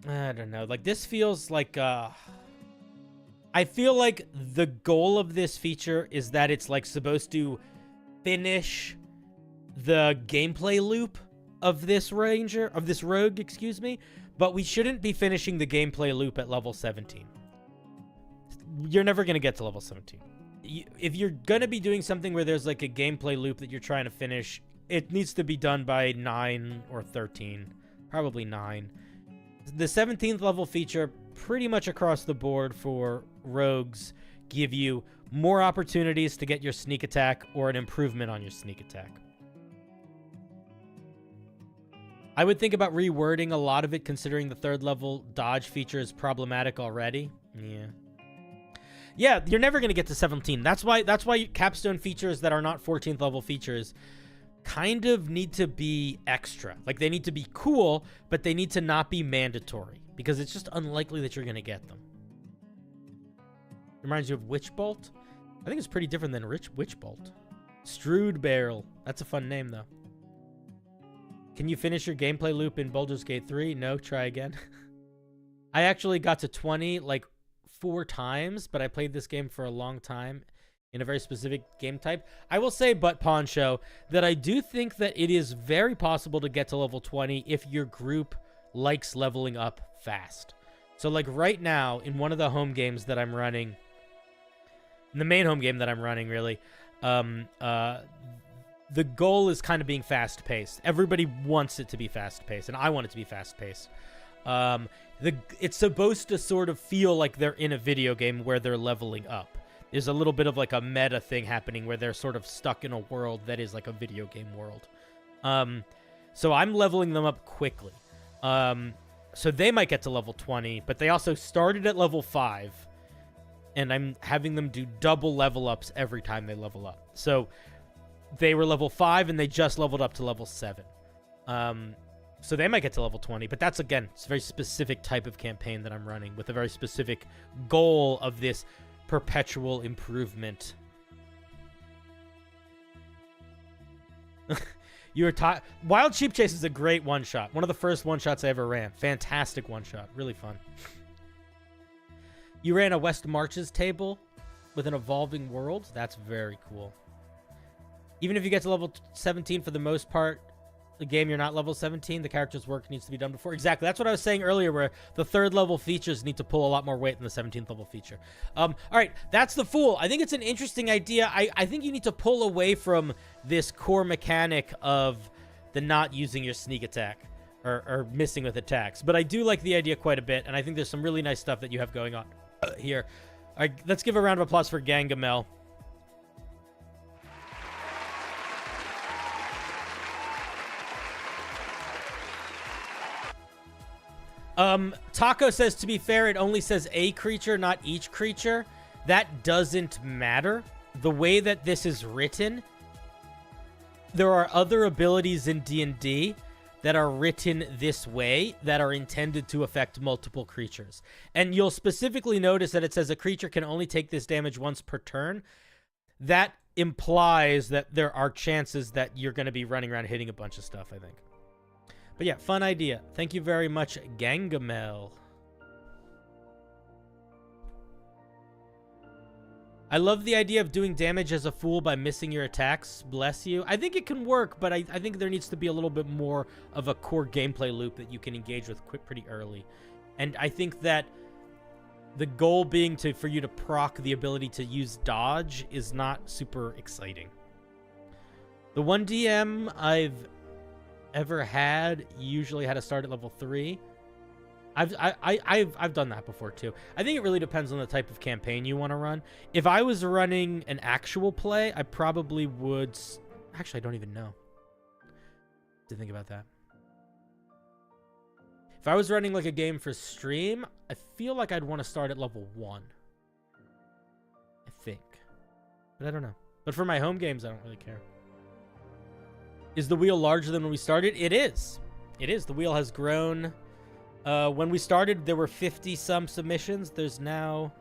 I don't know. Like, this feels like, I feel like the goal of this feature is that it's like supposed to finish the gameplay loop of this rogue, excuse me, but we shouldn't be finishing the gameplay loop at level 17. You're never going to get to level 17. If you're going to be doing something where there's like a gameplay loop that you're trying to finish, it needs to be done by 9 or 13, probably 9. The 17th level feature pretty much across the board for rogues give you more opportunities to get your sneak attack or an improvement on your sneak attack. I would think about rewording a lot of it, considering the 3rd level dodge feature is problematic already. Yeah, you're never going to get to 17. That's why capstone features that are not 14th level features kind of need to be extra. Like, they need to be cool, but they need to not be mandatory, because it's just unlikely that you're going to get them. Reminds you of Witch Bolt? I think it's pretty different than Witch Bolt. Strewed Barrel. That's a fun name, though. Can you finish your gameplay loop in Baldur's Gate 3? No, try again. I actually got to 20 like 4 times, but I played this game for a long time in a very specific game type. I will say, but Poncho, that I do think that it is very possible to get to level 20 if your group likes leveling up fast. So like right now, in one of the home games that I'm running, in the main home game that I'm running, really, the goal is kind of being fast-paced. Everybody wants it to be fast-paced, and I want it to be fast-paced. It's supposed to sort of feel like they're in a video game where they're leveling up. There's a little bit of like a meta thing happening where they're sort of stuck in a world that is like a video game world. So I'm leveling them up quickly. So they might get to level 20, but they also started at level 5, and I'm having them do double level ups every time they level up. So they were level 5 and they just leveled up to level 7. So they might get to level 20, but that's, again, it's a very specific type of campaign that I'm running with a very specific goal of this perpetual improvement. Wild Sheep Chase is a great one-shot. One of the first one-shots I ever ran. Fantastic one-shot. Really fun. You ran a West Marches table with an evolving world? That's very cool. Even if you get to level 17, for the most part, the game you're not level 17, the character's work needs to be done before. Exactly. That's what I was saying earlier, where the 3rd level features need to pull a lot more weight than the 17th level feature. All right, that's the Fool. I think it's an interesting idea. I think you need to pull away from this core mechanic of the not using your sneak attack or missing with attacks. But I do like the idea quite a bit, and I think there's some really nice stuff that you have going on here. All right, let's give a round of applause for Gangamel. Taco says, to be fair, it only says a creature, not each creature. That doesn't matter. The way that this is written, there are other abilities in D&D that are written this way that are intended to affect multiple creatures. And you'll specifically notice that it says a creature can only take this damage once per turn. That implies that there are chances that you're going to be running around hitting a bunch of stuff, I think. But yeah, fun idea. Thank you very much, Gangamel. I love the idea of doing damage as a fool by missing your attacks. Bless you. I think it can work, but I think there needs to be a little bit more of a core gameplay loop that you can engage with pretty early. And I think that the goal being for you to proc the ability to use dodge is not super exciting. The one DM I've ever had usually had to start at level 3. I've done that before too. I think it really depends on the type of campaign you want to run. If I was running an actual play, I probably would. Actually, I don't even know. To think about that. If I was running like a game for stream, I feel like I'd want to start at level 1. I think, but I don't know. But for my home games, I don't really care. Is the wheel larger than when we started? It is. It is. The wheel has grown. When we started, there were 50-some submissions. There's now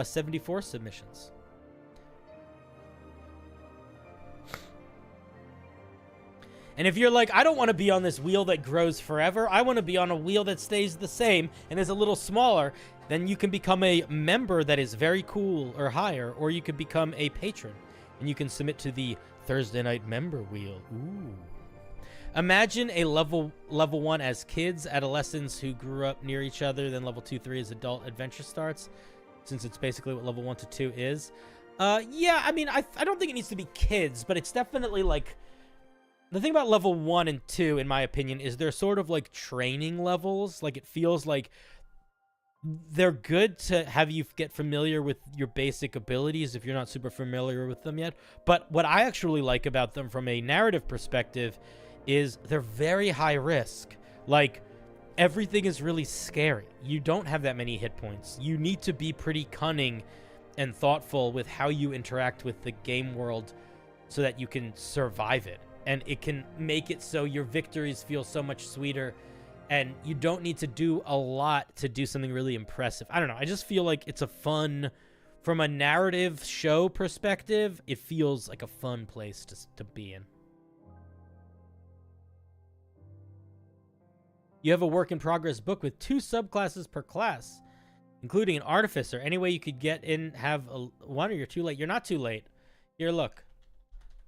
74 submissions. And if you're like, I don't want to be on this wheel that grows forever. I want to be on a wheel that stays the same and is a little smaller. Then you can become a member that is very cool or higher. Or you could become a patron. And you can submit to the Thursday night member wheel. Ooh. Imagine a level 1 as kids, adolescents who grew up near each other, then level 2, 3 as adult adventure starts, since it's basically what level 1 to 2 is. Yeah, I mean, I don't think it needs to be kids, but it's definitely like, the thing about level 1 and 2, in my opinion, is they're sort of like training levels. Like, it feels like they're good to have you get familiar with your basic abilities if you're not super familiar with them yet. But what I actually like about them from a narrative perspective is they're very high risk. Like, everything is really scary. You don't have that many hit points. You need to be pretty cunning and thoughtful with how you interact with the game world so that you can survive it. And it can make it so your victories feel so much sweeter, and you don't need to do a lot to do something really impressive. I don't know. I just feel like it's a fun from a narrative show perspective, it feels like a fun place to be in. You have a work in progress book with 2 subclasses per class, including an artificer. Any way you could get in, have one, or you're too late. You're not too late. Here, look.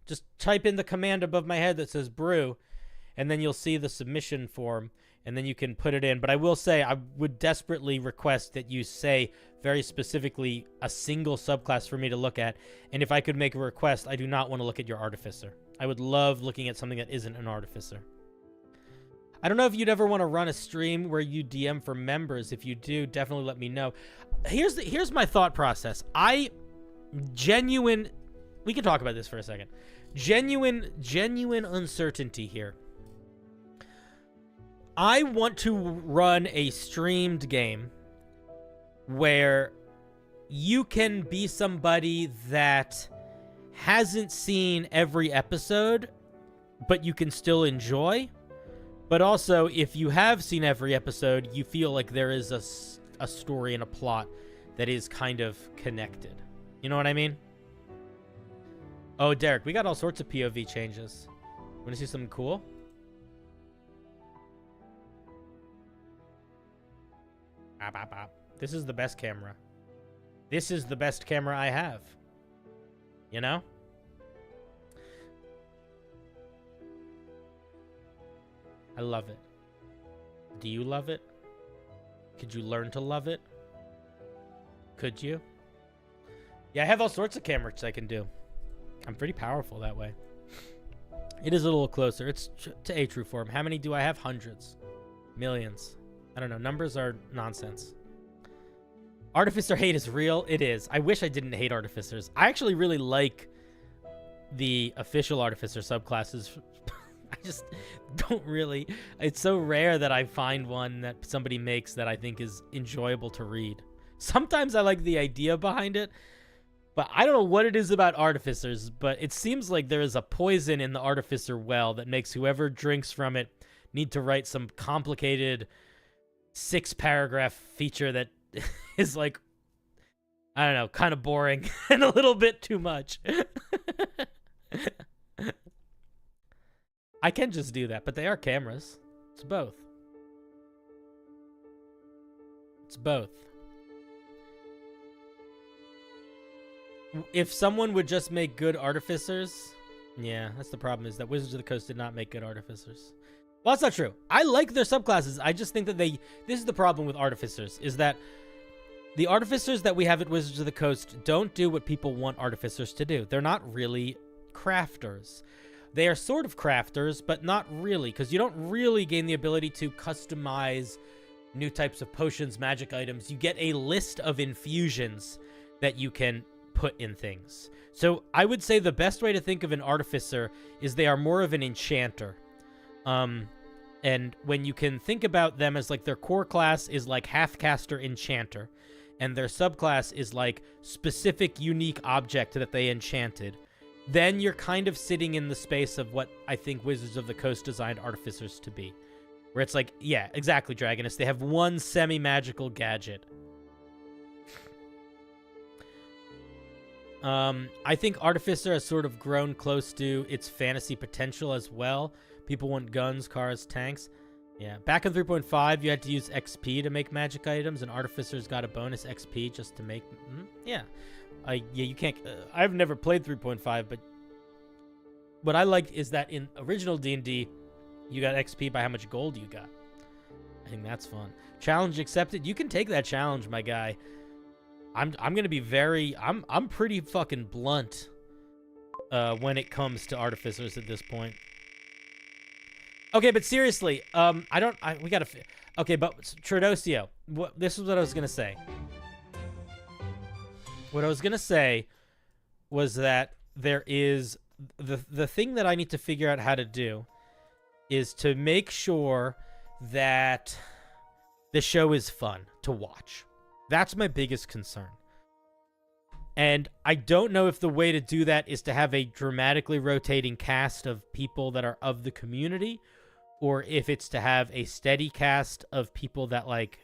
Just type in the command above my head that says brew, and then you'll see the submission form, and then you can put it in. But I will say, I would desperately request that you say very specifically a single subclass for me to look at. And if I could make a request, I do not want to look at your artificer. I would love looking at something that isn't an artificer. I don't know if you'd ever want to run a stream where you DM for members. If you do, definitely let me know. Here's my thought process. We can talk about this for a second. Genuine uncertainty here. I want to run a streamed game where you can be somebody that hasn't seen every episode, but you can still enjoy. But also, if you have seen every episode, you feel like there is a story and a plot that is kind of connected. You know what I mean? Oh, Derek, we got all sorts of POV changes. Want to see something cool? This is the best camera. This is the best camera I have. You know? I love it. Do you love it? Could you learn to love it? Could you? Yeah, I have all sorts of cameras I can do. I'm pretty powerful that way. It is a little closer. It's to a true form. How many do I have? Hundreds. Millions. I don't know. Numbers are nonsense. Artificer hate is real. It is. I wish I didn't hate artificers. I actually really like the official artificer subclasses. I just don't really. It's so rare that I find one that somebody makes that I think is enjoyable to read. Sometimes I like the idea behind it, but I don't know what it is about artificers, but it seems like there is a poison in the artificer well that makes whoever drinks from it need to write some complicated 6-paragraph feature that is like, I don't know, kind of boring and a little bit too much. I can just do that, but they are cameras. It's both. It's both. If someone would just make good artificers, yeah, that's the problem, is that Wizards of the Coast did not make good artificers. Well, that's not true. I like their subclasses. I just think that this is the problem with artificers, is that the artificers that we have at Wizards of the Coast don't do what people want artificers to do. They're not really crafters. They are sort of crafters, but not really, because you don't really gain the ability to customize new types of potions, magic items. You get a list of infusions that you can put in things. So I would say the best way to think of an artificer is they are more of an enchanter. And when you can think about them as like their core class is like half-caster enchanter, and their subclass is like specific unique object that they enchanted, then you're kind of sitting in the space of what I think Wizards of the Coast designed artificers to be. Where it's like, yeah, exactly, Dragonist. They have one semi-magical gadget. I think Artificer has sort of grown close to its fantasy potential as well. People want guns, cars, tanks. Yeah, back in 3.5, you had to use XP to make magic items, and Artificers got a bonus XP just to make... yeah. Yeah, you can't... I've never played 3.5, but what I liked is that in original D&D, you got XP by how much gold you got. I think that's fun. Challenge accepted. You can take that challenge, my guy. I'm gonna be very... I'm pretty fucking blunt when it comes to Artificers at this point. Okay, but seriously, we gotta... Okay, but Tradosio, this is what I was gonna say. What I was gonna say was that there is... The thing that I need to figure out how to do is to make sure that the show is fun to watch. That's my biggest concern. And I don't know if the way to do that is to have a dramatically rotating cast of people that are of the community, or if it's to have a steady cast of people that, like,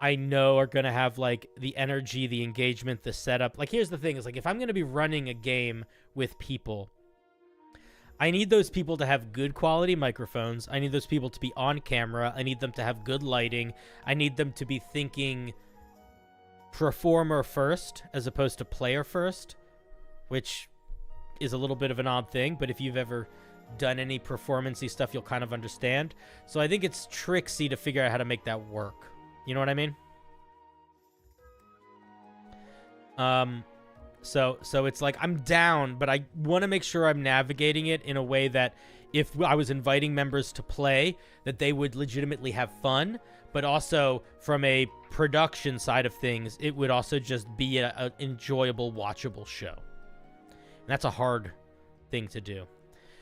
I know are going to have like the energy, the engagement, the setup. Like, here's the thing is like, if I'm going to be running a game with people, I need those people to have good quality microphones. I need those people to be on camera. I need them to have good lighting. I need them to be thinking performer first as opposed to player first, which is a little bit of an odd thing, but if you've ever done any performance-y stuff, you'll kind of understand. So I think it's tricksy to figure out how to make that work. You know what I mean? So it's like I'm down, but I want to make sure I'm navigating it in a way that if I was inviting members to play, that they would legitimately have fun, but also from a production side of things, it would also just be an enjoyable, watchable show. And that's a hard thing to do.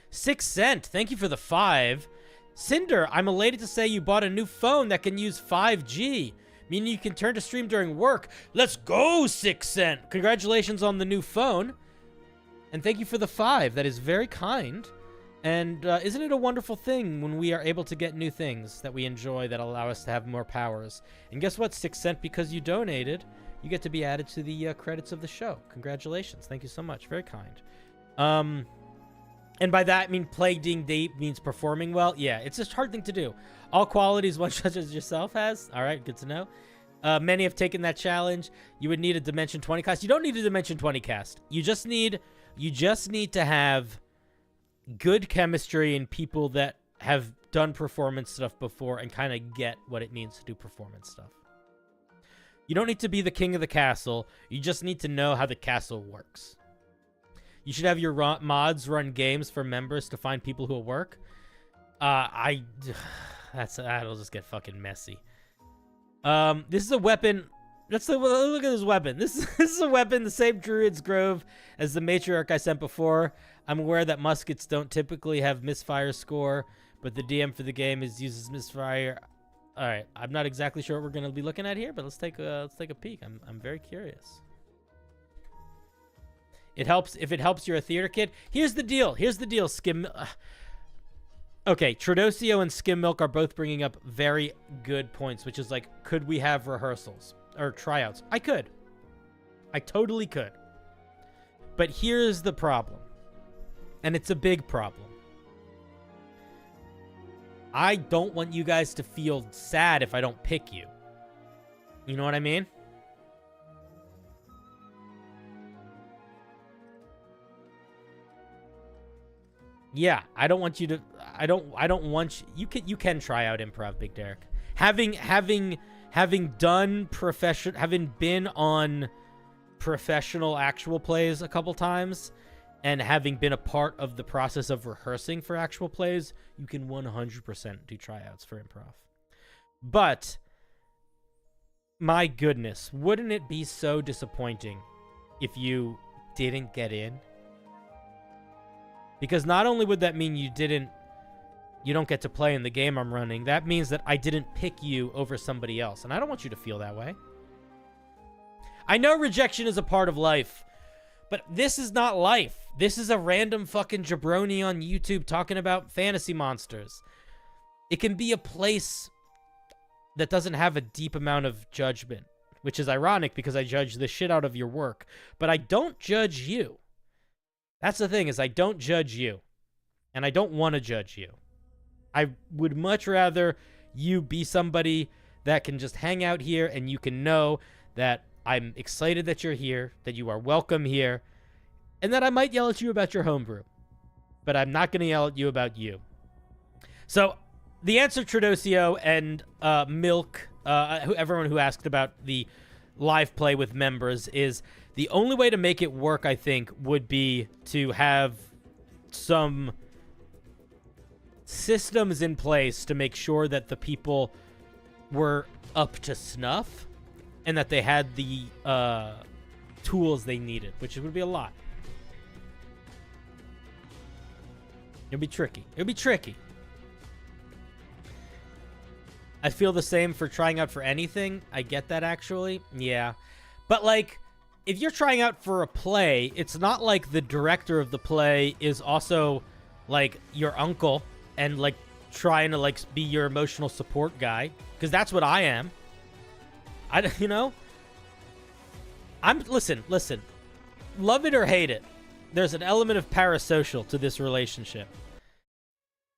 6 Cent, thank you for the 5. Cinder, I'm elated to say you bought a new phone that can use 5G, meaning you can turn to stream during work. Let's go, 6 Cent. Congratulations on the new phone. And thank you for the 5. That is very kind. And isn't it a wonderful thing when we are able to get new things that we enjoy that allow us to have more powers? And guess what, 6 Cent, because you donated, you get to be added to the credits of the show. Congratulations. Thank you so much. Very kind. And by that, I mean playing deep means performing well. Yeah, it's a hard thing to do. All qualities one such as yourself has. All right, good to know. Many have taken that challenge. You would need a Dimension 20 cast. You don't need a Dimension 20 cast. You just need to have good chemistry and people that have done performance stuff before and kind of get what it means to do performance stuff. You don't need to be the king of the castle. You just need to know how the castle works. You should have your mods run games for members to find people who will work. That'll just get fucking messy. This is a weapon. Look at this weapon. This is a weapon, the same Druid's Grove as the Matriarch I sent before. I'm aware that muskets don't typically have misfire score, but the DM for the game uses misfire. All right, I'm not exactly sure what we're gonna be looking at here, but let's take a peek. I'm very curious. It helps if it helps you're a theater kid. Here's the deal. Skim. Okay, Tradosio and Skim Milk are both bringing up very good points, which is like, could we have rehearsals or tryouts? I could. I totally could. But here's the problem, and it's a big problem. I don't want you guys to feel sad if I don't pick you. You know what I mean? Yeah, I don't want you to. I don't want you. You can try out improv, Big Derek. Having been on professional actual plays a couple times, and having been a part of the process of rehearsing for actual plays, you can 100% do tryouts for improv. But my goodness, wouldn't it be so disappointing if you didn't get in? Because not only would that mean you don't get to play in the game I'm running, that means that I didn't pick you over somebody else. And I don't want you to feel that way. I know rejection is a part of life, but this is not life. This is a random fucking jabroni on YouTube talking about fantasy monsters. It can be a place that doesn't have a deep amount of judgment, which is ironic because I judge the shit out of your work, but I don't judge you. That's the thing, is I don't judge you, and I don't want to judge you. I would much rather you be somebody that can just hang out here and you can know that I'm excited that you're here, that you are welcome here, and that I might yell at you about your homebrew, but I'm not going to yell at you about you. So the answer, Tradosio and Milk, everyone who asked about the live play with members, is the only way to make it work, I think, would be to have some systems in place to make sure that the people were up to snuff and that they had the tools they needed, which would be a lot. It'd be tricky. It'd be tricky. I feel the same for trying out for anything. I get that, actually. Yeah. But, like, if you're trying out for a play, it's not like the director of the play is also, like, your uncle and, like, trying to, like, be your emotional support guy. Because that's what I am. You know, listen. Love it or hate it, there's an element of parasocial to this relationship.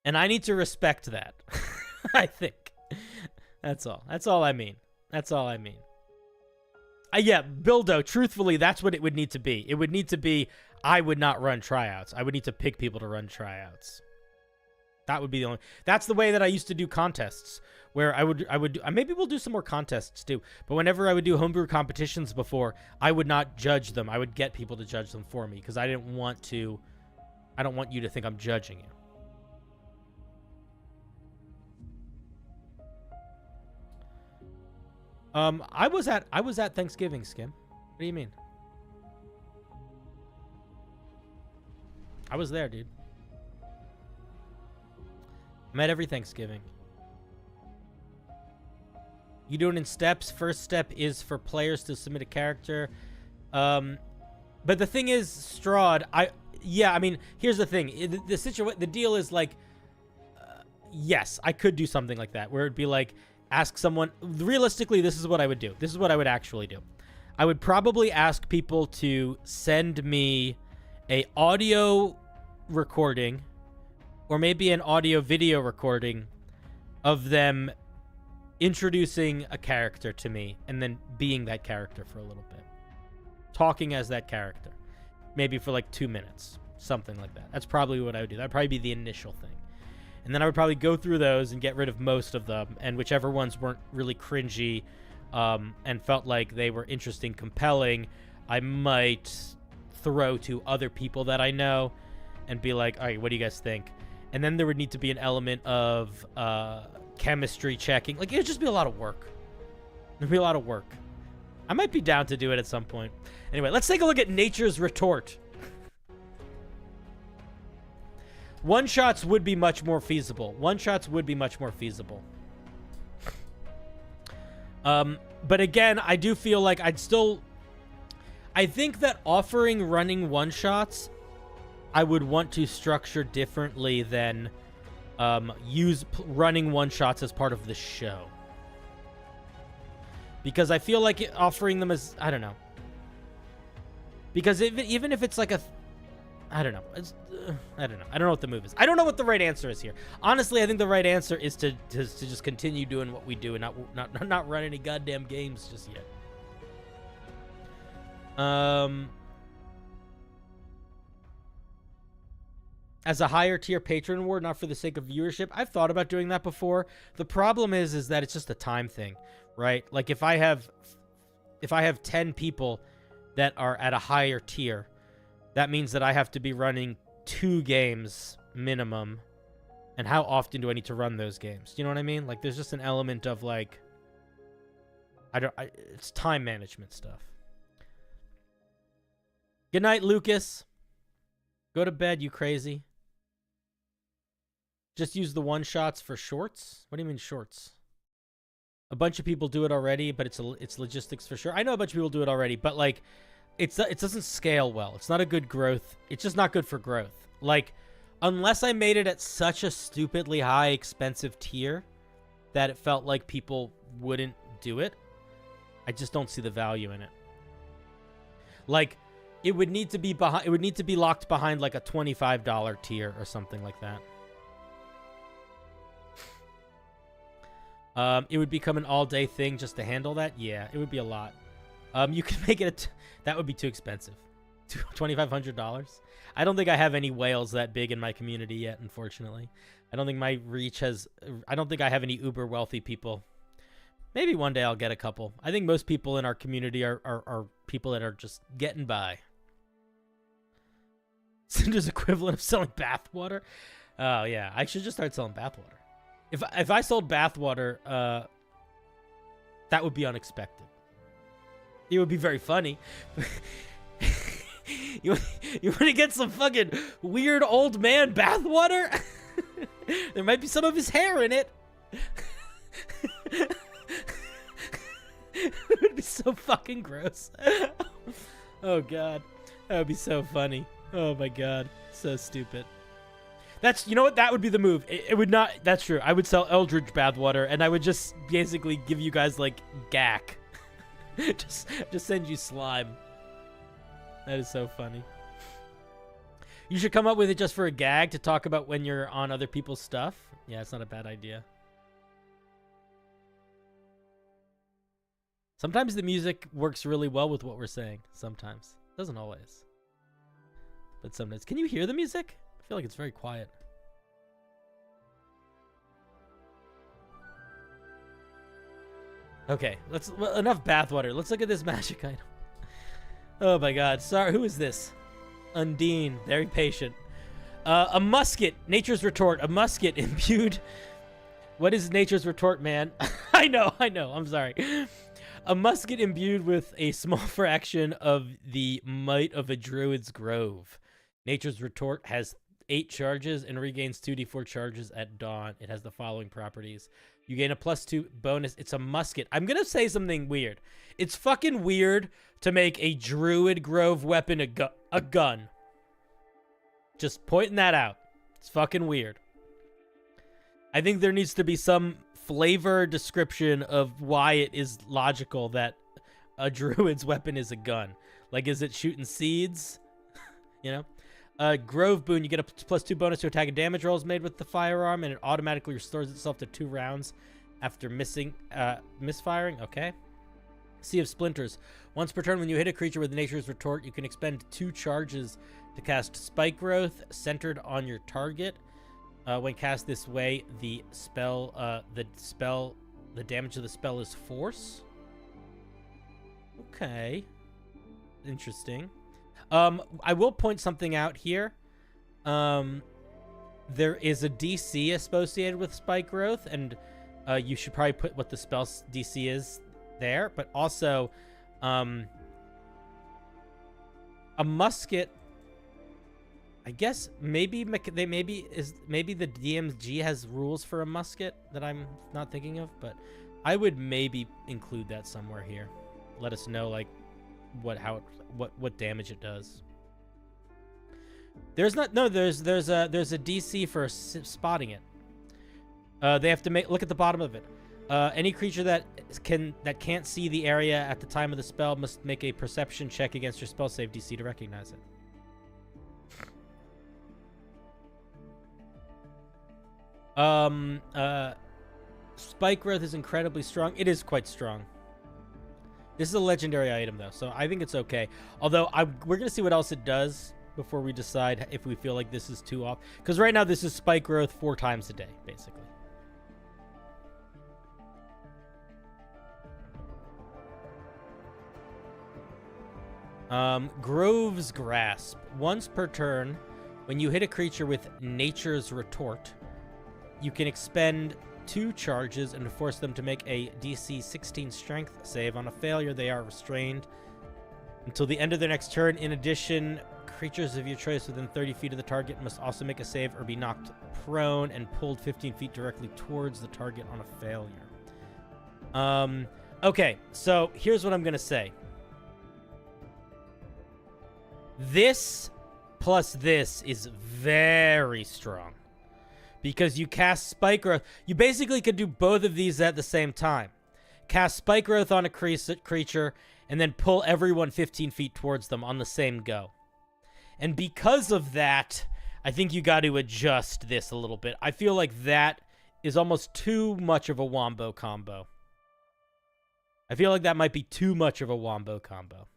And I need to respect that. I think. That's all. That's all I mean. Yeah, Bildo, truthfully, that's what it would need to be. It would need to be, I would not run tryouts. I would need to pick people to run tryouts. That would be the only... That's the way that I used to do contests, where I would maybe we'll do some more contests too, but whenever I would do homebrew competitions before, I would not judge them. I would get people to judge them for me, because I don't want you to think I'm judging you. I was at Thanksgiving, Skim. What do you mean? I was there, dude. I'm at every Thanksgiving. You do it in steps. First step is for players to submit a character. But the thing is, Strahd, I mean, here's the thing. The deal is like, yes, I could do something like that, where it'd be like, ask someone, realistically, this is what I would do. This is what I would actually do. I would probably ask people to send me a audio recording, or maybe an audio video recording of them introducing a character to me and then being that character for a little bit. Talking as that character. Maybe for like 2 minutes. Something like that. That's probably what I would do. That'd probably be the initial thing. And then I would probably go through those and get rid of most of them. And whichever ones weren't really cringy and felt like they were interesting, compelling, I might throw to other people that I know and be like, all right, what do you guys think? And then there would need to be an element of chemistry checking. Like, it would just be a lot of work. There'd be a lot of work. I might be down to do it at some point. Anyway, let's take a look at Nature's Retort. One-shots would be much more feasible. But again, I do feel like I think that offering running one-shots, I would want to structure differently than use running one-shots as part of the show. Because I feel like offering them as, I don't know. Because even if it's like a... I don't know. I don't know. I don't know what the move is. I don't know what the right answer is here. Honestly, I think the right answer is to just continue doing what we do and not run any goddamn games just yet. As a higher tier patron award, not for the sake of viewership. I've thought about doing that before. The problem is that it's just a time thing, right? Like if I have 10 people that are at a higher tier, that means that I have to be running 2 games minimum. And how often do I need to run those games? Do you know what I mean? Like, there's just an element of, like... it's time management stuff. Good night, Lucas. Go to bed, you crazy. Just use the one-shots for shorts? What do you mean shorts? A bunch of people do it already, but it's logistics for sure. I know a bunch of people do it already, but, like... it doesn't scale well. It's not a good growth. It's just not good for growth. Like, unless I made it at such a stupidly high, expensive tier that it felt like people wouldn't do it, I just don't see the value in it. Like, it would need to be locked behind like a $25 tier or something like that. It would become an all-day thing just to handle that. Yeah, it would be a lot. You could make it that would be too expensive. $2,500. I don't think I have any whales that big in my community yet, unfortunately. I don't think my reach has... I don't think I have any uber wealthy people. Maybe one day I'll get a couple. I think most people in our community are people that are just getting by. Cinder's equivalent of selling bathwater? Oh, yeah. I should just start selling bathwater. If I sold bathwater, that would be unexpected. It would be very funny. You want to get some fucking weird old man bathwater? There might be some of his hair in it. It would be so fucking gross. Oh, God. That would be so funny. Oh, my God. So stupid. You know what? That would be the move. It would not... That's true. I would sell Eldritch bathwater, and I would just basically give you guys, like, gack. just send you slime. That is so funny. You should come up with it just for a gag to talk about when you're on other people's stuff. Yeah, it's not a bad idea. Sometimes the music works really well with what we're saying. Sometimes. Doesn't always. But sometimes. Can you hear the music? I feel like it's very quiet. Okay, enough bathwater. Let's look at this magic item. Oh my god. Sorry, who is this? Undine, very patient. A musket, nature's retort. A musket imbued. What is nature's retort, man? I know. I'm sorry. A musket imbued with a small fraction of the might of a druid's grove. Nature's retort has 8 charges and regains 2d4 charges at dawn. It has the following properties. You gain a +2 bonus. It's a musket. I'm going to say something weird. It's fucking weird to make a druid grove weapon a gun. Just pointing that out. It's fucking weird. I think there needs to be some flavor description of why it is logical that a druid's weapon is a gun. Like, is it shooting seeds? You know? Grove boon, you get a +2 bonus to attack and damage rolls made with the firearm, and it automatically restores itself to 2 rounds after misfiring. Okay. Sea of Splinters. Once per turn, when you hit a creature with Nature's Retort, you can expend 2 charges to cast Spike Growth centered on your target. When cast this way, the damage of the spell is force. Okay. Interesting. I will point something out here. There is a DC associated with Spike Growth, and you should probably put what the spell DC is there. But also, a musket. I guess maybe the DMG has rules for a musket that I'm not thinking of, but I would maybe include that somewhere here. Let us know like what damage it does. There's a DC for spotting it. They have to look at the bottom of it. Any creature that can't see the area at the time of the spell must make a perception check against your spell save DC to recognize it. Spike Growth is incredibly strong. It is quite strong. This is a legendary item, though, so I think it's okay. Although, we're going to see what else it does before we decide if we feel like this is too off. Because right now, this is Spike Growth 4 times a day, basically. Grove's Grasp. Once per turn, when you hit a creature with Nature's Retort, you can expend 2 charges and force them to make a DC 16 strength save. On a failure, they are restrained until the end of their next turn. In addition, creatures of your choice within 30 feet of the target must also make a save or be knocked prone and pulled 15 feet directly towards the target on a failure. Okay, so here's what I'm going to say. This plus this is very strong. Because you cast Spike Growth. You basically could do both of these at the same time. Cast Spike Growth on a creature, and then pull everyone 15 feet towards them on the same go. And because of that, I think you got to adjust this a little bit. I feel like that is almost too much of a wombo combo. I feel like that might be too much of a wombo combo.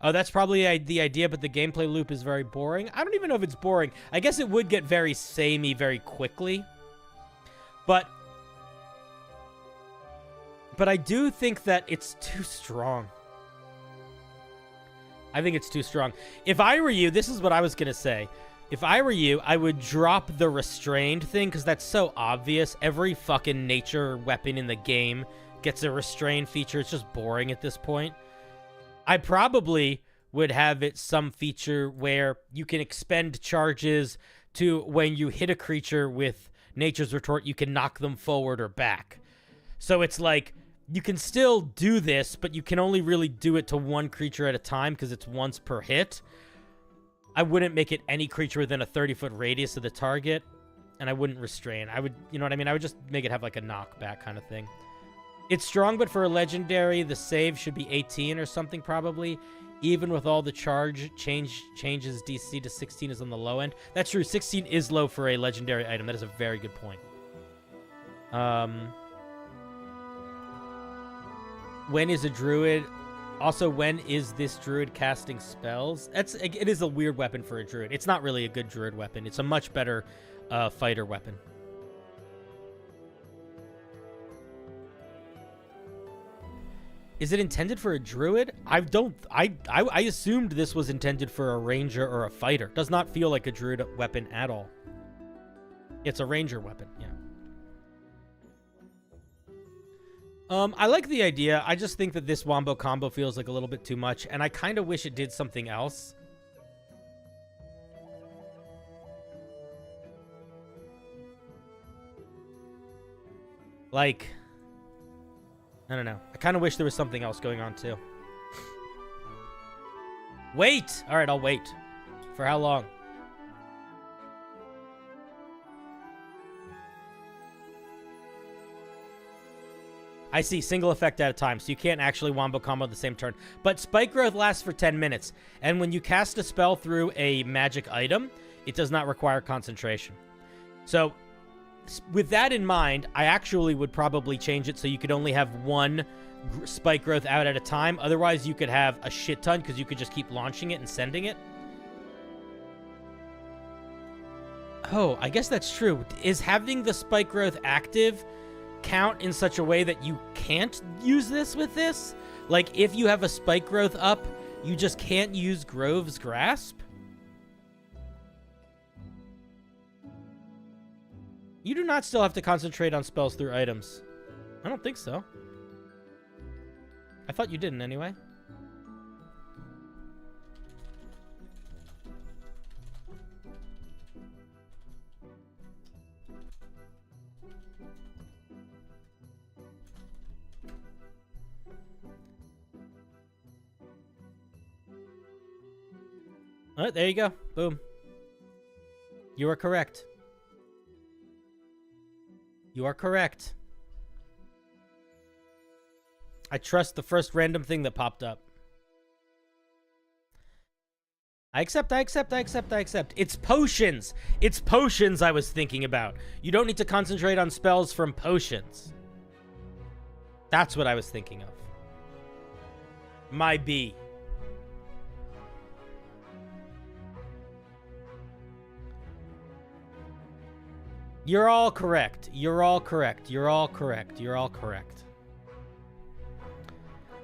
Oh, that's probably the idea, but the gameplay loop is very boring. I don't even know if it's boring. I guess it would get very samey very quickly. But I do think that it's too strong. I think it's too strong. If I were you, this is what I was going to say. If I were you, I would drop the restrained thing, because that's so obvious. Every fucking nature weapon in the game gets a restrained feature. It's just boring at this point. I probably would have it some feature where you can expend charges to when you hit a creature with Nature's Retort, you can knock them forward or back. So it's like, you can still do this, but you can only really do it to one creature at a time because it's once per hit. I wouldn't make it any creature within a 30-foot radius of the target, and I wouldn't restrain. I would, you know what I mean? I would just make it have like a knockback kind of thing. It's strong, but for a legendary, the save should be 18 or something probably. Even with all the changes, DC to 16 is on the low end. That's true. 16 is low for a legendary item. That is a very good point. When is a druid? Also, when is this druid casting spells? It is a weird weapon for a druid. It's not really a good druid weapon. It's a much better fighter weapon. Is it intended for a druid? I assumed this was intended for a ranger or a fighter. Does not feel like a druid weapon at all. It's a ranger weapon, yeah. I like the idea. I just think that this wombo combo feels like a little bit too much, and I kind of wish it did something else. Like, I don't know. I kind of wish there was something else going on, too. Wait! Alright, I'll wait. For how long? I see, single effect at a time, so you can't actually wombo combo the same turn. But Spike Growth lasts for 10 minutes, and when you cast a spell through a magic item, it does not require concentration. So, with that in mind, I actually would probably change it so you could only have one Spike Growth out at a time. Otherwise, you could have a shit ton, because you could just keep launching it and sending it. Oh, I guess that's true. Is having the Spike Growth active count in such a way that you can't use this with this? Like, if you have a Spike Growth up, you just can't use Grove's Grasp? You do not still have to concentrate on spells through items. I don't think so. I thought you didn't anyway. All right, there you go. Boom. You are correct. You are correct. I trust the first random thing that popped up. I accept. It's potions. It's potions I was thinking about. You don't need to concentrate on spells from potions. That's what I was thinking of. My B. You're all correct. You're all correct. You're all correct. You're all correct.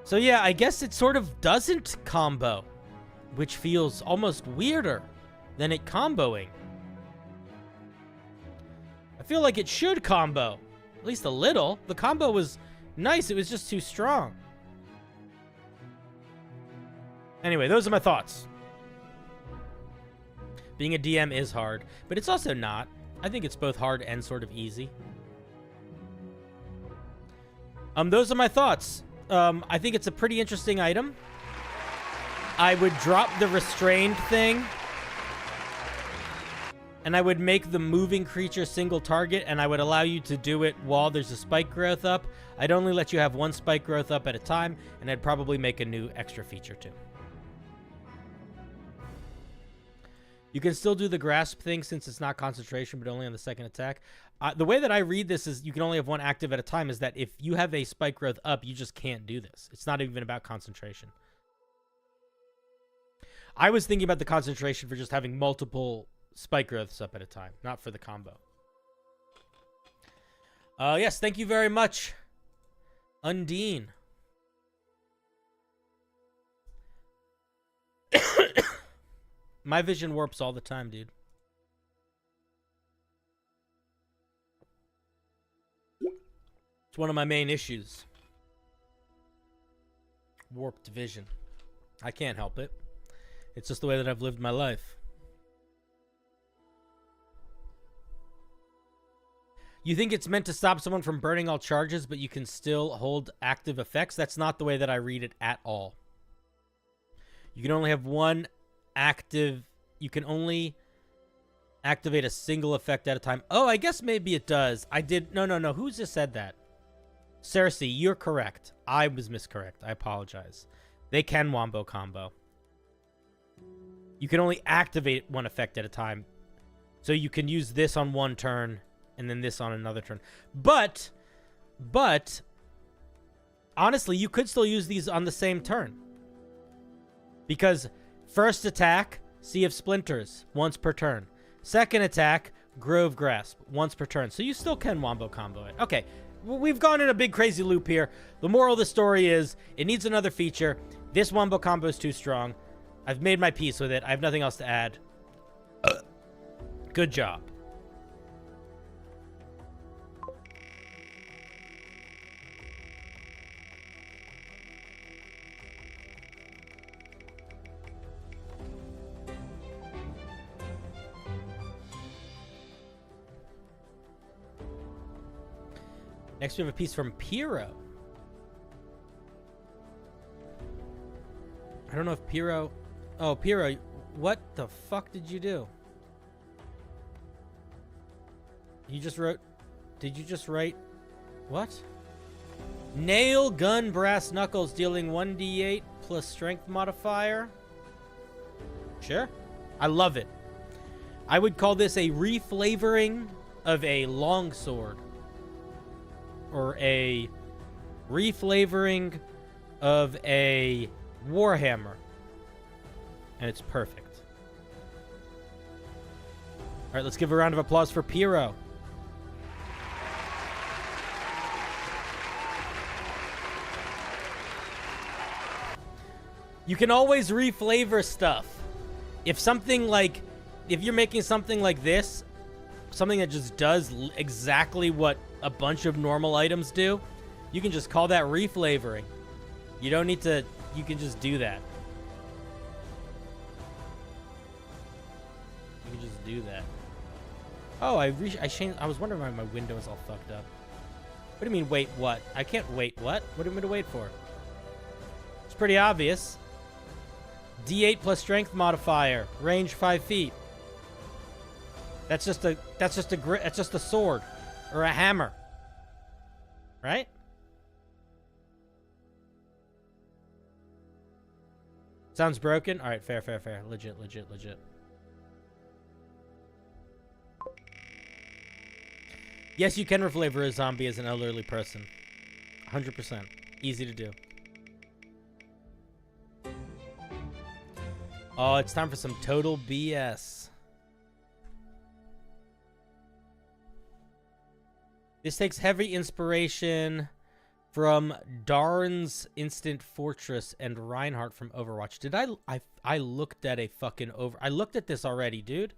So yeah, I guess it sort of doesn't combo, which feels almost weirder than it comboing. I feel like it should combo, at least a little. The combo was nice. It was just too strong. Anyway, those are my thoughts. Being a DM is hard, but it's also not. I think it's both hard and sort of easy. Those are my thoughts. I think it's a pretty interesting item. I would drop the restrained thing. And I would make the moving creature single target, and I would allow you to do it while there's a Spike Growth up. I'd only let you have one Spike Growth up at a time, and I'd probably make a new extra feature too. You can still do the grasp thing since it's not concentration, but only on the second attack. The way that I read this is you can only have one active at a time, is that if you have a Spike Growth up, you just can't do this. It's not even about concentration. I was thinking about the concentration for just having multiple Spike Growths up at a time, not for the combo. Yes, thank you very much, Undine. My vision warps all the time, dude. It's one of my main issues. Warped vision. I can't help it. It's just the way that I've lived my life. You think it's meant to stop someone from burning all charges, but you can still hold active effects? That's not the way that I read it at all. You can only have one active. You can only activate a single effect at a time. Oh, I guess maybe it does. I did. No. Who just said that? Cersei, you're correct. I was miscorrect. I apologize. They can wombo combo. You can only activate one effect at a time. So you can use this on one turn and then this on another turn. But honestly, you could still use these on the same turn. Because first attack, Sea of Splinters, once per turn. Second attack, Grove Grasp, once per turn. So you still can wombo combo it. Okay, we've gone in a big crazy loop here. The moral of the story is it needs another feature. This wombo combo is too strong. I've made my peace with it. I have nothing else to add. Good job. Next, we have a piece from Piro. I don't know if Piro... Oh, Piro, what the fuck did you do? You just wrote... Did you just write... What? Nail, gun, brass knuckles, dealing 1d8 plus strength modifier. Sure. I love it. I would call this a reflavoring of a longsword. Or a reflavoring of a warhammer. And it's perfect. All right, let's give a round of applause for Piro. You can always reflavor stuff. If you're making something like this, something that just does exactly what a bunch of normal items do, you can just call that reflavoring. You don't need to, you can just do that. You can just do that. Oh, I changed, I was wondering why my window is all fucked up. What do you mean, wait, what? I can't wait, what? What do you want me to wait for? It's pretty obvious. D8 plus strength modifier, range 5 feet. That's just a sword or a hammer. Right? Sounds broken? All right, fair. Legit. Yes, you can reflavor a zombie as an elderly person. 100%. Easy to do. Oh, it's time for some total BS. This takes heavy inspiration from Darn's Instant Fortress and Reinhardt from Overwatch. Did I looked at a fucking I looked at this already, dude.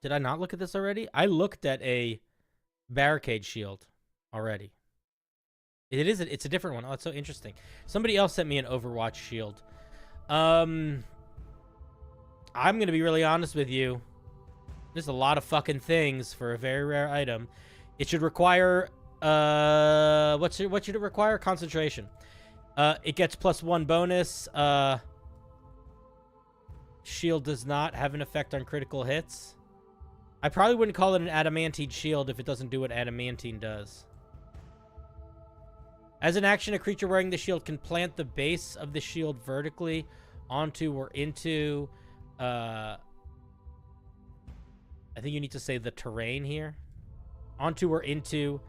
Did I not look at this already? I looked at a barricade shield already. It's a different one. Oh, it's so interesting. Somebody else sent me an Overwatch shield. I'm going to be really honest with you. There's a lot of fucking things for a very rare item. It should require, what should it require? Concentration. It gets +1 bonus. Shield does not have an effect on critical hits. I probably wouldn't call it an adamantine shield if it doesn't do what adamantine does. As an action, a creature wearing the shield can plant the base of the shield vertically onto or into, I think you need to say the terrain here. Onto or into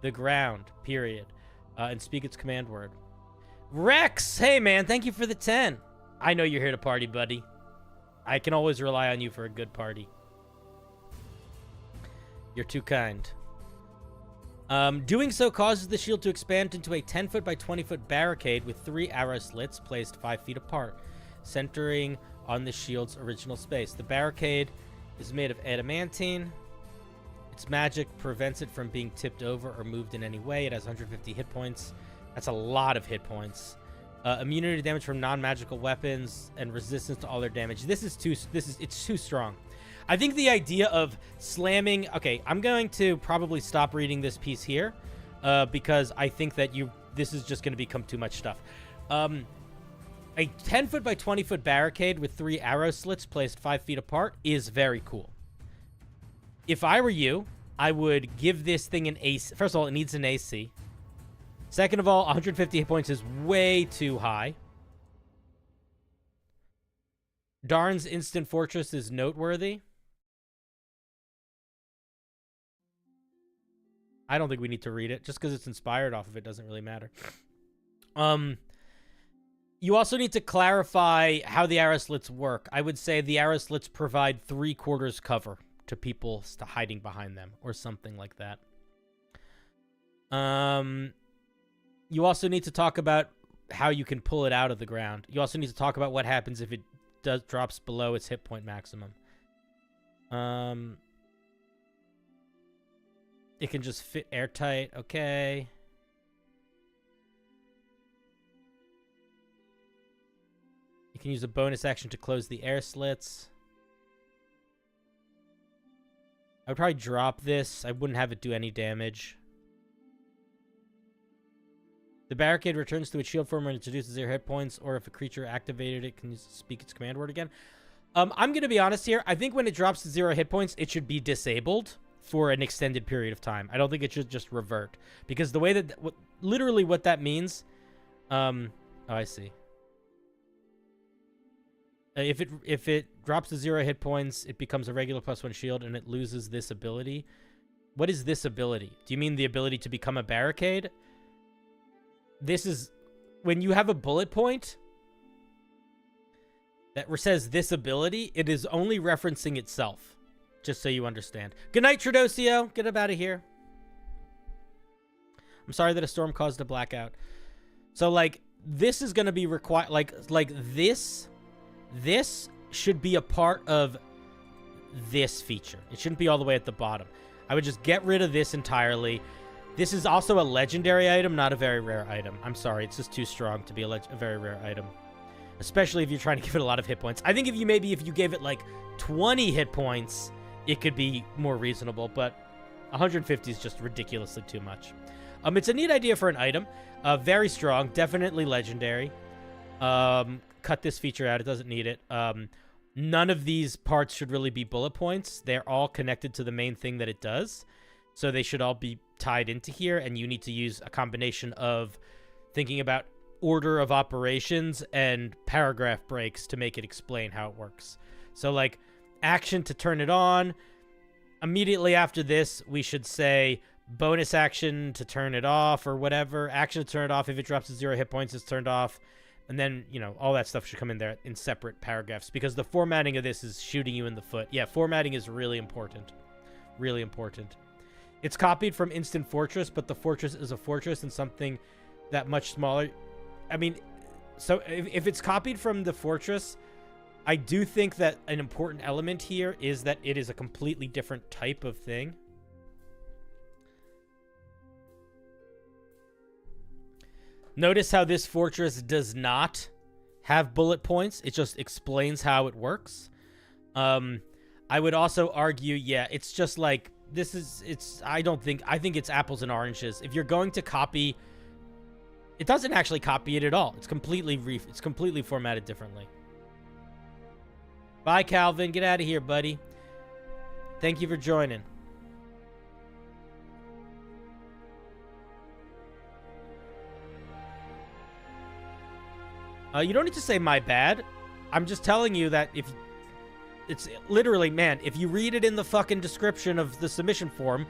the ground, period. And speak its command word. Rex! Hey, man, thank you for the 10. I know you're here to party, buddy. I can always rely on you for a good party. You're too kind. Doing so causes the shield to expand into a 10-foot by 20-foot barricade with 3 arrow slits placed 5 feet apart, centering on the shield's original space. The barricade is made of adamantine. Its magic prevents it from being tipped over or moved in any way. It has 150 hit points. That's a lot of hit points. Immunity to damage from non-magical weapons and resistance to all their damage. It's too strong. I think the idea of slamming... Okay, I'm going to probably stop reading this piece here because I think that this is just going to become too much stuff. A 10-foot by 20-foot barricade with 3 arrow slits placed 5 feet apart is very cool. If I were you, I would give this thing an AC. First of all, it needs an AC. Second of all, 150 hit points is way too high. Darn's Instant Fortress is noteworthy. I don't think we need to read it. Just because it's inspired off of it doesn't really matter. You also need to clarify how the arrow slits work. I would say the arrow slits provide 3/4 cover to people hiding behind them or something like that. You also need to talk about how you can pull it out of the ground. You also need to talk about what happens if it drops below its hit point maximum. It can just fit airtight. Okay. You can use a bonus action to close the air slits. I would probably drop this. I wouldn't have it do any damage. The barricade returns to its shield form when it introduces 0 hit points, or if a creature activated it can speak its command word again. I'm going to be honest here. I think when it drops to 0 hit points, it should be disabled for an extended period of time. I don't think it should just revert. Because the way that... literally what that means... oh, I see. If it drops to 0 hit points, it becomes a regular +1 shield, and it loses this ability. What is this ability? Do you mean the ability to become a barricade? This is... when you have a bullet point that says this ability, it is only referencing itself. Just so you understand. Good night, Tradosio. Get up out of here. I'm sorry that a storm caused a blackout. So, like, this is going to be required... Like this... This should be a part of this feature. It shouldn't be all the way at the bottom. I would just get rid of this entirely. This is also a legendary item, not a very rare item. I'm sorry, it's just too strong to be a very rare item. Especially if you're trying to give it a lot of hit points. I think if you gave it like 20 hit points, it could be more reasonable, but 150 is just ridiculously too much. It's a neat idea for an item. Very strong, definitely legendary. Cut this feature out, it doesn't need it. None of these parts should really be bullet points. They're all connected to the main thing that it does. So they should all be tied into here, and you need to use a combination of thinking about order of operations and paragraph breaks to make it explain how it works. So, like, action to turn it on. Immediately after this, we should say bonus action to turn it off or whatever. Action to turn it off. If it drops to 0 hit points, it's turned off. And then, you know, all that stuff should come in there in separate paragraphs because the formatting of this is shooting you in the foot. Yeah, formatting is really important. Really important. It's copied from Instant Fortress, but the fortress is a fortress and something that much smaller. I mean, so if it's copied from the fortress, I do think that an important element here is that it is a completely different type of thing. Notice how this fortress does not have bullet points. It just explains how it works. I would also argue, yeah, it's just like, I think it's apples and oranges. If you're going to copy, it doesn't actually copy it at all. It's completely formatted differently. Bye, Calvin. Get out of here, buddy. Thank you for joining. You don't need to say my bad. I'm just telling you that if... It's literally, man, if you read it in the fucking description of the submission form,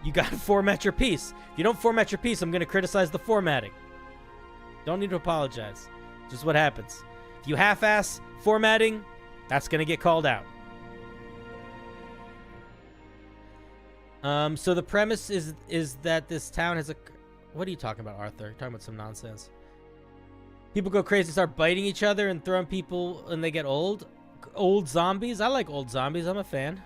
you gotta format your piece. If you don't format your piece, I'm gonna criticize the formatting. Don't need to apologize. Just what happens. If you half-ass formatting, that's gonna get called out. So the premise is that this town has a... What are you talking about, Arthur? You're talking about some nonsense. People go crazy, start biting each other and throwing people and they get old. Old zombies? I like old zombies. I'm a fan.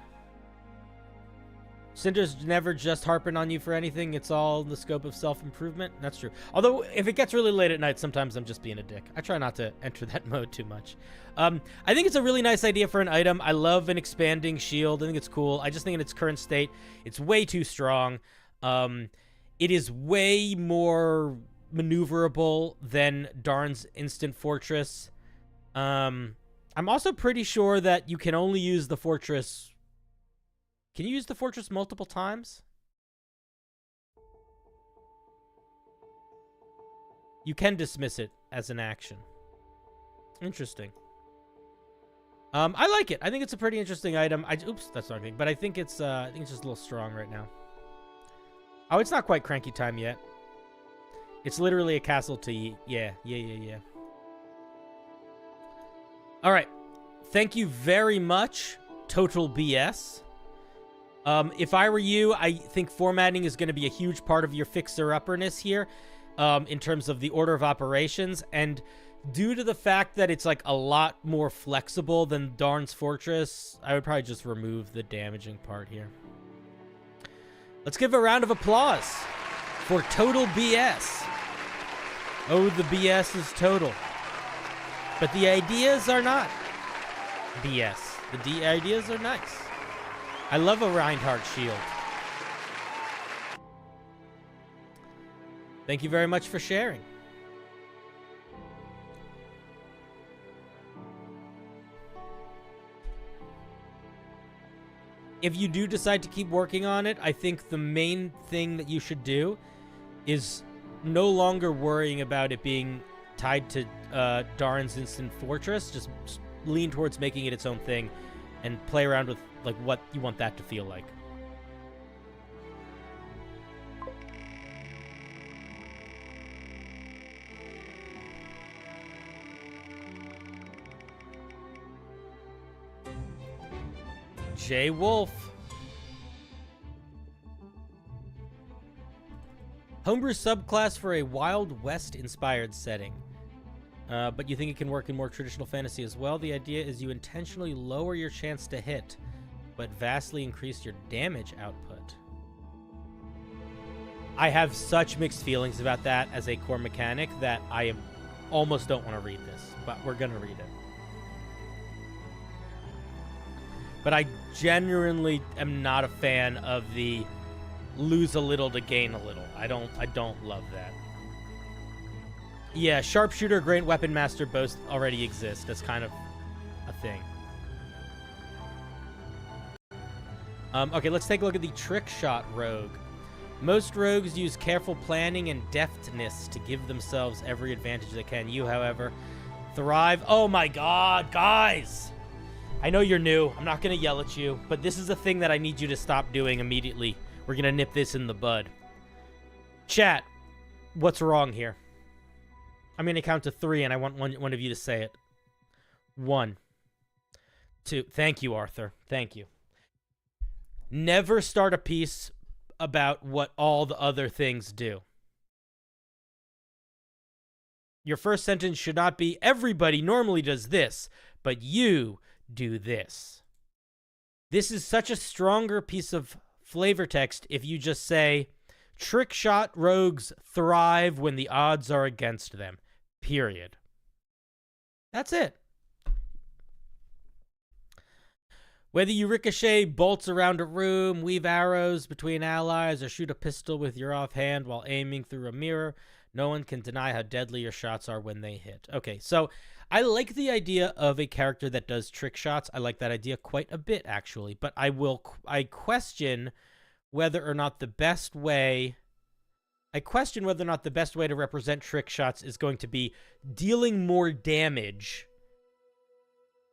Cinder's never just harping on you for anything. It's all in the scope of self-improvement. That's true. Although, if it gets really late at night, sometimes I'm just being a dick. I try not to enter that mode too much. I think it's a really nice idea for an item. I love an expanding shield. I think it's cool. I just think in its current state, it's way too strong. It is way more maneuverable than Darn's Instant Fortress. I'm also pretty sure that you can only use the fortress Can you use the fortress multiple times? You can dismiss it as an action. Interesting. I like it. I think it's a pretty interesting item. Oops, that's not good. But I think it's just a little strong right now. Oh, it's not quite cranky time yet. It's literally a castle to yeah. All right. Thank you very much, Total BS. If I were you, I think formatting is going to be a huge part of your fixer-upperness here, in terms of the order of operations. And due to the fact that it's like a lot more flexible than Darn's Fortress, I would probably just remove the damaging part here. Let's give a round of applause for Total BS. Oh, the BS is total. But the ideas are not BS. The ideas are nice. I love a Reinhardt shield. Thank you very much for sharing. If you do decide to keep working on it, I think the main thing that you should do is no longer worrying about it being tied to Darn's Instant Fortress. Just lean towards making it its own thing and play around with like what you want that to feel like. Jay Wolf. Homebrew subclass for a Wild West inspired setting. But you think it can work in more traditional fantasy as well? The idea is you intentionally lower your chance to hit, but vastly increase your damage output. I have such mixed feelings about that as a core mechanic that I almost don't want to read this, but we're going to read it. But I genuinely am not a fan of the lose a little to gain a little. I don't love that. Yeah, Sharpshooter, Great Weapon Master both already exist. That's kind of a thing. Okay, let's take a look at the Trick Shot Rogue. Most rogues use careful planning and deftness to give themselves every advantage they can. You, however, thrive. Oh my god, guys! I know you're new. I'm not going to yell at you, but this is a thing that I need you to stop doing immediately. We're going to nip this in the bud. Chat, what's wrong here? I'm going to count to 3, and I want one of you to say it. 1, 2. Thank you, Arthur. Thank you. Never start a piece about what all the other things do. Your first sentence should not be, everybody normally does this, but you do this. This is such a stronger piece of flavor text if you just say, trick shot rogues thrive when the odds are against them. Period. That's it. Whether you ricochet bolts around a room, weave arrows between allies, or shoot a pistol with your offhand while aiming through a mirror, no one can deny how deadly your shots are when they hit. Okay, so I like the idea of a character that does trick shots. I like that idea quite a bit, actually. But I question whether or not the best way... I question whether or not the best way to represent trick shots is going to be dealing more damage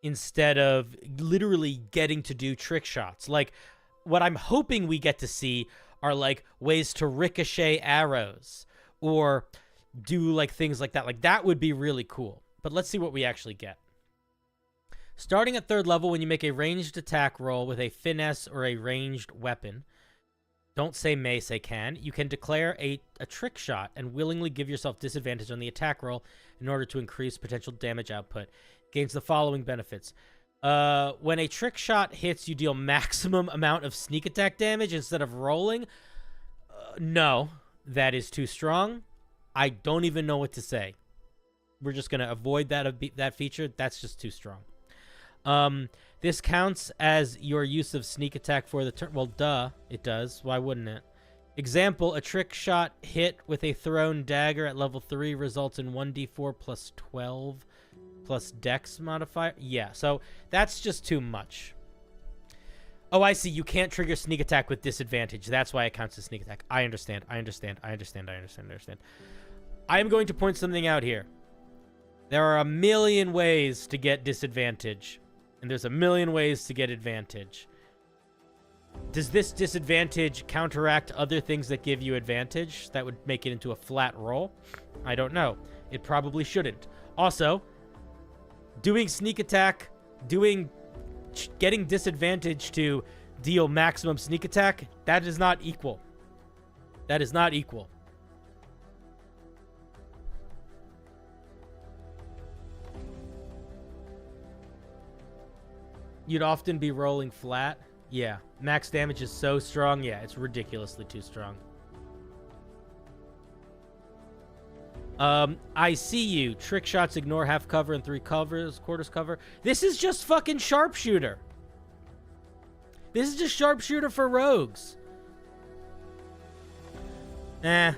instead of literally getting to do trick shots. Like, what I'm hoping we get to see are, like, ways to ricochet arrows or do, like, things like that. Like, that would be really cool. But let's see what we actually get. Starting at 3rd level, when you make a ranged attack roll with a finesse or a ranged weapon, don't say may, say can, you can declare a trick shot and willingly give yourself disadvantage on the attack roll in order to increase potential damage output. Gains the following benefits. When a trick shot hits, you deal maximum amount of sneak attack damage instead of rolling. No, that is too strong. I don't even know what to say. We're just going to avoid that feature. That's just too strong. This counts as your use of sneak attack for the turn. Well, duh, it does. Why wouldn't it? Example, a trick shot hit with a thrown dagger at level 3 results in 1d4 plus 12 plus dex modifier. Yeah, so that's just too much. Oh, I see. You can't trigger sneak attack with disadvantage. That's why it counts as sneak attack. I understand. I am going to point something out here. There are a million ways to get disadvantage, and there's a million ways to get advantage. Does this disadvantage counteract other things that give you advantage? That would make it into a flat roll? I don't know. It probably shouldn't. Also, doing sneak attack, getting disadvantage to deal maximum sneak attack, that is not equal. That is not equal. You'd often be rolling flat. Yeah. Max damage is so strong. Yeah, it's ridiculously too strong. I see you. Trick shots ignore half cover and 3 quarters cover. This is just fucking sharpshooter. This is just sharpshooter for rogues. Bad,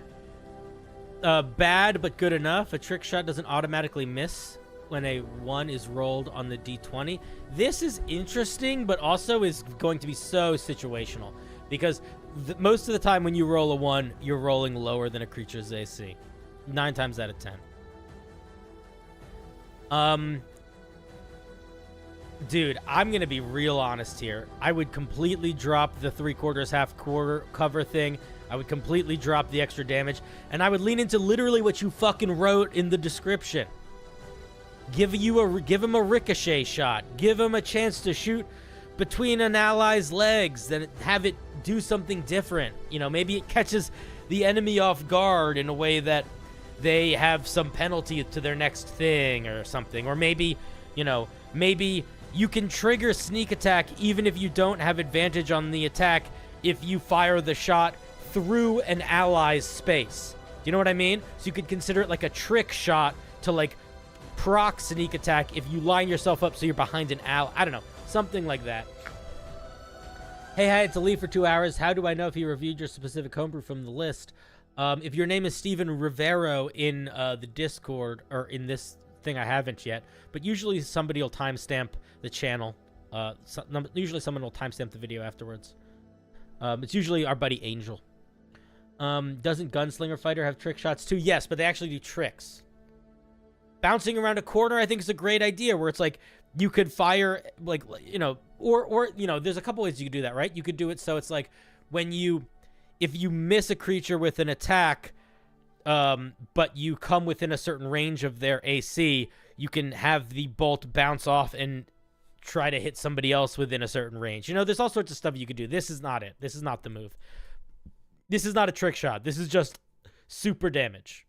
but good enough. A trick shot doesn't automatically miss when a 1 is rolled on the d20. This is interesting, but also is going to be so situational. Because most of the time when you roll a 1, you're rolling lower than a creature's AC. 9 times out of 10. Dude, I'm going to be real honest here. I would completely drop the 3 quarters, half quarter cover thing. I would completely drop the extra damage. And I would lean into literally what you fucking wrote in the description. Give him a ricochet shot. Give him a chance to shoot between an ally's legs. Then have it do something different. You know, maybe it catches the enemy off guard in a way that they have some penalty to their next thing or something. Or maybe, you know, maybe you can trigger sneak attack even if you don't have advantage on the attack if you fire the shot through an ally's space. Do you know what I mean? So you could consider it like a trick shot to like proc sneak attack if you line yourself up so you're behind an ally. I don't know. Something like that. Hey, I had to leave for 2 hours. How do I know if you reviewed your specific homebrew from the list? If your name is Steven Rivero in the Discord, or in this thing, I haven't yet, but usually somebody will timestamp the channel. Usually someone will timestamp the video afterwards. It's usually our buddy Angel. Doesn't Gunslinger Fighter have trick shots too? Yes, but they actually do tricks. Bouncing around a corner, I think, is a great idea, where it's like you could fire, like, you know, or you know, there's a couple ways you could do that, right? You could do it so it's like if you miss a creature with an attack, but you come within a certain range of their AC, you can have the bolt bounce off and try to hit somebody else within a certain range. You know, there's all sorts of stuff you could do. This is not it. This is not the move. This is not a trick shot. This is just super damage.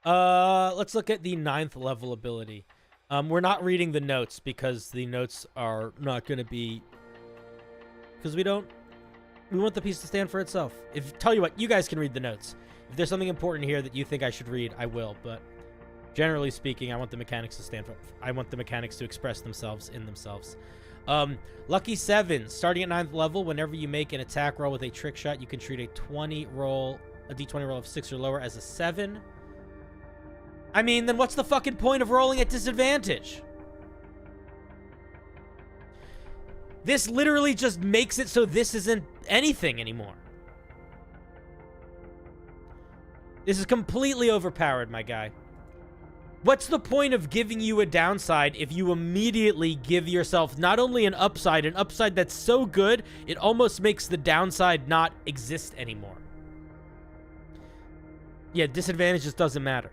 Let's look at the 9th level ability. We're not reading the notes because the notes are not going to be... Because we want the piece to stand for itself. Tell you what, you guys can read the notes. If there's something important here that you think I should read, I will, but generally speaking, I want the mechanics to stand for... I want the mechanics to express themselves in themselves. Lucky 7. Starting at 9th level, whenever you make an attack roll with a trick shot, you can treat a d20 roll of 6 or lower as a 7. I mean, then what's the fucking point of rolling at disadvantage? This literally just makes it so this isn't anything anymore. This is completely overpowered, my guy. What's the point of giving you a downside if you immediately give yourself not only an upside that's so good, it almost makes the downside not exist anymore? Yeah, disadvantage just doesn't matter.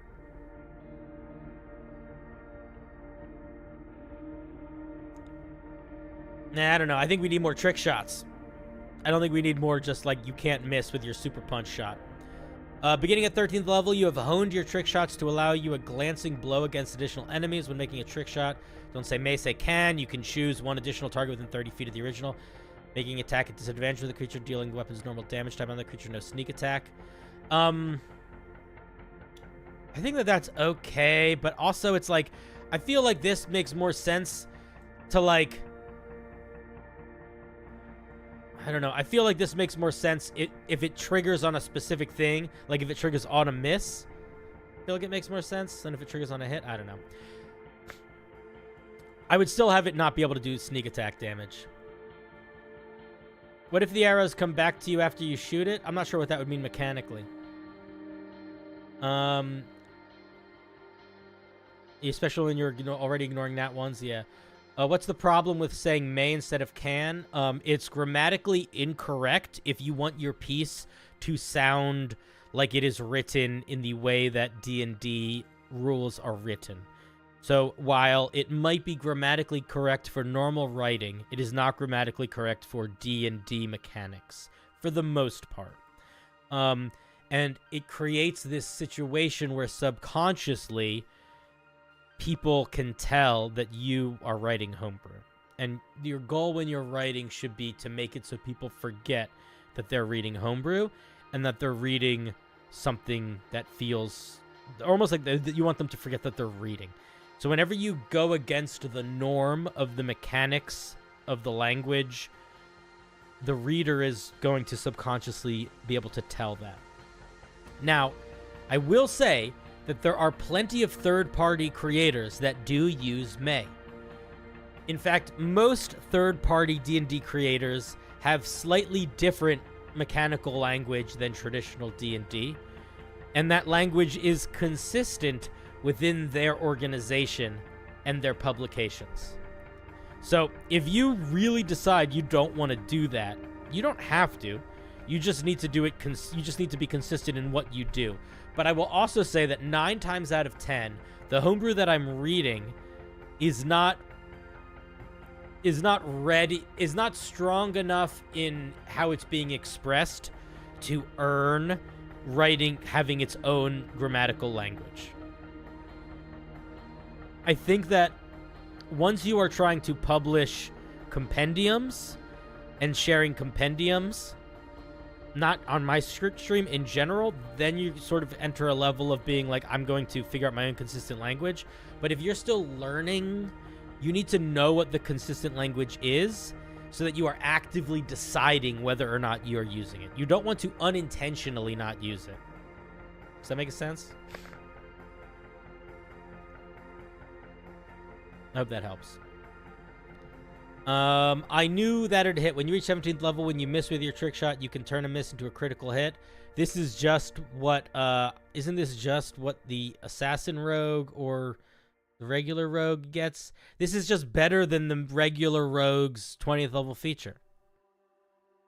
Nah, I don't know. I think we need more trick shots. I don't think we need more just like you can't miss with your super punch shot. Beginning at 13th level, you have honed your trick shots to allow you a glancing blow against additional enemies when making a trick shot. Don't say may, say can. You can choose one additional target within 30 feet of the original. Making attack at disadvantage with the creature, dealing the weapon's normal damage type on the creature, no sneak attack. I think that's okay, but also it's like, I feel like this makes more sense to like... I don't know. I feel like this makes more sense if it triggers on a specific thing. Like if it triggers on a miss. I feel like it makes more sense than if it triggers on a hit. I don't know. I would still have it not be able to do sneak attack damage. What if the arrows come back to you after you shoot it? I'm not sure what that would mean mechanically. Especially when you're already ignoring nat ones, yeah. What's the problem with saying may instead of can? It's grammatically incorrect if you want your piece to sound like it is written in the way that D&D rules are written. So while it might be grammatically correct for normal writing, it is not grammatically correct for D&D mechanics, for the most part. And it creates this situation where subconsciously people can tell that you are writing homebrew. And your goal when you're writing should be to make it so people forget that they're reading homebrew and that they're reading something that feels almost like you want them to forget that they're reading. So whenever you go against the norm of the mechanics of the language, the reader is going to subconsciously be able to tell that. Now, I will say that there are plenty of third-party creators that do use may. In fact, most third-party D&D creators have slightly different mechanical language than traditional D&D, and that language is consistent within their organization and their publications. So if you really decide you don't want to do that, you don't have to. You just need to do it. You just need to be consistent in what you do. But I will also say that 9 times out of 10, the homebrew that I'm reading is not strong enough in how it's being expressed to earn having its own grammatical language. I think that once you are trying to publish compendiums and sharing compendiums, not on my script stream in general, then you sort of enter a level of being like, I'm going to figure out my own consistent language. But if you're still learning, you need to know what the consistent language is so that you are actively deciding whether or not you're using it. You don't want to unintentionally not use it. Does that make sense? I hope that helps. I knew that it'd hit. When you reach 17th level, when you miss with your trick shot, you can turn a miss into a critical hit. This is just what, isn't this just what the assassin rogue or the regular rogue gets? This is just better than the regular rogue's 20th level feature.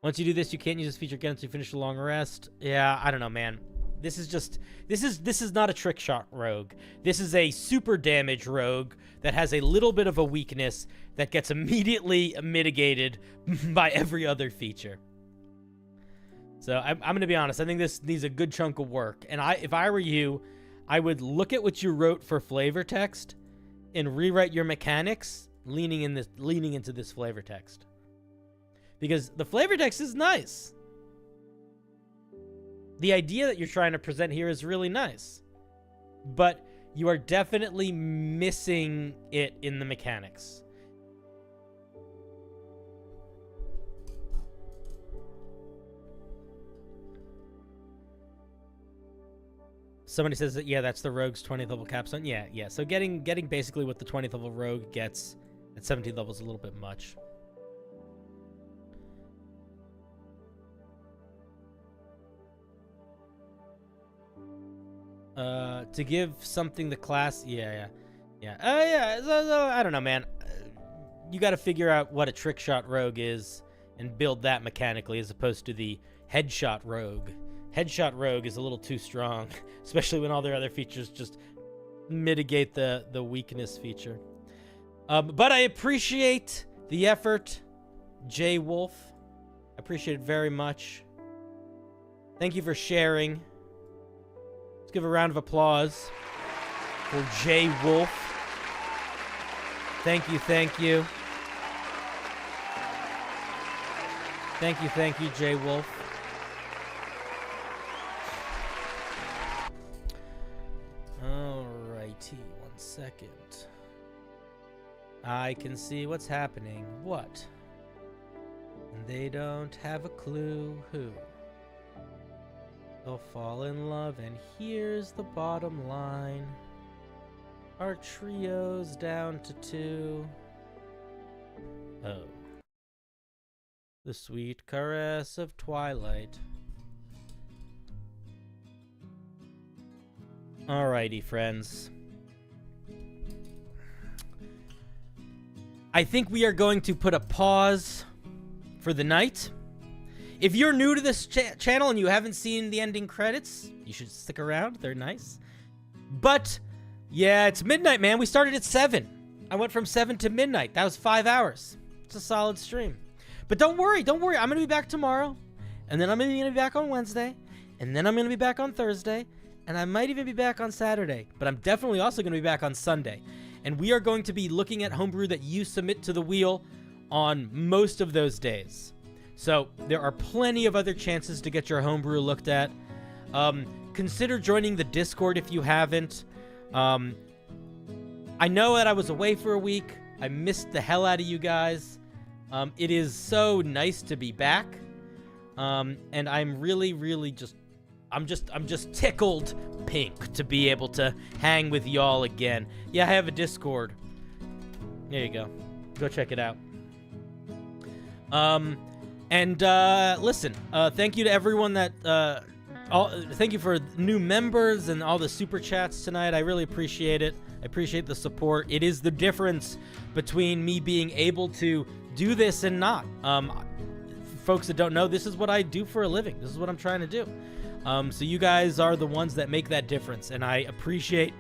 Once you do this, you can't use this feature again until you finish a long rest. Yeah, I don't know, man. This is not a trick shot rogue. This is a super damage rogue that has a little bit of a weakness that gets immediately mitigated by every other feature. So I'm going to be honest. I think this needs a good chunk of work. And if I were you, I would look at what you wrote for flavor text and rewrite your mechanics leaning into this flavor text. Because the flavor text is nice. The idea that you're trying to present here is really nice, but you are definitely missing it in the mechanics. Somebody says that, yeah, that's the rogue's 20th level capstone. Yeah. So getting basically what the 20th level rogue gets at 17th level is a little bit much. To give something the class, yeah. So, I don't know, man. You got to figure out what a trick shot rogue is and build that mechanically, as opposed to the headshot rogue. Headshot rogue is a little too strong, especially when all their other features just mitigate the weakness feature. But I appreciate the effort, Jay Wolf. I appreciate it very much. Thank you for sharing. Let's give a round of applause for Jay Wolf. Thank you. Thank you, Jay Wolf. Alrighty, 1 second. I can see what's happening. What? They don't have a clue who. They'll fall in love, and here's the bottom line. Our trio's down to 2. Oh. The sweet caress of twilight. Alrighty, friends. I think we are going to put a pause for the night. If you're new to this channel and you haven't seen the ending credits, you should stick around. They're nice. But, yeah, it's midnight, man. We started at 7. I went from 7 to midnight. That was 5 hours. It's a solid stream. But don't worry. I'm going to be back tomorrow. And then I'm going to be back on Wednesday. And then I'm going to be back on Thursday. And I might even be back on Saturday. But I'm definitely also going to be back on Sunday. And we are going to be looking at homebrew that you submit to the wheel on most of those days. So there are plenty of other chances to get your homebrew looked at. Consider joining the Discord if you haven't. I know that I was away for a week. I missed the hell out of you guys. It is so nice to be back. And I'm really just I'm just tickled pink to be able to hang with y'all again. Yeah, I have a Discord. There you go. Go check it out. Listen, thank you to everyone that thank you for new members and all the super chats tonight. I really appreciate it. I appreciate the support. It is the difference between me being able to do this and not. Folks that don't know, this is what I do for a living. This is what I'm trying to do. So you guys are the ones that make that difference, and I appreciate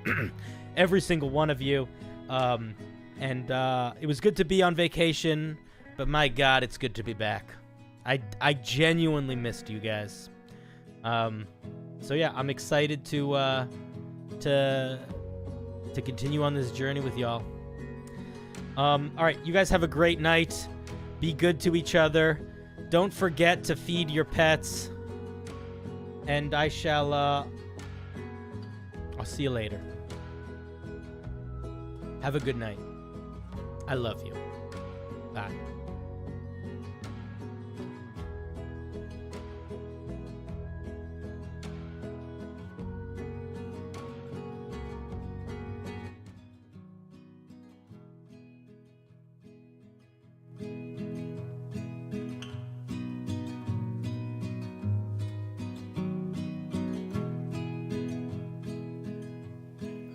every single one of you. It was good to be on vacation, but my God, it's good to be back. I genuinely missed you guys. So yeah, I'm excited to continue on this journey with y'all. All right, you guys have a great night. Be good to each other. Don't forget to feed your pets. And I shall, I'll see you later. Have a good night. I love you. Bye.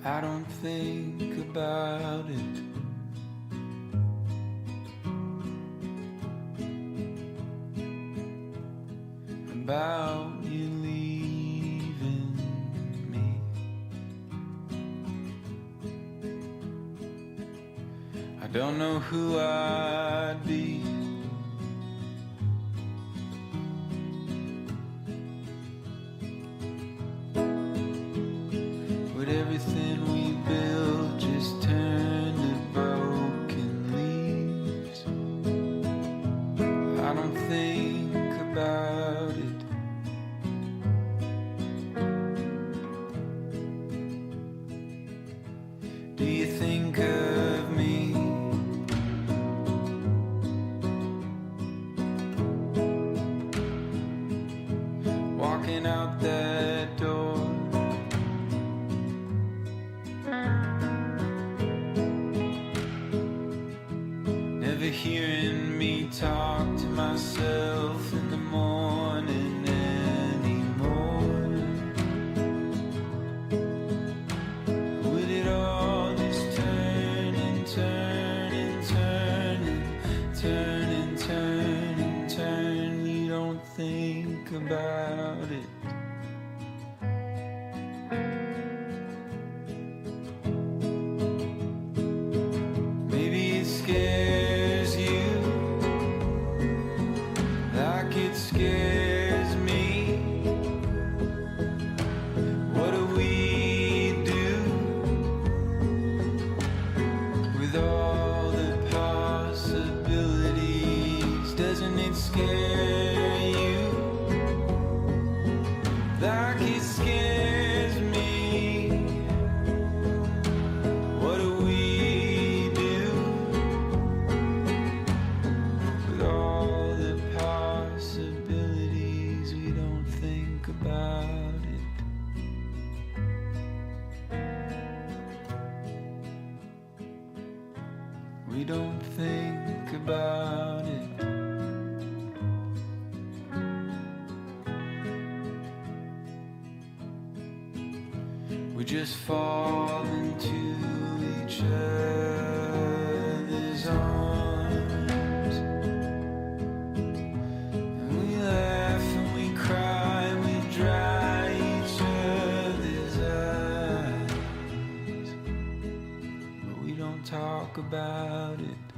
I don't think about it. About you leaving me. I don't know who I'd be. Would everything we built just turn to broken leaves? I don't think about it. Do you think of me? Walking out that door. Never hearing me talk to myself in the morning anymore. Would it all just turn and turn and turn and turn and turn and turn? You don't think about it. Maybe it scares you like it scares me. What do we do with all the possibilities? Doesn't it scare you like it scares me? What do we do with all the possibilities? We don't think about it. We don't think about it. We just fall into each other's arms, and we laugh and we cry, we dry each other's eyes, but we don't talk about it.